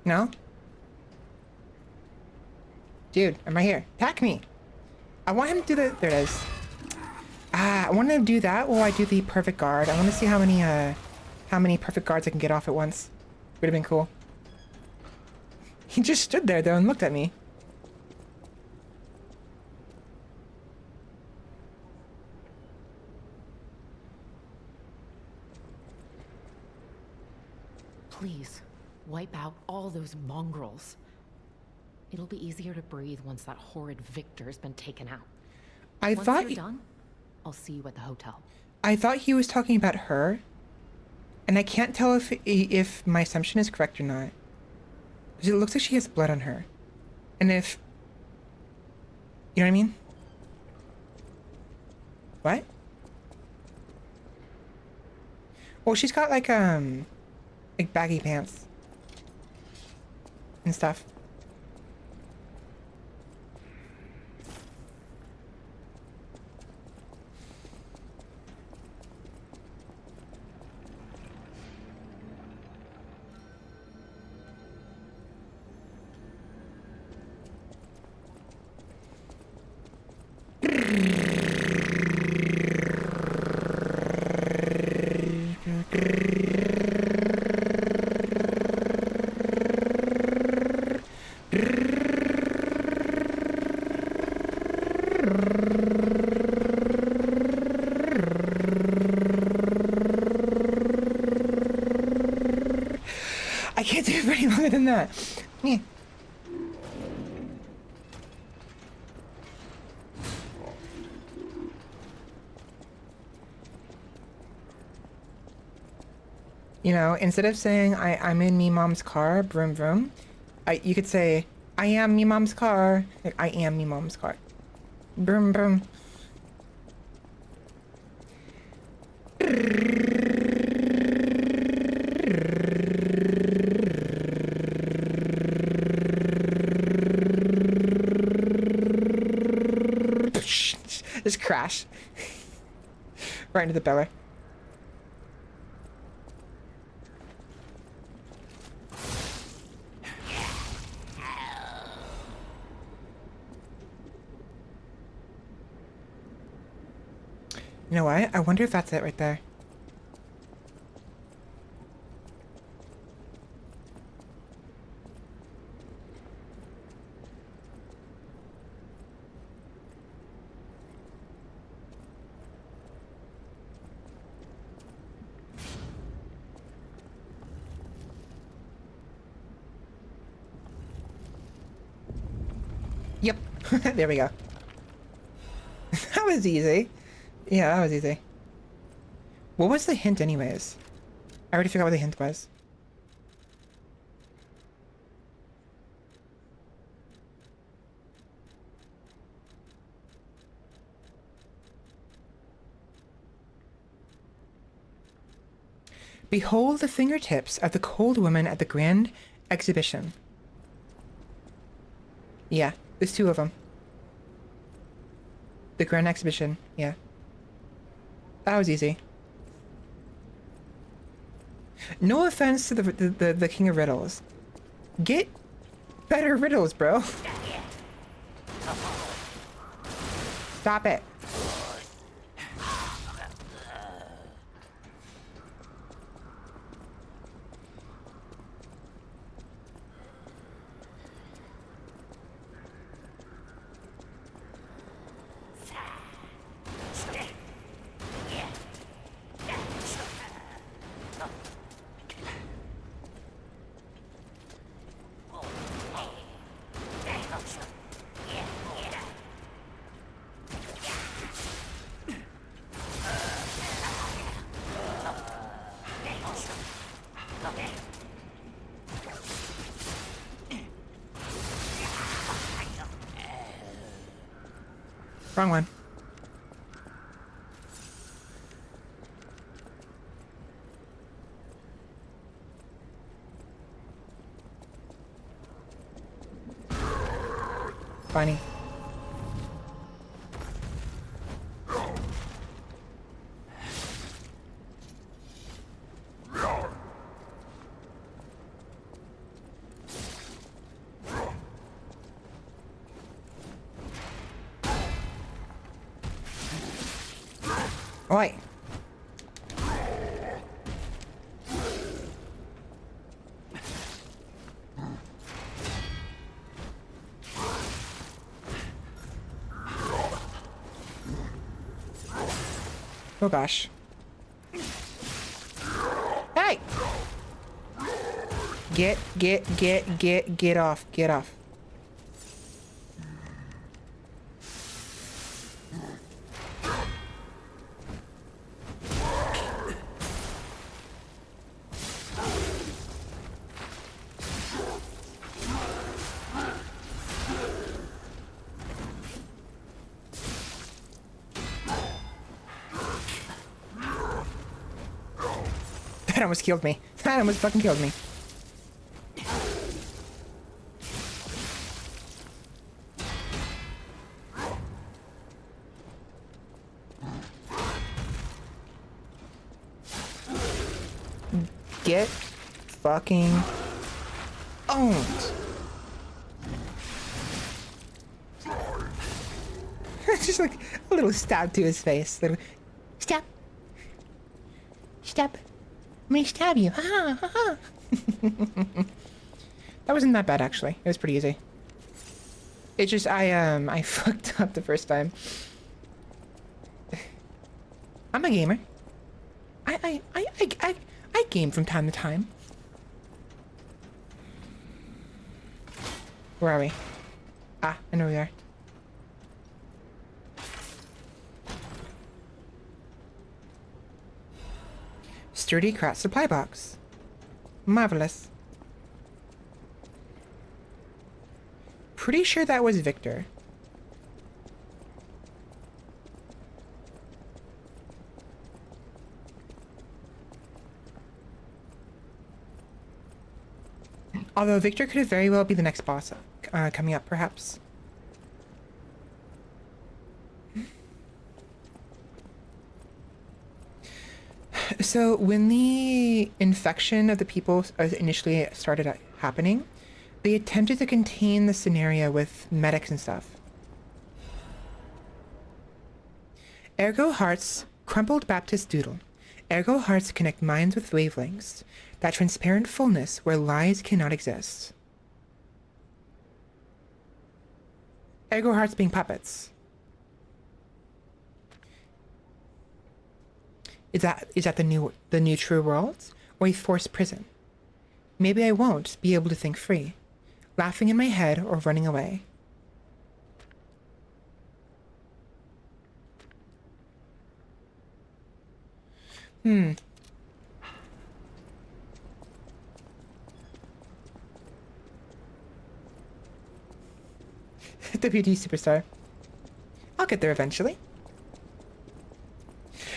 No? Dude, I'm right here. Attack me! I want him to do the... There it is. I want to do that while I do the perfect guard. I want to see how many perfect guards I can get off at once. Would have been cool. He just stood there, though, and looked at me. Please, wipe out all those mongrels. It'll be easier to breathe once that horrid Victor's been taken out. Once you're done, I'll see you at the hotel. I thought he was talking about her, and I can't tell if my assumption is correct or not. Because it looks like she has blood on her. And if... You know what I mean? What? Well, she's got like baggy pants. And stuff. I can't do it for any longer than that. Yeah. You know, instead of saying I'm in me mom's car, vroom vroom, you could say I am me mom's car. Like, I am me mom's car. Vroom vroom. Crash. Right into the pillar. You know what? I wonder if that's it right there. Yep. There we go. That was easy. Yeah, that was easy. What was the hint anyways? I already forgot what the hint was. Behold the fingertips of the cold woman at the grand exhibition. Yeah, there's two of them. The grand exhibition, yeah. That was easy. No offense to the king of riddles. Get better riddles, bro. Stop it. Wrong one. Funny. Oi. Oh gosh. Hey! Get off. Get off. That almost killed me. That almost fucking killed me. Get fucking owned. Just like a little stab to his face. Little stab. Stab. I'm gonna stab you. Ha ha ha. That wasn't that bad actually. It was pretty easy. It just I fucked up the first time. I'm a gamer. I game from time to time. Where are we? Ah, I know we are. Sturdy craft supply box. Marvelous. Pretty sure that was Victor. Although Victor could very well be the next boss coming up, perhaps. So when the infection of the people initially started happening, they attempted to contain the scenario with medics and stuff. Ergo hearts, crumpled Baptist doodle. Ergo hearts connect minds with wavelengths, that transparent fullness where lies cannot exist. Ergo hearts being puppets. Is that the new true world, or a forced prison? Maybe I won't be able to think free, laughing in my head or running away. The beauty superstar. I'll get there eventually.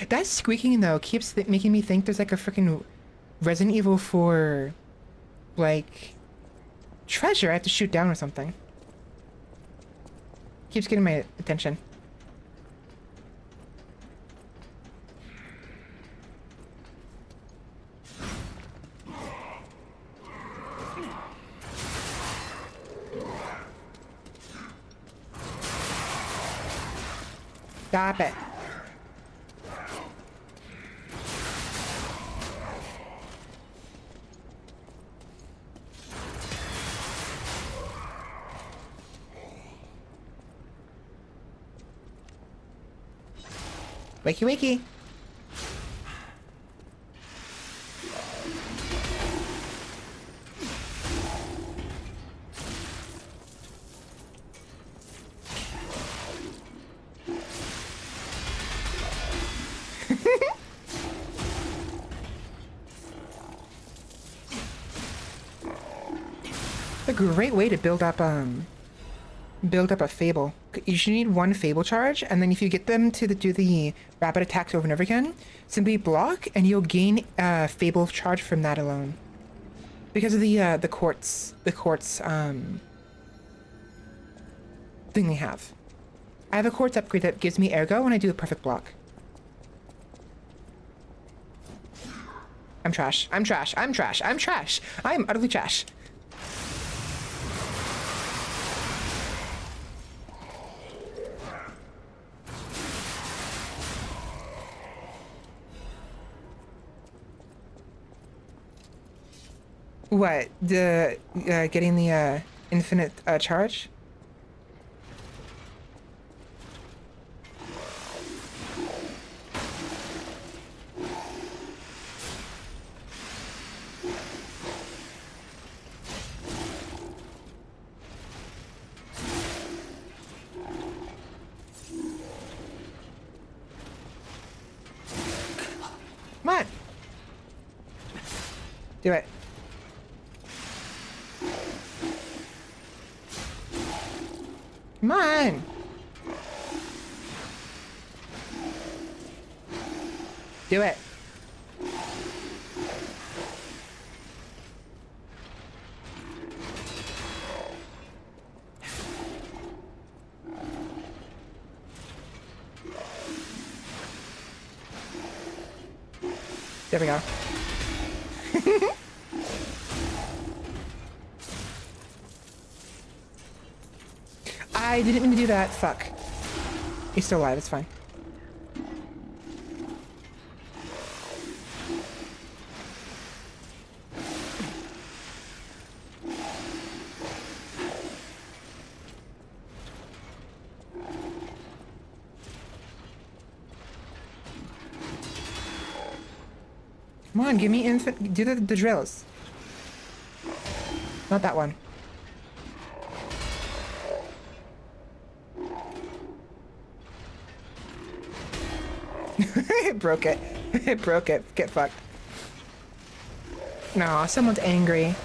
That squeaking though keeps making me think there's like a freaking Resident Evil 4 like treasure I have to shoot down or something. Keeps getting my attention. Stop it. Wakey wakey. A great way to build up a fable. You should need one fable charge, and then if you get them to do the rapid attacks over and over again, simply block, and you'll gain a fable charge from that alone. Because of the quartz thing they have. I have a quartz upgrade that gives me ergo when I do a perfect block. I'm trash. I'm trash. I'm trash. I'm trash. I am utterly trash. What? The getting the infinite charge? Come on. Do it. Come on! Do it. There we go. I didn't mean to do that. Fuck. He's still alive. It's fine. Come on, give me infant. Do the drills. Not that one. It broke it. It broke it. Get fucked. No, someone's angry.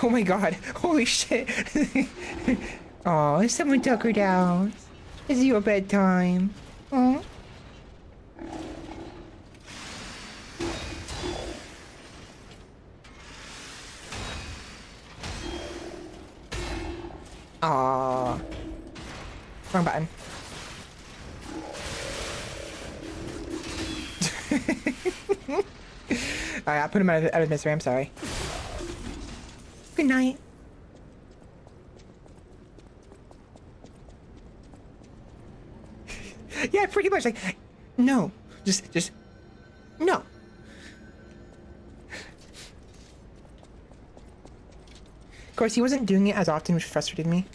Oh my god. Holy shit. Oh, someone took her down. Is it your bedtime? Oh. Aww. Wrong button. Alright, I'll put him out of misery. I'm sorry. Good night. Yeah, pretty much. Like, no. Just, no. Of course, he wasn't doing it as often, which frustrated me.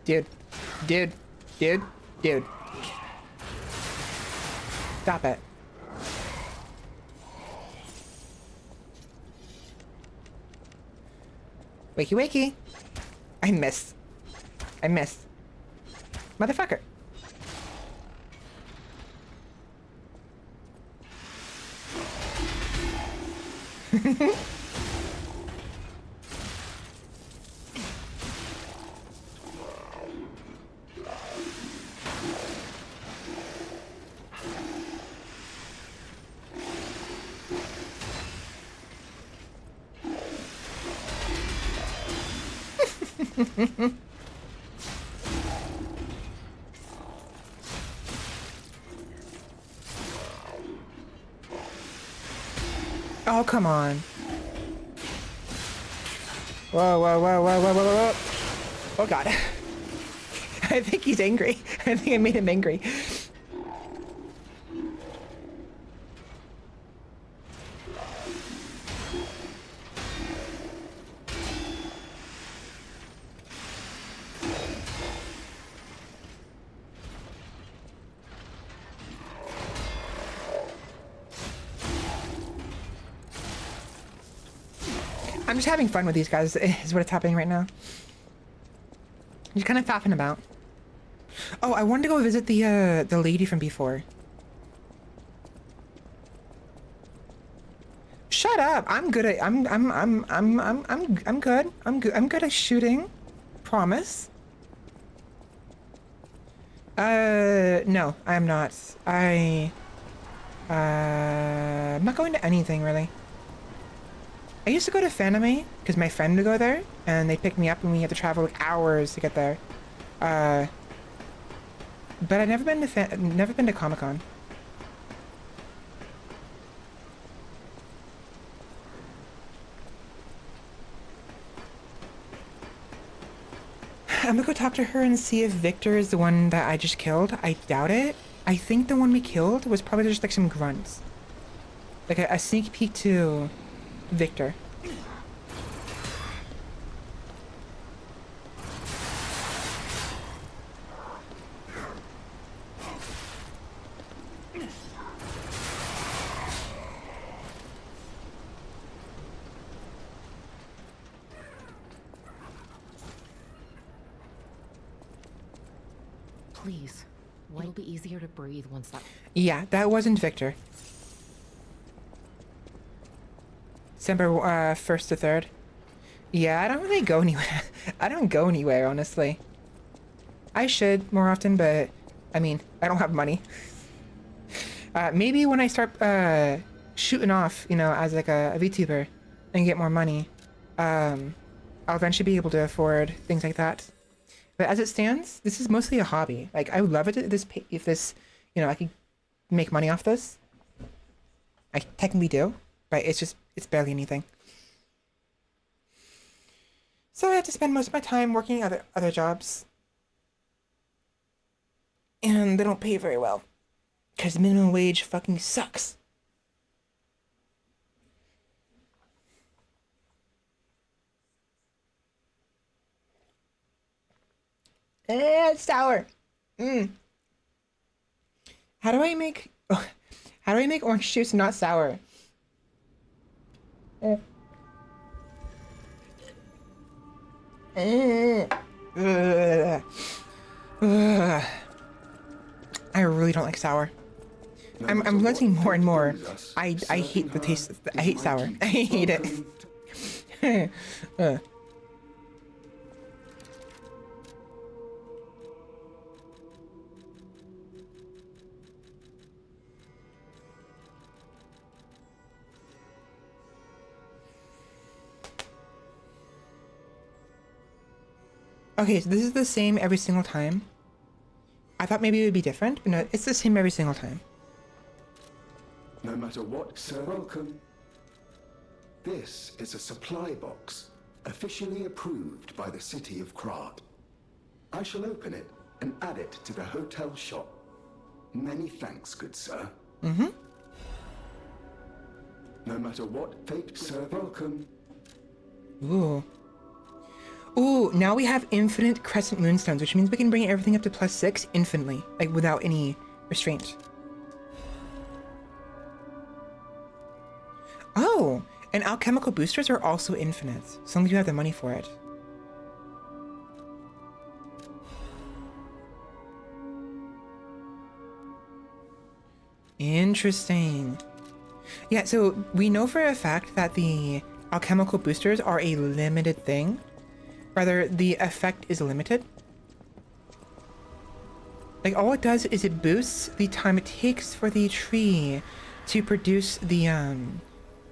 Dude. Dude. Dude. Dude. Stop it. Wakey wakey. I missed. I missed. Motherfucker. Oh, come on. Whoa, whoa, whoa, whoa, whoa, whoa, whoa. Oh, God. I think he's angry. I think I made him angry. I'm just having fun with these guys, is what it's happening right now. Just kind of faffing about. Oh, I wanted to go visit the lady from before. Shut up! I'm good at I'm good. I'm good at shooting. Promise. No, I am not. I'm not going to anything really. I used to go to Fanime because my friend would go there, and they picked me up, and we had to travel like hours to get there. But I've never been to Comic-Con. I'm gonna go talk to her and see if Victor is the one that I just killed. I doubt it. I think the one we killed was probably just like some grunts. Like a sneak peek to Victor. Please. It'll be easier to breathe once that... Yeah, that wasn't Victor. December 1st to 3rd. Yeah, I don't really go anywhere. I don't go anywhere, honestly. I should more often, but I mean, I don't have money. Maybe when I start shooting off, you know, as like a VTuber and get more money, I'll eventually be able to afford things like that. But as it stands, this is mostly a hobby. Like, I would love it if this, you know, I could make money off this. I technically do, but it's barely anything. So I have to spend most of my time working other jobs. And they don't pay very well. Because minimum wage fucking sucks. It's sour. How do I make orange juice not sour? I really don't like sour. I'm realizing more and more. I hate the taste. I hate sour. I hate it. Okay, so this is the same every single time. I thought maybe it would be different, but no, it's the same every single time. No matter what, sir, welcome. This is a supply box, officially approved by the city of Krat. I shall open it and add it to the hotel shop. Many thanks, good sir. Mm-hmm. No matter what fate, sir, welcome. Ooh. Ooh, now we have infinite crescent moonstones, which means we can bring everything up to +6 infinitely, like without any restraint. Oh, and alchemical boosters are also infinite, as long as you have the money for it. Interesting. Yeah, so we know for a fact that the alchemical boosters are a limited thing. Rather, the effect is limited. Like, all it does is it boosts the time it takes for the tree to produce the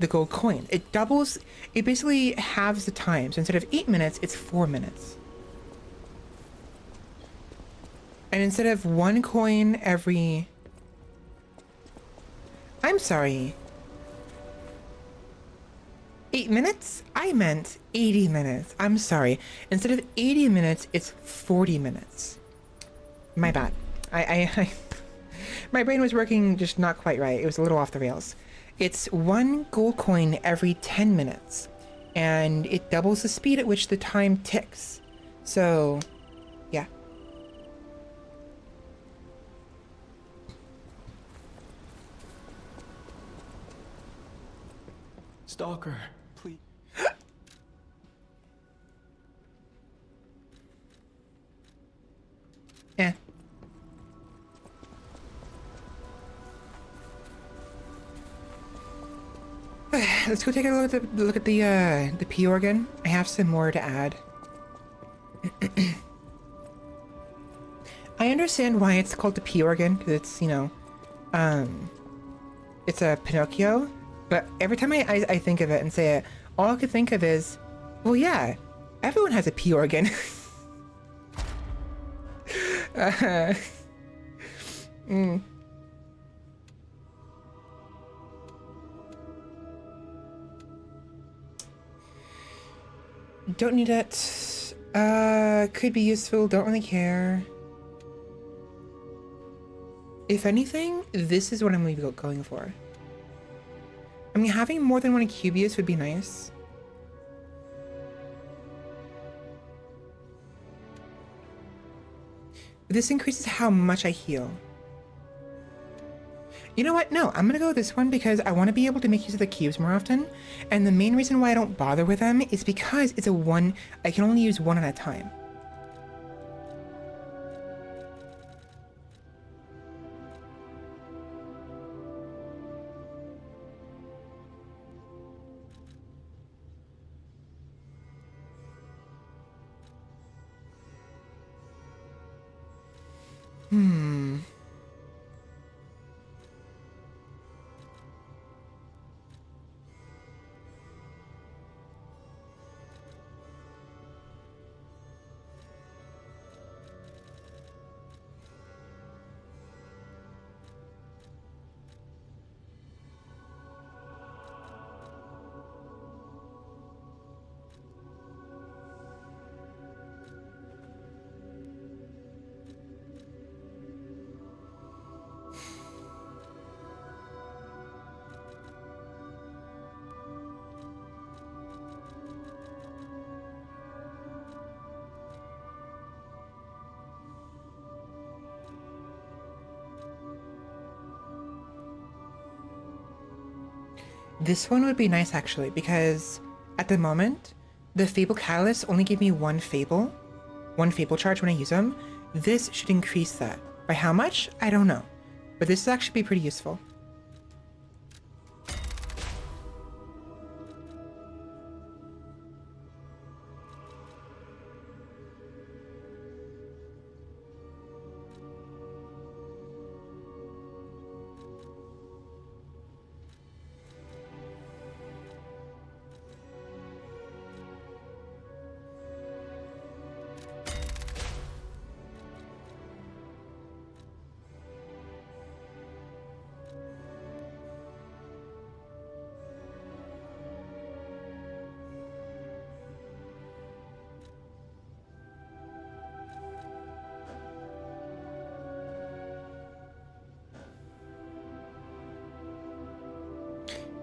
gold coin. It doubles, it basically halves the time. So instead of 8 minutes, it's 4 minutes. And instead of 1 coin every... I'm sorry. 8 minutes? I meant 80 minutes. I'm sorry. Instead of 80 minutes, it's 40 minutes. My bad. My brain was working just not quite right. It was a little off the rails. It's 1 gold coin every 10 minutes. And it doubles the speed at which the time ticks. So, yeah. Stalker, please. Yeah. Let's go take a look at the P organ. I have some more to add. I understand why it's called the P organ, because it's, you know, it's a Pinocchio. But every time I think of it and say it, all I could think of is, well, yeah, everyone has a P organ. Don't need it. Could be useful, don't really care. If anything, this is what I'm going for. I mean, having more than 1 Cubius would be nice. This increases how much I heal. You know what? No, I'm gonna go with this one because I want to be able to make use of the cubes more often. And the main reason why I don't bother with them is because it's I can only use 1 at a time. This one would be nice actually, because at the moment, the Fable Catalysts only give me one Fable charge when I use them. This should increase that. By how much? I don't know. But this will actually be pretty useful.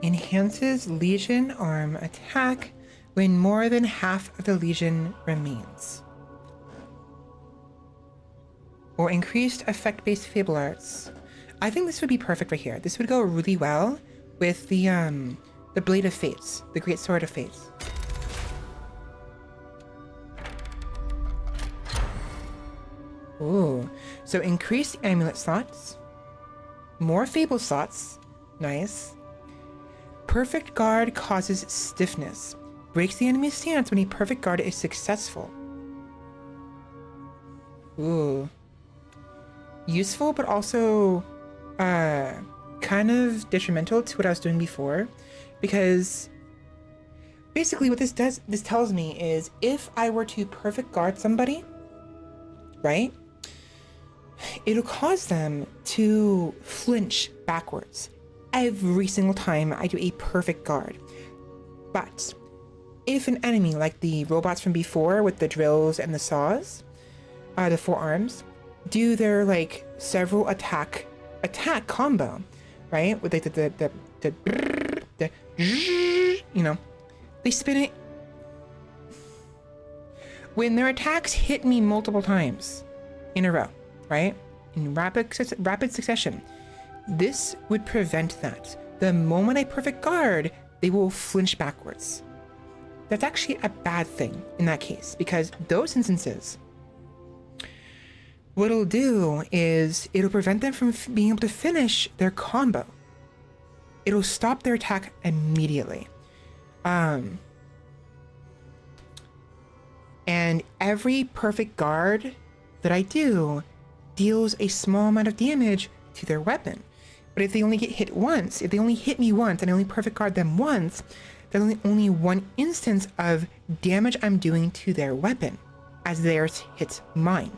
Enhances Legion arm attack when more than half of the Legion remains. Or increased effect-based Fable Arts. I think this would be perfect right here. This would go really well with the Blade of Fates, the Great Sword of Fates. Ooh, so increased amulet slots, more Fable slots, nice. Perfect Guard causes stiffness, breaks the enemy's stance when a perfect guard is successful. Ooh. Useful, but also kind of detrimental to what I was doing before, because basically what this tells me is if I were to perfect guard somebody, right, it'll cause them to flinch backwards every single time I do a perfect guard. But if an enemy, like the robots from before with the drills and the saws, the forearms, do their like several attack combo, right? With like the you know, they spin it. When their attacks hit me multiple times in a row, right? In rapid succession, this would prevent that. The moment I perfect guard, they will flinch backwards. That's actually a bad thing in that case, because those instances, what it'll do is it'll prevent them from being able to finish their combo. It'll stop their attack immediately. And every perfect guard that I do deals a small amount of damage to their weapon. But if they only get hit once, if they only hit me once and I only perfect guard them once, then only one instance of damage I'm doing to their weapon as theirs hits mine.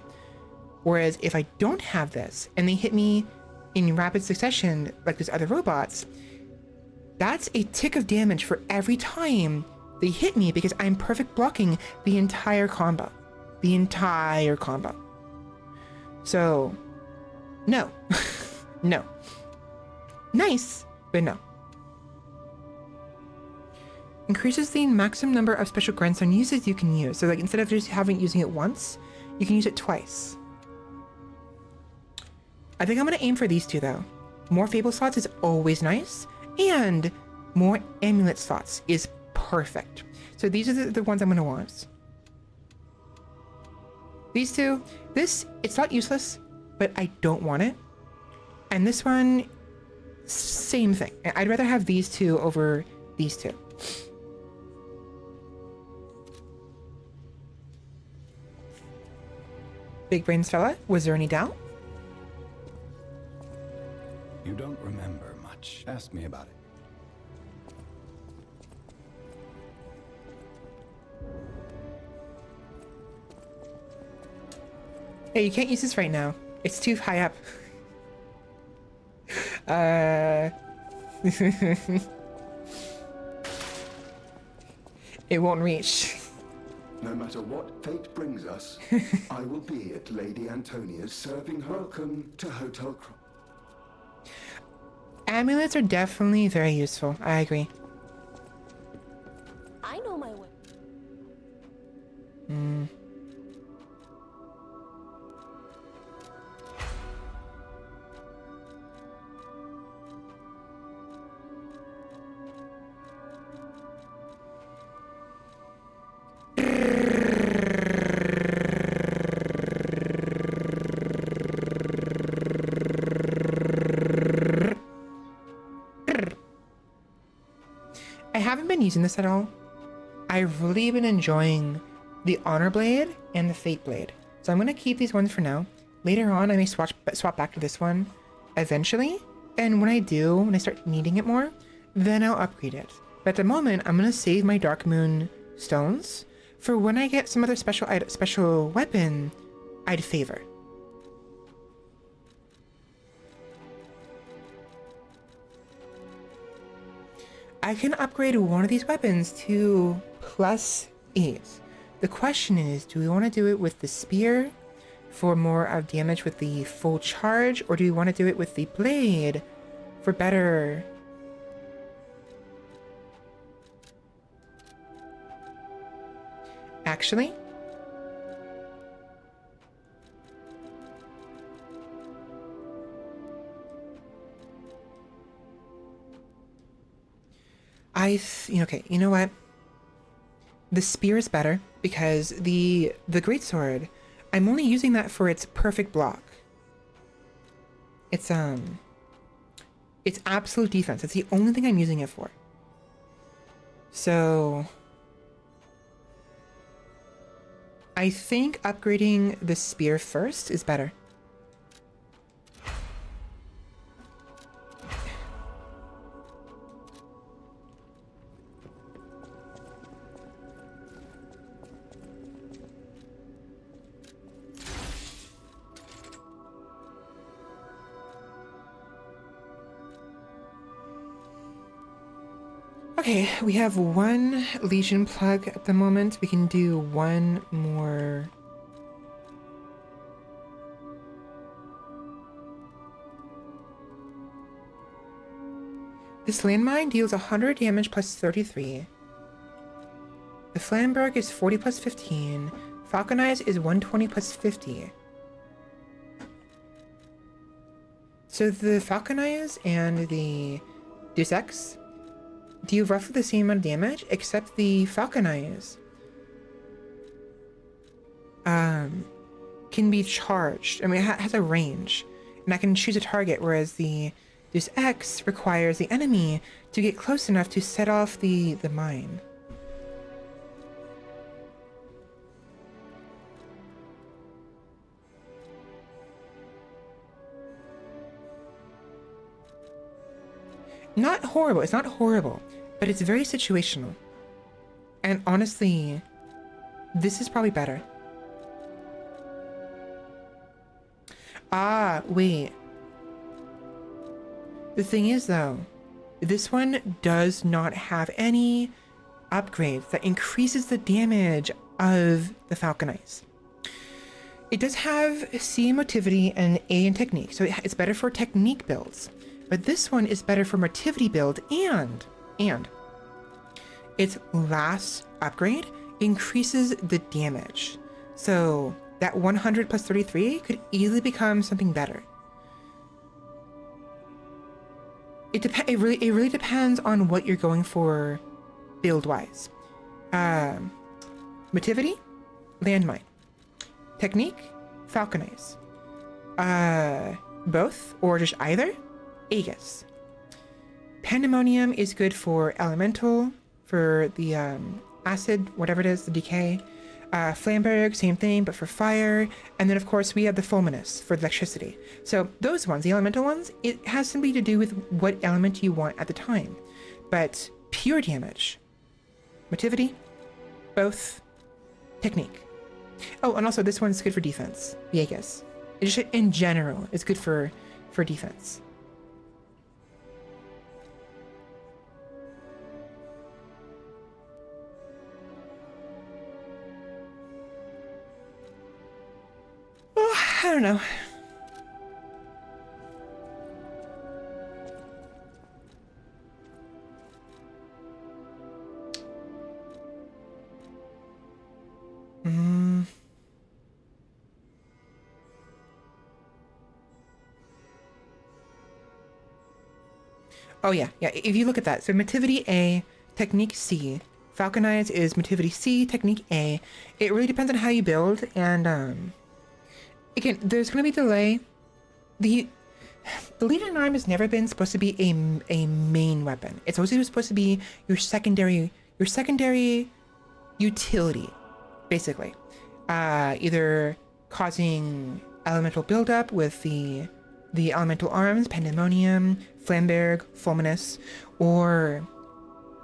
Whereas if I don't have this and they hit me in rapid succession like those other robots, that's a tick of damage for every time they hit me because I'm perfect blocking the entire combo. The entire combo. So, no. No. Nice, but no. Increases the maximum number of special grandson uses you can use. So like instead of just using it once, you can use it twice. I think I'm gonna aim for these two though. More Fable slots is always nice, and more amulet slots is perfect. So these are the ones I'm gonna want. These two, it's not useless, but I don't want it. And this one, same thing. I'd rather have these two over these two. Big brain Svela, was there any doubt? You don't remember much. Ask me about it. Hey, you can't use this right now. It's too high up. It won't reach. No matter what fate brings us, I will be at Lady Antonia's serving her. Welcome to Hotel Cross. Amulets are definitely very useful. I agree. I know my way. I haven't been using this at all. I've really been enjoying the Honor Blade and the Fate Blade. So I'm going to keep these ones for now. Later on, I may swap back to this one eventually. And when I do, when I start needing it more, then I'll upgrade it. But at the moment, I'm going to save my Dark Moon stones for when I get some other special weapon I'd favor. I can upgrade one of these weapons to +8. The question is, do we want to do it with the spear for more of damage with the full charge, or do we want to do it with the blade for better Actually, okay, you know what? The spear is better because the greatsword, I'm only using that for its perfect block. It's absolute defense. It's the only thing I'm using it for. So I think upgrading the spear first is better. Okay, we have one Legion plug at the moment. We can do one more. This landmine deals 100 damage plus 33. The Flamberg is 40 plus 15. Falcon Eyes is 120 plus 50. So the Falcon Eyes and the Deus Ex deal roughly the same amount of damage, except the Falcon Eyes can be charged. I mean, it has a range, and I can choose a target, whereas the Deus Ex requires the enemy to get close enough to set off the mine. Not horrible. It's not horrible, but it's very situational. And honestly, this is probably better. Ah, wait. The thing is, though, this one does not have any upgrades that increases the damage of the Falcon Eyes. It does have C in motivity and A in technique, so it's better for technique builds. But this one is better for motivity build, and its last upgrade increases the damage. So that 100 plus 33 could easily become something better. It really depends on what you're going for build wise. Motivity, landmine. Technique, Falcon Eyes. Both or just either, Aegis. Pandemonium is good for elemental, for the acid, whatever it is, the decay. Flamberg, same thing, but for fire. And then, of course, we have the Fulminous for electricity. So those ones, the elemental ones, it has something to do with what element you want at the time. But pure damage, motivity, both, technique. Oh, and also this one's good for defense, the Aegis. It just, in general, it's good for defense. I don't know. Oh yeah. If you look at that, so motivity A, technique C, Falcon Eyes is motivity C, technique A. It really depends on how you build, and again, there's going to be delay. The Legion Arm has never been supposed to be a main weapon. It's always supposed to be your secondary utility, basically. Either causing elemental buildup with the elemental arms, Pandemonium, Flamberg, Fulminous, or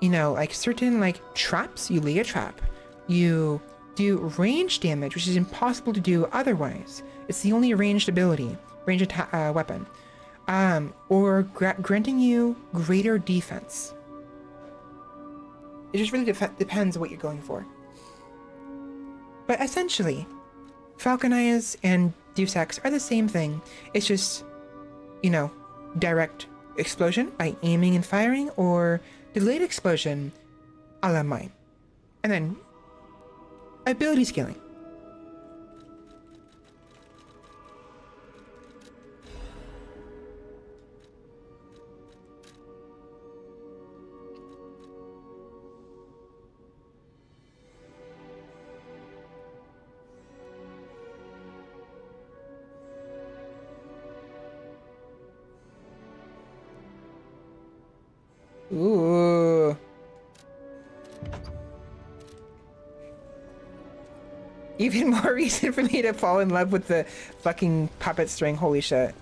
like certain traps. You lay a trap. You do range damage, which is impossible to do otherwise. It's the only ranged ability, ranged weapon. Or granting you greater defense. It just really depends what you're going for. But essentially, Falcon Eyes and Deus Ex are the same thing. It's just, direct explosion by aiming and firing, or delayed explosion a la mine. And then ability scaling. Ooh. Even more reason for me to fall in love with the fucking puppet string. Holy shit.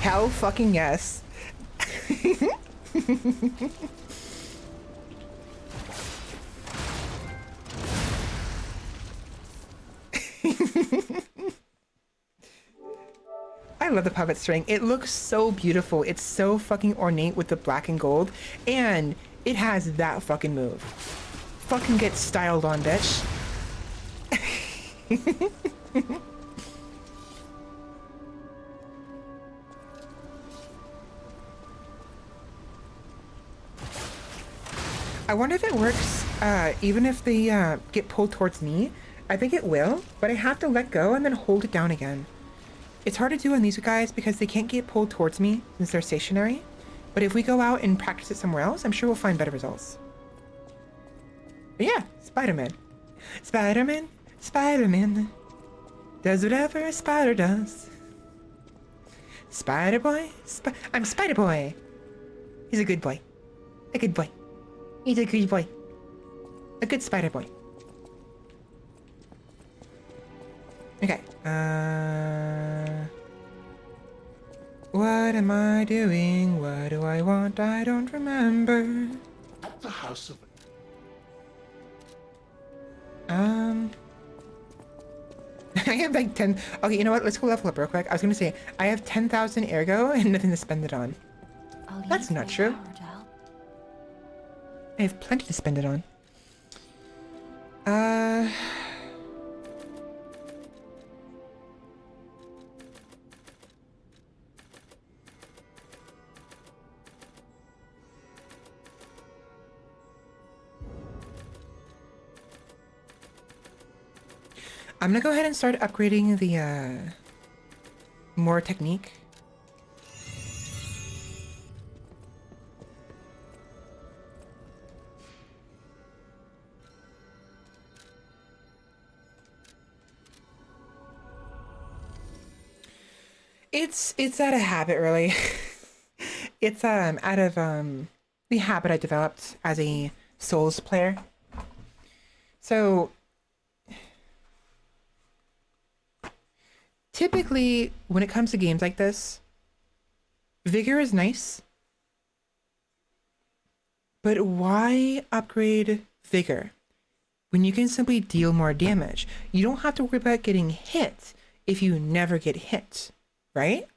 Hell fucking yes. I love the puppet string. It looks so beautiful. It's so fucking ornate with the black and gold. And it has that fucking move. Fucking get styled on, bitch. I wonder if it works even if they get pulled towards me. I think it will, but I have to let go and then hold it down again. It's hard to do on these guys because they can't get pulled towards me since they're stationary. But if we go out and practice it somewhere else, I'm sure we'll find better results. But yeah, Spider-Man. Spider-Man, Spider-Man. Does whatever a spider does. Spider-Boy, I'm Spider-Boy. He's a good boy. A good boy. He's a good boy. A good Spider-Boy. Okay, what am I doing? What do I want? I don't remember. At the house of... I have like 10... Okay, you know what? Let's go level up real quick. I was gonna say, I have 10,000 ergo and nothing to spend it on. That's not true. I have plenty to spend it on. I'm gonna go ahead and start upgrading the, more technique. It's out of habit, really. It's out of the habit I developed as a Souls player. So typically when it comes to games like this, vigor is nice. But why upgrade vigor when you can simply deal more damage? You don't have to worry about getting hit if you never get hit, right?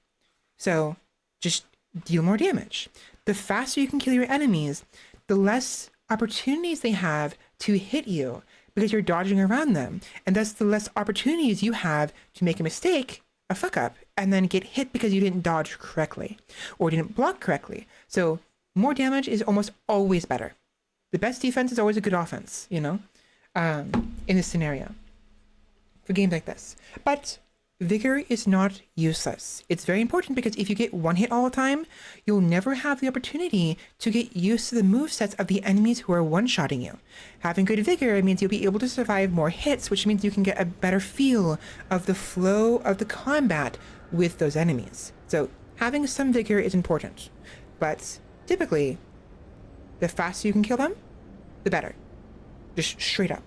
So just deal more damage. The faster you can kill your enemies, the less opportunities they have to hit you because you're dodging around them. And thus the less opportunities you have to make a mistake, a fuck up, and then get hit because you didn't dodge correctly or didn't block correctly. So more damage is almost always better. The best defense is always a good offense, you know, in this scenario for games like this. But vigor is not useless. It's very important because if you get one hit all the time, you'll never have the opportunity to get used to the movesets of the enemies who are one-shotting you. Having good vigor means you'll be able to survive more hits, which means you can get a better feel of the flow of the combat with those enemies. So having some vigor is important, but typically the faster you can kill them, the better. Just straight up.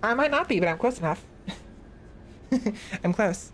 I might not be, but I'm close enough. I'm close.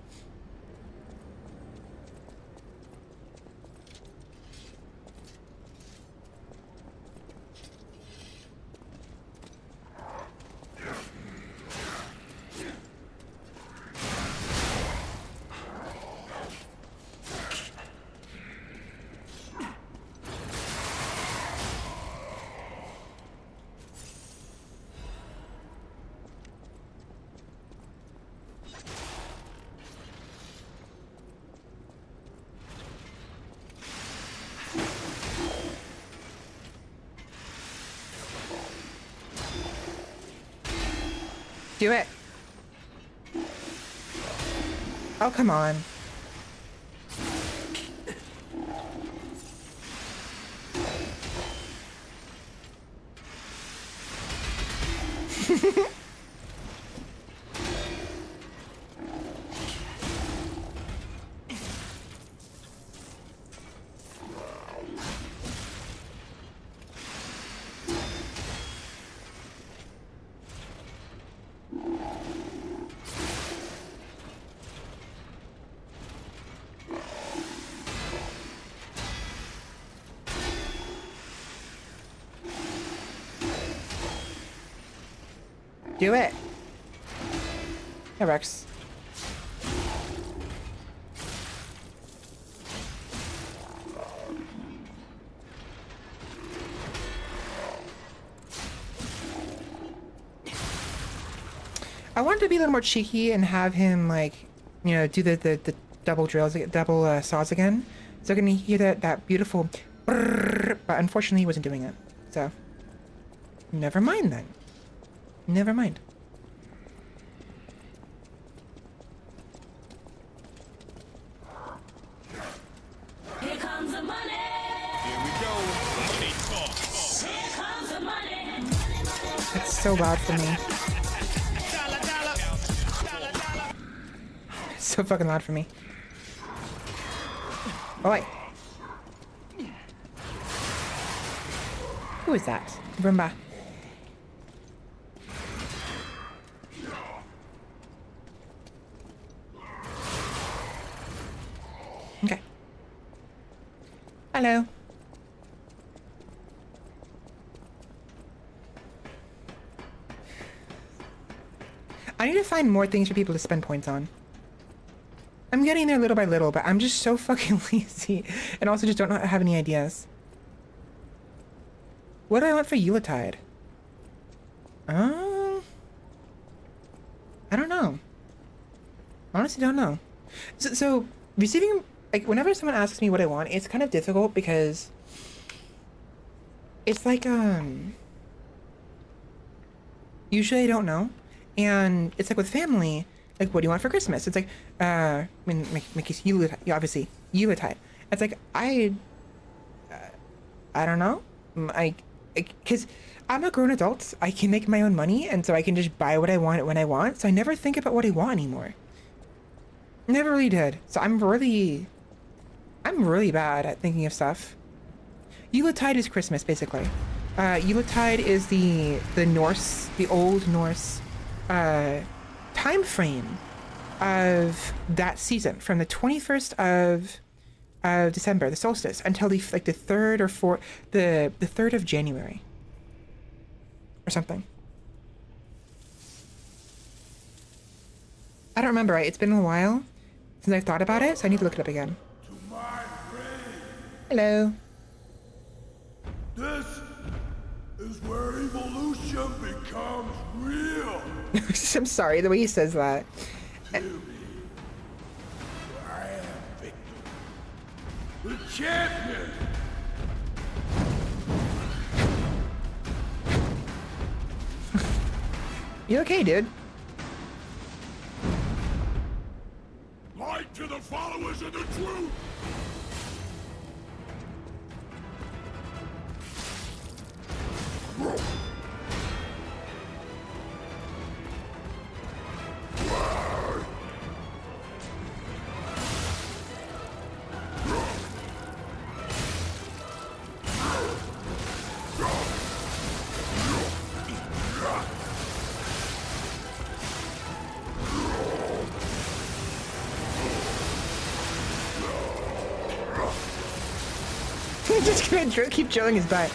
Do it. Oh, come on. Do it. That works. I wanted to be a little more cheeky and have him, like, you know, do the double drills, double saws again. So I can hear that beautiful brrr, but unfortunately he wasn't doing it. So, never mind then. Never mind. Here comes the money. Here we go. Money talk. Here comes the money. It's so loud for me. It's so fucking loud for me. Oh wait. Who is that? Roomba. Okay. Hello. I need to find more things for people to spend points on. I'm getting there little by little, but I'm just so fucking lazy and also just don't have any ideas. What do I want for Yuletide? I don't know. Honestly, don't know. So receiving, like, whenever someone asks me what I want, it's kind of difficult because it's like, usually I don't know. And it's like with family, like, what do you want for Christmas? It's like, I mean, Mickey's Yuletide, obviously, Yuletide. It's like, I don't know. Because I'm a grown adult, I can make my own money, and so I can just buy what I want when I want, so I never think about what I want anymore. Never really did. So I'm really bad at thinking of stuff. Yuletide is Christmas, basically. Yuletide is the Norse, the old Norse, time frame of that season, from the 21st of December, the solstice, until the 3rd or 4th, the 3rd of January or something. I don't remember. It's been a while since I've thought about it, so I need to look it up again. Hello. This is where evolution becomes real. I'm sorry, the way he says that. I am Victor, the champion. You okay, dude? Light to the followers of the truth. He's just gonna keep drilling his butt.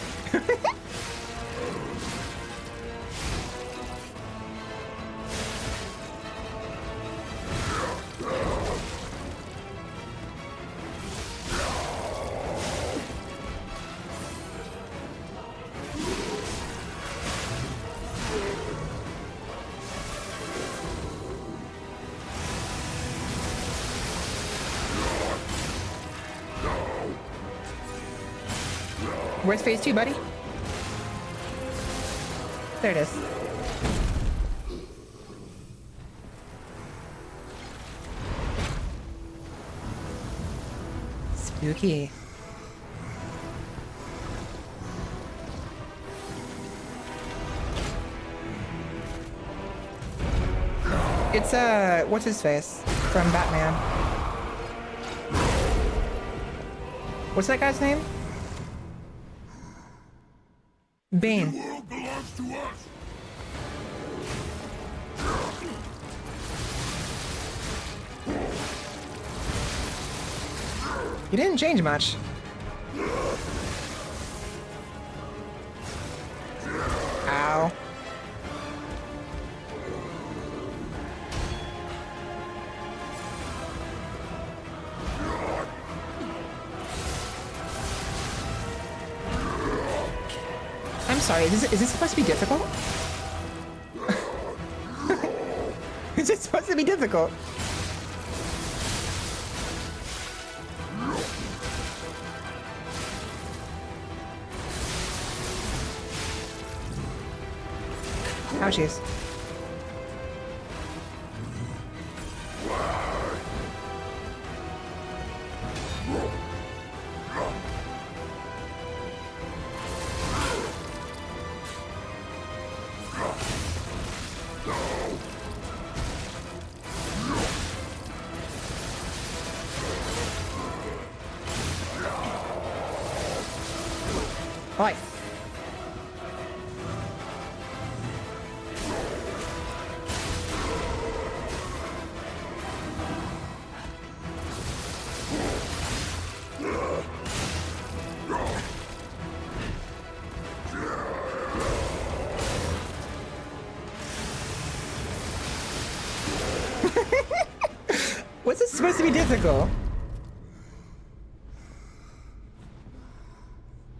Where's phase 2, buddy? There it is. Yuki. It's, what's his face? From Batman. What's that guy's name? Bane. The world belongs to us. You didn't change much. Ow. I'm sorry, is this supposed to be difficult? Is it supposed to be difficult? Ouchies. Oi. What's this supposed to be difficult?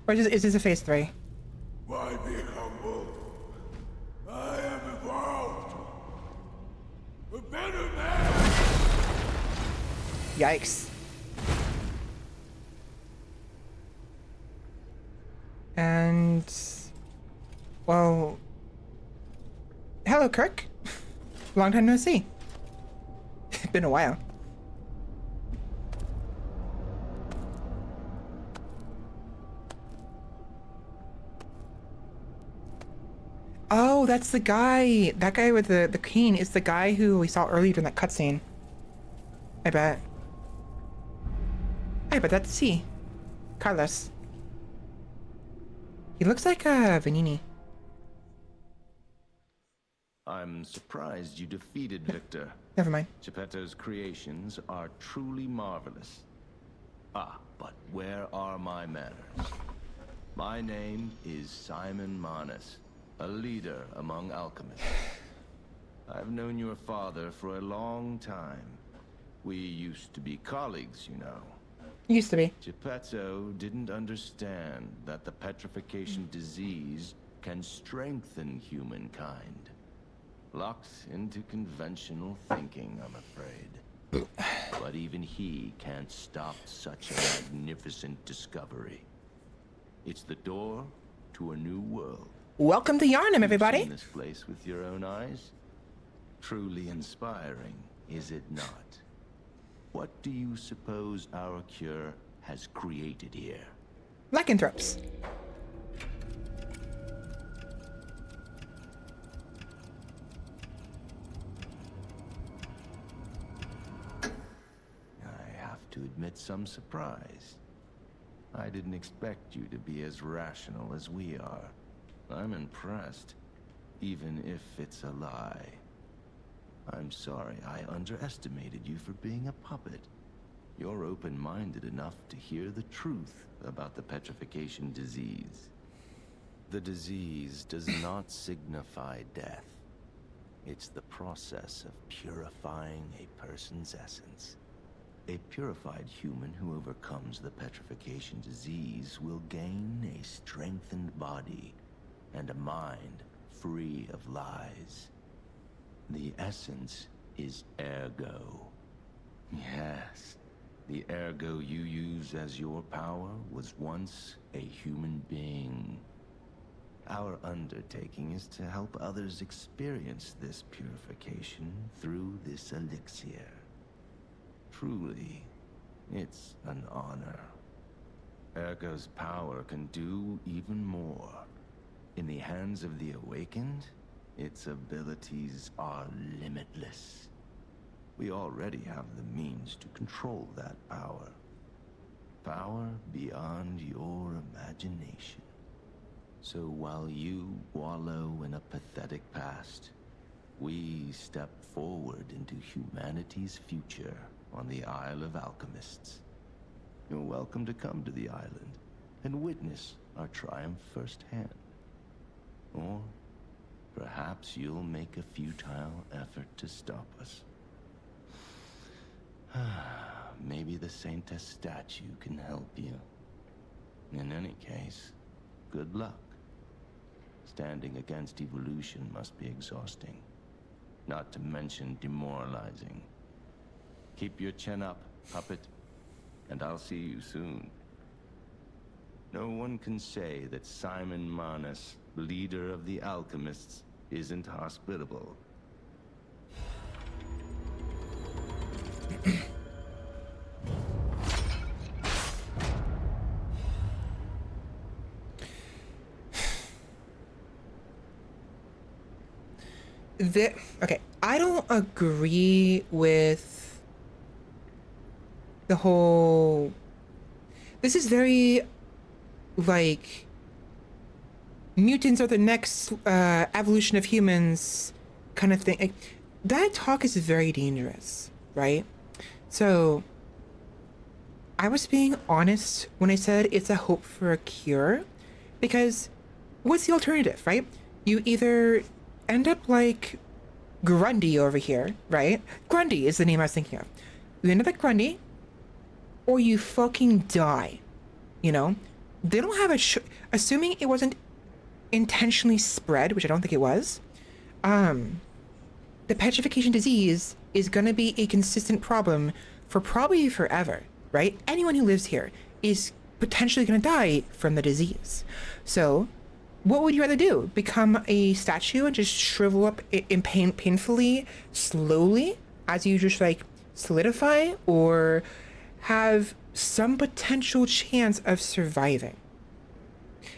Or is this a phase 3? Why be humble? I am evolved. A better man. Yikes. And... well... hello, Kirk. Long time no see. Been a while. Oh, that's the guy. That guy with the cane is the guy who we saw earlier in that cutscene. I bet. That's C. Carlos. He looks like Vanini. I'm surprised you defeated Victor. Never mind. Geppetto's creations are truly marvelous. Ah, but where are my manners? My name is Simon Manus, a leader among alchemists. I've known your father for a long time. We used to be colleagues, you know. Used to be. Geppetto didn't understand that the petrification disease can strengthen humankind. Locked into conventional thinking, I'm afraid. But even he can't stop such a magnificent discovery. It's the door to a new world. Welcome to Yarnum, everybody. You've seen this place with your own eyes? Truly inspiring, is it not? What do you suppose our cure has created here? Lycanthropes. I have to admit some surprise. I didn't expect you to be as rational as we are. I'm impressed, even if it's a lie. I'm sorry I underestimated you for being a puppet. You're open-minded enough to hear the truth about the petrification disease. The disease does not signify death. It's the process of purifying a person's essence. A purified human who overcomes the petrification disease will gain a strengthened body and a mind free of lies. The essence is ergo. Yes, the ergo you use as your power was once a human being. Our undertaking is to help others experience this purification through this elixir. Truly, it's an honor. Ergo's power can do even more. In the hands of the Awakened, its abilities are limitless. We already have the means to control that power. Power beyond your imagination. So while you wallow in a pathetic past, we step forward into humanity's future on the Isle of Alchemists. You're welcome to come to the island and witness our triumph firsthand. Or perhaps you'll make a futile effort to stop us. Maybe the Saintess statue can help you. In any case, good luck. Standing against evolution must be exhausting, not to mention demoralizing. Keep your chin up, puppet, and I'll see you soon. No one can say that Simon Manus, leader of the Alchemists, isn't hospitable. Okay, I don't agree with the whole... This is very, like, mutants are the next evolution of humans kind of thing. Like, that talk is very dangerous, right? So, I was being honest when I said it's a hope for a cure, because what's the alternative, right? You either end up like Grundy over here, right? Grundy is the name I was thinking of. You end up like Grundy, or you fucking die, you know? They don't have assuming it wasn't intentionally spread, which I don't think it was, the petrification disease is gonna be a consistent problem for probably forever, right? Anyone who lives here is potentially gonna die from the disease. So what would you rather do? Become a statue and just shrivel up in painfully, slowly, as you just like solidify, or have some potential chance of surviving?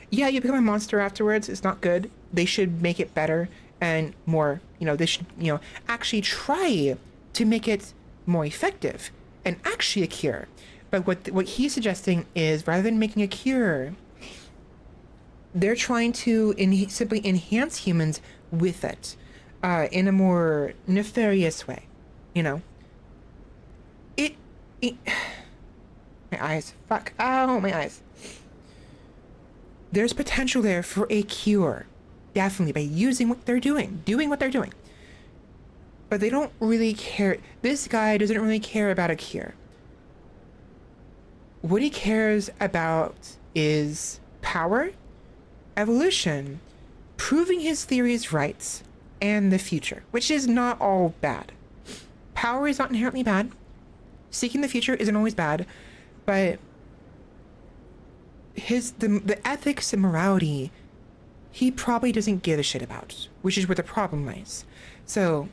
Yeah, you become a monster afterwards. It's not good. They should make it better and more, you know, they should, you know, actually try to make it more effective and actually a cure. But what he's suggesting is, rather than making a cure, they're trying to simply enhance humans with it in a more nefarious way, you know? My eyes. Fuck. Ow, my eyes. There's potential there for a cure. Definitely, by using what they're doing. Doing what they're doing. But they don't really care. This guy doesn't really care about a cure. What he cares about is power, evolution, proving his theories right, and the future, which is not all bad. Power is not inherently bad. Seeking the future isn't always bad, but the ethics and morality, he probably doesn't give a shit about, which is where the problem lies. So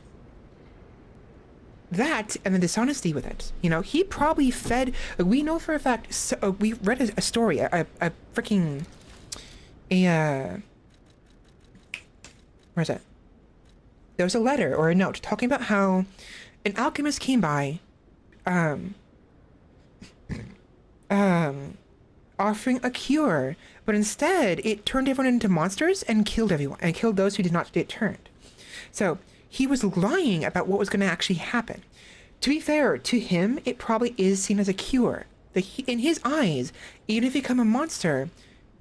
that, and the dishonesty with it, you know, he probably fed, we know for a fact, so, we read a story, a freaking, where's that? There was a letter or a note talking about how an alchemist came by, offering a cure, but instead it turned everyone into monsters and killed everyone, and killed those who did not get turned. So he was lying about what was going to actually happen. To be fair to him, it probably is seen as a cure. In his eyes, even if you become a monster,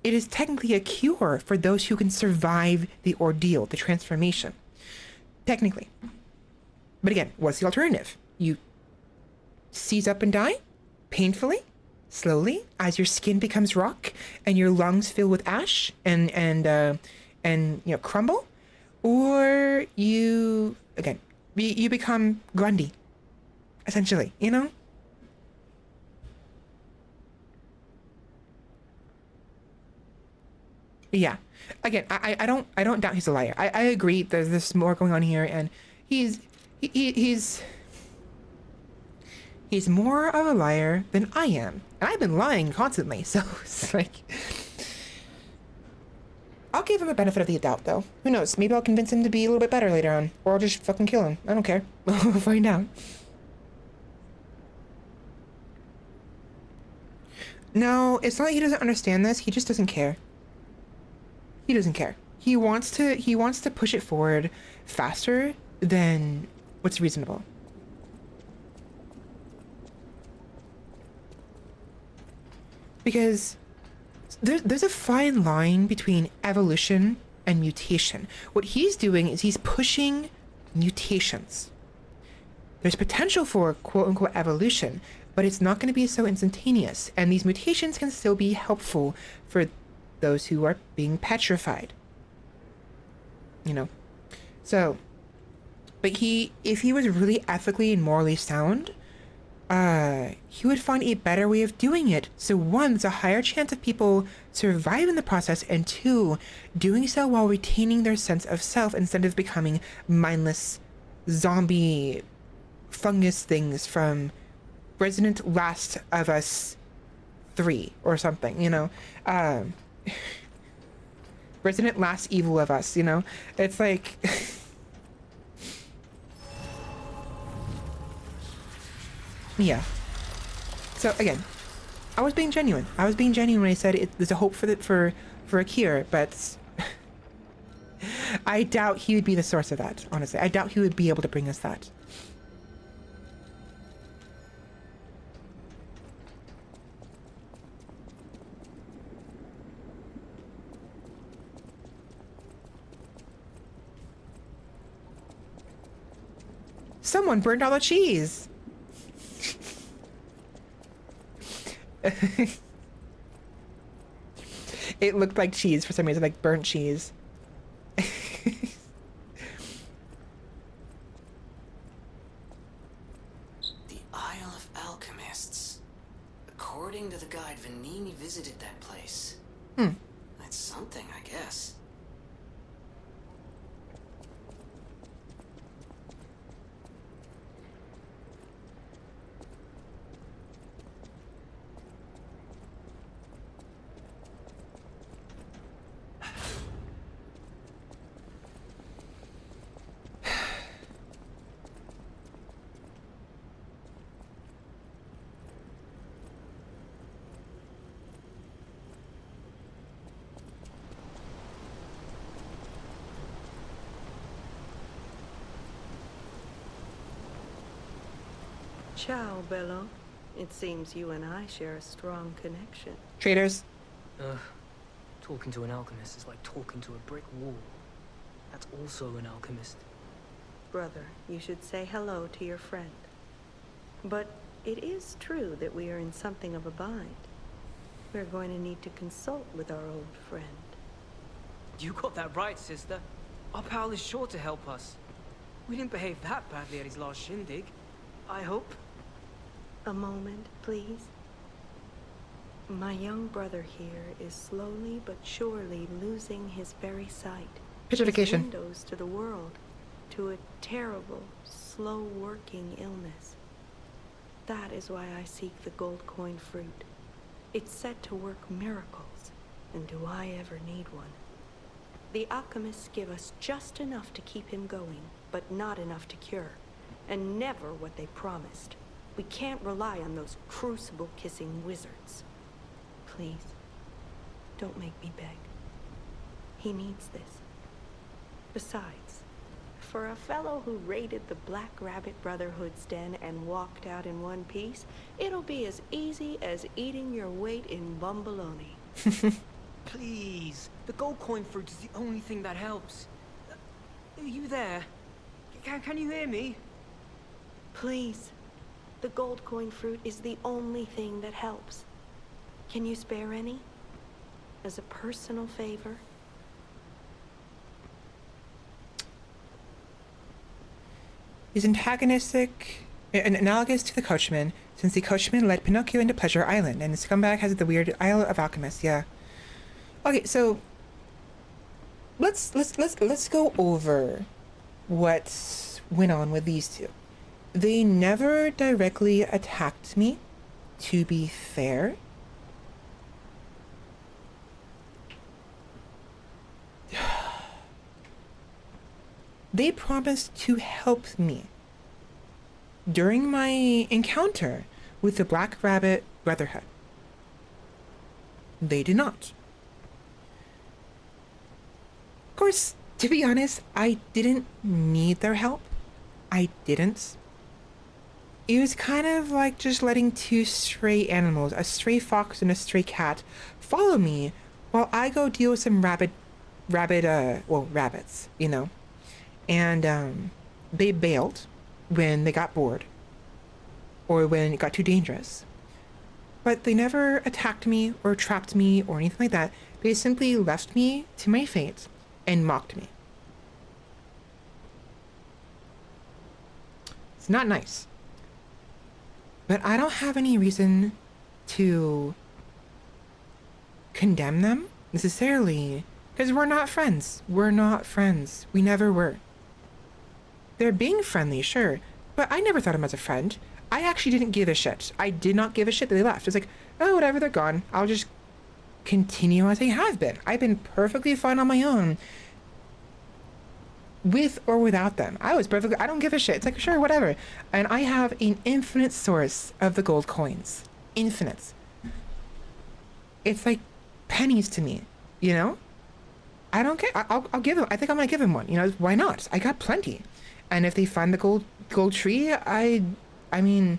it is technically a cure for those who can survive the ordeal, the transformation. Technically. But again, what's the alternative? You seize up and die? Painfully? Slowly? As your skin becomes rock and your lungs fill with ash and you know, crumble? Or you, again, you become Grundy, essentially, you know? Yeah. Again, I don't doubt he's a liar. I agree there's more going on here, and he's He's more of a liar than I am. And I've been lying constantly, so it's like... I'll give him a benefit of the doubt, though. Who knows? Maybe I'll convince him to be a little bit better later on. Or I'll just fucking kill him. I don't care. We'll find out. No, it's not like he doesn't understand this. He just doesn't care. He doesn't care. He wants to push it forward faster than what's reasonable. Because there's a fine line between evolution and mutation. What he's doing is he's pushing mutations. There's potential for quote-unquote evolution, but it's not going to be so instantaneous, and these mutations can still be helpful for those who are being petrified. You know? So, but if he was really ethically and morally sound, he would find a better way of doing it. So one, there's a higher chance of people surviving the process, and two, doing so while retaining their sense of self instead of becoming mindless zombie fungus things from Resident Last of Us 3 or something, you know? Resident Last Evil of Us, you know? It's like... Yeah. So again, I was being genuine. I was being genuine when I said there's a hope for a cure, but I doubt he would be the source of that, honestly. I doubt he would be able to bring us that. Someone burned all the cheese! It looked like cheese for some reason, like burnt cheese. The Isle of Alchemists. According to the guide, Vanini visited that place. That's something, I guess. Ciao, Bello. It seems you and I share a strong connection. Traders. Talking to an alchemist is like talking to a brick wall. That's also an alchemist. Brother, you should say hello to your friend. But it is true that we are in something of a bind. We're going to need to consult with our old friend. You got that right, sister. Our pal is sure to help us. We didn't behave that badly at his last shindig. I hope. A moment, please. My young brother here is slowly but surely losing his very sight. Petrification. His windows to the world, to a terrible, slow-working illness. That is why I seek the gold coin fruit. It's said to work miracles, and do I ever need one? The alchemists give us just enough to keep him going, but not enough to cure, and never what they promised. We can't rely on those crucible-kissing wizards. Please, don't make me beg. He needs this. Besides, for a fellow who raided the Black Rabbit Brotherhood's den and walked out in one piece, it'll be as easy as eating your weight in bumbaloni. Please, the gold coin fruit is the only thing that helps. Are you there? Can you hear me? Please. The gold coin fruit is the only thing that helps. Can you spare any? As a personal favor? Is antagonistic, analogous to the coachman, since the coachman led Pinocchio into Pleasure Island, and the scumbag has the weird Isle of Alchemists. Yeah. Okay, so let's go over what went on with these two. They never directly attacked me, to be fair. They promised to help me during my encounter with the Black Rabbit Brotherhood. They did not. Of course, to be honest, I didn't need their help. I didn't. It was kind of like just letting two stray animals, a stray fox and a stray cat, follow me while I go deal with some rabbits, you know? And they bailed when they got bored or when it got too dangerous. But they never attacked me or trapped me or anything like that. They simply left me to my fate and mocked me. It's not nice. But I don't have any reason to condemn them necessarily, because we're not friends. We're not friends. We never were. They're being friendly, sure, but I never thought of them as a friend. I actually didn't give a shit. I did not give a shit that they left. It's like, oh, whatever, they're gone. I'll just continue as I have been. I've been perfectly fine on my own, with or without them. I don't give a shit. It's like, sure, whatever. And I have an infinite source of the gold coins. Infinite. It's like pennies to me, you know? I don't care. I'll give him. I think I'm gonna give him one. You know, why not? I got plenty. And if they find the gold tree, I mean,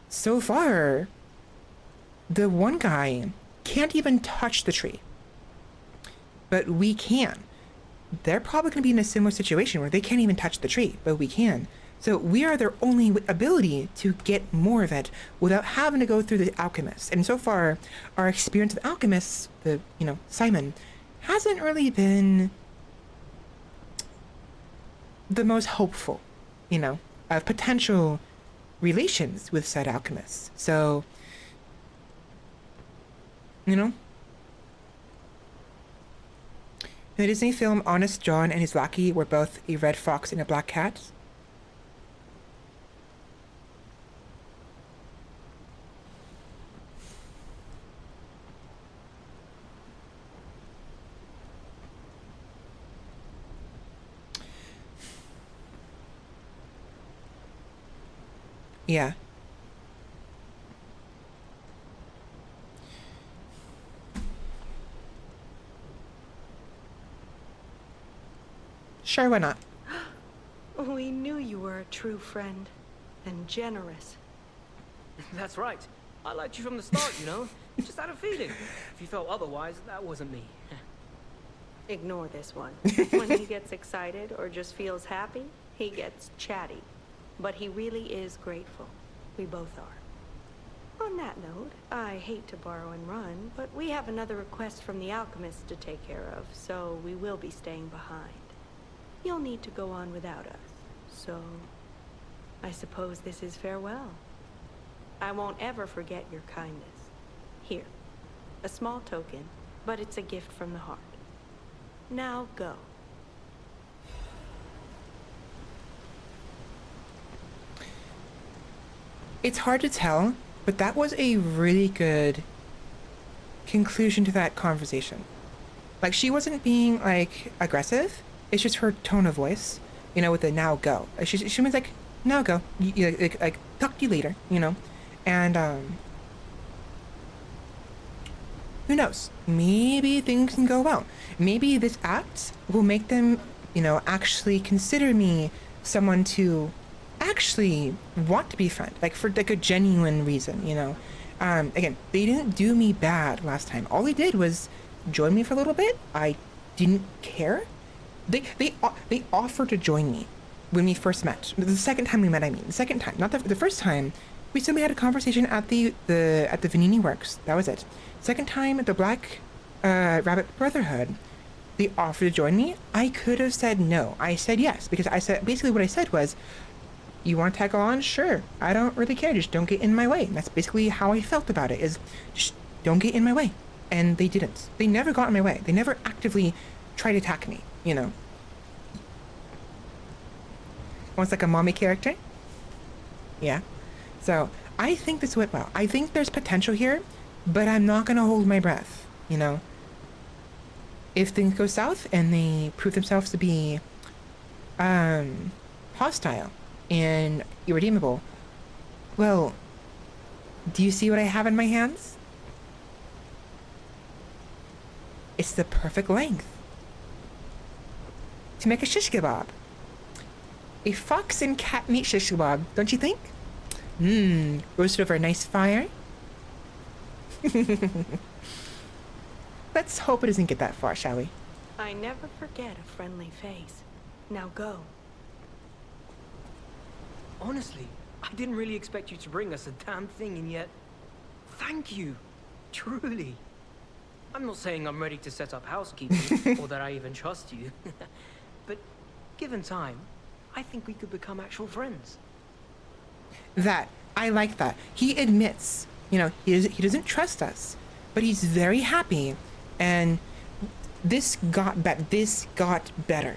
so far, the one guy can't even touch the tree, but we can. They're probably gonna be in a similar situation where they can't even touch the tree, but we can. So we are their only ability to get more of it without having to go through the alchemists. And so far, our experience with alchemists, Simon, hasn't really been the most hopeful, of potential relations with said alchemists. So, the Disney film Honest John and his lackey were both a red fox and a black cat. Yeah. Sure, why not? We knew you were a true friend. And generous. That's right. I liked you from the start, Just had a feeling. If you felt otherwise, that wasn't me. Ignore this one. When he gets excited or just feels happy, he gets chatty. But he really is grateful. We both are. On that note, I hate to borrow and run, but we have another request from the alchemist to take care of, so we will be staying behind. You'll need to go on without us, so I suppose this is farewell. I won't ever forget your kindness. Here, a small token, but it's a gift from the heart. Now go. It's hard to tell, but that was a really good conclusion to that conversation. Like, she wasn't being, aggressive. It's just her tone of voice, with the now go. She means, now go. Talk to you later, And, who knows? Maybe things can go well. Maybe this act will make them, actually consider me someone to actually want to be friends, for a genuine reason, Again, they didn't do me bad last time. All they did was join me for a little bit. I didn't care. They offered to join me when we first met. The second time we met, the second time, not the first time. We simply had a conversation at the Vanini Works. That was it. Second time at the Black Rabbit Brotherhood, they offered to join me. I could have said no. I said yes, because basically what I said was, you want to tag along? Sure. I don't really care. Just don't get in my way. And that's basically how I felt about it, is just don't get in my way. And they didn't. They never got in my way. They never actively tried to attack me, Almost like a mommy character. Yeah. So I think this went well. I think there's potential here, but I'm not gonna hold my breath, you know? If things go south and they prove themselves to be hostile and irredeemable, well, do you see what I have in my hands? It's the perfect length to make a shish kebab. A fox and cat meat shish kebab, don't you think? Roasted over a nice fire. Let's hope it doesn't get that far, shall we? I never forget a friendly face. Now go. Honestly, I didn't really expect you to bring us a damn thing, and yet... Thank you. Truly. I'm not saying I'm ready to set up housekeeping, or that I even trust you. But given time, I think we could become actual friends. I like that. He admits, you know, he doesn't trust us, but he's very happy, and this got better.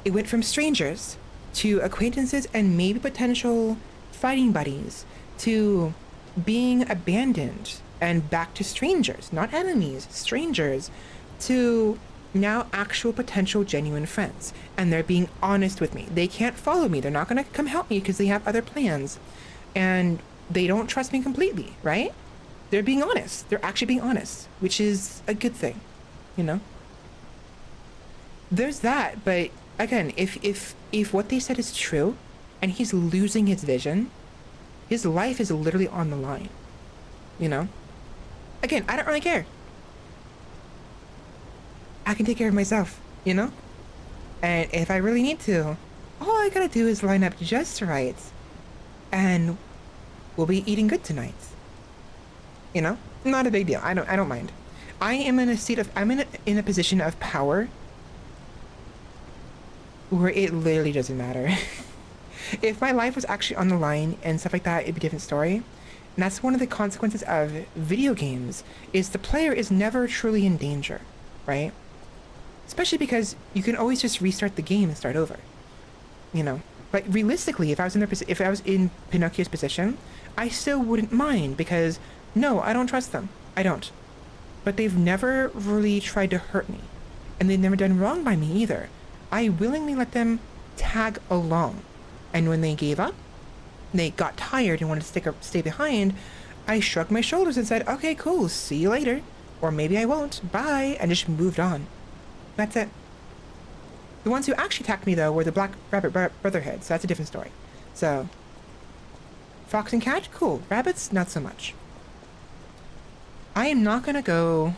It went from strangers to acquaintances and maybe potential fighting buddies to being abandoned and back to strangers, not enemies, strangers, to now actual potential genuine friends. And they're being honest with me. They can't follow me. They're not going to come help me because they have other plans. And they don't trust me completely, right? They're being honest. They're actually being honest, which is a good thing, you know? There's that, but again, if what they said is true and he's losing his vision, his life is literally on the line, you know? Again, I don't really care. I can take care of myself, you know? And if I really need to, all I gotta do is line up just right, and we'll be eating good tonight. You know? Not a big deal. I don't mind. I am in a I'm in a position of power where it literally doesn't matter. If my life was actually on the line and stuff like that, it'd be a different story. And that's one of the consequences of video games, is the player is never truly in danger, right? Especially because you can always just restart the game and start over, you know? But realistically, if I was in Pinocchio's position, I still wouldn't mind, because no, I don't trust them. I don't. But they've never really tried to hurt me, and they've never done wrong by me either. I willingly let them tag along, and when they gave up, they got tired and wanted to stay behind, I shrugged my shoulders and said, okay, cool, see you later. Or maybe I won't, bye, and just moved on. That's it. The ones who actually attacked me, though, were the Black Rabbit Brotherhood, so that's a different story. So, fox and cat, cool. Rabbits, not so much. I am not gonna go...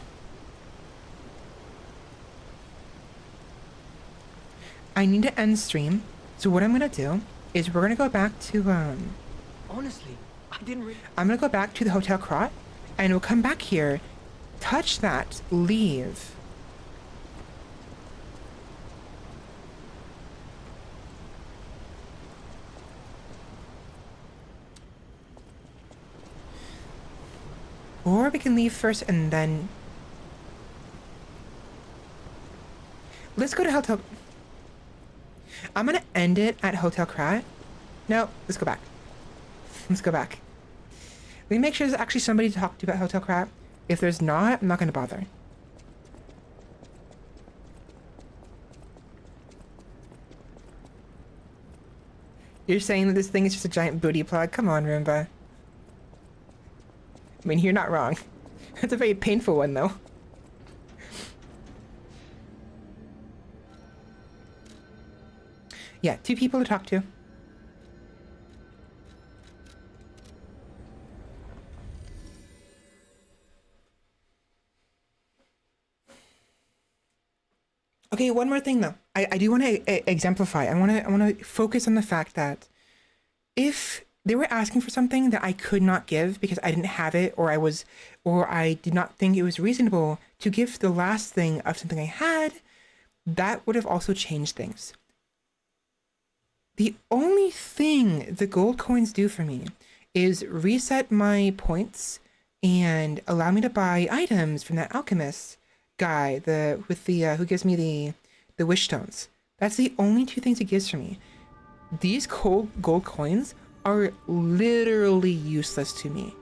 I need to end stream, so what I'm gonna do is we're gonna go back to, Honestly, I didn't really... I'm gonna go back to the Hotel Crot, and we'll come back here, touch that, leave. Or we can leave first and then... Let's go to Hotel... I'm gonna end it at Hotel Krat. No, let's go back. Let's go back. Let me make sure there's actually somebody to talk to about Hotel Krat. If there's not, I'm not gonna bother. You're saying that this thing is just a giant booty plug? Come on, Roomba. I mean, you're not wrong. It's a very painful one, though. Yeah, 2 people to talk to. Okay, one more thing though. I do want to exemplify. I want to focus on the fact that if they were asking for something that I could not give because I didn't have it, or I did not think it was reasonable to give the last thing of something I had, that would have also changed things. The only thing the gold coins do for me is reset my points and allow me to buy items from that alchemist guy, who gives me the wish stones. That's the only 2 things it gives for me. these gold coins are literally useless to me.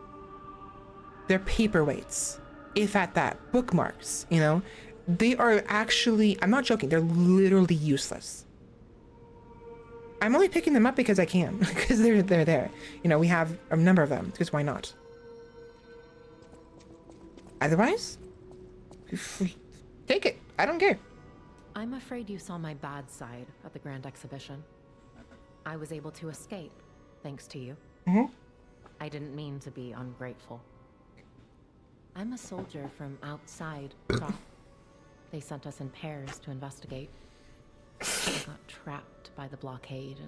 They're paperweights, if at that. Bookmarks, you know? They are actually, I'm not joking, they're literally useless. I'm only picking them up because I can, because they're there. You know, we have a number of them, because why not? Otherwise, take it. I don't care. I'm afraid you saw my bad side at the Grand Exhibition. I was able to escape, thanks to you. I didn't mean to be ungrateful. I'm a soldier from outside Krat. They sent us in pairs to investigate. I got trapped by the blockade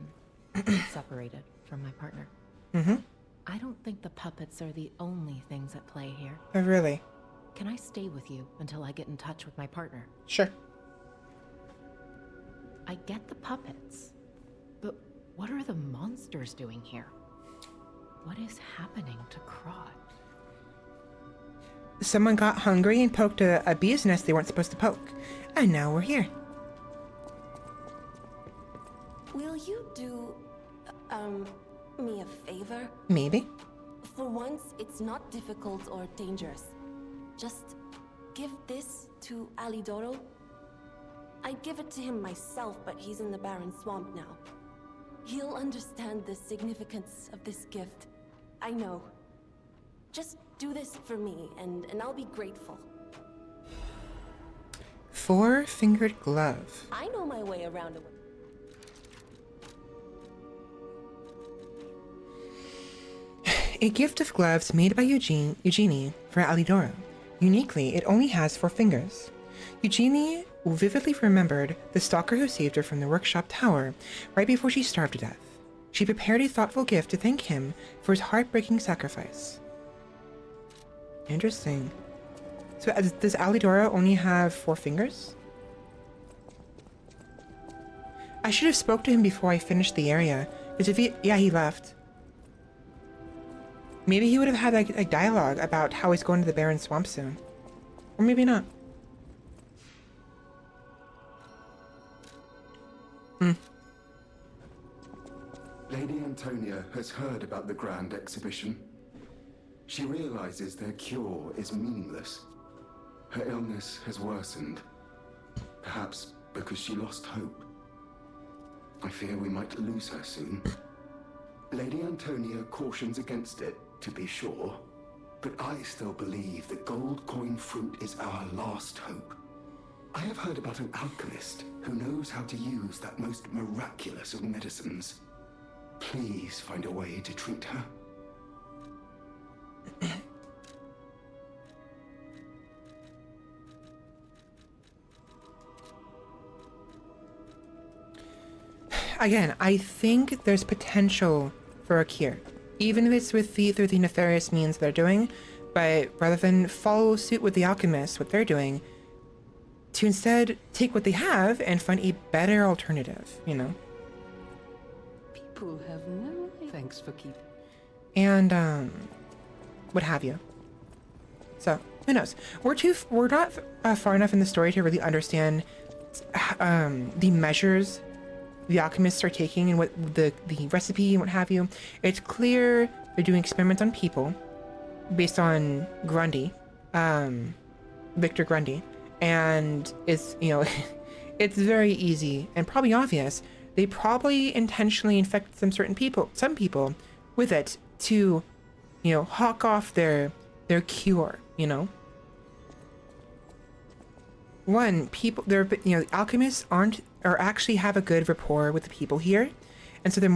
and separated from my partner. I don't think the puppets are the only things at play here. Oh, really? Can I stay with you until I get in touch with my partner? Sure. I get the puppets, but what are the monsters doing here? What is happening to Krat? Someone got hungry and poked a bee's nest they weren't supposed to poke. And now we're here. Will you do, me a favor? Maybe. For once, it's not difficult or dangerous. Just give this to Alidoro. I'd give it to him myself, but he's in the barren swamp now. He'll understand the significance of this gift. I know. Just do this for me, and I'll be grateful. 4-fingered glove. I know my way around it. A gift of gloves made by Eugenie for Alidoro. Uniquely, it only has 4 fingers. Eugenie vividly remembered the stalker who saved her from the workshop tower right before she starved to death. She prepared a thoughtful gift to thank him for his heartbreaking sacrifice. Interesting. So does Alidoro only have 4 fingers? I should have spoke to him before I finished the area. Because if he left. Maybe he would have had like a dialogue about how he's going to the barren swamp soon. Or maybe not. Lady Antonia has heard about the Grand Exhibition. She realizes their cure is meaningless. Her illness has worsened. Perhaps because she lost hope. I fear we might lose her soon. Lady Antonia cautions against it, to be sure. But I still believe the gold coin fruit is our last hope. I have heard about an alchemist who knows how to use that most miraculous of medicines. Please find a way to treat her. Again, I think there's potential for a cure. Even if it's through the nefarious means they're doing, but rather than follow suit with the alchemists, what they're doing, to instead take what they have and find a better alternative, you know? People have no thanks for keeping. And, what have you. So, who knows? We're not far enough in the story to really understand the measures the alchemists are taking and what the recipe and what have you. It's clear they're doing experiments on people based on Grundy, Victor Grundy, and it's, you know, it's very easy and probably obvious. They probably intentionally infected some people with it to, you know, hawk off their cure, you know. Alchemists actually have a good rapport with the people here, and so the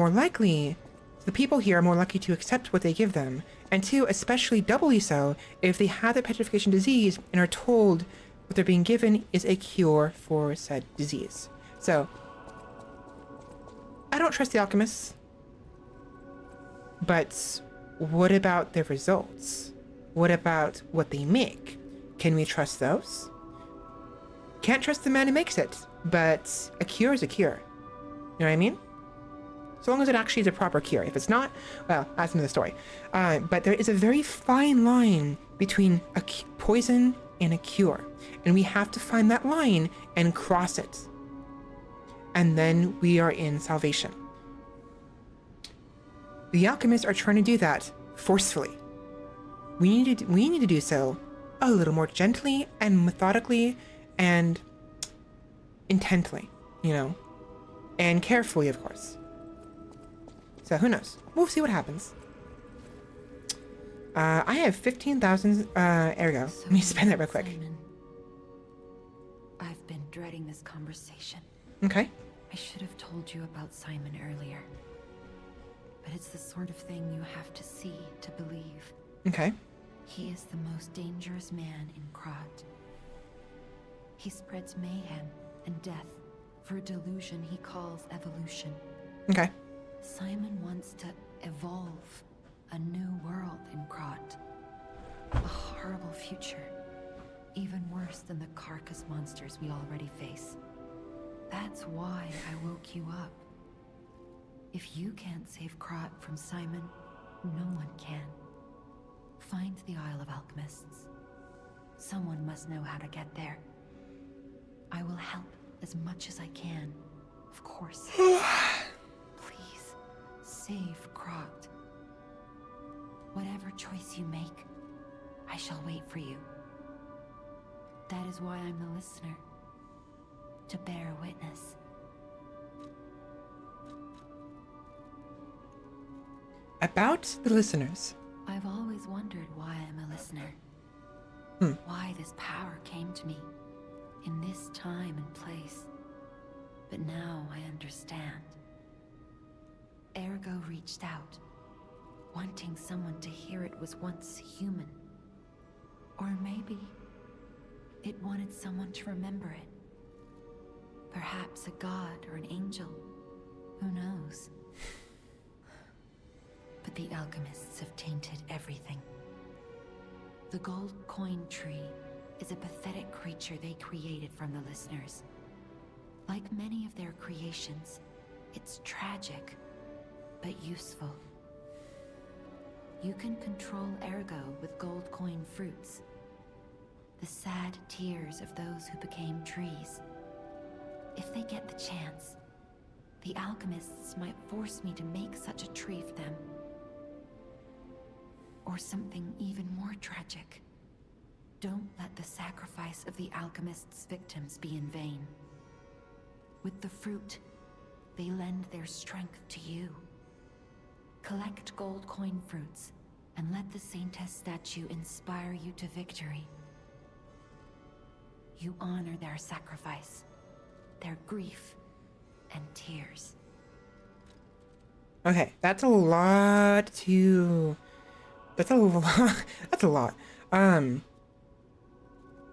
people here are more likely to accept what they give them, and 2, especially doubly so, if they have the petrification disease and are told what they're being given is a cure for said disease. So, I don't trust the alchemists, but what about their results? What about what they make? Can we trust those? Can't trust the man who makes it, but a cure is a cure. You know what I mean? So long as it actually is a proper cure. If it's not, well, that's another story. But there is a very fine line between a poison and a cure. And we have to find that line and cross it. And then we are in salvation. The alchemists are trying to do that forcefully. We need to do so a little more gently and methodically and intently, you know, and carefully, of course. So who knows? We'll see what happens. I have 15,000 ergo. Let me spend that real quick. Simon, I've been dreading this conversation. Okay. I should have told you about Simon earlier. But it's the sort of thing you have to see to believe. Okay. He is the most dangerous man in Krat. He spreads mayhem and death for a delusion he calls evolution. Okay. Simon wants to evolve a new world in Krat. A horrible future. Even worse than the carcass monsters we already face. That's why I woke you up. If you can't save Krat from Simon, no one can. Find the Isle of Alchemists. Someone must know how to get there. I will help as much as I can, of course. Please, save Krat. Whatever choice you make, I shall wait for you. That is why I'm the listener. To bear witness. About the listeners. I've always wondered why I'm a listener. Why this power came to me in this time and place. But now I understand. Ergo reached out, wanting someone to hear it was once human. Or maybe it wanted someone to remember it. Perhaps a god or an angel. Who knows? But the alchemists have tainted everything. The gold coin tree is a pathetic creature they created from the listeners. Like many of their creations, it's tragic, but useful. You can control Ergo with gold coin fruits. The sad tears of those who became trees. If they get the chance, the alchemists might force me to make such a tree for them. Or something even more tragic. Don't let the sacrifice of the alchemists' victims be in vain. With the fruit, they lend their strength to you. Collect gold coin fruits, and let the Saintess statue inspire you to victory. You honor their sacrifice, their grief, and tears. Okay, that's a lot to... That's a lot. That's a lot.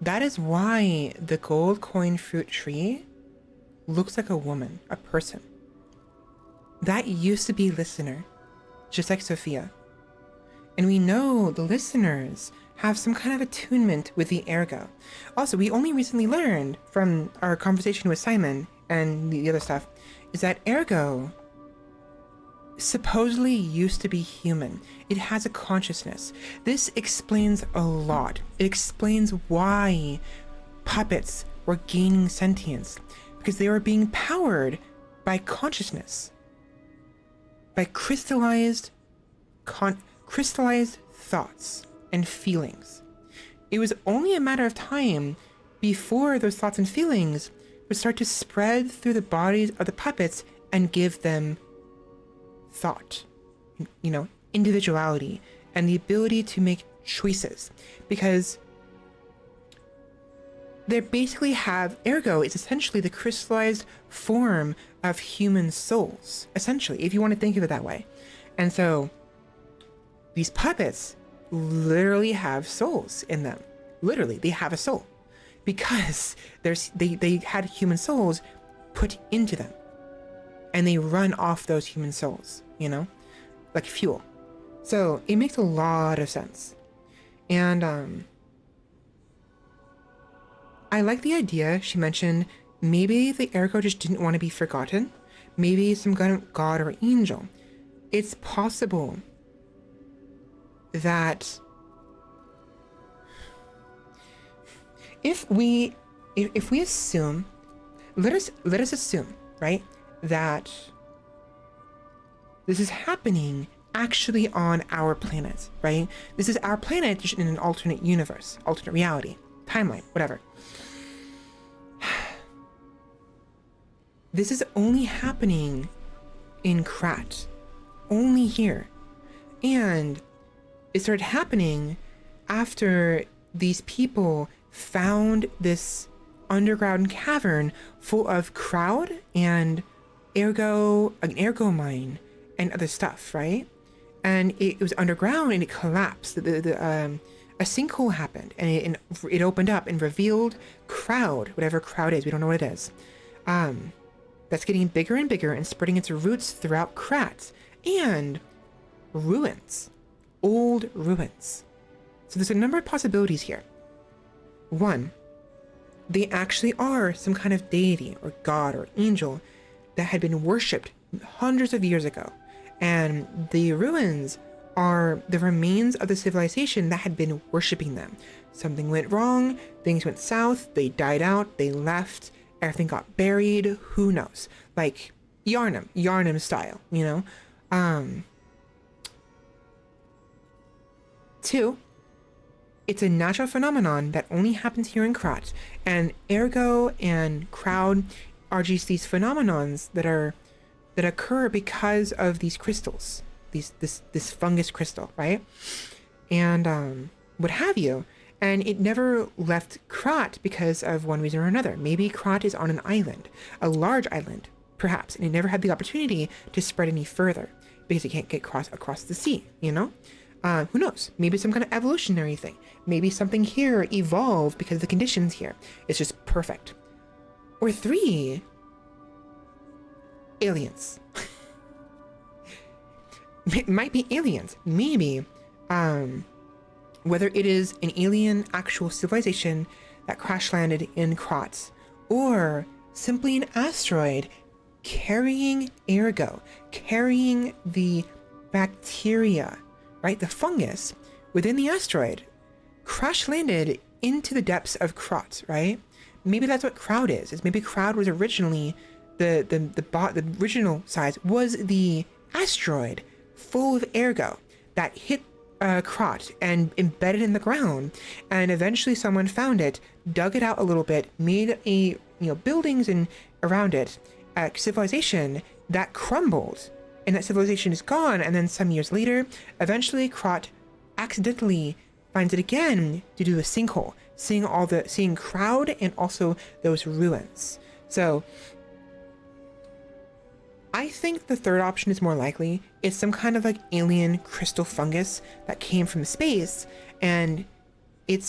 That is why the gold coin fruit tree looks like a woman, a person. That used to be listener, just like Sophia. And we know the listeners have some kind of attunement with the Ergo. Also, we only recently learned from our conversation with Simon and the other stuff, is that Ergo supposedly used to be human. It has a consciousness. This explains a lot. It explains why puppets were gaining sentience, because they were being powered by consciousness, by crystallized thoughts and feelings. It was only a matter of time before those thoughts and feelings would start to spread through the bodies of the puppets and give them thought, you know, individuality, and the ability to make choices, because they basically have, Ergo is essentially the crystallized form of human souls, essentially, if you want to think of it that way. And so these puppets literally have souls in them. Literally, they have a soul, because they had human souls put into them, and they run off those human souls, you know, like fuel. So it makes a lot of sense. And I like the idea she mentioned. Maybe the Ergo just didn't want to be forgotten. Maybe some kind of god or angel. It's possible that if we assume, let us assume, right, that this is happening actually on our planet, right? This is our planet just in an alternate universe, alternate reality, timeline, whatever. This is only happening in Krat, only here. And it started happening after these people found this underground cavern full of crowd and an ergo mine and other stuff, right? And it was underground and it collapsed. A sinkhole happened and it opened up and revealed crowd, whatever crowd is, we don't know what it is. That's getting bigger and bigger and spreading its roots throughout Krat and ruins, old ruins. So there's a number of possibilities here. One, they actually are some kind of deity or god or angel that had been worshipped hundreds of years ago. And the ruins are the remains of the civilization that had been worshipping them. Something went wrong, things went south, they died out, they left, everything got buried, who knows? Like Yarnum style, you know? Two, it's a natural phenomenon that only happens here in Krat, and ergo and crowd are just these phenomenons that occur because of these crystals, this fungus crystal, right? And what have you. And it never left Krat because of one reason or another. Maybe Krat is on an island, a large island, perhaps, and it never had the opportunity to spread any further because it can't get across the sea, you know? Who knows? Maybe some kind of evolutionary thing. Maybe something here evolved because the conditions here. It's just perfect. Or three, aliens. It might be aliens. Maybe, whether it is an alien actual civilization that crash landed in Krat, or simply an asteroid carrying ergo, carrying the bacteria, right? The fungus within the asteroid crash landed into the depths of Krat, right? Maybe that's what crowd is. Maybe crowd was originally the original size was the asteroid full of ergo that hit Krat and embedded in the ground, and eventually someone found it, dug it out a little bit, made buildings and around it, a civilization that crumbled, and that civilization is gone. And then some years later, eventually Krat accidentally finds it again to do a sinkhole, seeing crowd and also those ruins. So I think the third option is more likely. It's some kind of like alien crystal fungus that came from space, and it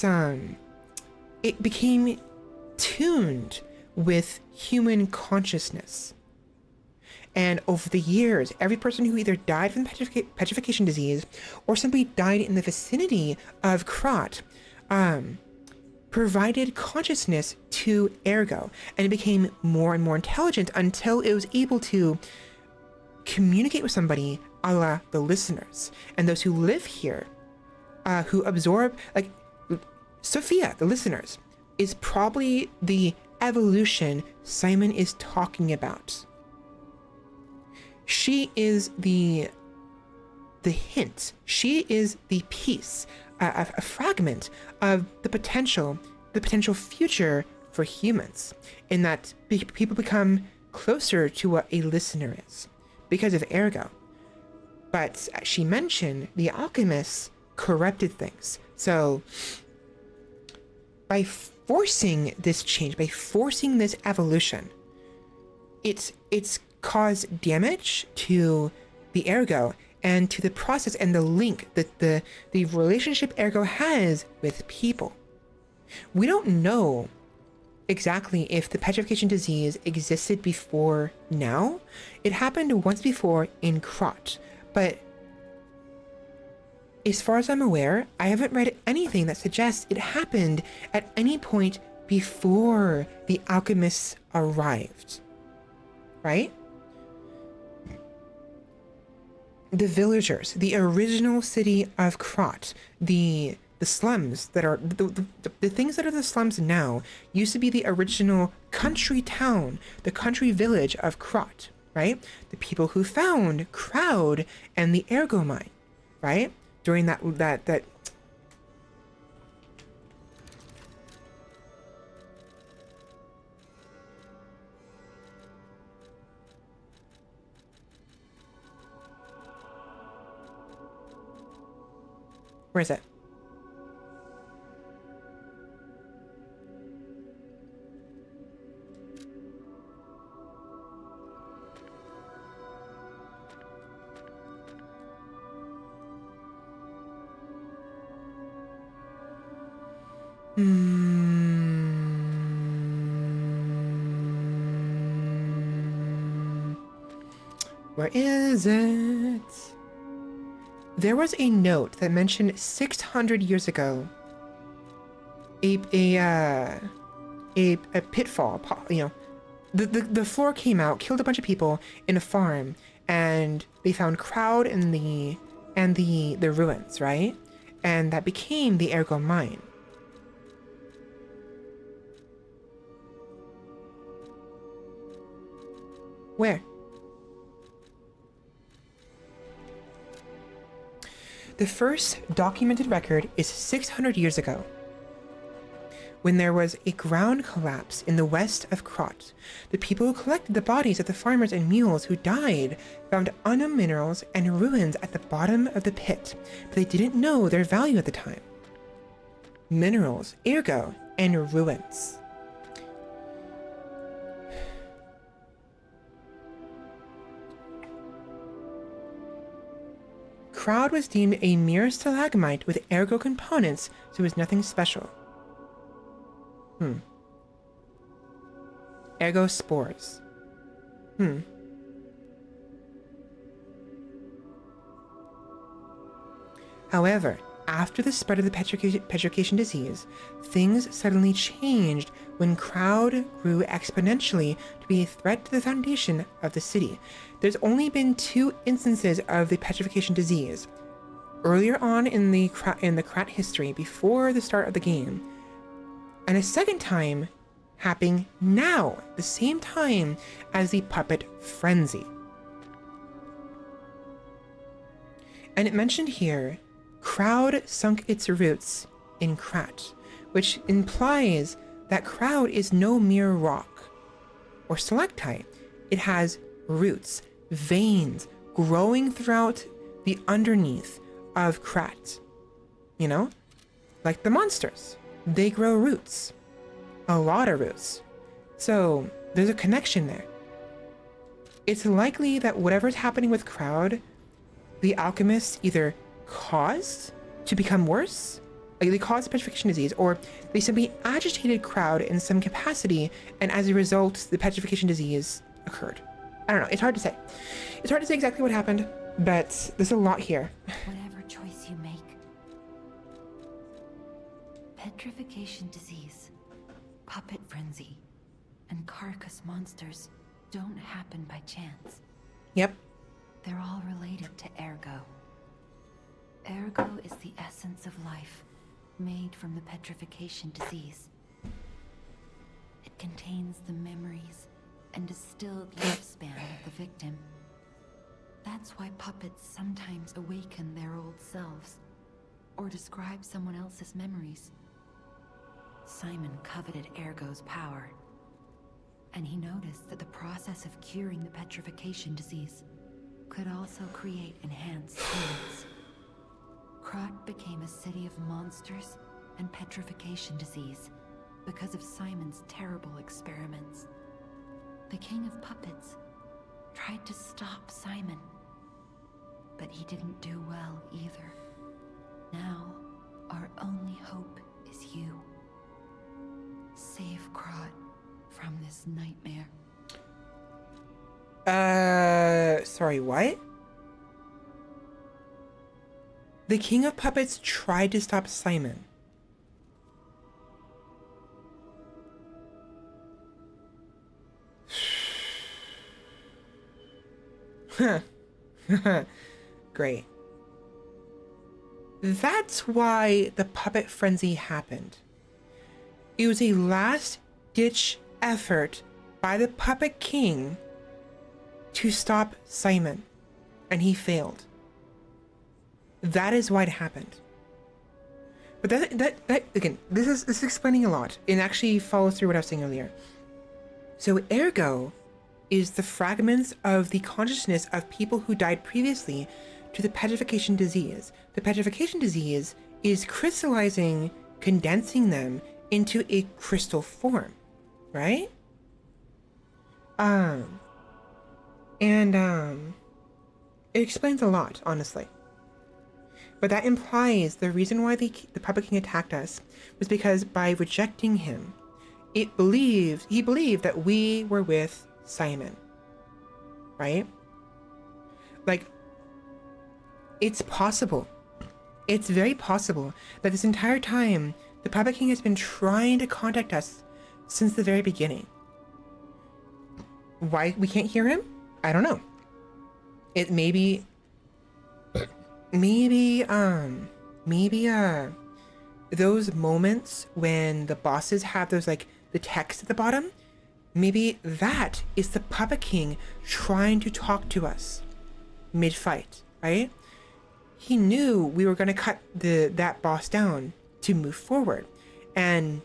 became tuned with human consciousness. And over the years, every person who either died from petrification disease or simply died in the vicinity of Krat provided consciousness to ergo, and it became more and more intelligent until it was able to communicate with somebody a la the listeners and those who live here, who absorb, like Sophia, the listeners, is probably the evolution Simon is talking about. She is the hint. She is the piece, a fragment of the potential future for humans, in that people become closer to what a listener is because of ergo. But as she mentioned, the alchemists corrupted things. So by forcing this change, by forcing this evolution, it's caused damage to the ergo and to the process and the link that the relationship ergo has with people. We don't know exactly if the petrification disease existed before now. It happened once before in Krat, but as far as I'm aware, I haven't read anything that suggests it happened at any point before the alchemists arrived, right? The villagers, the original city of Krat, the slums that are the things that are the slums now used to be the original country town, the country village of Krat, right? The people who found Crowd and the Ergo Mine, right? During that where is it? Where is it? There was a note that mentioned 600 years ago a pitfall, you know, the floor came out, killed a bunch of people in a farm, and they found Crowd in the ruins, right? And that became the Ergo Mine. Where? The first documented record is 600 years ago, when there was a ground collapse in the west of Krot. The people who collected the bodies of the farmers and mules who died found unknown minerals and ruins at the bottom of the pit, but they didn't know their value at the time. Minerals, ergo, and ruins. Crowd was deemed a mere stalagmite with ergo components, so it was nothing special. Ergo spores. However, after the spread of the petrification disease, things suddenly changed when Crowd grew exponentially to be a threat to the foundation of the city. There's only been 2 instances of the petrification disease. Earlier on in the Krat history, before the start of the game, and a second time happening now, the same time as the puppet frenzy. And it mentioned here, Crowd sunk its roots in Krat, which implies that Crowd is no mere rock or stalactite. It has roots, veins growing throughout the underneath of Krat. You know, like the monsters, they grow roots, a lot of roots. So there's a connection there. It's likely that whatever's happening with Crowd, the alchemists either caused to become worse, like they caused petrification disease, or they simply agitated Crowd in some capacity, and as a result, the petrification disease occurred. I don't know, it's hard to say. It's hard to say exactly what happened, but there's a lot here. Whatever choice you make. Petrification disease, puppet frenzy, and carcass monsters don't happen by chance. Yep. They're all related to Ergo. Ergo is the essence of life, made from the petrification disease. It contains the memories and distilled lifespan of the victim. That's why puppets sometimes awaken their old selves, or describe someone else's memories. Simon coveted Ergo's power, and he noticed that the process of curing the petrification disease could also create enhanced humans. Krot became a city of monsters and petrification disease because of Simon's terrible experiments. The King of Puppets tried to stop Simon, but he didn't do well either. Now, our only hope is you. Save Krot from this nightmare. Sorry, what? The King of Puppets tried to stop Simon. Great. That's why the puppet frenzy happened. It was a last-ditch effort by the Puppet King to stop Simon, and he failed. That is why it happened. But that again, this is explaining a lot, and actually follows through what I was saying earlier. So ergo is the fragments of the consciousness of people who died previously to the petrification disease. The petrification disease is crystallizing, condensing them into a crystal form, right? It explains a lot, honestly. But that implies the reason why the Puppet King attacked us was because by rejecting him, he believed that we were with Simon, right? Like, it's possible. It's very possible that this entire time, the Puppet King has been trying to contact us since the very beginning. Why we can't hear him? I don't know. It maybe those moments when the bosses have those, like, the text at the bottom, maybe that is the Puppet King trying to talk to us mid-fight, right? He knew we were going to cut that boss down to move forward, and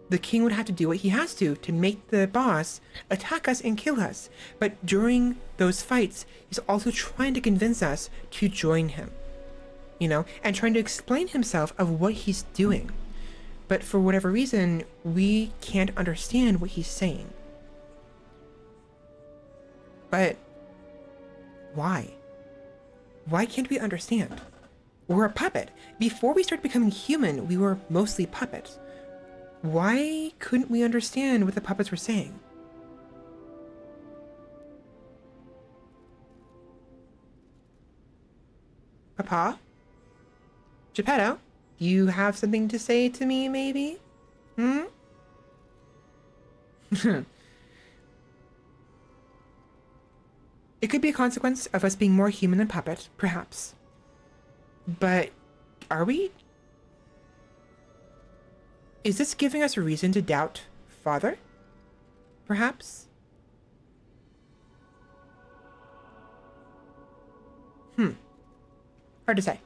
the king would have to do what he has to make the boss attack us and kill us. But during those fights, he's also trying to convince us to join him, you know, and trying to explain himself of what he's doing. But for whatever reason, we can't understand what he's saying. But why? Why can't we understand? We're a puppet. Before we started becoming human, we were mostly puppets. Why couldn't we understand what the puppets were saying? Papa? Geppetto? Do you have something to say to me, maybe? It could be a consequence of us being more human than puppet, perhaps. But are we? Is this giving us a reason to doubt Father? Perhaps? Hard to say.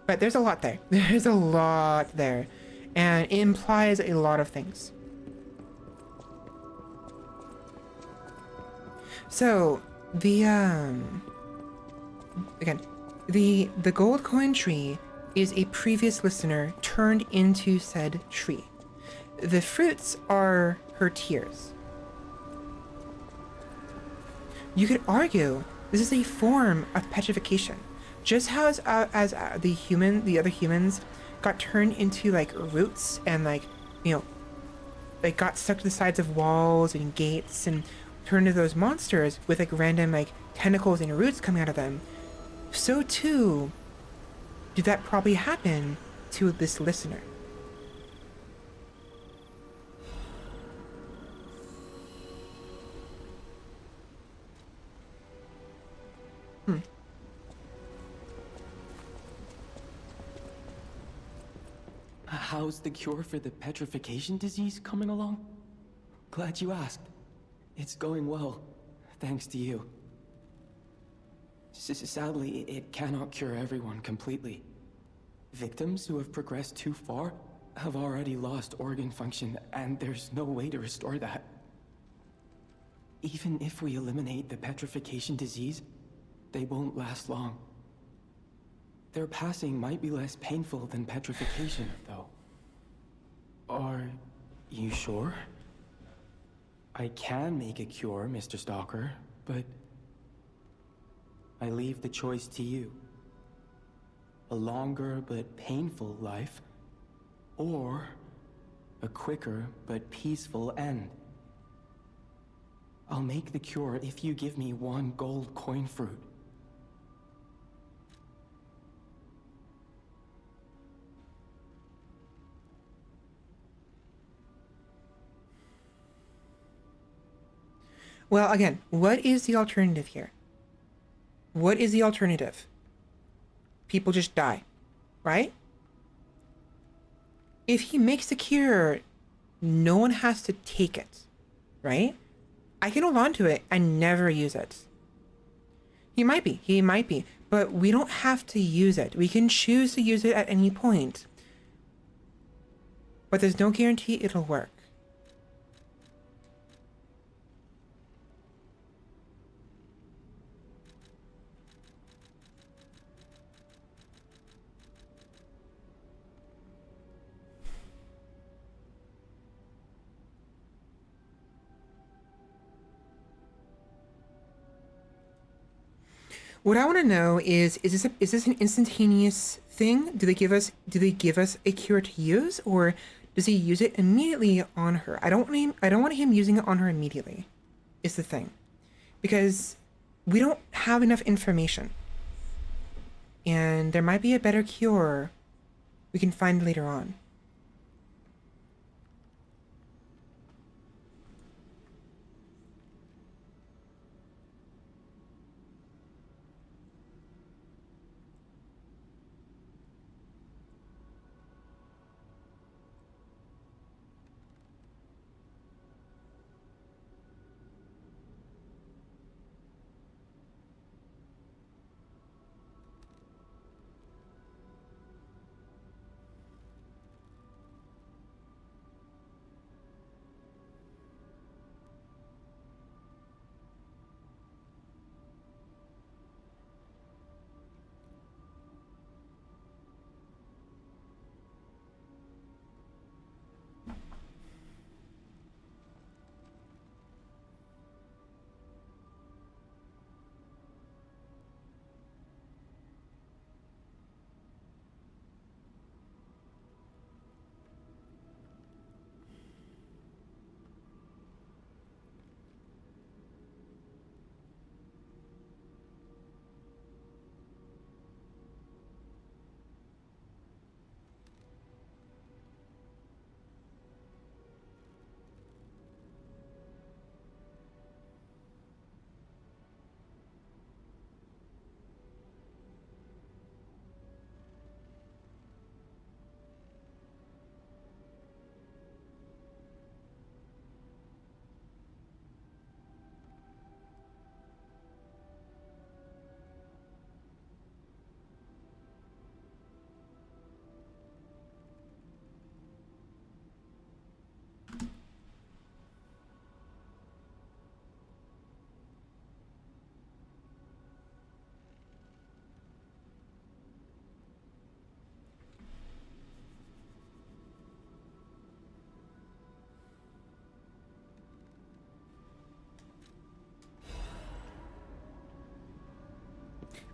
But there's a lot there. There's a lot there. And it implies a lot of things. So, again, the gold coin tree is a previous listener turned into said tree. The fruits are her tears. You could argue this is a form of petrification. Just how as the other humans got turned into, like, roots and, like, you know, like, got stuck to the sides of walls and gates and turned into those monsters with, like, random, like, tentacles and roots coming out of them, so too did that probably happen to this listener. How's the cure for the petrification disease coming along? Glad you asked. It's going well, thanks to you. Sadly, it cannot cure everyone completely. Victims who have progressed too far have already lost organ function, and there's no way to restore that. Even if we eliminate the petrification disease, they won't last long. Their passing might be less painful than petrification, though. Are you sure? I can make a cure, Mr. Stalker, but I leave the choice to you. A longer but painful life, or a quicker but peaceful end. I'll make the cure if you give me one gold coin fruit. Well, again, what is the alternative here? What is the alternative? People just die, right? If he makes the cure, no one has to take it, right? I can hold on to it and never use it. He might be, but we don't have to use it. We can choose to use it at any point. But there's no guarantee it'll work. What I want to know is this an instantaneous thing? Do they give us a cure to use, or does he use it immediately on her? I don't want him using it on her immediately. Is the thing, because we don't have enough information, and there might be a better cure we can find later on.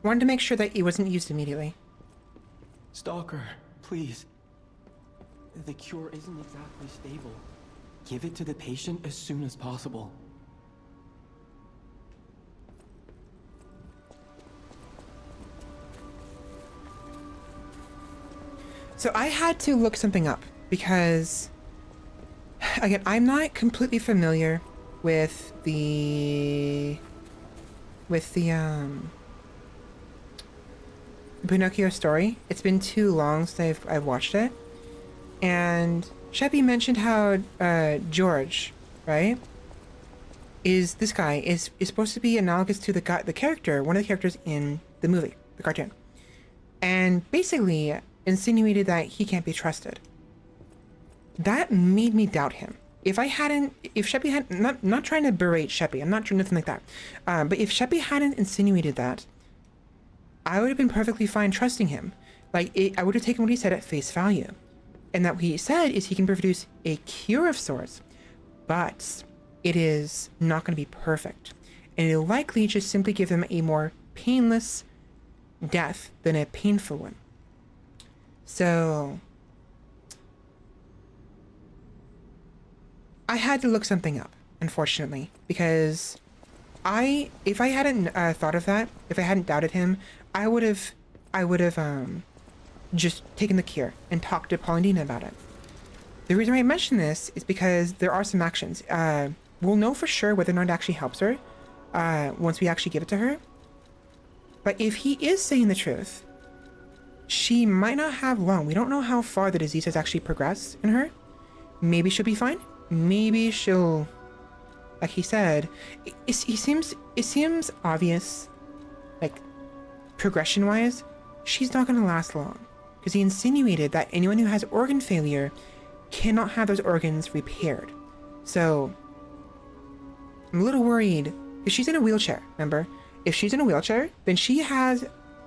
Wanted to make sure that it wasn't used immediately. Stalker, please. The cure isn't exactly stable. Give it to the patient as soon as possible. So I had to look something up because, again, I'm not completely familiar with the Pinocchio story. It's been too long since I've watched it. And Sheppy mentioned how George, right, is this guy is supposed to be analogous to one of the characters in the movie, the cartoon, and basically insinuated that he can't be trusted. That made me doubt him. If Sheppy had not trying to berate Sheppy, I'm not doing nothing like that, but if Sheppy hadn't insinuated that, I would have been perfectly fine trusting him. I would have taken what he said at face value. And that what he said is he can produce a cure of sorts, but it is not going to be perfect. And it'll likely just simply give him a more painless death than a painful one. So I had to look something up, unfortunately, because if I hadn't thought of that, if I hadn't doubted him, I would have just taken the cure and talked to Paulina about it. The reason why I mention this is because there are some actions. We'll know for sure whether or not it actually helps her once we actually give it to her. But if he is saying the truth, she might not have long. We don't know how far the disease has actually progressed in her. Maybe she'll be fine. Maybe she'll, like he said, it seems obvious progression-wise, she's not gonna last long. Because he insinuated that anyone who has organ failure cannot have those organs repaired. So, I'm a little worried, because she's in a wheelchair, remember? If she's in a wheelchair, then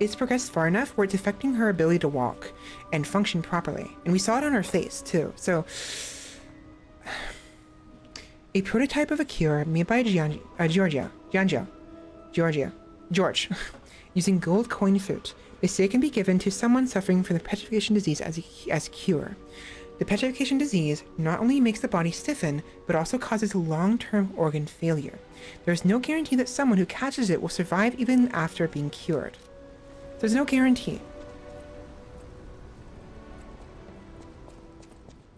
it's progressed far enough where it's affecting her ability to walk and function properly. And we saw it on her face, too. So, a prototype of a cure made by George, using gold coin fruit, they say can be given to someone suffering from the petrification disease as cure. The petrification disease not only makes the body stiffen, but also causes long-term organ failure. There is no guarantee that someone who catches it will survive even after being cured. There's no guarantee.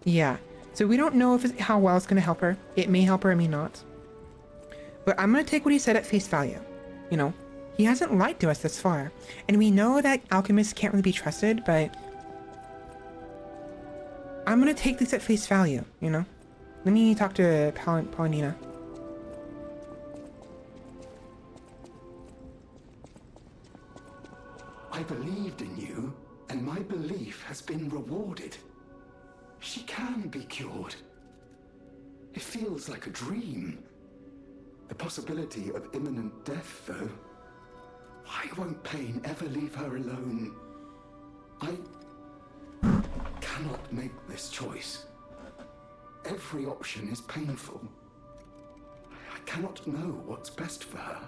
Yeah, so we don't know how well it's going to help her. It may help her, it may not. But I'm going to take what he said at face value. You know, he hasn't lied to us this far. And we know that alchemists can't really be trusted, but I'm going to take this at face value, you know? Let me talk to Paulina. I believed in you, and my belief has been rewarded. She can be cured. It feels like a dream. The possibility of imminent death, though. Why won't pain ever leave her alone? I cannot make this choice. Every option is painful. I cannot know what's best for her.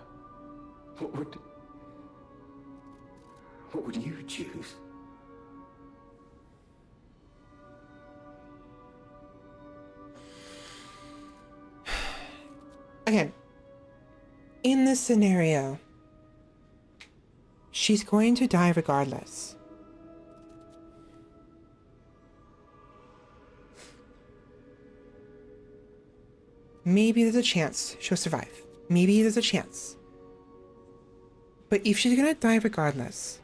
What would you choose? Again, in this scenario, she's going to die regardless. Maybe there's a chance she'll survive. Maybe there's a chance. But if she's gonna die regardless,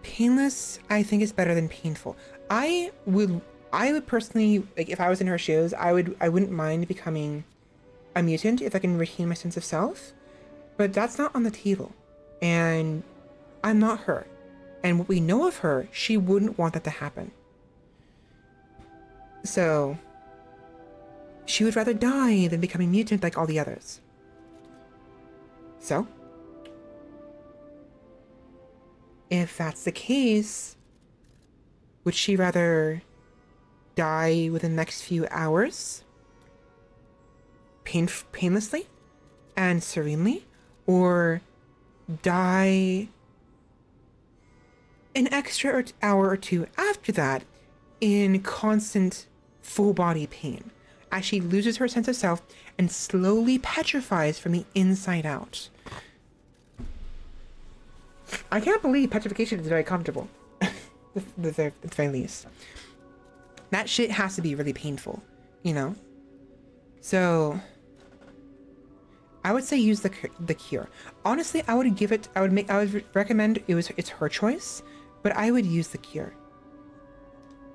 painless, I think, is better than painful. I would personally, like, if I was in her shoes, I wouldn't mind becoming a mutant if I can retain my sense of self. But that's not on the table. And I'm not her. And what we know of her, she wouldn't want that to happen. So she would rather die than become a mutant like all the others. So, if that's the case, would she rather die within the next few hours? Painlessly? And serenely? Or die an extra hour or two after that in constant full body pain, as she loses her sense of self and slowly petrifies from the inside out? I can't believe petrification is very comfortable. At the very least. That shit has to be really painful, you know? So I would say use the cure. Honestly, I would recommend it's her choice, but I would use the cure.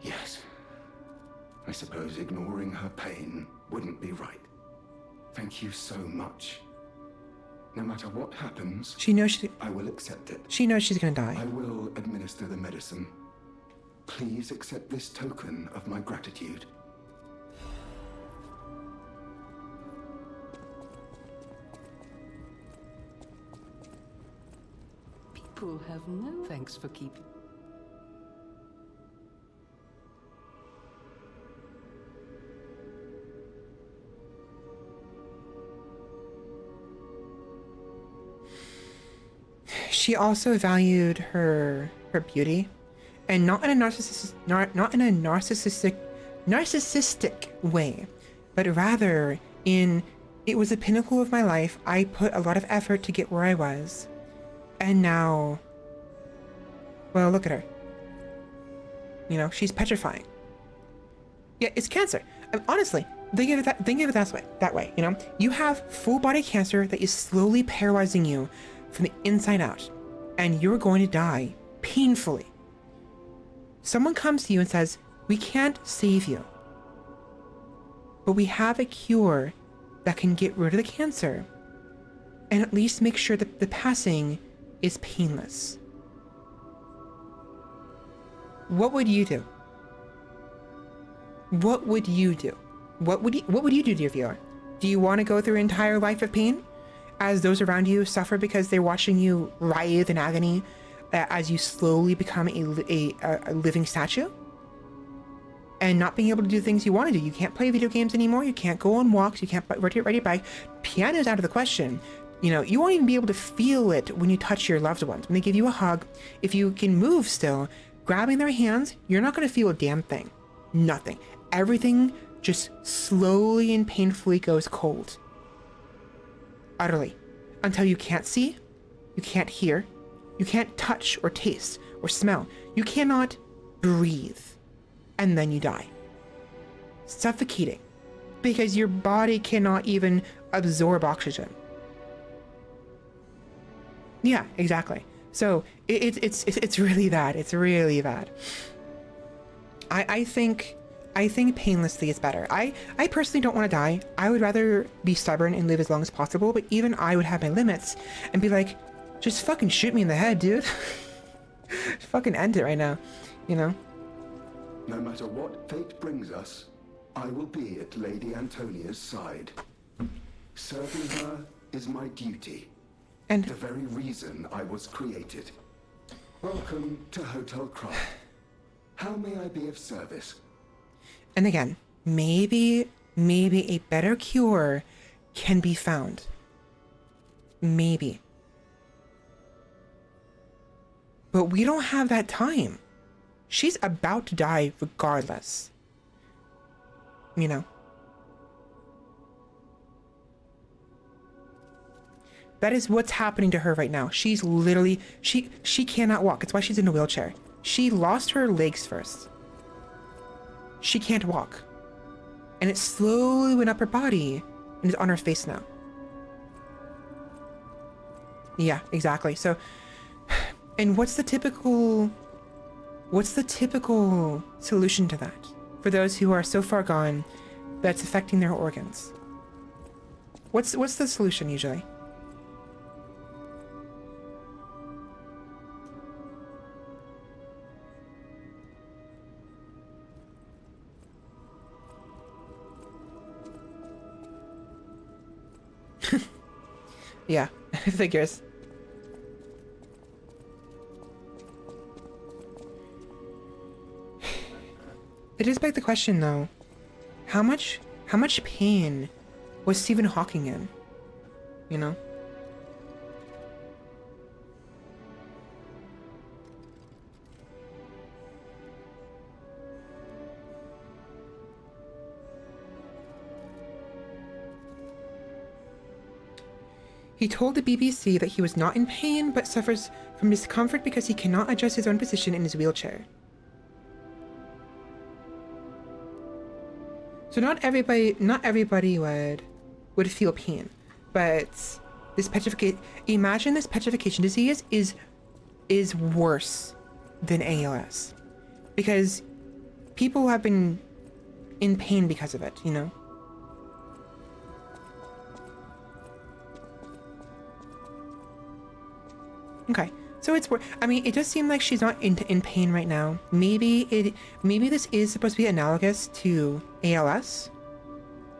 Yes. I suppose ignoring her pain wouldn't be right. Thank you so much. No matter what happens, I will accept it. She knows she's gonna die. I will administer the medicine. Please accept this token of my gratitude. People have no thanks for keeping. She also valued her beauty, and not in a narcissistic way, but rather in, it was the pinnacle of my life. I put a lot of effort to get where I was, and now, well, look at her. You know, she's petrifying. Yeah, it's cancer. Honestly, think of it that way. You know, you have full body cancer that is slowly paralyzing you from the inside out, and you're going to die painfully. Someone comes to you and says, we can't save you, but we have a cure that can get rid of the cancer and at least make sure that the passing is painless. What would you do? What would you do? What would you do, dear viewer? Do you want to go through an entire life of pain as those around you suffer because they're watching you writhe in agony as you slowly become a living statue? And not being able to do things you want to do. You can't play video games anymore. You can't go on walks. You can't ride your bike. Piano's out of the question. You know, you won't even be able to feel it when you touch your loved ones. When they give you a hug, if you can move still, grabbing their hands, you're not going to feel a damn thing. Nothing. Everything just slowly and painfully goes cold. Utterly. Until you can't see, you can't hear, you can't touch or taste or smell. You cannot breathe. And then you die. Suffocating. Because your body cannot even absorb oxygen. Yeah, exactly. So it's really bad. It's really bad. I think painlessly is better. I personally don't want to die. I would rather be stubborn and live as long as possible, but even I would have my limits and be like, just fucking shoot me in the head, dude. Just fucking end it right now, you know? No matter what fate brings us, I will be at Lady Antonia's side. Serving her is my duty. And the very reason I was created. Welcome to Hotel Krat. How may I be of service? And again, maybe a better cure can be found. Maybe. But we don't have that time. She's about to die regardless. You know? That is what's happening to her right now. She's literally, she cannot walk. It's why she's in a wheelchair. She lost her legs first. She can't walk. And it slowly went up her body and is on her face now. Yeah, exactly. So, and what's the typical solution to that? For those who are so far gone that's affecting their organs. What's the solution usually? Yeah, figures. It does beg the question though, how much pain was Stephen Hawking in? You know? He told the BBC that he was not in pain, but suffers from discomfort because he cannot adjust his own position in his wheelchair. So not everybody would feel pain, but this imagine this petrification disease is worse than ALS, because people have been in pain because of it, you know? Okay, so I mean, it does seem like she's not in pain right now. Maybe this is supposed to be analogous to ALS,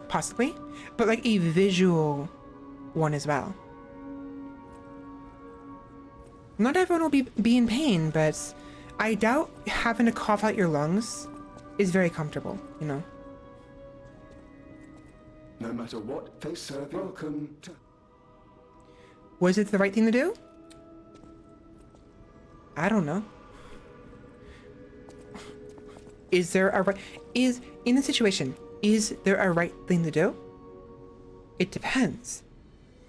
possibly, but like a visual one as well. Not everyone will be in pain, but I doubt having to cough out your lungs is very comfortable, you know? No matter what they serve, welcome to... Was it the right thing to do? I don't know. Is there a right... in the situation, is there a right thing to do? It depends.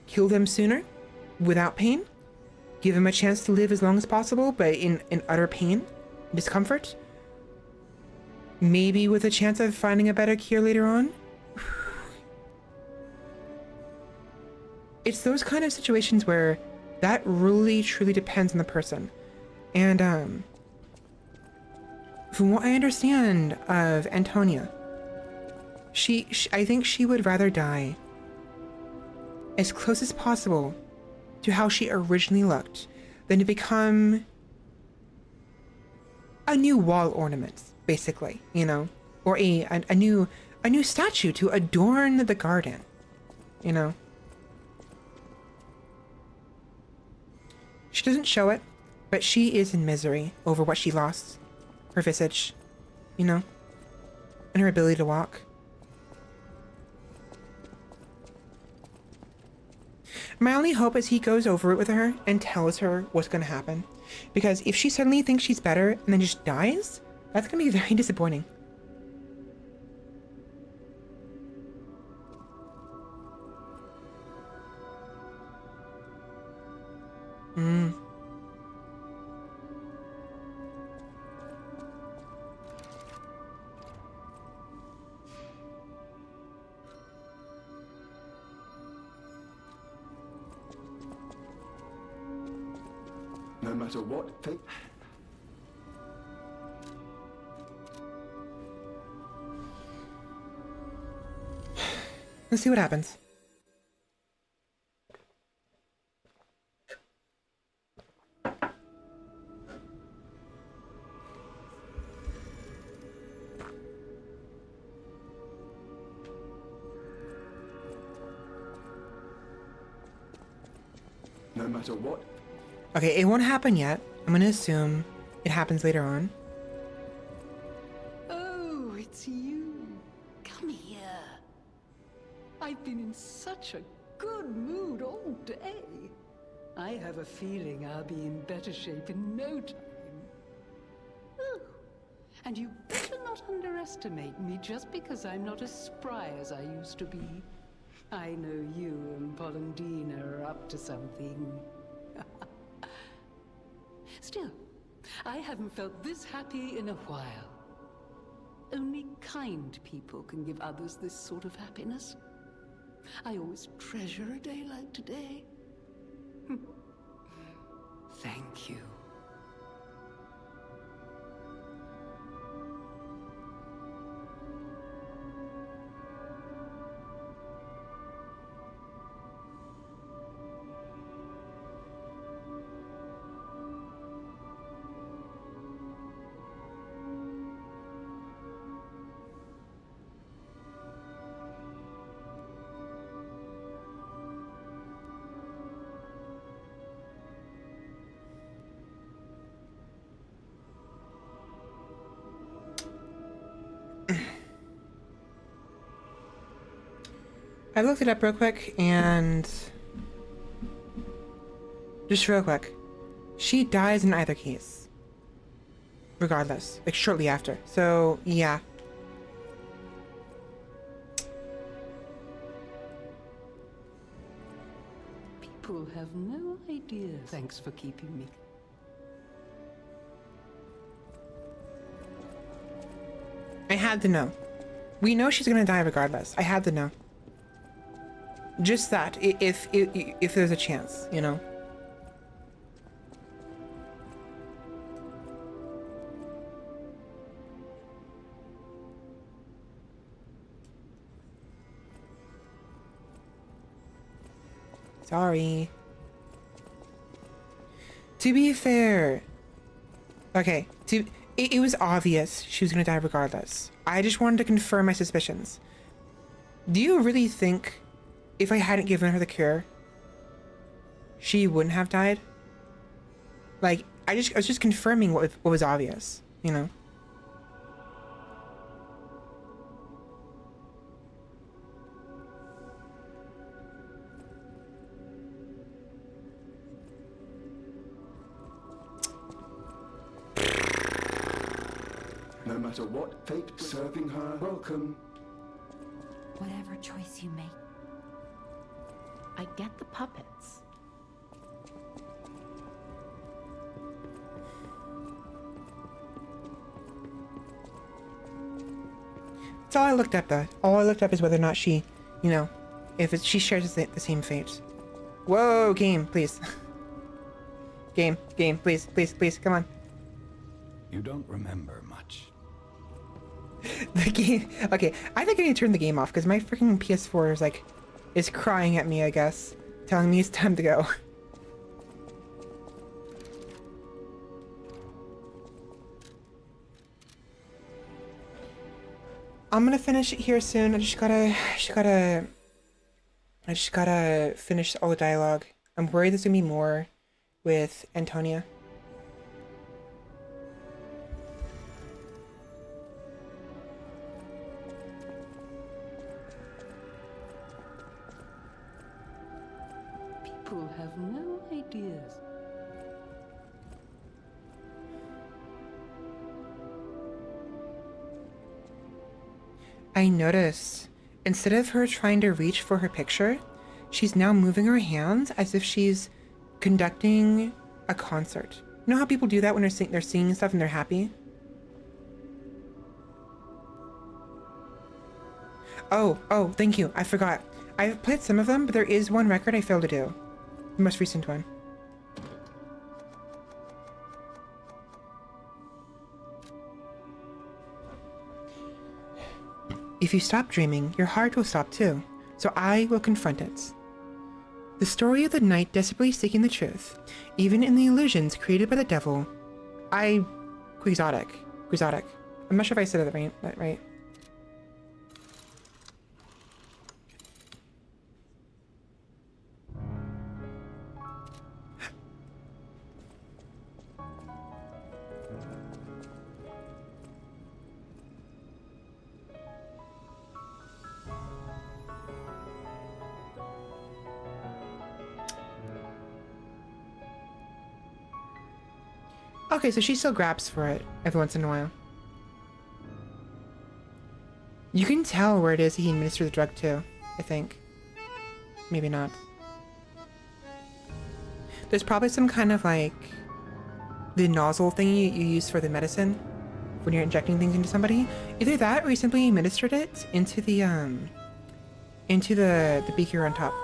Kill them sooner? Without pain? Give them a chance to live as long as possible, but in utter pain? Discomfort? Maybe with a chance of finding a better cure later on? It's those kind of situations where that really truly depends on the person. And from what I understand of Antonia, I think she would rather die as close as possible to how she originally looked than to become a new wall ornament, basically, you know, or a new statue to adorn the garden, you know. She doesn't show it, but she is in misery over what she lost, her visage, you know, and her ability to walk. My only hope is he goes over it with her and tells her what's going to happen. Because if she suddenly thinks she's better and then just dies, that's going to be very disappointing. No matter what fate... Let's see what happens. No matter what... Okay, it won't happen yet. I'm gonna assume it happens later on. Oh, it's you. Come here. I've been in such a good mood all day. I have a feeling I'll be in better shape in no time. Oh, and you better not underestimate me just because I'm not as spry as I used to be. I know you and Polendina are up to something. Still, I haven't felt this happy in a while. Only kind people can give others this sort of happiness. I always treasure a day like today. Thank you. I looked it up real quick, and just real quick, she dies in either case, regardless, like shortly after. So yeah. People have no idea. Thanks for keeping me. I had to know. We know she's gonna die regardless. I had to know. Just that, if there's a chance, you know. Sorry. To be fair, okay, it was obvious she was gonna die regardless. I just wanted to confirm my suspicions. Do you really think if I hadn't given her the cure, she wouldn't have died? Like, I was just confirming what was obvious, you know? No matter what fate serving her, welcome. Whatever choice you make. I get the puppets. That's all I looked up, though. All I looked up is whether or not she, you know, she shares the same fate. Whoa, game, please. Game, please, come on. You don't remember much. The game. Okay, I think I need to turn the game off because my freaking PS4 is crying at me, I guess, telling me it's time to go. I'm gonna finish it here soon. I just gotta finish all the dialogue. I'm worried there's gonna be more with Antonia. People have no ideas. I noticed, instead of her trying to reach for her picture, she's now moving her hands as if she's conducting a concert. You know how people do that when they're singing stuff and they're happy? Oh, thank you. I forgot. I've played some of them, but there is one record I failed to do. The most recent one. If you stop dreaming, your heart will stop too. So I will confront it. The story of the knight desperately seeking the truth, even in the illusions created by the devil. Quixotic. I'm not sure if I said that right. Okay, so she still grabs for it every once in a while. You can tell where it is he administered the drug to, I think. Maybe not. There's probably some kind of like the nozzle thing you use for the medicine when you're injecting things into somebody. Either that or he simply administered it into the beaker on top.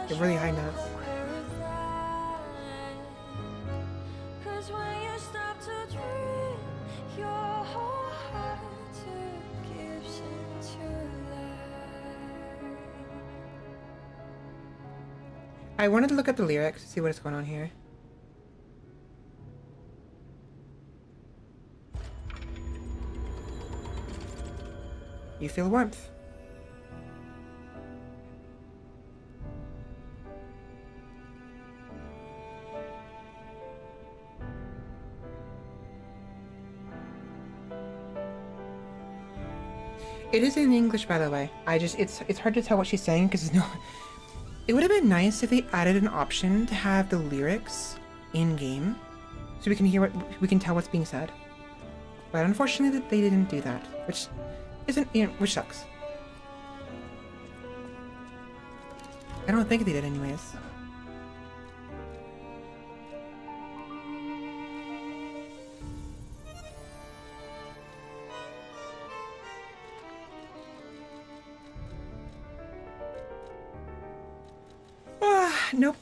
They're really high notes. I wanted to look at the lyrics to see what is going on here. You feel warmth. It is in English, by the way. It's hard to tell what she's saying because no. It would have been nice if they added an option to have the lyrics in game, so we can hear we can tell what's being said. But unfortunately, they didn't do that, which which sucks. I don't think they did, anyways. Nope.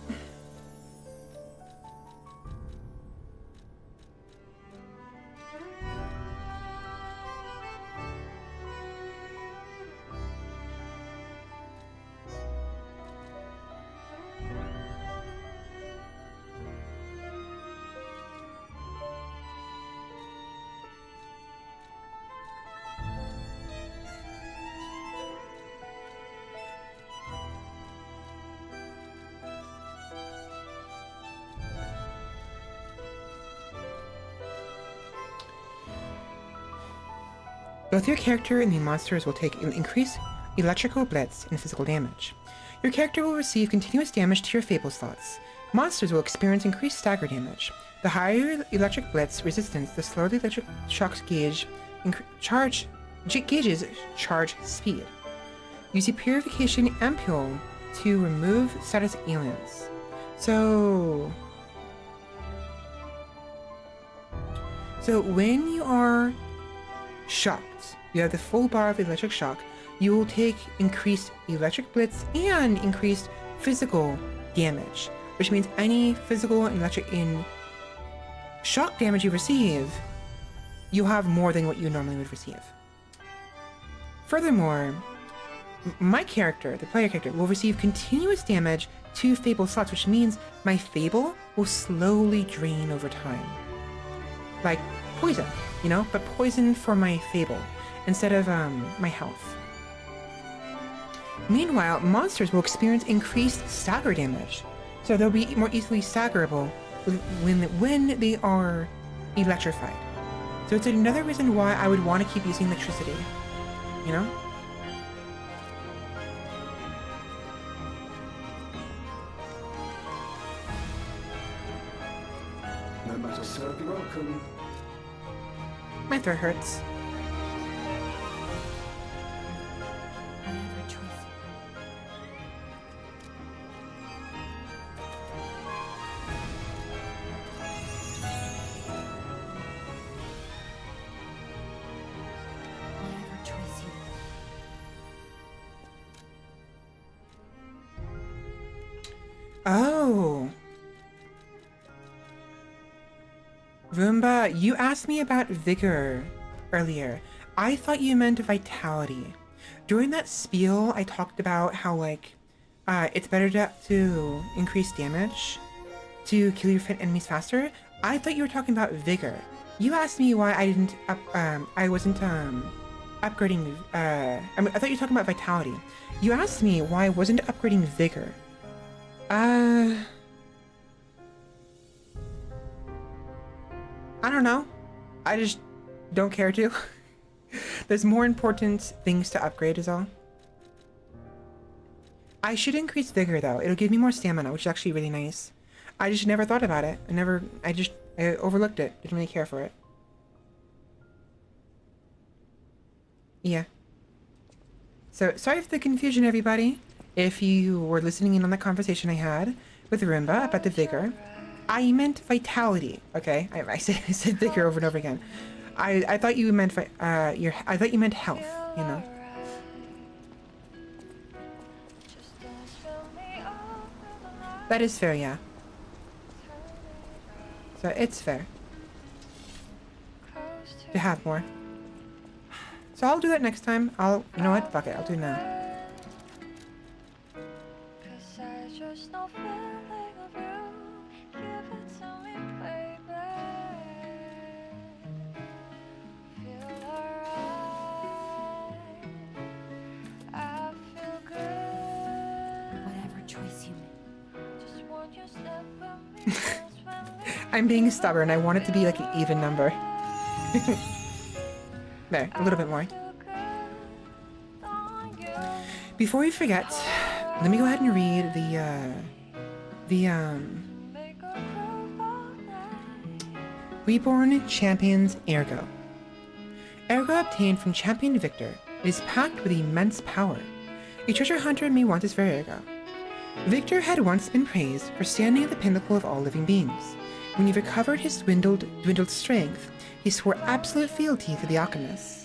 Both your character and the monsters will take increased electrical blitz and physical damage. Your character will receive continuous damage to your Fable slots. Monsters will experience increased stagger damage. The higher electric blitz resistance, the slower the electric shock's gauges charge speed. Use the Purification Ampule to remove status aliens. So when you are shocked, you have the full bar of electric shock, you will take increased electric blitz and increased physical damage, which means any physical and electric shock damage you receive, you have more than what you normally would receive. Furthermore, my character, the player character, will receive continuous damage to Fable slots, which means my Fable will slowly drain over time. Like poison, you know, but poison for my Fable instead of my health. Meanwhile, monsters will experience increased stagger damage, so they'll be more easily staggerable when they are electrified. So it's another reason why I would want to keep using electricity, you know? No matter, sir, be welcome. My throat hurts. Oh. Roomba, you asked me about vigor earlier. I thought you meant vitality. During that spiel, I talked about how, like, it's better to increase damage to kill your enemies faster. I thought you were talking about vigor. You asked me why I didn't I wasn't upgrading I thought you were talking about vitality. You asked me why I wasn't upgrading vigor. I don't know. I just don't care to. There's more important things to upgrade is all. I should increase vigor though. It'll give me more stamina, which is actually really nice. I just never thought about it. I overlooked it. Didn't really care for it. Yeah. So, sorry for the confusion, everybody. If you were listening in on that conversation I had with Roomba about the vigor, I meant vitality. Okay, I said vigor over and over again. I thought you meant I thought you meant health. You know. That is fair, yeah. So it's fair to have more. So I'll do that next time. You know what? Fuck it. I'll do it now. I'm being stubborn. I want it to be like an even number. There, a little bit more. Before we forget, let me go ahead and read the Reborn Champions Ergo. Ergo obtained from Champion Victor. It is packed with immense power. A treasure hunter may want this very Ergo. Victor had once been praised for standing at the pinnacle of all living beings. When he recovered his dwindled strength, he swore absolute fealty to the alchemists.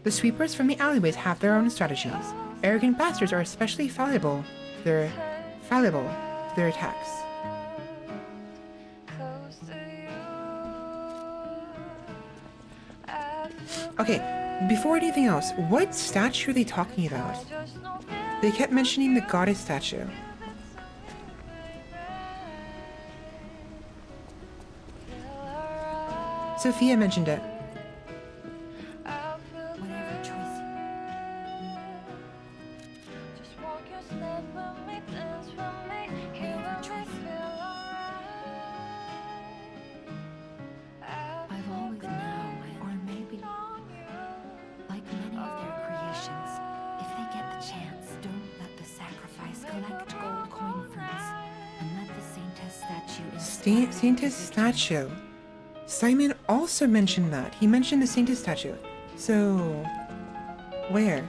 The sweepers from the alleyways have their own strategies. Arrogant bastards are especially fallible to their attacks. Okay, before anything else, what statue are they talking about? They kept mentioning the goddess statue. Sophia mentioned it. Saintess statue. Simon also mentioned that. He mentioned the Saintess statue. So, where?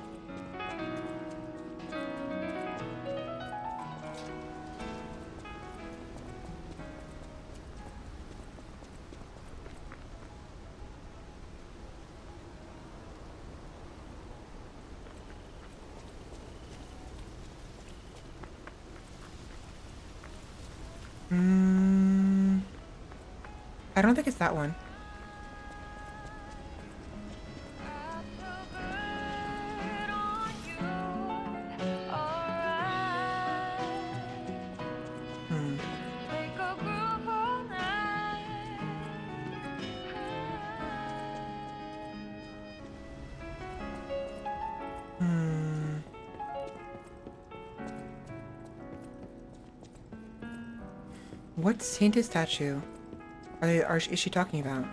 I don't think it's that one. What Saintess statue is she talking about?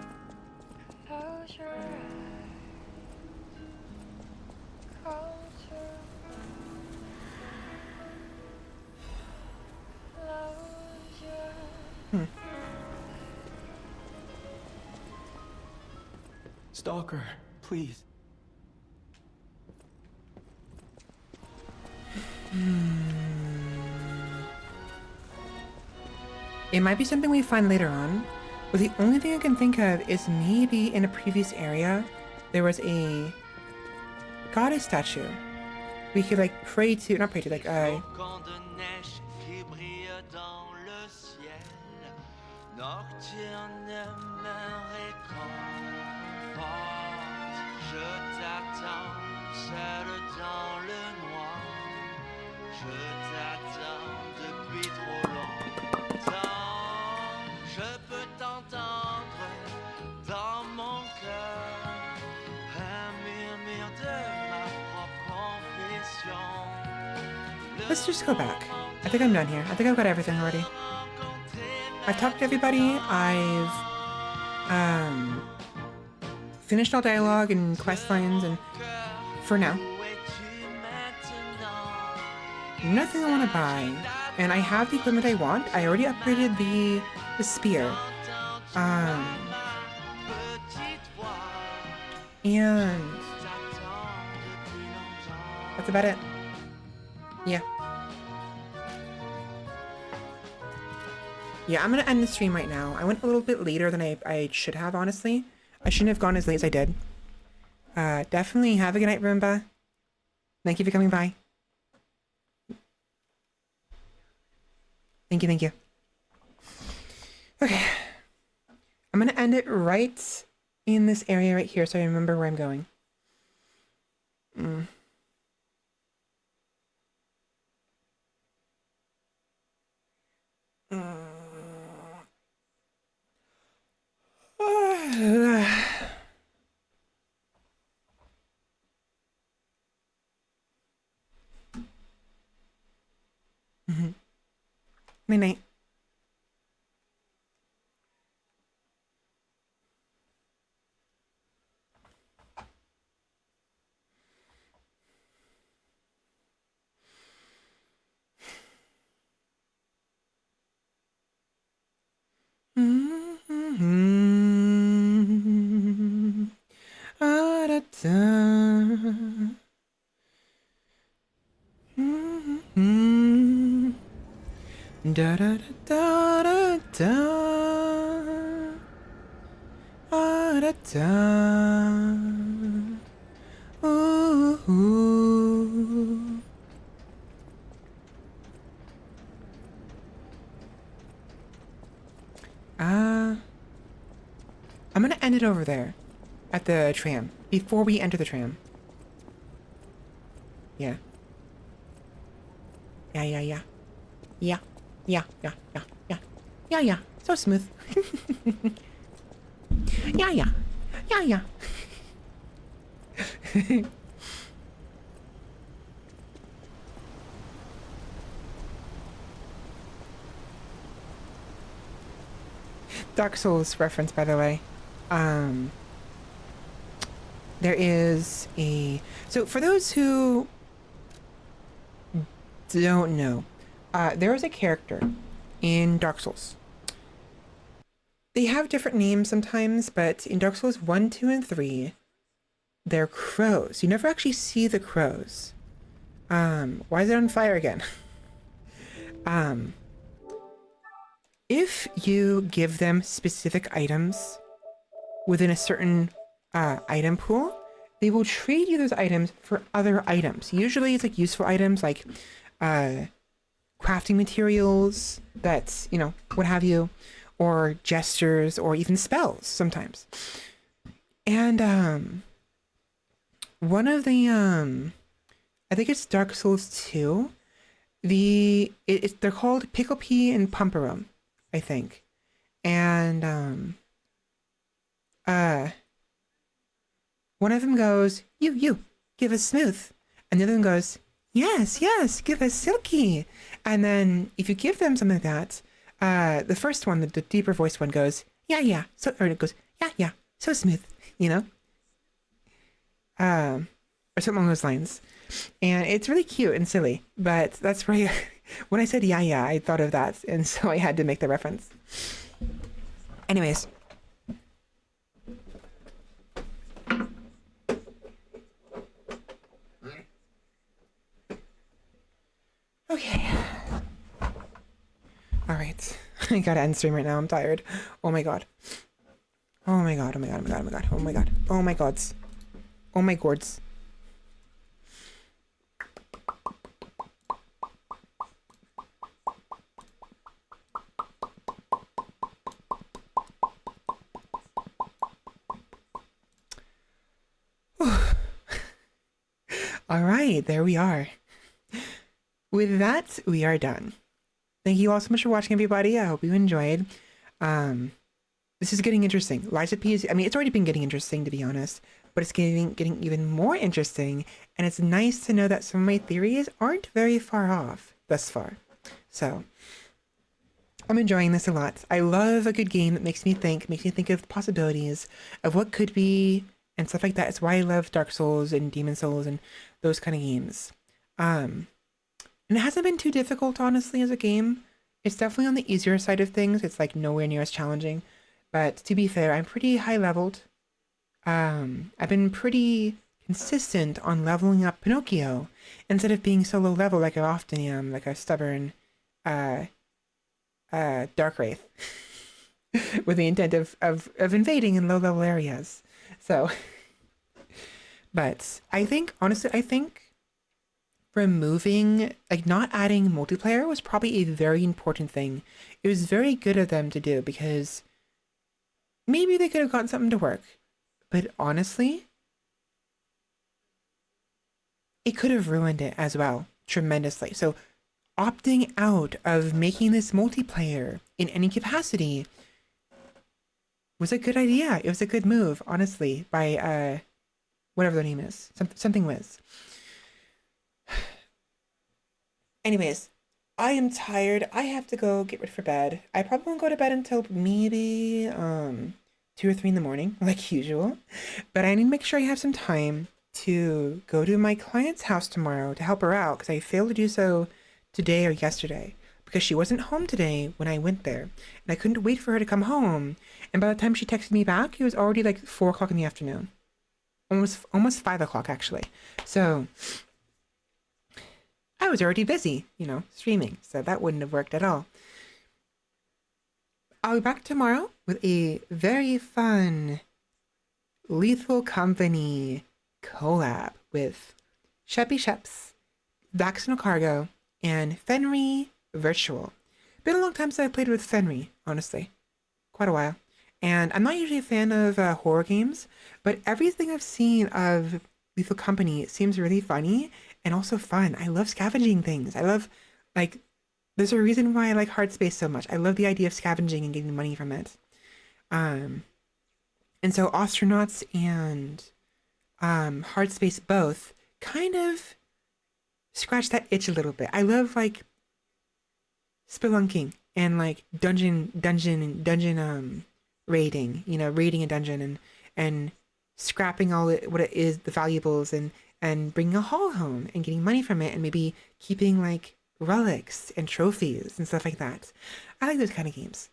Stalker, please. It might be something we find later on, but the only thing I can think of is maybe in a previous area there was a goddess statue we could like pray to, not pray to, like let's just go back. I think I'm done here. I think I've got everything already. I've talked to everybody. I've finished all dialogue and quest lines, and for now, nothing I want to buy. And I have the equipment I want. I already upgraded the spear. And that's about it. Yeah. Yeah, I'm gonna end the stream right now. I went a little bit later than I should have, honestly. I shouldn't have gone as late as I did. Definitely have a good night, Roomba. Thank you for coming by. Thank you. Okay. I'm gonna end it right in this area right here so I remember where I'm going. Midnight. da da. Mm-hmm. Da da da da da. Da da da. Ooh. I'm gonna end it over there at the tram before we enter the tram. Yeah. Yeah, yeah, yeah. Yeah. Yeah, yeah, yeah, yeah. Yeah, yeah. So smooth. Yeah, yeah. Yeah, yeah. Dark Souls reference, by the way. There is a... So, for those who don't know, there is a character in Dark Souls. They have different names sometimes, but in Dark Souls 1, 2, and 3, they're crows. You never actually see the crows. Why is it on fire again? If you give them specific items within a certain item pool, they will trade you those items for other items. Usually it's like useful items like crafting materials, that's, you know, what have you, or gestures, or even spells sometimes. And one of the I think it's Dark Souls 2. They're called Pickle Pea and Pumperum, I think. And one of them goes, you, give us smooth. And the other one goes, yes, give us silky. And then if you give them something like that, the first one, the deeper voiced one goes, yeah, so, or it goes, yeah, so smooth, you know? Or something along those lines. And it's really cute and silly, but that's where when I said yeah, I thought of that, and so I had to make the reference. Anyways. Okay. Alright. I gotta end stream right now, I'm tired. Oh my god. Oh my god. Oh my gods. Oh my gourds. Alright, there we are. With that, we are done. Thank you all so much for watching, everybody. I hope you enjoyed. This is getting interesting. Lies of P is, I mean, it's already been getting interesting, to be honest, but it's getting even more interesting, and it's nice to know that some of my theories aren't very far off thus far. So, I'm enjoying this a lot. I love a good game that makes me think of the possibilities of what could be, and stuff like that. It's why I love Dark Souls and Demon Souls and those kind of games. And it hasn't been too difficult, honestly, as a game. It's definitely on the easier side of things. It's like nowhere near as challenging. But to be fair, I'm pretty high leveled. I've been pretty consistent on leveling up Pinocchio instead of being so low level like I often am, like a stubborn Dark Wraith. With the intent of invading in low level areas. So, but I think, honestly, removing, like not adding multiplayer was probably a very important thing. It was very good of them to do because maybe they could have gotten something to work, but honestly, it could have ruined it as well, tremendously. So opting out of making this multiplayer in any capacity was a good idea. It was a good move, honestly, by whatever their name is. Something Wiz. Anyways, I am tired. I have to go get ready for bed. I probably won't go to bed until maybe 2 or 3 in the morning, like usual. But I need to make sure I have some time to go to my client's house tomorrow to help her out, because I failed to do so today or yesterday. Because she wasn't home today when I went there, and I couldn't wait for her to come home. And by the time she texted me back, it was already like 4 o'clock in the afternoon. almost 5 o'clock actually. So I was already busy, streaming. So that wouldn't have worked at all. I'll be back tomorrow with a very fun Lethal Company collab with Sheppy Sheps, Vaccinal Cargo, and Fenry Virtual. Been a long time since I played with Fenry, honestly. Quite a while. And I'm not usually a fan of horror games, but everything I've seen of Lethal Company seems really funny and also fun. I love scavenging things. I love, there's a reason why I like Hard Space so much. I love the idea of scavenging and getting money from it. And so Astronauts and Hard Space both kind of scratch that itch a little bit. I love spelunking and dungeon raiding, raiding a dungeon and scrapping what it is, the valuables, and bringing a haul home and getting money from it and maybe keeping relics and trophies and stuff like that. I like those kind of games.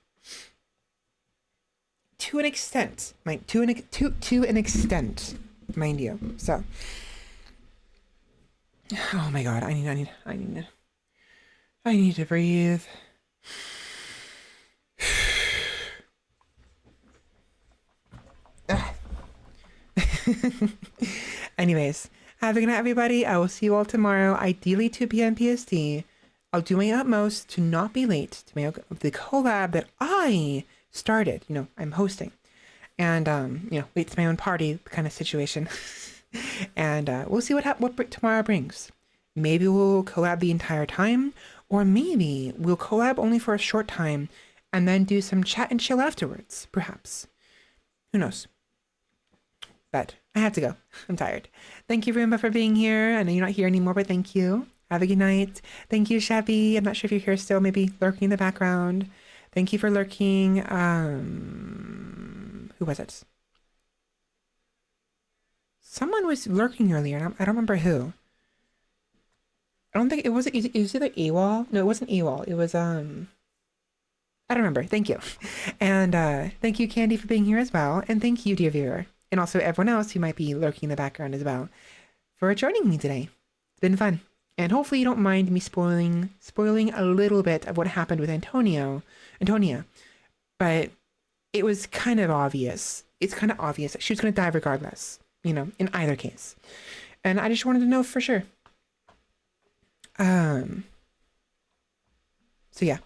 To an extent, to an extent, mind you. So, oh my god, I need to breathe. Anyways, have a good night, everybody. I will see you all tomorrow, ideally 2 p.m. PST. I'll do my utmost to not be late to the collab that I started. I'm hosting. And, late to my own party kind of situation. And we'll see what tomorrow brings. Maybe we'll collab the entire time, or maybe we'll collab only for a short time and then do some chat and chill afterwards, perhaps. Who knows? But I have to go. I'm tired. Thank you, Roomba, for being here. I know you're not here anymore, but thank you. Have a good night. Thank you, Shabby. I'm not sure if you're here still, maybe lurking in the background. Thank you for lurking. Who was it? Someone was lurking earlier, and I don't remember who. I don't think it was either AWOL. No, it wasn't AWOL. It was, I don't remember. Thank you. And thank you, Candy, for being here as well. And thank you, dear viewer. And also everyone else who might be lurking in the background as well for joining me today. It's been fun. And hopefully you don't mind me spoiling a little bit of what happened with Antonia. But it was kind of obvious. It's kind of obvious that she was going to die regardless, in either case. And I just wanted to know for sure. So yeah.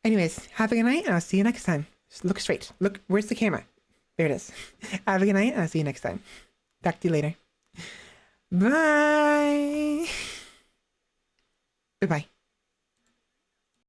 Anyways, have a good night and I'll see you next time. Just look straight. Look, where's the camera? There it is. Have a good night and I'll see you next time. Talk to you later. Bye. Bye-bye.